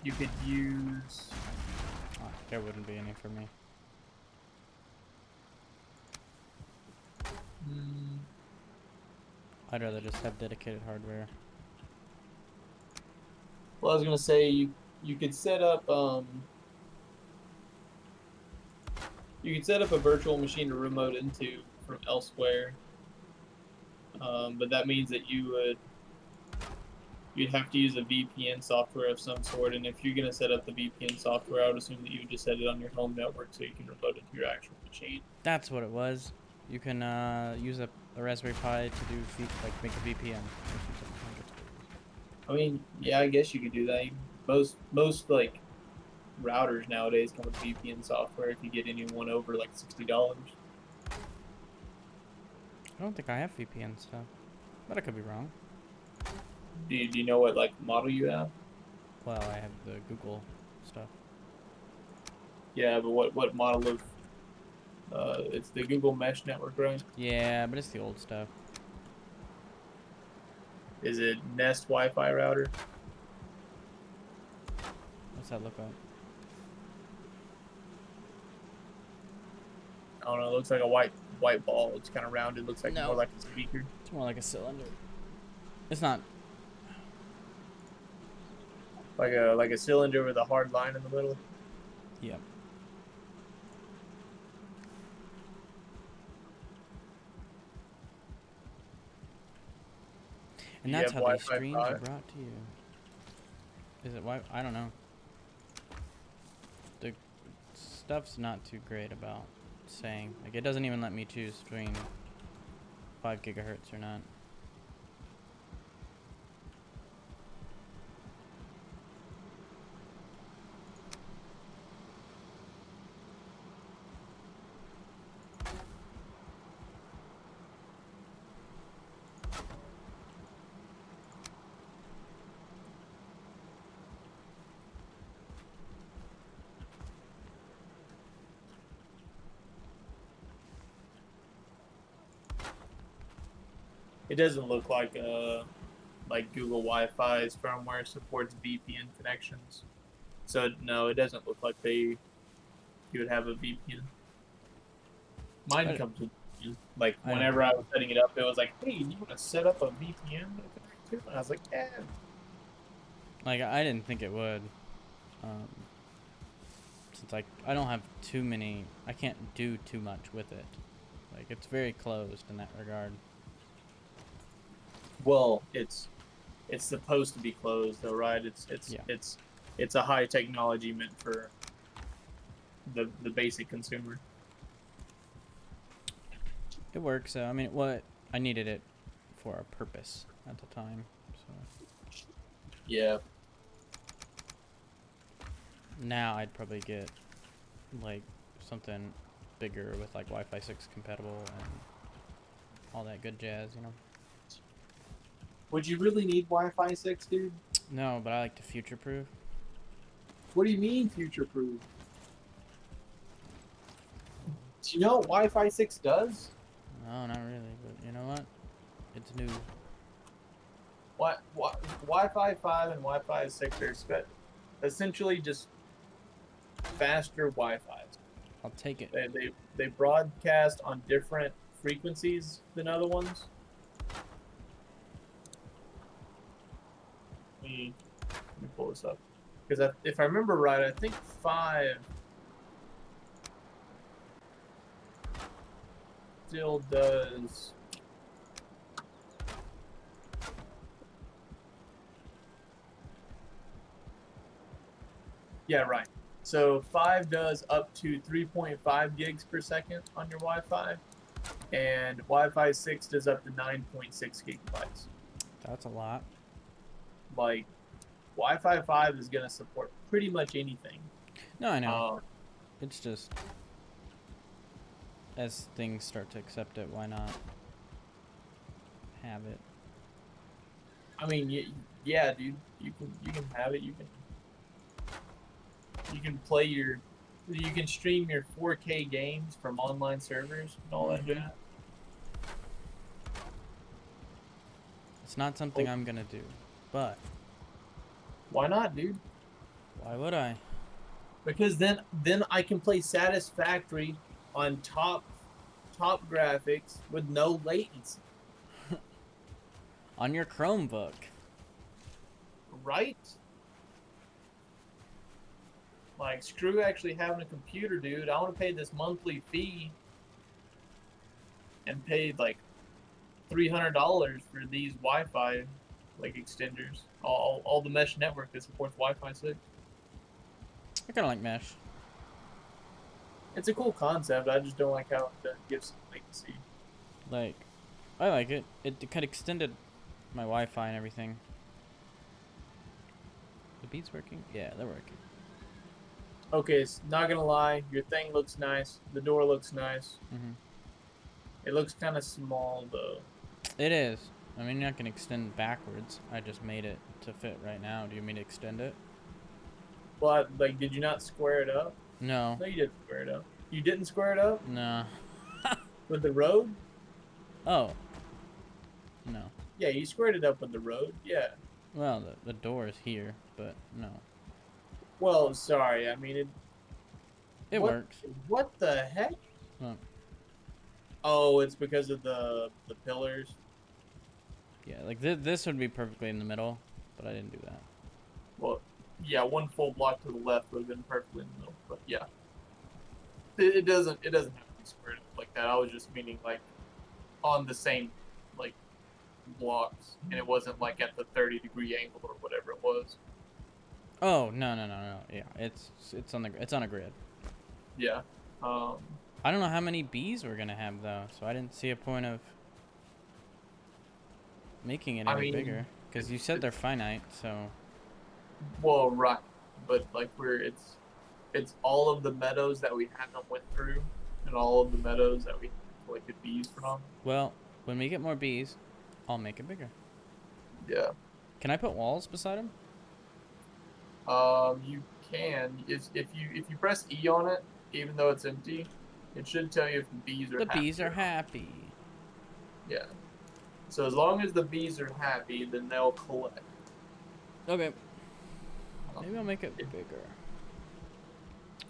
You could use. Oh, there wouldn't be any for me. Mm, I'd rather just have dedicated hardware. well, I was gonna say you could set up you could set up a virtual machine to remote into from elsewhere, but that means that you'd have to use a VPN software of some sort. And if you're gonna set up the VPN software, I would assume that you would just set it on your home network so you can remote into your actual machine. That's what it was. You can use a Raspberry Pi to do make a VPN. I mean, yeah, I guess you could do that. Most like routers nowadays come with VPN software if you get any one over like $60. I don't think I have VPN stuff, but I could be wrong. Do you know what like model you have? Well, I have the Google stuff. Yeah, but what model of it's the Google Mesh Network, right? Yeah, but it's the old stuff. Is it Nest Wi-Fi router? What's that look like? I don't know. It looks like a white ball. It's kind of rounded. Looks like more No. like a speaker. It's more like a cylinder. It's not. Like a cylinder with a hard line in the middle. Yep. And Do you that's have how these Wi-Fi streams are 5? brought to you. Is it why? I don't know. The stuff's not too great about saying. Like, it doesn't even let me choose between 5 gigahertz or not. It doesn't look like Google Wi-Fi's firmware supports VPN connections. So no, it doesn't look like you would have a VPN. Mine I- comes with VPN. Like I don't whenever know. I was setting it up, it was like, "Hey, do you want to set up a VPN to connect to?" And I was like, "Yeah." Like, I didn't think it would. Um, since I don't have too many, I can't do too much with it. Like, it's very closed in that regard. Well, it's supposed to be closed though, right? Yeah. It's a high technology meant for the basic consumer. It works. I mean, I needed it for a purpose at the time. So Yeah. now I'd probably get like something bigger with like Wi-Fi 6 compatible and all that good jazz, you know. Would you really need Wi-Fi 6, dude? No, but I like to future-proof. What do you mean future-proof? Do you know what Wi-Fi 6 does? No, not really, but you know what? It's new. Wi-Fi 5 and Wi-Fi 6 are essentially just faster Wi-Fis. I'll take it. They broadcast on different frequencies than other ones. Let me pull this up because if I remember right, I think 5 still does. Yeah, right. So 5 does up to 3.5 gigs per second on your Wi-Fi, and Wi-Fi 6 does up to 9.6 gigabytes. That's a lot. Like, Wi-Fi 5 is gonna support pretty much anything. No, I know. It's just as things start to accept it, why not have it? I mean, yeah, dude, you can have it. You can play you can stream your 4K games from online servers and all that jazz. It's not something I'm gonna do, but Why not, dude? why would I? Because then I can play Satisfactory on top graphics with no latency, On your Chromebook. right? Like, screw actually having a computer, dude. I want to pay this monthly fee and pay like $300 for these Wi-Fi like extenders. All the mesh network that supports Wi-Fi 6. I kind of like mesh. It's a cool concept. I just don't like how it gives some latency. Like, I like it. It kind of extended my Wi-Fi and everything. The beats working? Yeah, they're working. Okay, it's not gonna lie. Your thing looks nice. The door looks nice. Mhm. It looks kind of small though. It is. I mean, you're not gonna extend backwards. I just made it to fit right now. Do you mean to extend it? But like, did you not square it up? No. No, you didn't square it up. You didn't square it up No. with the road? Oh. No. Yeah, you squared it up with the road. Yeah. Well, the door is here, but no. Well, sorry. I mean, It what, works. What the heck? Huh. Oh, it's because of the pillars. Yeah, like this would be perfectly in the middle, but I didn't do that. Well, yeah, one full block to the left would have been perfectly in the middle. But yeah, it doesn't have to be squared up like that. I was just meaning like on the same like blocks, and it wasn't like at the 30-degree angle or whatever it was. Oh, no. Yeah, it's on a grid. Yeah. I don't know how many bees we're gonna have though, so I didn't see a point of making it any bigger. Because you said they're finite, so. Well, right, but like it's all of the meadows that we haven't went through, and all of the meadows that we like could bees from. Well, when we get more bees, I'll make it bigger. Yeah. Can I put walls beside them? You can if you press E on it, even though it's empty, it should tell you if the bees are The happy. bees are happy. Yeah. So as long as the bees are happy, then they'll collect. Okay. Maybe I'll make it bigger.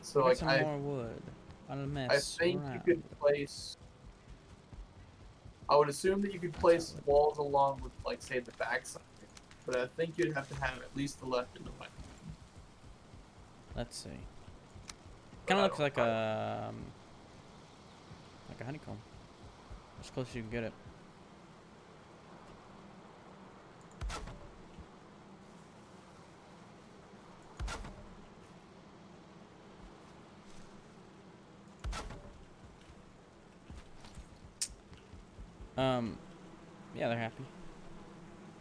So Get like some more wood. I'll I mess think you around. could place. I would assume that you could That's place not wood. walls along with, like, say, the backside, but I think you'd have to have at least the left and the right. Let's see. But Kind of I looks don't- like I don't- a honeycomb. As close as you can get it. Yeah, they're happy.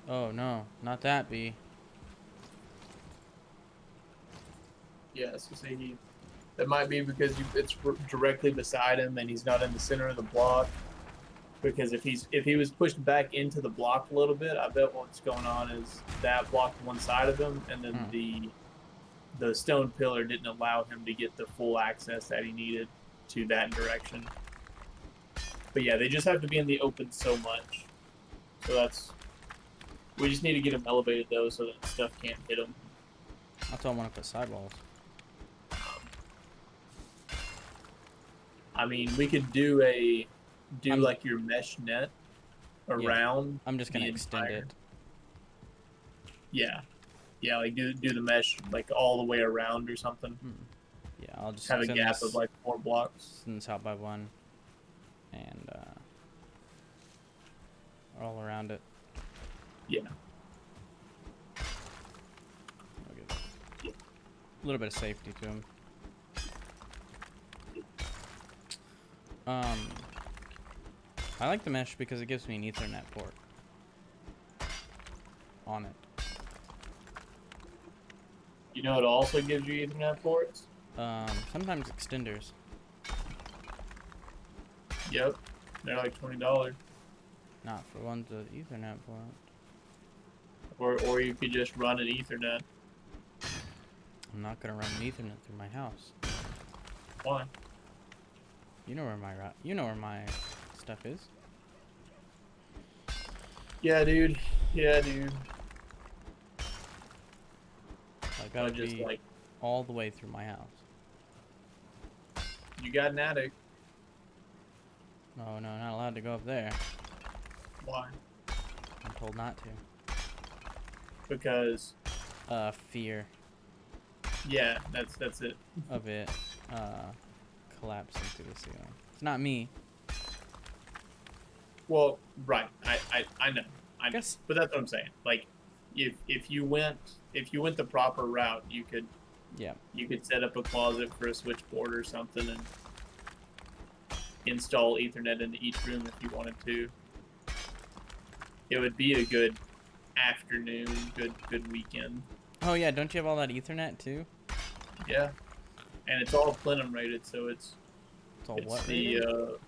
Oh no, not that bee. Yeah, so say he. That might be because it's directly beside him and he's not in the center of the block. Because if he was pushed back into the block a little bit, I bet what's going on is that blocked one side of him, and then the stone pillar didn't allow him to get the full access that he needed to that direction. But yeah, they just have to be in the open so much. So we just need to get him elevated though, so that stuff can't hit him. That's why I want to put sidewalls. I mean, we could do like your mesh net around. I'm just gonna the extend entire- it. Yeah, yeah, like do the mesh like all the way around or something. Yeah, I'll just Have a extend gap this, of like 4 blocks. extend this out by 1, and all around it. Yeah. I'll give a little bit of safety to him. I like the mesh because it gives me an Ethernet port on it. You know, it also gives you Ethernet ports. Sometimes extenders. Yep, they're like $20. Not for ones with Ethernet port. Or you could just run an Ethernet. I'm not gonna run an Ethernet through my house. Why? You know where my stuff is. Yeah, dude. Yeah, dude. I gotta just be like all the way through my house. you got an attic. Oh no, not allowed to go up there. Why? I'm told not to. Because Fear yeah, that's it. of it collapsing through the ceiling. It's not me. Well, right. I know. I know. Guess- But that's what I'm saying. Like, if you went the proper route, you could Yeah. set up a closet for a switchboard or something and install Ethernet into each room if you wanted to. It would be a good afternoon, good weekend. Oh yeah, don't you have all that Ethernet too? Yeah, and it's all plenum rated, so it's It's all what the rated?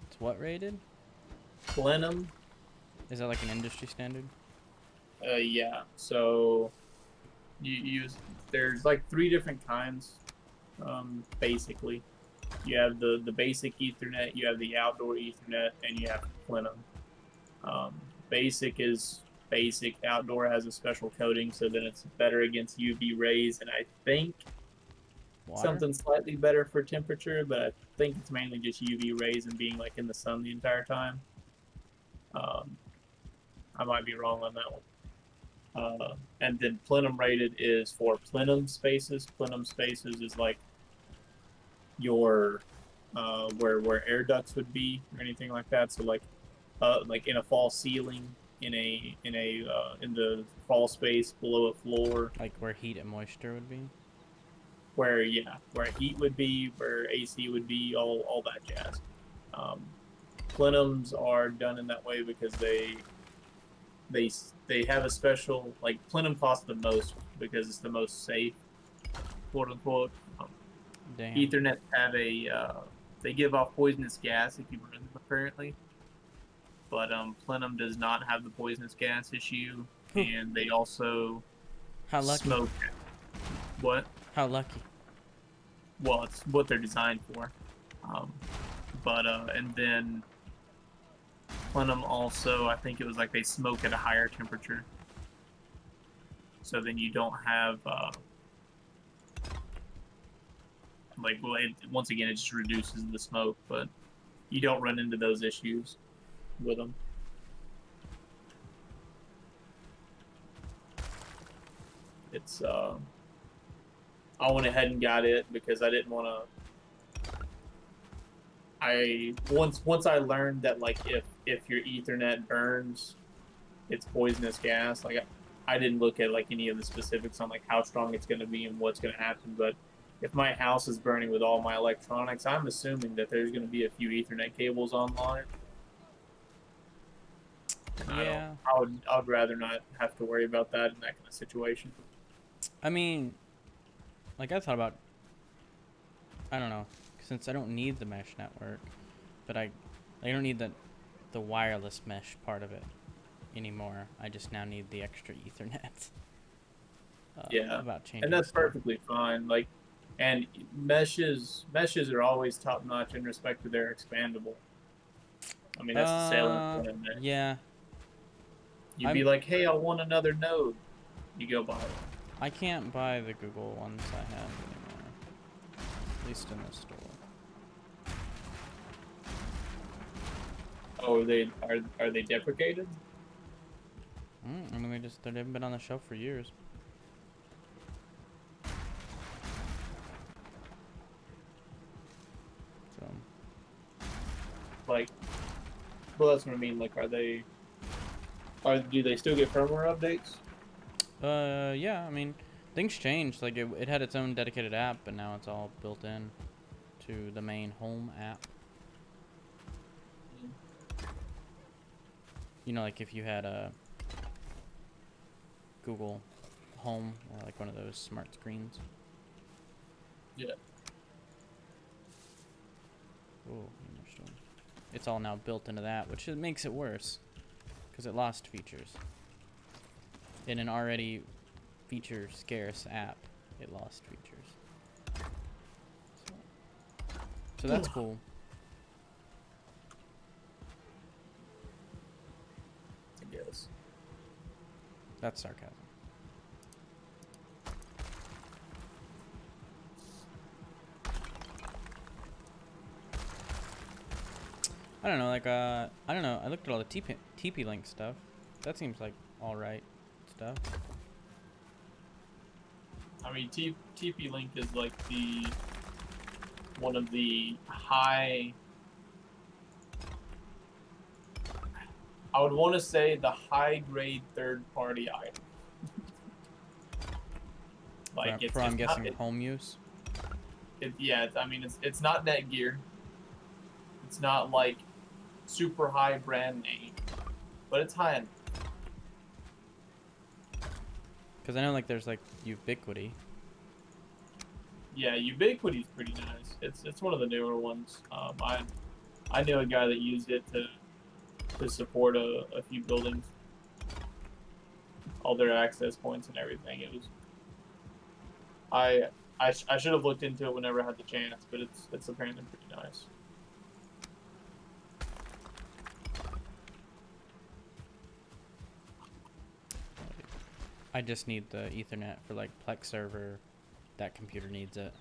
It's what rated? plenum. Is that like an industry standard? Yeah. So you use there's like 3 different kinds. Basically, you have the basic Ethernet, you have the outdoor Ethernet, and you have plenum. Basic is basic. Outdoor has a special coating, so then it's better against UV rays, and I think Water? something slightly better for temperature, but I think it's mainly just UV rays and being like in the sun the entire time. I might be wrong on that one. And then plenum rated is for plenum spaces. Plenum spaces is like your where air ducts would be or anything like that. So like in a fall ceiling, in the fall space below a floor, Like where heat and moisture would be? where heat would be, where AC would be, all that jazz. Plenums are done in that way because they have a special, like, plenum costs the most because it's the most safe, quote unquote. Damn. Ethernet have they give off poisonous gas if you burn them apparently, but plenum does not have the poisonous gas issue, and they also How lucky. smoke. What? How lucky. Well, it's what they're designed for. And then plenum also, I think it was like they smoke at a higher temperature. so then you don't have like, well, once again, it just reduces the smoke, but you don't run into those issues with them. It's I went ahead and got it because I didn't want to. Once I learned that like if your Ethernet burns, it's poisonous gas. Like I didn't look at like any of the specifics on like how strong it's going to be and what's going to happen, but if my house is burning with all my electronics, I'm assuming that there's going to be a few Ethernet cables online. And Yeah. I would rather not have to worry about that in that kind of situation. I mean, like I thought about, I don't know, since I don't need the mesh network, but I don't need the wireless mesh part of it anymore. I just now need the extra Ethernet. Yeah, About changing and that's stuff. perfectly fine. Like, and meshes are always top notch in respect to they're expandable. I mean, that's the salient point of mesh. Yeah. You'd be like, hey, I want another node. You go buy it. I can't buy the Google ones I have anymore. At least in the store. Oh, are they deprecated? I mean, they haven't been on the shelf for years. So. Like, well, that's what I mean. Like, do they still get firmware updates? Yeah. I mean, things changed. Like it had its own dedicated app, but now it's all built in to the main home app. You know, like if you had a Google Home or like one of those smart screens. Yeah. Oh, it's all now built into that, which makes it worse because it lost features. In an already feature scarce app, it lost features. So that's cool. I guess. That's sarcasm. I don't know, like, I don't know. I looked at all the TP Link stuff. That seems like alright stuff. I mean, TP Link is like one of the high. I would want to say the high grade third party item. Like For I'm guessing home use. I mean, it's not Netgear. It's not like super high brand name, but it's high end. Because I know like there's like Ubiquity. Yeah, Ubiquity's pretty nice. It's one of the newer ones. I knew a guy that used it to support a few buildings, all their access points and everything. It was I should have looked into it whenever I had the chance, but it's apparently pretty nice. I just need the Ethernet for like Plex server. That computer needs it.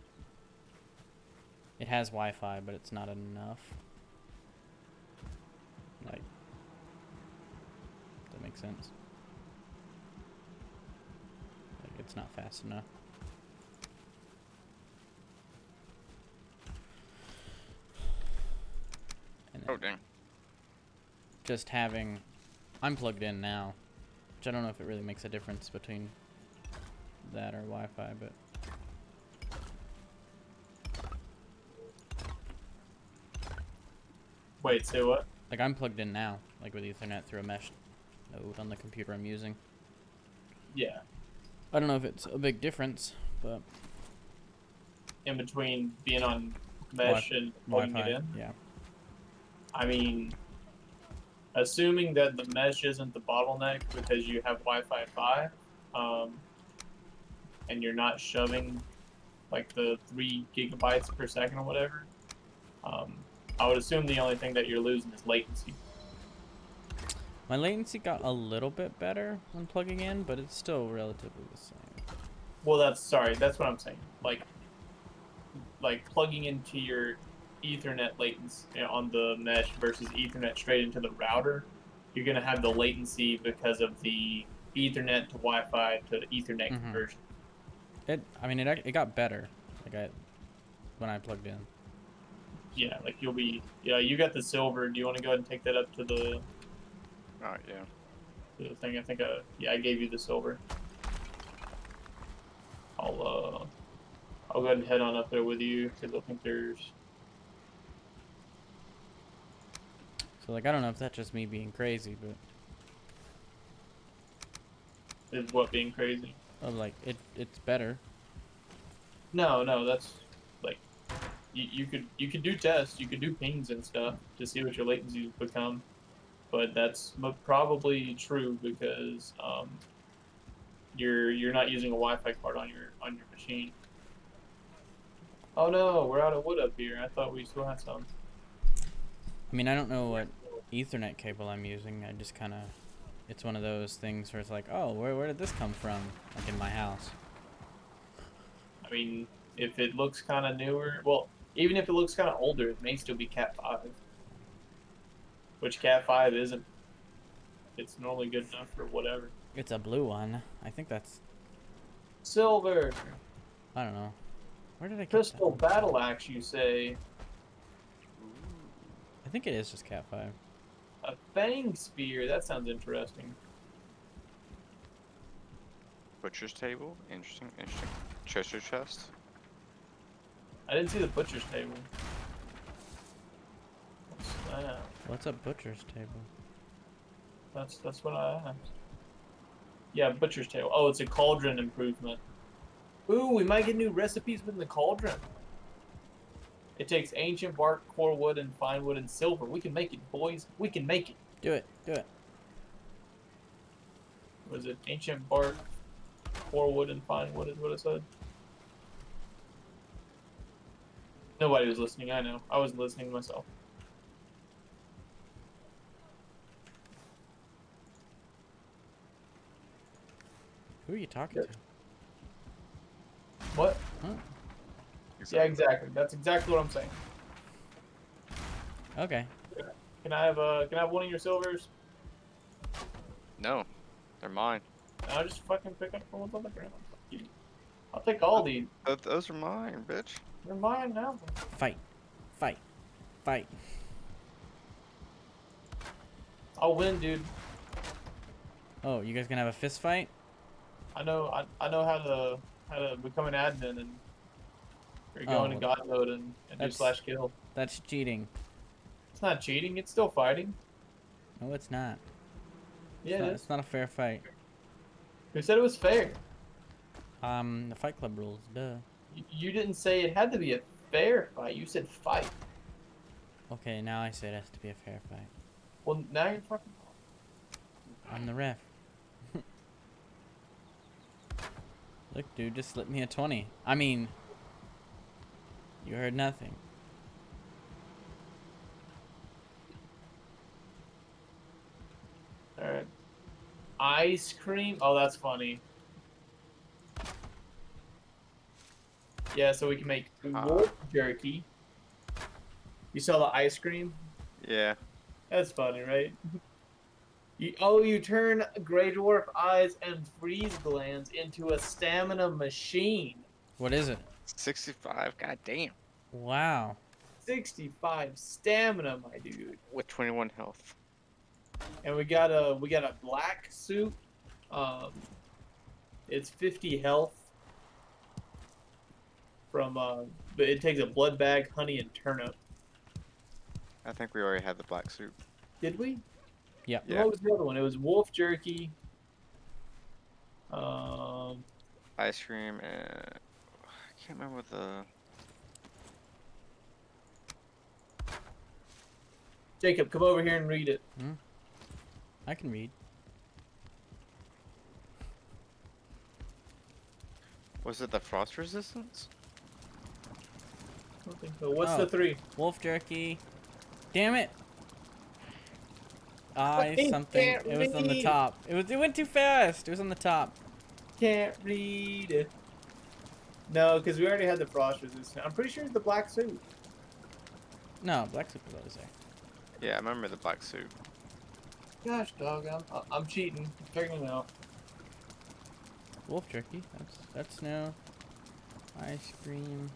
It has Wi-Fi, but it's not enough. Like, does that make sense? Like, it's not fast enough. And Oh, dang. just having, I'm plugged in now, which I don't know if it really makes a difference between that or Wi-Fi, but Wait, say what? like I'm plugged in now, like with Ethernet through a mesh node on the computer I'm using. Yeah. I don't know if it's a big difference, but In between being on mesh and plugging it in. Yeah. I mean, assuming that the mesh isn't the bottleneck because you have Wi-Fi 5, and you're not shoving like the 3 gigabytes per second or whatever, I would assume the only thing that you're losing is latency. My latency got a little bit better when plugging in, but it's still relatively the same. Well, that's what I'm saying. Like plugging into your Ethernet latency on the mesh versus Ethernet straight into the router, you're gonna have the latency because of the Ethernet to Wi-Fi to Ethernet conversion. It got better. When I plugged in. Yeah, like you got the silver. Do you want to go ahead and take that up to the Yeah. thing? I think I gave you the silver. I'll go ahead and head on up there with you because I think there's. So like I don't know if that's just me being crazy, but Is what being crazy? like it's better. No, that's like you could do tests, you could do pings and stuff to see what your latencies become, but that's probably true because you're not using a Wi-Fi card on your machine. Oh no, we're out of wood up here. I thought we still had some. I mean, I don't know what Ethernet cable I'm using. I just kind of, it's one of those things where it's like, oh, where did this come from? Like in my house. I mean, if it looks kind of newer, well, even if it looks kind of older, it may still be Cat 5, which Cat 5 isn't. It's normally good enough for whatever. It's a blue one. I think that's, Silver. I don't know. Where did I get Crystal that? battle axe, you say? I think it is just Cat 5. A fang spear. That sounds interesting. Butcher's table. Interesting. Treasure chest. I didn't see the butcher's table. What's that? What's a butcher's table? That's what I asked. Yeah, butcher's table. Oh, it's a cauldron improvement. Ooh, we might get new recipes within the cauldron. It takes ancient bark, core wood, and fine wood and silver. We can make it, boys. We can make it. Do it. Do it. Was it ancient bark, core wood, and fine wood is what it said? Nobody was listening, I know. I wasn't listening myself. Who are you talking to? What? Huh? Yeah, exactly. That's exactly what I'm saying. Okay. Can I have one of your silvers? No, they're mine. I'll just fucking pick up the ones on the ground. I'll take all these. Those are mine, bitch. They're mine now. Fight. Fight. Fight. I'll win, dude. Oh, you guys gonna have a fist fight? I know how to become an admin and or go into God mode and do that's- /kill. That's cheating. It's not cheating. It's still fighting. No, it's not. Yeah, it is. It's not a fair fight. Who said it was fair? The Fight Club rules, duh. You didn't say it had to be a fair fight. You said fight. Okay, now I say it has to be a fair fight. Well, now you're fucking. I'm the ref. Look, dude, just slip me a 20. I mean, you heard nothing. All right. Ice cream. Oh, that's funny. Yeah, so we can make wolf jerky. You saw the ice cream? Yeah. That's funny, right? You turn Grey Dwarf eyes and freeze glands into a stamina machine. What is it? 65. God damn. Wow. 65 stamina, my dude. With 21 health. And we got a black suit. It's 50 health. But it takes a blood bag, honey, and turnip. I think we already had the black suit. Did we? Yeah. Yeah. What was the other one? It was wolf jerky. Ice cream and I can't remember what the. Jacob, come over here and read it. I can read. Was it the frost resistance? I don't think so. What's Oh. the 3? Wolf jerky. Damn it. I something. Can't It was on the read. top. It went too fast. It was on the top. Can't read. No, because we already had the frost resistant. I'm pretty sure it's the black suit. No, black soup was always there. Yeah, I remember the black suit. Gosh, dog, I'm cheating. Figuring it out. Wolf jerky. That's no. Ice cream.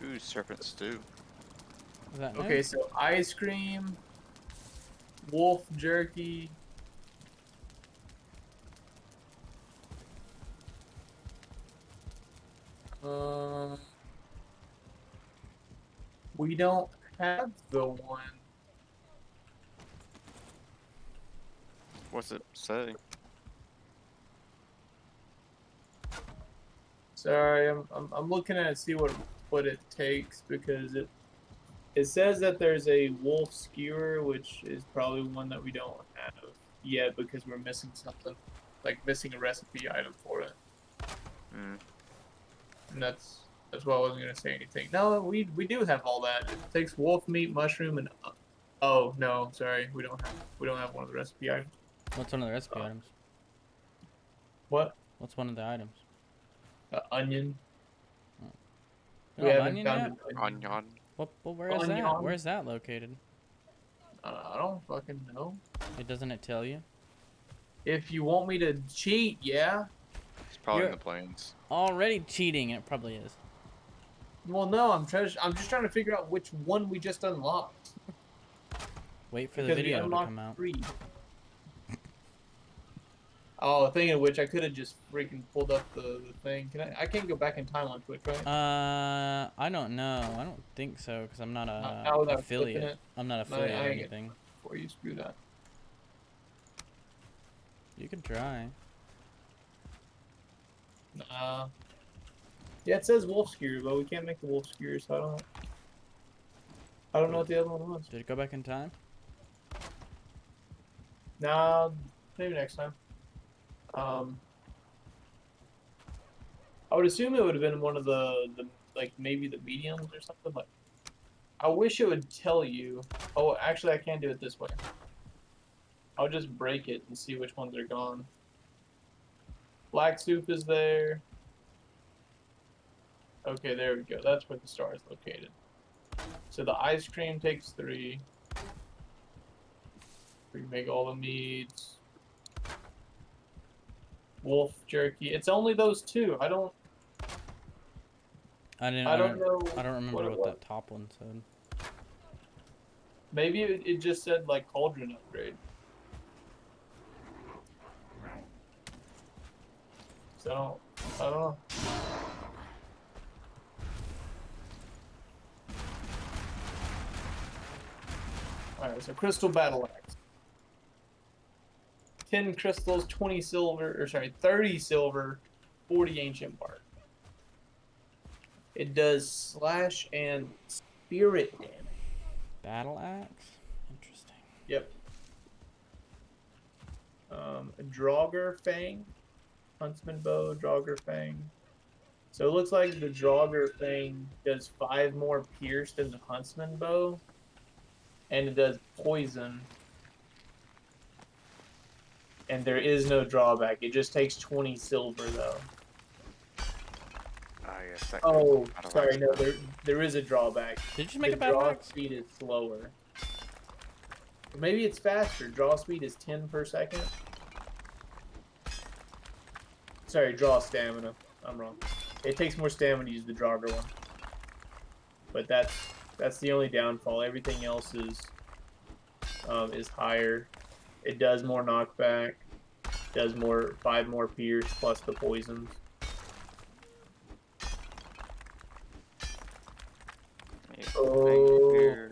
Ooh, serpent stew. Is that Okay, new? so ice cream, wolf jerky. Uh, we don't have the one. What's it say? Sorry, I'm looking at it to see what it takes because it says that there's a wolf skewer, which is probably one that we don't have yet because we're missing something, like missing a recipe item for it. Mm. And that's why I wasn't gonna say anything. No, we do have all that. It takes wolf meat, mushroom, and oh no, sorry, we don't have one of the recipe items. What's one of the recipe items? What? What's one of the items? Onion. You We don't have haven't onion found yet? an onion. Onion. Where is that? Onion. Where's that located? I don't fucking know. Doesn't it tell you? If you want me to cheat, yeah. It's probably You're- in the plains. Already cheating, and it probably is. Well, no, I'm just trying to figure out which one we just unlocked. Wait for the Because we video to unlocked come out. 3. Oh, thinking of which, I could have just freaking pulled up the thing. I can't go back in time on Twitch, right? I don't know. I don't think so because I'm not a Not without flipping affiliate. it. I'm not I affiliate or ain't get- anything. Before you screw that. You could try. Yeah, it says wolf skewer, but we can't make the wolf skewer, so I don't know what the other one was. Did it go back in time? Nah, maybe next time. I would assume it would have been one of the like maybe the mediums or something. Like, I wish it would tell you. Oh, actually, I can do it this way. I'll just break it and see which ones are gone. Black soup is there. Okay, there we go. That's where the star is located. So the ice cream takes 3. We can make all the meats. Wolf jerky. It's only those 2. I don't know. I don't remember what it what was. that top one said. Maybe it just said like cauldron upgrade. So I don't know. Alright, so crystal battle axe. 10 crystals, 20 silver, or sorry, 30 silver, 40 ancient bark. It does slash and spirit damage. Battle axe? Interesting. Yep. A Draugr Fang. Huntsman bow, Draugr Fang. So it looks like the Draugr Fang does 5 more pierce than the Huntsman bow. And it does poison. And there is no drawback. It just takes 20 silver though. Ah, yes. That Oh, battle sorry, axe no, stuff. there is a drawback. Did you just make The a battle draw axe? speed is slower. Or maybe it's faster. Draw speed is 10 per second. Sorry, draw stamina. I'm wrong. It takes more stamina to use the Draugr one. But that's the only downfall. Everything else is higher. It does more knockback. Does 5 more pierce plus the poisons. Yeah, Oh. here.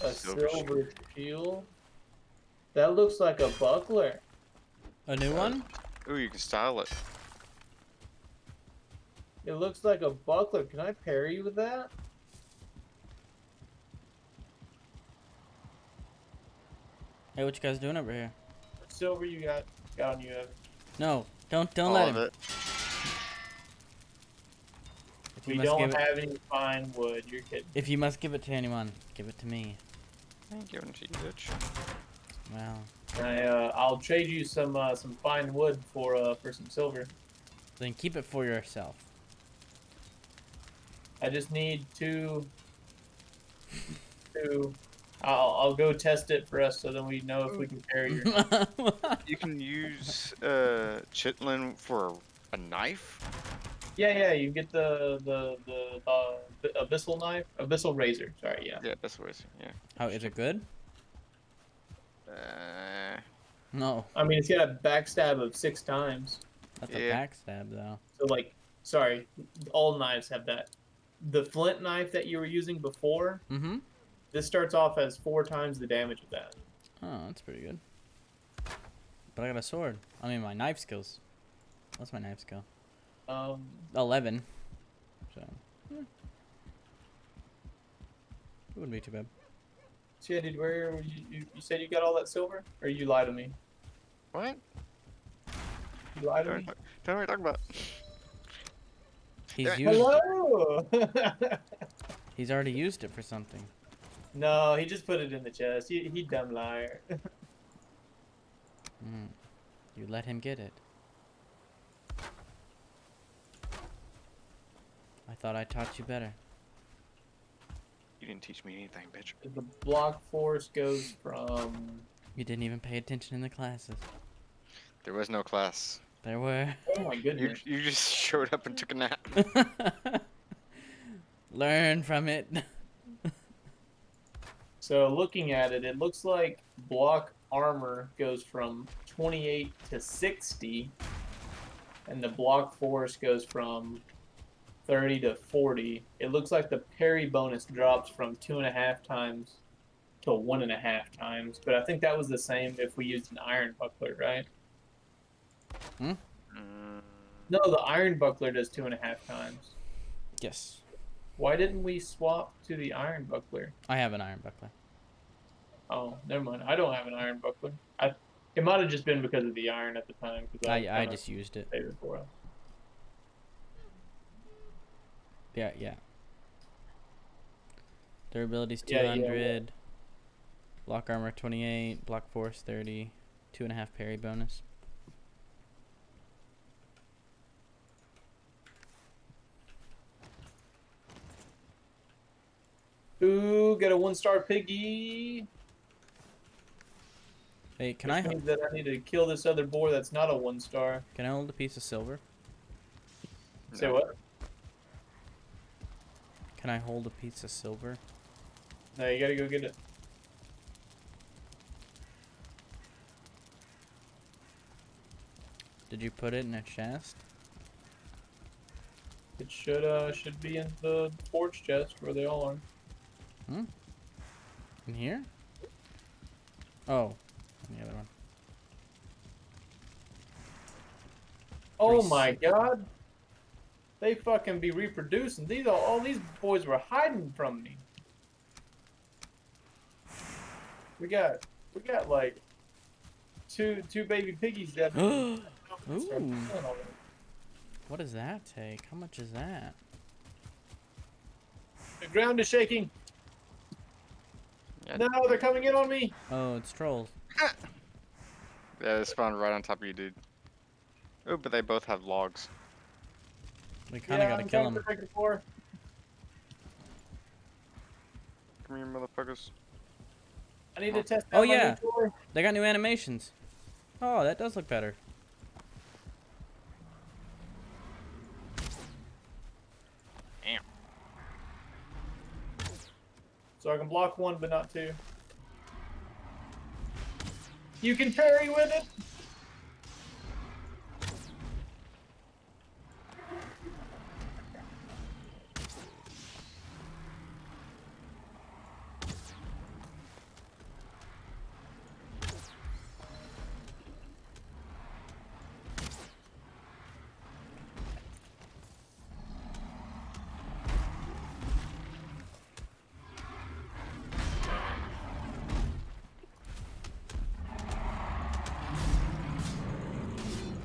A Silver silver shield. That looks like a buckler. A new one? Ooh, you can style it. It looks like a buckler. Can I parry with that? Hey, what you guys doing over here? What silver you got on you, Evan? No, don't All let of him. it. If you We must don't give it, have any fine wood. You're kidding. if you must give it to anyone, give it to me. I ain't giving it to you, bitch. Well, I'll trade you some fine wood for some silver. then keep it for yourself. I just need two. I'll go test it for us so then we know if we can carry or not. You can use chitlin for a knife. Yeah. You get the abyssal knife, abyssal razor. Sorry, yeah. Yeah, best ways. Yeah. How is it good? Uh, No, I mean, it's got a backstab of 6 times. that's a Yeah. backstab though. So like, sorry, all knives have that. The flint knife that you were using before, Mm-hmm. this starts off as 4 times the damage of that. Oh, that's pretty good. But I got a sword. I mean, my knife skills. What's my knife skill? 11. So, it wouldn't be too bad. So yeah, dude, where you said you got all that silver, or you lied to me? what? You lied to Don't, me. don't know what you're talking about. He's Damn it. used. Hello. He's already used it for something. No, he just put it in the chest. He dumb liar. Mm. You let him get it. I thought I taught you better. You didn't teach me anything, bitch. The block force goes from. You didn't even pay attention in the classes. There was no class. There were. Oh my goodness. You just showed up and took a nap. Learn from it. So looking at it, it looks like block armor goes from 28 to 60, and the block force goes from 30 to 40. It looks like the parry bonus drops from 2.5 times to 1.5 times, but I think that was the same if we used an iron buckler, right? Mm, No, the iron buckler does 2.5 times. Yes. Why didn't we swap to the iron buckler? I have an iron buckler. Oh, never mind. I don't have an iron buckler. It might have just been because of the iron at the time. Because I just used it. saved it for us. Yeah. Durability's Yeah, 200. Block armor 28. Block force 30. 2.5 parry bonus. Ooh, get a 1-star piggy. Hey, can Which I means that I need to kill this other boar that's not a 1-star. hold a piece of silver? Say no. what? Can I hold a piece of silver? No, you gotta go get it. Did you put it in a chest? It should be in the forge chest where they all are. In here? Oh, in the other one. Oh Pretty my sick. god. They fucking be reproducing. All these boys were hiding from me. We got like two baby piggies that Ooh. What does that take? How much is that? The ground is shaking. Yeah, No, they're coming in on me. Oh, it's trolls. yeah, they spawned right on top of you, dude. Oh, but they both have logs. We kind of Yeah, gotta I'm kill trying to them. protect the floor. Come here, motherfuckers. I need to test Oh, out my yeah. new floor. They got new animations. Oh, that does look better. Damn. So I can block one, but not two. You can parry with it.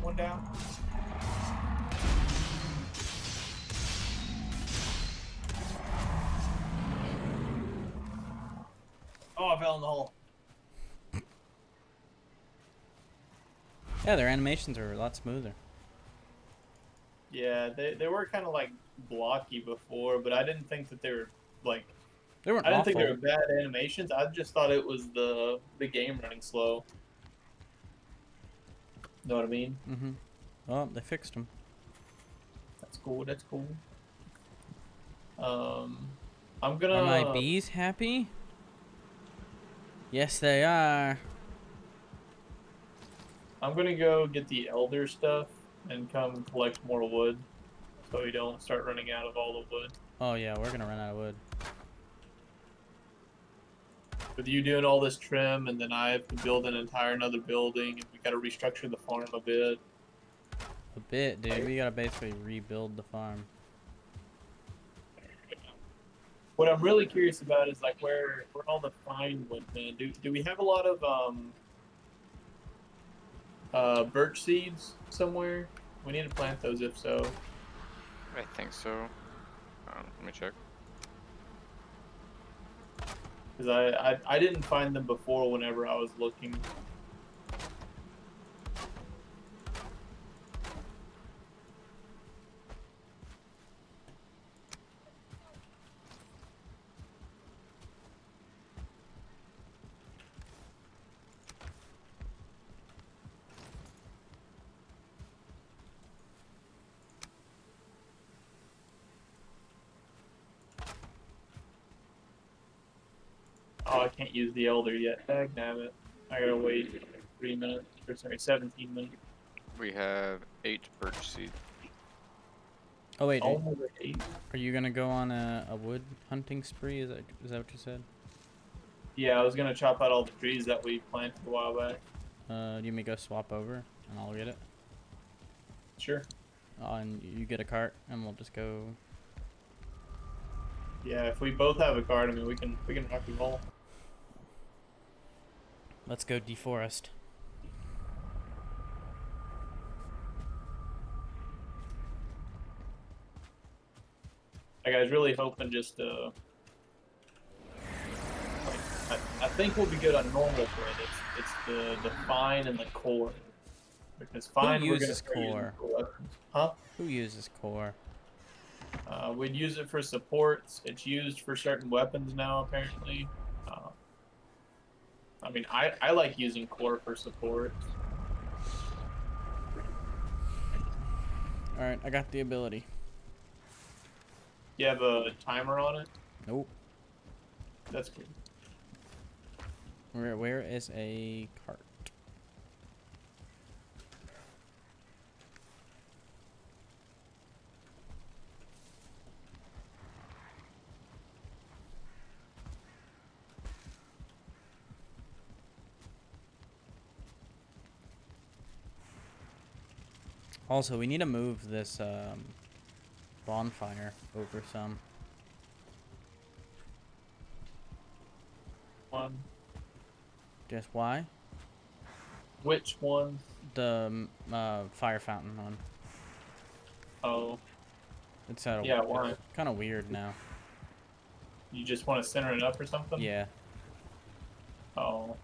One down. fell in the hole. Yeah, their animations are a lot smoother. Yeah, they were kind of like blocky before, but I didn't think that they were like They weren't I didn't think they awful. were bad animations. I just thought it was the game running slow. Know what I mean? Mm-hmm. Well, they fixed them. That's cool. That's cool. I'm Are my gonna bees happy? Yes, they are. I'm gonna go get the elder stuff and come collect more wood, so we don't start running out of all the wood. Oh yeah, we're gonna run out of wood. With you doing all this trim, and then I have to build an entire another building, and we got to restructure the farm a bit. A bit, dude. We gotta basically rebuild the farm. What I'm really curious about is like where all the fine went, man. Do we have a lot of birch seeds somewhere? We need to plant those if so. I think so. Let me check. Because I didn't find them before whenever I was looking. Oh, I can't use the elder yet. Dag nabbit. I gotta wait 3 minutes. Or sorry, 17 minutes. We have 8 birch seed. Oh wait, dude. Almost 8. Are you gonna go on a wood hunting spree? Is that what you said? Yeah, I was gonna chop out all the trees that we planted a while back. Do you want me to go swap over and I'll get it? Sure. And you get a cart and we'll just go. Yeah, if we both have a card, I mean, we can rock and roll. Let's go deforest. Like, I was really hoping just I think we'll be good on normal grid. It's the fine and the core. Because fine, we're gonna uses start using core? for weapons. Huh? Who uses core? We'd use it for supports. It's used for certain weapons now, apparently. I mean, I like using core for support. Alright, I got the ability. You have a timer on it? Nope. That's good. Where is a cart? Also, we need to move this bonfire over some. One. Just why? Which one? The fire fountain one. Oh, It's yeah, why? kind of weird now. You just want to center it up or something? Yeah. Oh.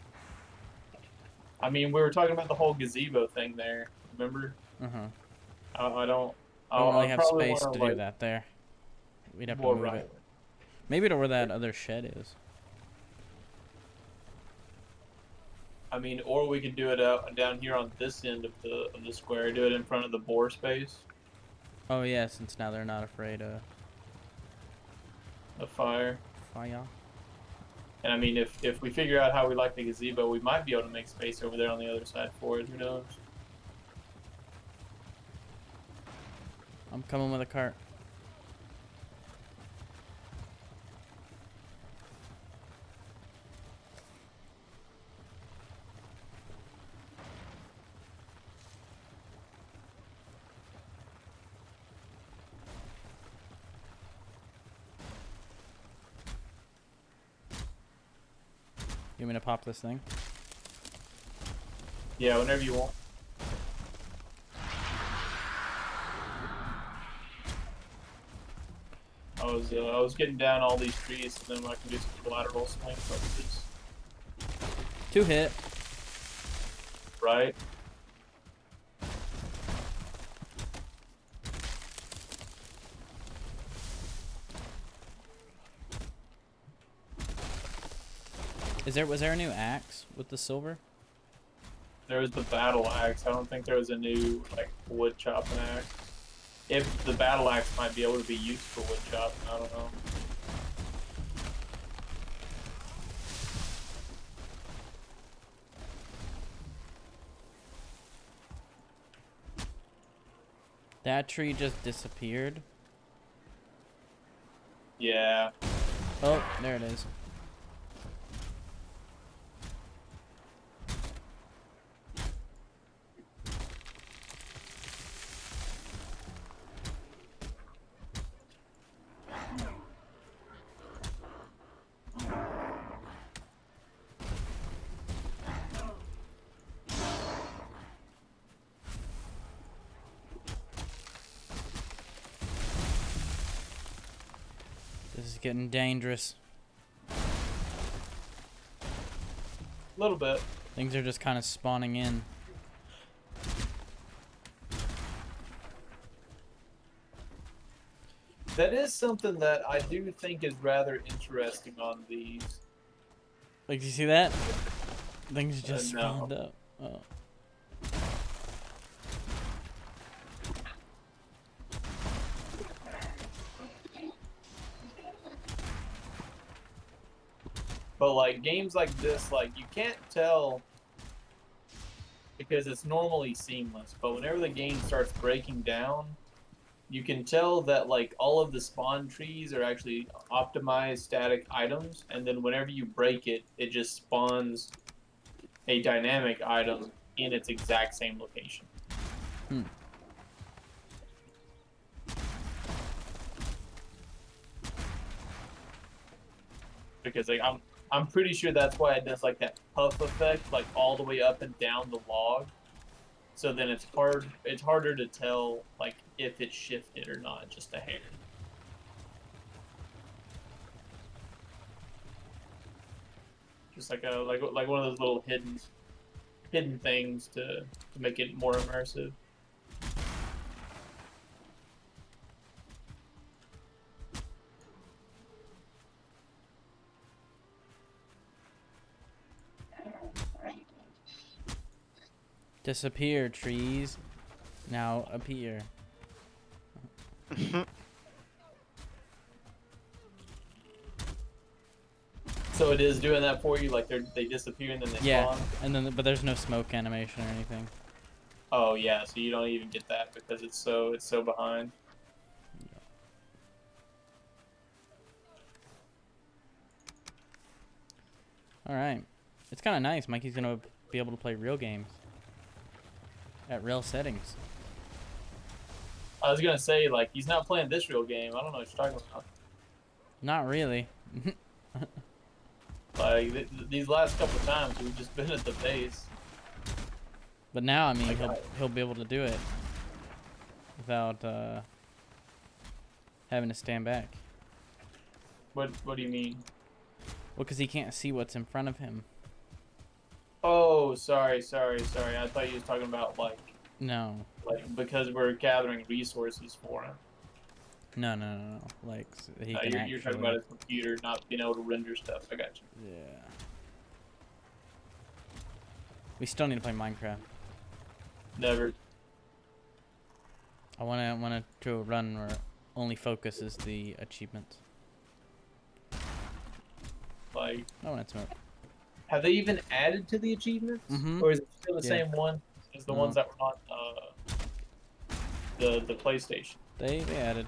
I mean, we were talking about the whole gazebo thing there. Remember? Uh-huh. I don't. I don't really I'll have probably space wanna, to like, do that there. We'd have to well, move right. it. Maybe to where that other shed is. I mean, or we could do it out down here on this end of the square. Do it in front of the boar space. Oh yeah, since now they're not afraid of The fire. fire. And I mean, if we figure out how we like the gazebo, we might be able to make space over there on the other side for it. Who knows? I'm coming with a cart. You want me to pop this thing? Yeah, whenever you want. I was getting down all these trees, so then I can do some collateral swing purposes. 2 hit. right? Was there a new axe with the silver? There was the battle axe. I don't think there was a new like wood chopping axe. If the battle axe might be able to be used for wood chopping, I don't know. That tree just disappeared. Yeah. Oh, there it is. This is getting dangerous. A little bit. Things are just kind of spawning in. That is something that I do think is rather interesting on these. Like, you see that? Things just No. spawned up. Oh. But like games like this, like you can't tell because it's normally seamless. But whenever the game starts breaking down, you can tell that like all of the spawn trees are actually optimized static items, and then whenever you break it, it just spawns a dynamic item in its exact same location. Hmm. Because like I'm pretty sure that's why it does like that puff effect, like all the way up and down the log. So then it's harder to tell like if it shifted or not, just a hair. Just like like one of those little hidden things to make it more immersive. Disappear, trees. Now appear. So it is doing that for you, like they disappear and then they Yeah, spawn. and then but there's no smoke animation or anything. Oh yeah, so you don't even get that because it's so behind. All right, it's kind of nice. Mikey's gonna be able to play real games at real settings. I was gonna say like he's not playing this real game. I don't know what you're talking about. Not really. Like these last couple times we've just been at the base. But now, I mean, Like, he'll be able to do it without having to stand back. What do you mean? Well, because he can't see what's in front of him. Oh, sorry. I thought you was talking about like because we're gathering resources for him. No. Like he can actually. You're talking about his computer not being able to render stuff. I got you. Yeah. We still need to play Minecraft. Never. I wanna do a run where only focus is the achievements. Like, I want to smoke. have they even added to the achievements, or is it still the same one as the ones that were on the PlayStation? They added.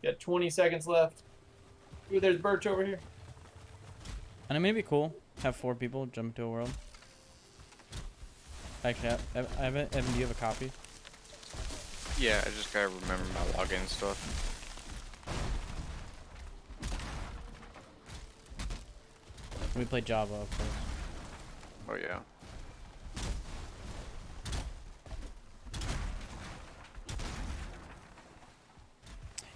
Got 20 seconds left. Ooh, there's Birch over here. And it may be cool. Have 4 people jump into a world. Actually, Evan, do you have a copy? Yeah, I just gotta remember my login stuff. We play Java, of course. Oh yeah.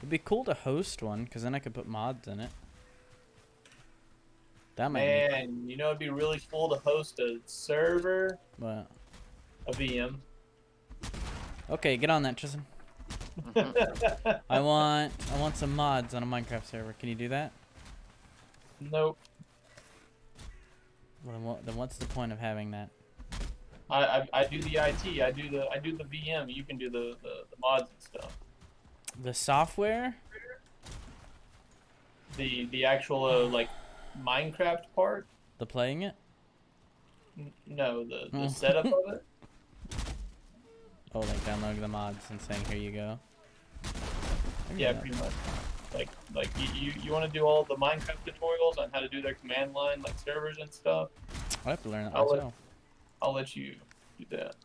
It'd be cool to host one, because then I could put mods in it. That might make... Man, you know it'd be really cool to host a server, What? a VM. Okay, get on that, Tristan. I want some mods on a Minecraft server. Can you do that? Nope. Well, then what's the point of having that? I do the IT. I do the VM. You can do the mods and stuff. The software? The actual like Minecraft part. The playing it? No, the Oh. setup of it. Oh, like downloading the mods and saying, here you go. I can do Yeah, that. pretty much. Like you want to do all the Minecraft tutorials on how to do their command line like servers and stuff. I have to learn that I'll myself. I'll let you do that.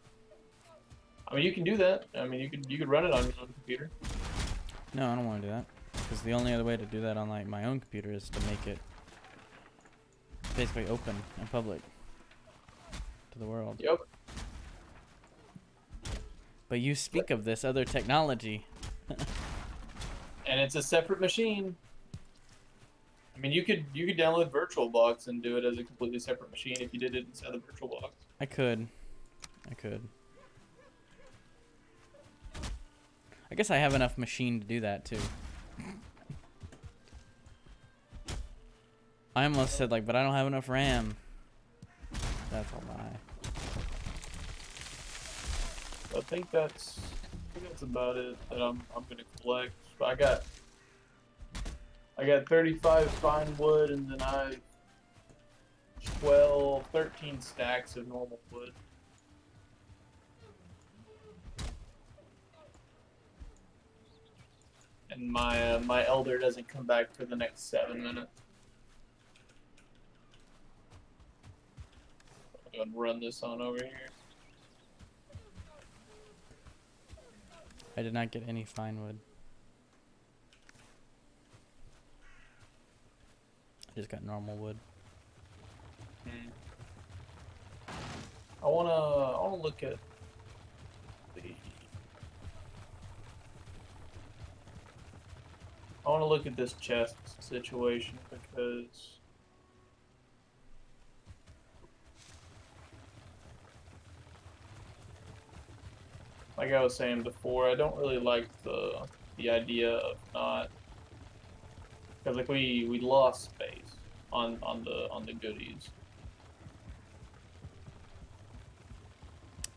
I mean, you can do that. I mean, you could run it on your own computer. No, I don't want to do that. Because the only other way to do that on like my own computer is to make it basically open and public to the world. Yep. But you speak of this other technology. And it's a separate machine. I mean, you could download VirtualBox and do it as a completely separate machine if you did it inside the VirtualBox. I could. I guess I have enough machine to do that too. I almost said like, but I don't have enough RAM. That's a lie. I think that's about it that I'm gonna collect. I got 35 fine wood, and then I 13 stacks of normal wood. And my elder doesn't come back for the next 7 minutes. I'm gonna run this on over here. I did not get any fine wood. I just got normal wood. I wanna look at the. I want to look at this chest situation because like I was saying before, I don't really like the idea of not because like we lost space on the goodies.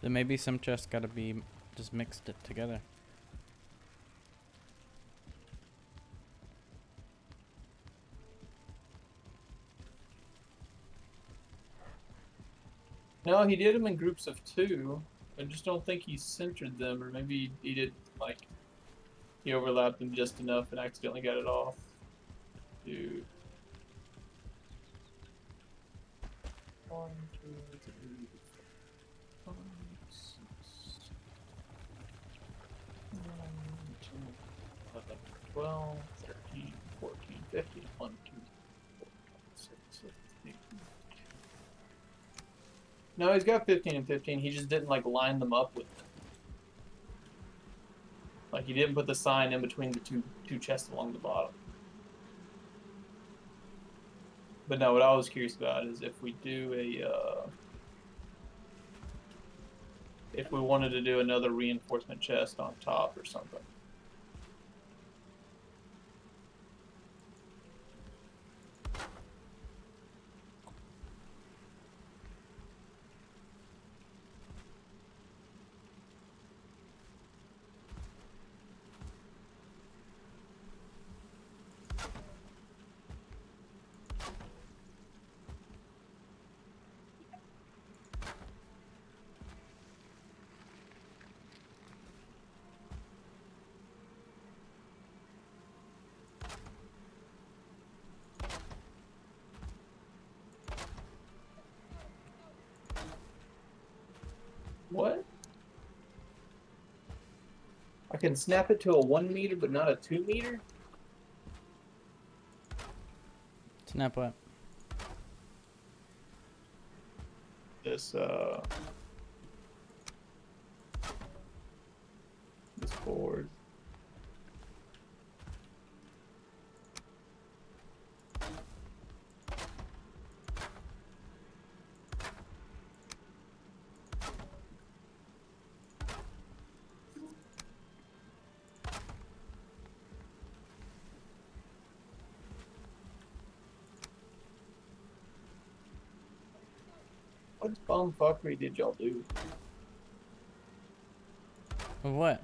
Then maybe some chests gotta be just mixed it together. No, he did them in groups of 2. I just don't think he centered them, or maybe he did like he overlapped them just enough and accidentally got it off. Dude. 1, 2, 3, 4, 5, 6, 7, 8, 9, 10, 11, 12, 13, 14, 15, 1, 2, 4, 5, 6, 7, 8. No, he's got 15 and 15. He just didn't like line them up with them. Like he didn't put the sign in between the two chests along the bottom. But no, what I was curious about is if we do if we wanted to do another reinforcement chest on top or something. What? I can snap it to a 1 meter, but not a 2 meter? Snap what? This board. What bumfuckery did y'all do? What?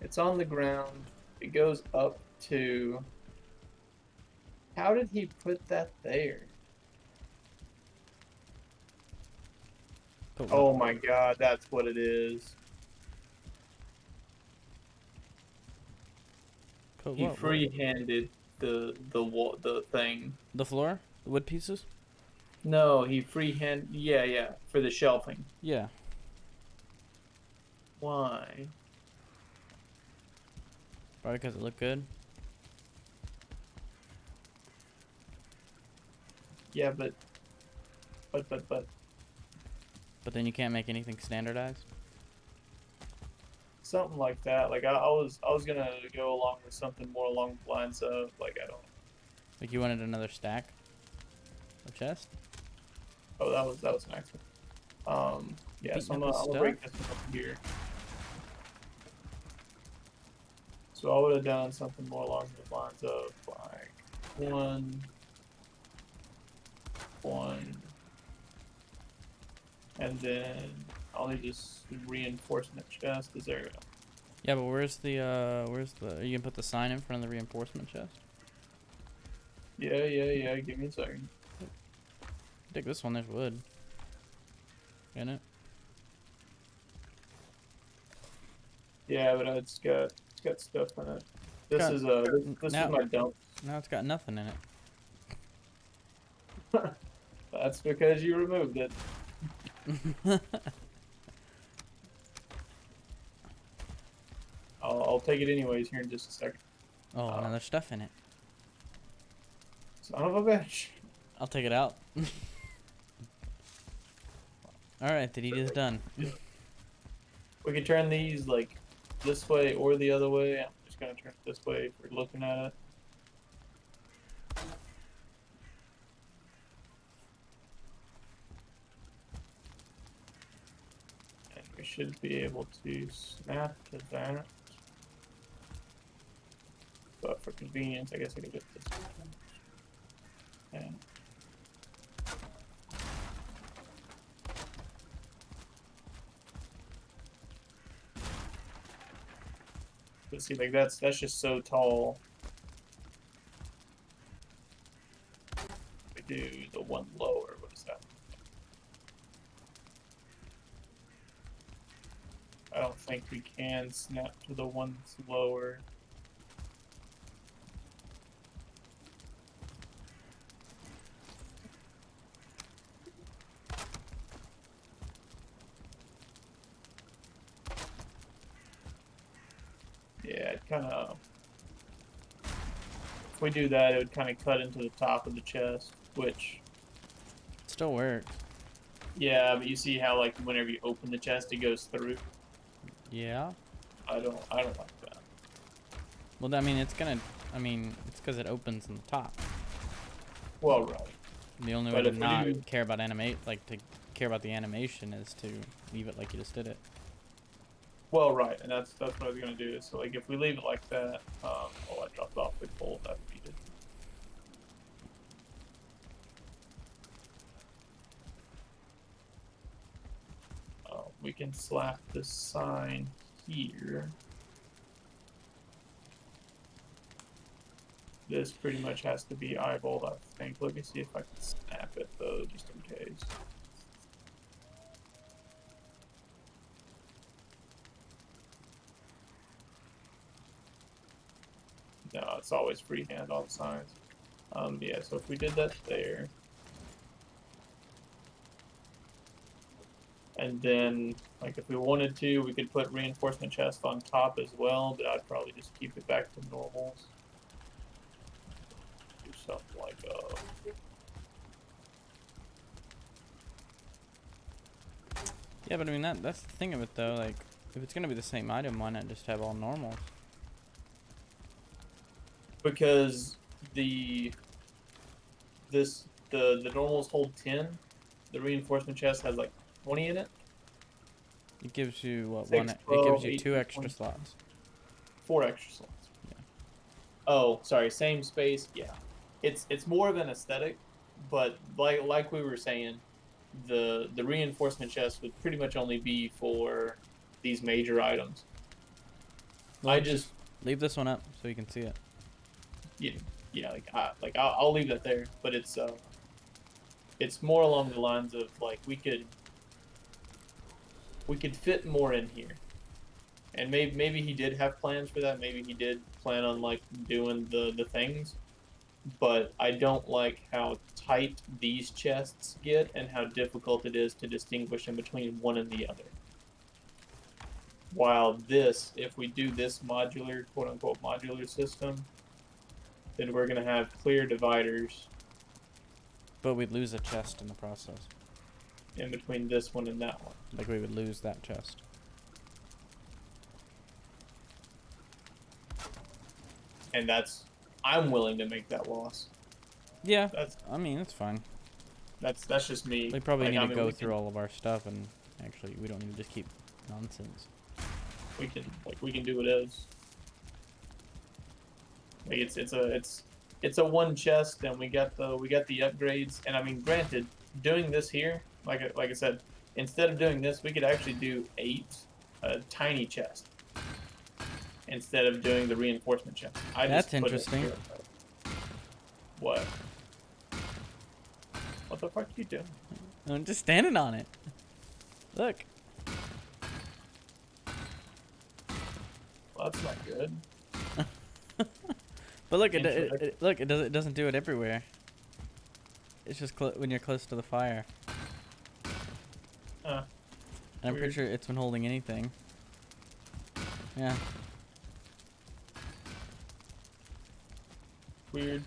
It's on the ground. It goes up to. How did he put that there? Put what? Oh my god, that's what it is. Put He what? What? free-handed the thing. The floor? The wood pieces? No, he freehand. Yeah, for the shelving. Yeah. Why? Probably because it looked good. Yeah, but But then you can't make anything standardized. something like that. Like I was gonna go along with something more along the lines of like I don't. Like you wanted another stack of chest? Oh, that was an accident. Yeah. So Beating I'm up gonna, his I'm gonna break stuff? this one up here. So I would have done something more along the lines of like one, and then I'll need this reinforcement chest. Is there? Yeah, but where's the are you gonna put the sign in front of the reinforcement chest? Yeah. Give me a second. Take this one, there's wood. In it? Yeah, but it's got stuff in it. This Got- is this now- is my dump. Now it's got nothing in it. That's because you removed it. I'll take it anyways here in just a second. Oh, now there's stuff in it. Son of a bitch. I'll take it out. Alright, the deed is done. We can turn these like this way or the other way. I'm just gonna turn it this way if we're looking at it. And we should be able to snap to that. But for convenience, I guess I could get this one. And but see, like that's just so tall. We do the one lower. What is that? I don't think we can snap to the one that's lower. Yeah, it kind of. If we do that, it would kind of cut into the top of the chest, which. Still works. Yeah, but you see how like whenever you open the chest, it goes through. Yeah. I don't like that. Well, I mean, it's because it opens in the top. Well, right. The only way But to if we not do- care about to care about the animation is to leave it like you just did it. Well, right, and that's what I was gonna do. So like, if we leave it like that, oh, I dropped off the bolt that we needed. We can slap the sign here. This pretty much has to be eyeballed, I think. Let me see if I can snap it though, just in case. No, it's always freehand on signs. Yeah, so if we did that there, and then, like, if we wanted to, we could put reinforcement chest on top as well, but I'd probably just keep it back to normals. Do something like, Yeah, but I mean that's the thing of it though. Like, if it's gonna be the same item, why not just have all normals? because the normals hold 10, the reinforcement chest has like 20 in it. It gives you what 6, one? It 12, gives you 18, two extra 20. slots. 4 extra slots. Yeah. Oh, sorry, same space. Yeah, it's more of an aesthetic but like we were saying, the reinforcement chest would pretty much only be for these major items. Well, I just leave this one up so you can see it. yeah, I'll leave that there, but it's more along the lines of like we could fit more in here. And maybe he did have plans for that. Maybe he did plan on like doing the things, but I don't like how tight these chests get and how difficult it is to distinguish in between one and the other. While this, if we do this modular, quote unquote, modular system, then we're gonna have clear dividers But we'd lose a chest in the process. in between this one and that one. Like we would lose that chest. And I'm willing to make that loss. Yeah, That's I mean, it's fine. that's just me. We probably Like, need I to mean, go we through can- all of our stuff, and actually, we don't need to just keep nonsense. we can do it as. Like it's a one chest, and we got the upgrades. And I mean, granted, doing this here, like I said, instead of doing this, we could actually do 8 tiny chest instead of doing the reinforcement chest. That's just put it interesting. here. What? What the fuck are you doing? I'm just standing on it. Look. Well, that's not good. But look, Intellect. it doesn't do it everywhere. It's just when you're close to the fire. Huh. And I'm pretty Weird. sure it's been holding anything. Yeah. Weird.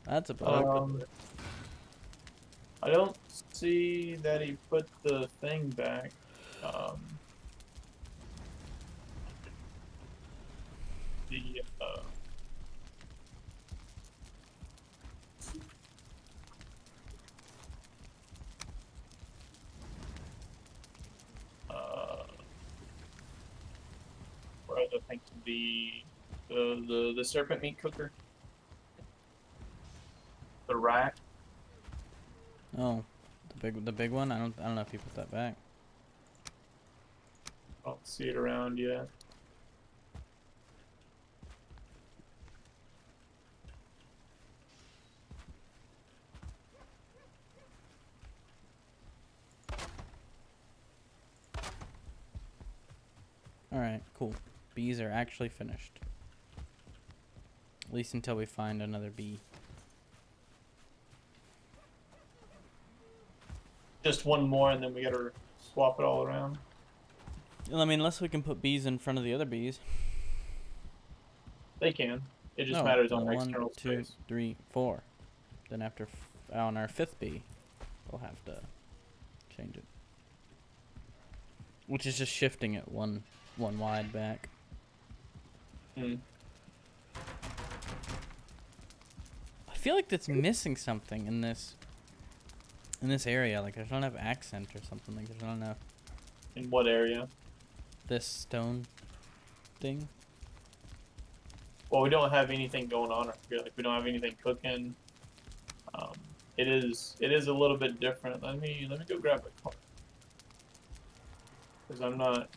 That's a bug. I don't see that he put the thing back. The where the thing to be the serpent meat cooker. The rack. Oh, the big one. I don't know if you put that back. I don't see it around yet. All right, cool. Bees are actually finished. At least until we find another bee. Just one more, and then we gotta swap it all around. I mean, unless we can put bees in front of the other bees. They can. It just No, matters no, on 1, external 2, space. 3, 4. Then after on our 5th bee, we'll have to change it. Which is just shifting it one wide back. Hmm. I feel like that's missing something in this area. Like there's not enough accent or something. Like there's not enough In what area? this stone thing. Well, we don't have anything going on. Like we don't have anything cooking. It is a little bit different. Let me go grab a car. Because I'm not.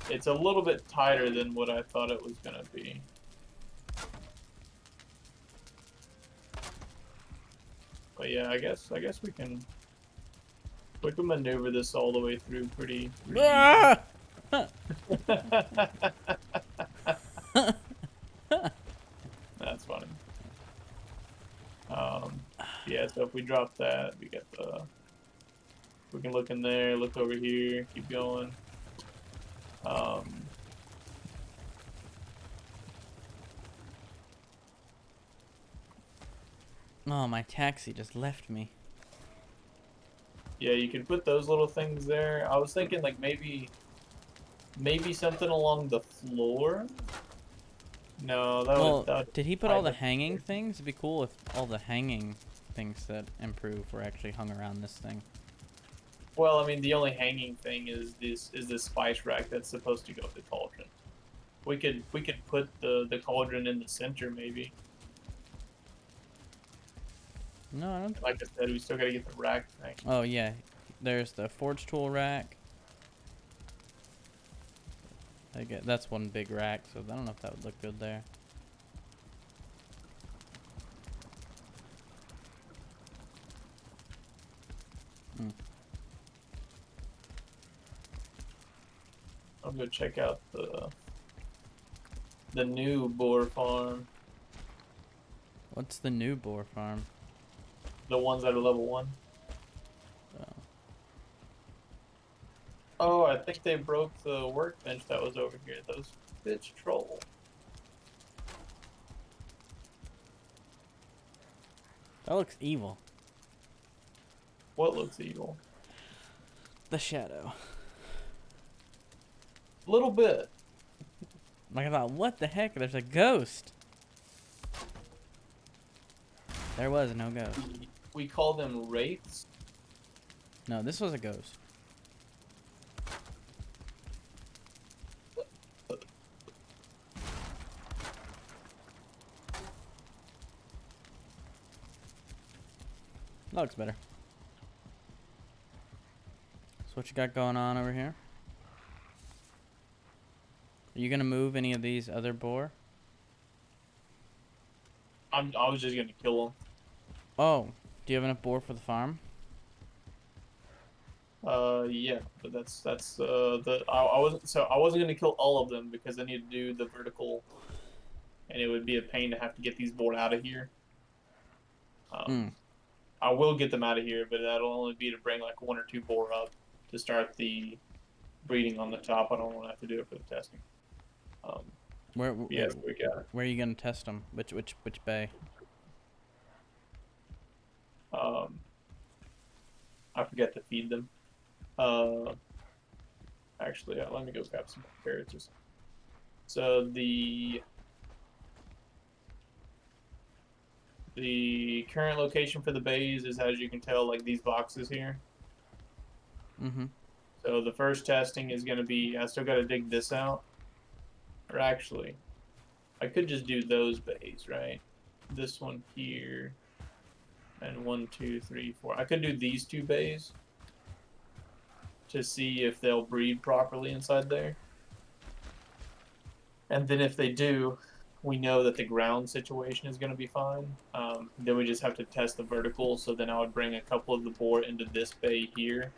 It's a little bit tighter than what I thought it was gonna be. But yeah, I guess we can maneuver this all the way through pretty Ah! That's funny. Yeah, so if we drop that, we get we can look in there, look over here, keep going. Oh, my taxi just left me. Yeah, you can put those little things there. I was thinking like maybe something along the floor. No, Well, that did he put all the hide the- hanging things? It'd be cool if all the hanging things that improve were actually hung around this thing. Well, I mean, the only hanging thing is this spice rack that's supposed to go with the cauldron. We could put the cauldron in the center maybe. No, I don't. Like I said, we still gotta get the rack thing. Oh yeah, there's the forge tool rack. I get that's one big rack, so I don't know if that would look good there. Hmm. I'll go check out the new boar farm. What's the new boar farm? The ones that are level 1. Oh. Oh, I think they broke the workbench that was over here. Those bitch troll. That looks evil. What looks evil? The shadow. A little bit. Like I thought, what the heck? There's a ghost. There was no ghost. We call them wraiths. No, this was a ghost. That looks better. So what you got going on over here? Are you gonna move any of these other boar? I was just gonna kill them. Oh, do you have enough boar for the farm? Yeah, but that's I wasn't gonna kill all of them because I need to do the vertical, and it would be a pain to have to get these boar out of here. Mm. I will get them out of here, but that'll only be to bring like 1 or 2 boar up to start the breeding on the top. I don't want to have to do it for the testing. Where? Yes, we got it. Where are you gonna test them? Which bay? I forget to feed them. Actually, let me go grab some carrots or something. So the current location for the bays is, as you can tell, like these boxes here. Mm-hmm. So the first testing is going to be, I still got to dig this out. Or actually, I could just do those bays, right? This one here. And 1, 2, 3, 4. I could do these 2 bays to see if they'll breed properly inside there. And then if they do, we know that the ground situation is going to be fine. Then we just have to test the vertical. So then I would bring a couple of the boar into this bay here,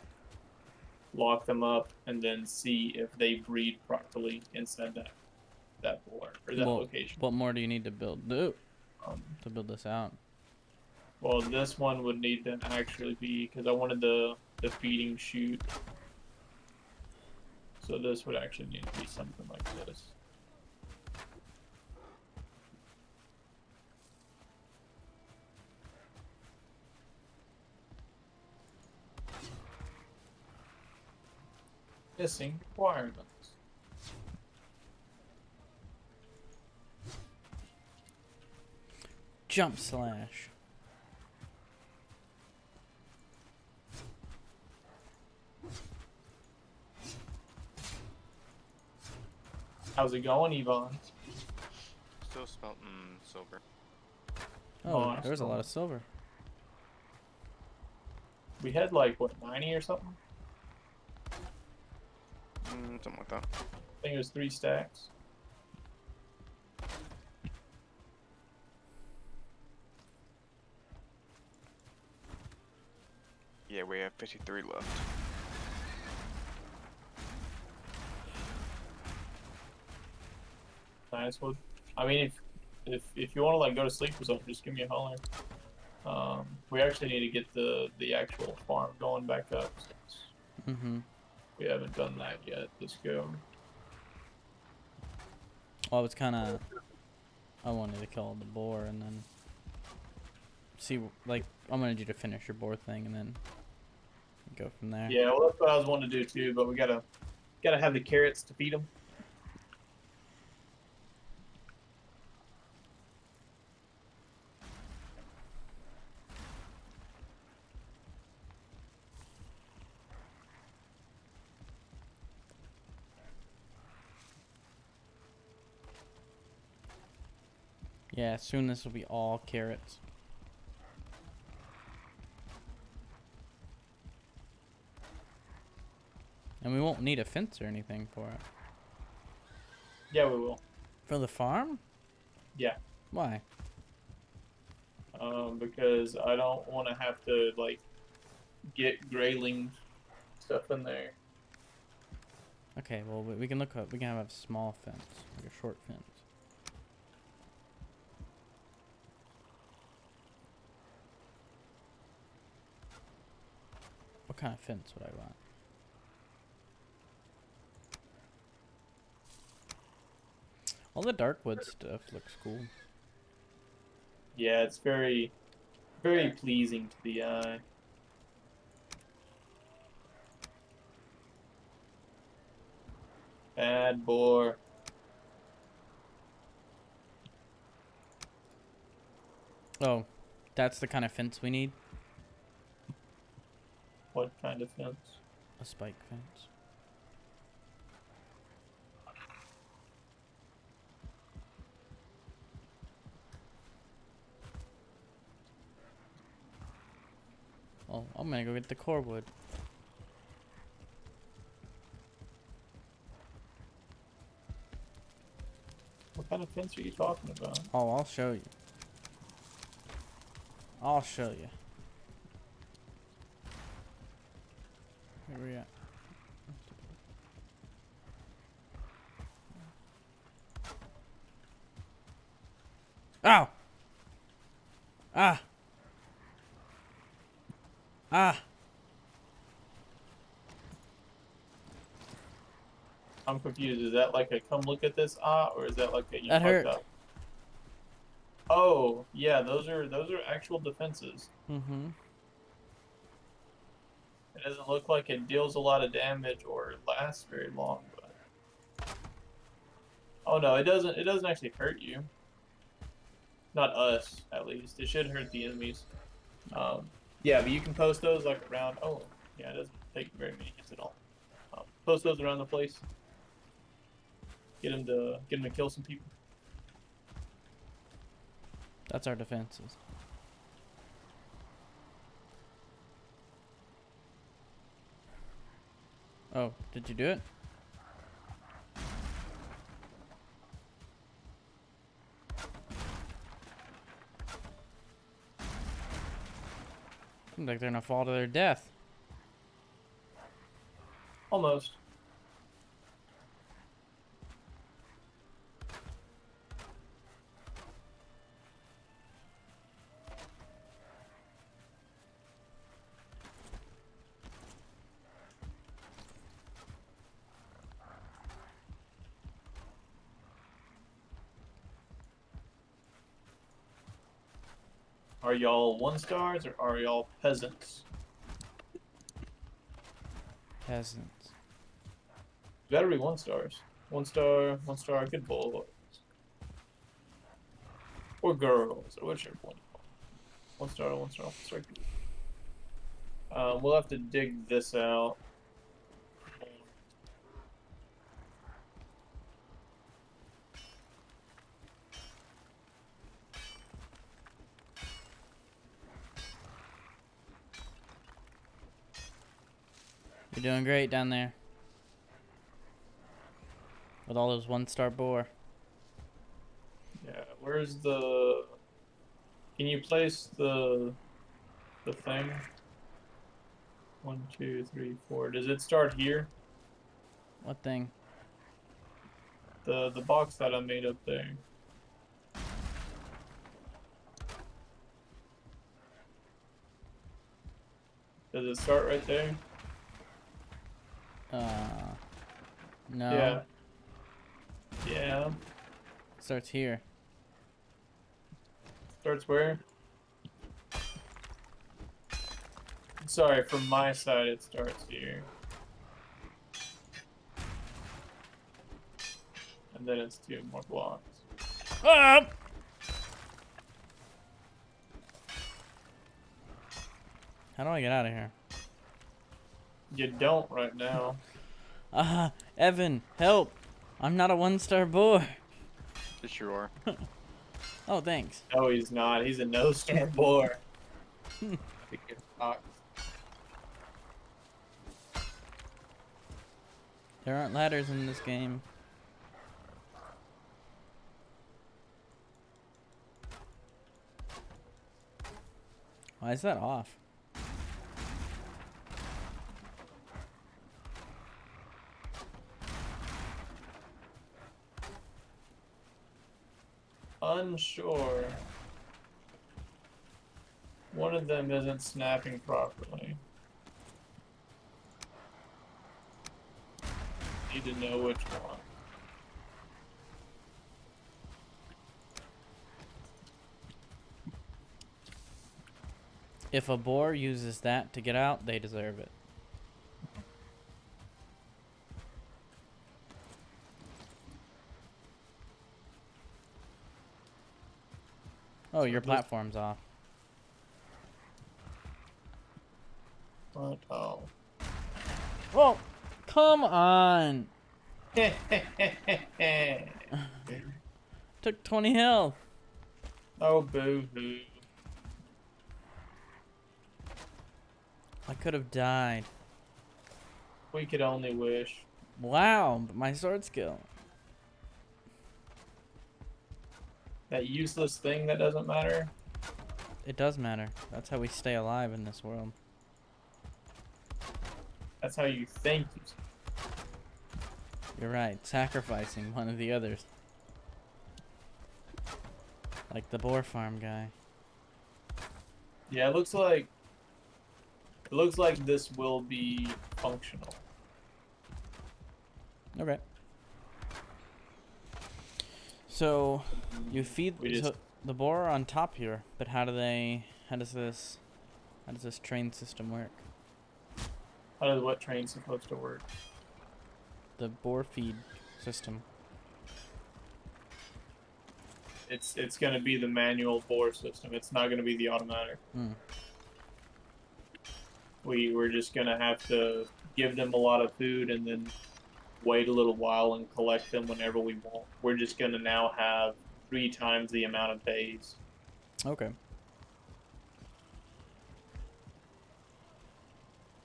lock them up, and then see if they breed properly inside that boar or that location. What more do you need to build? To build this out. Well, this one would need to actually be, because I wanted the feeding chute. So this would actually need to be something like this. Missing requirements. Jump slash. How's it going, Yvonne? Still smelting silver. Oh, there was a lot of silver. We had like, what, 90 or something? Something like that. I think it was 3 stacks. Yeah, we have 53 left. Nice. Well, I mean, if you want to like go to sleep or something, just give me a holler. We actually need to get the actual farm going back up. Mm-hmm. We haven't done that yet. Let's go. Well, I was kind of. I wanted to kill the boar and then see. Like, I wanted you to finish your boar thing and then go from there. Yeah, well, that's what I was wanting to do too. But we gotta have the carrots to feed them. Yeah, soon this will be all carrots. And we won't need a fence or anything for it. Yeah, we will. For the farm? Yeah. Why? Because I don't want to have to like get grayling stuff in there. Okay, well we can look up. We can have a small fence, like a short fence. What kind of fence would I want? All the Darkwood stuff looks cool. Yeah, it's very, very pleasing to the eye. Bad boar. Oh, that's the kind of fence we need? What kind of fence? A spike fence. Oh, I'm gonna go get the core wood. What kind of fence are you talking about? Oh, I'll show you. I'll show you. Where we at? Ow! Ah! Ah! I'm confused. Is that like a come look at this or is that like a you That fucked hurt. up? Oh, yeah, those are actual defenses. Mm-hmm. It doesn't look like it deals a lot of damage or lasts very long, but oh no, it doesn't actually hurt you. Not us, at least. It should hurt the enemies. Yeah, but you can post those like around. Oh, yeah, it doesn't take very many hits at all. Post those around the place. Get him to kill some people. That's our defenses. Oh, did you do it? Seems like they're gonna fall to their death. Almost. Are y'all 1-stars or are y'all peasants? Peasants. Better be 1-stars. 1-star, good boys. Or girls, or whichever one. 1-star, 1-star, 1-star. We'll have to dig this out. You're doing great down there. With all those 1-star boar. Yeah, where's the... Can you place the thing? 1, 2, 3, 4. Does it start here? What thing? The box that I made up there. Does it start right there? No. Yeah. Yeah. Starts here. Starts where? Sorry, from my side it starts here. And then it's 2 more blocks. Ah! How do I get out of here? You don't right now. Evan, help! I'm not a 1-star boar. Yes, you are. Oh, thanks. No, he's not. He's a no-star boar. Box. There aren't ladders in this game. Why is that off? Unsure. One of them isn't snapping properly. Need to know which one. If a boar uses that to get out, they deserve it. Oh, your this- platform's off. What? Oh. Oh, come on! Took 20 health. Oh, boo-hoo. I could have died. We could only wish. Wow, but my sword skill. That useless thing that doesn't matter. It does matter. That's how we stay alive in this world. That's how you think you. You're right. Sacrificing one of the others. Like the boar farm guy. Yeah, it looks like this will be functional. Okay. So, you feed We just- so the boar are on top here, but how does this train system work? How does what train supposed to work? The boar feed system. It's gonna be the manual bore system. It's not gonna be the automatic. Hmm. We're just gonna have to give them a lot of food and then wait a little while and collect them whenever we want. We're just gonna now have 3 times the amount of days. Okay.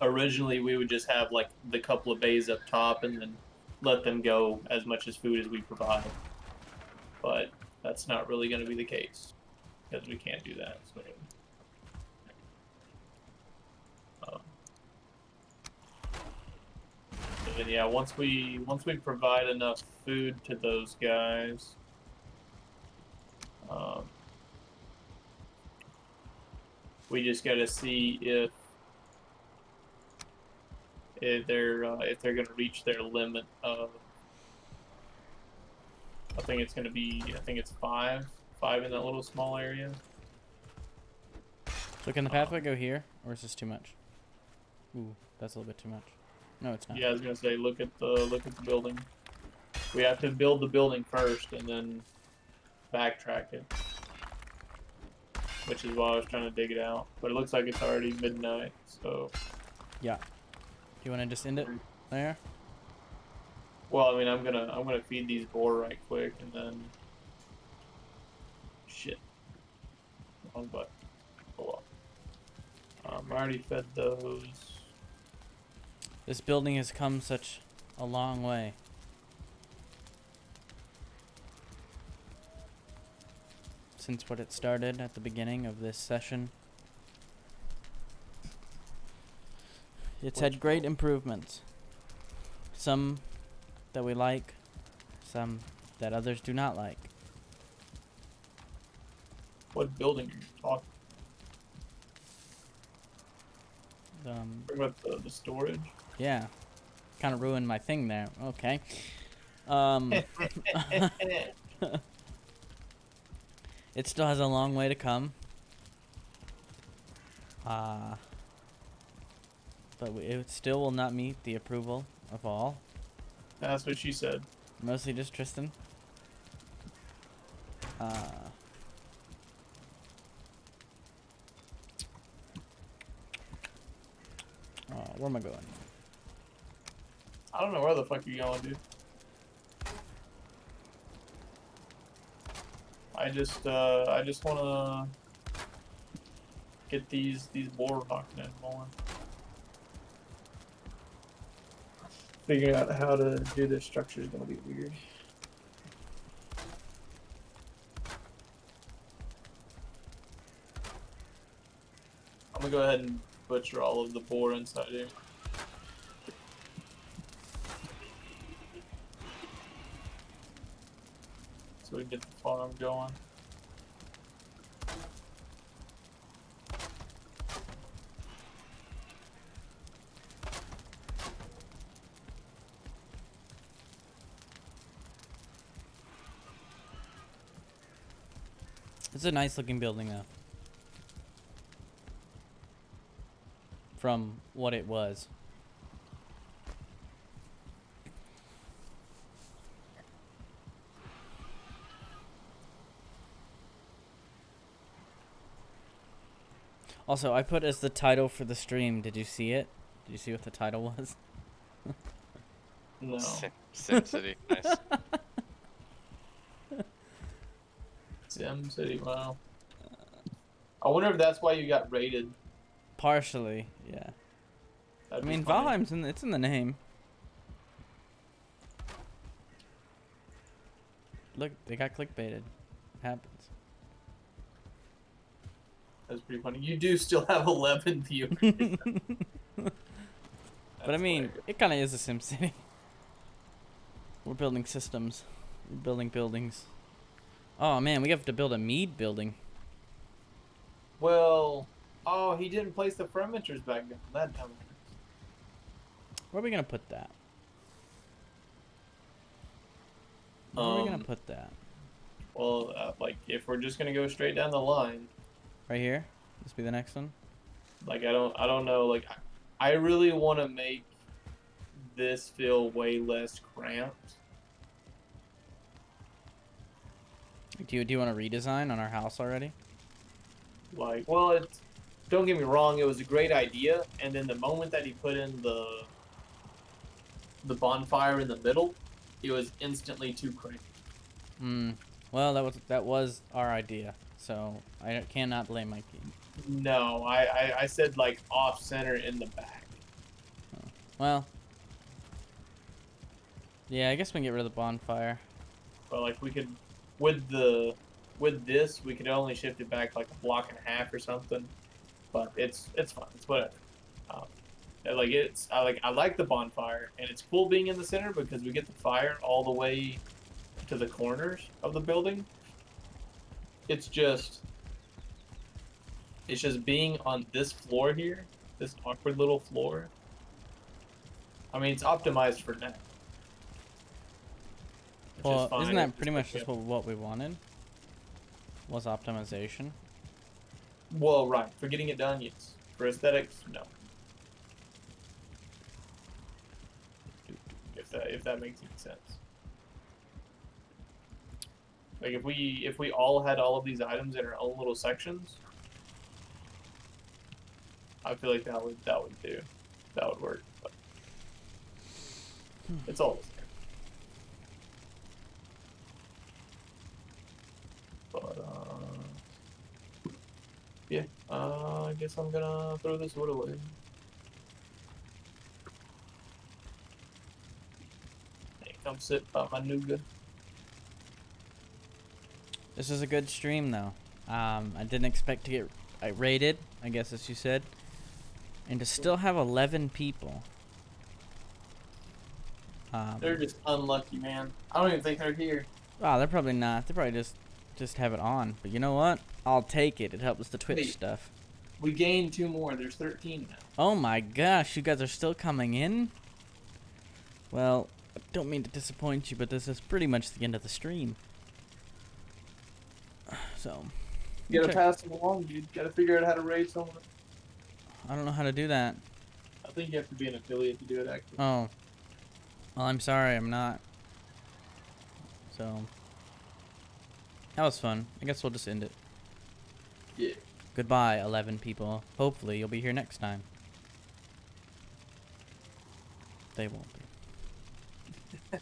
Originally, we would just have like the couple of bays up top and then let them go as much as food as we provide. But that's not really going to be the case because we can't do that. So, so then, yeah, once we provide enough food to those guys, we just got to see if they're going to reach their limit of. I think it's 5 in that little small area. So can the pathway go here, or is this too much? Ooh, that's a little bit too much. No, it's not. Yeah, I was gonna say look at the building. We have to build the building first and then backtrack it, which is why I was trying to dig it out. But it looks like it's already midnight, so. Yeah. Do you want to just end it there? Well, I mean, I'm gonna feed these boar right quick and then. Shit. Wrong button. Oh well. I already fed those. This building has come such a long way. Since what it started at the beginning of this session. It's had great improvements. Some that we like, some that others do not like. What building are you talking? About the storage. Yeah, kind of ruined my thing there. Okay. It still has a long way to come. But it still will not meet the approval of all. That's what she said. Mostly just Tristan. Where am I going? I don't know where the fuck you're going, dude. I just wanna get these boar knocking in going. figuring out how to do this structure is gonna be weird. I'm gonna go ahead and butcher all of the boar inside here. So we can get the farm going. It's a nice looking building though. From what it was. Also, I put as the title for the stream. Did you see it? Did you see what the title was? No. Sim City, nice. Sim City, wow. I wonder if that's why you got raided. Partially, yeah. That'd I be mean, funny. Valheim's it's in the name. Look, they got clickbaited. It happens. That's pretty funny. You do still have 11 viewers. But I mean, it kind of is a Sim City. We're building systems. We're building buildings. Oh man, we have to build a mead building. well, oh, he didn't place the fermenters back then. That dumb. Where are we gonna put that? Where are we gonna Um, put that? Well, like if we're just gonna go straight down the line, Right here? This be the next one? like I don't know. Like I really want to make this feel way less cramped. Do you want to redesign on our house already? Like, well, it's don't get me wrong, it was a great idea, and then the moment that he put in the bonfire in the middle, it was instantly too cramped. Hmm. Well, that was our idea, so I cannot blame Mikey. No, I said like off center in the back. Well. Yeah, I guess we can get rid of the bonfire. But like we could with this we could only shift it back like a block and a half or something. But it's fine. It's whatever. Um, I like the bonfire, and it's cool being in the center because we get the fire all the way to the corners of the building. It's just being on this floor here, this awkward little floor. I mean, it's optimized for now. Which is Well, fine. isn't that It's pretty much like, just what we wanted? Was optimization? well, right. For getting it done, yes. For aesthetics, no. If that makes any sense. Like if we all had all of these items in our own little sections, I feel like that would do. That would work. But it's all the same. But yeah. I guess I'm gonna throw this wood away. Hey, come sit by my nougat. This is a good stream, though. I didn't expect to get rated, I guess, as you said. And to still have 11 people. They're just unlucky, man. I don't even think they're here. Wow, they're probably not. They probably just have it on. But you know what? I'll take it. It helps the Twitch Wait. stuff. We gained 2 more. There's 13 now. Oh my gosh, you guys are still coming in? Well, I don't mean to disappoint you, but this is pretty much the end of the stream. So, You gotta check- pass them along, dude. Gotta figure out how to raid someone. I don't know how to do that. I think you have to be an affiliate to do it, actually. Oh. Well, I'm sorry, I'm not. So, that was fun. I guess we'll just end it. Yeah. Goodbye, 11 people. Hopefully, you'll be here next time. They won't be.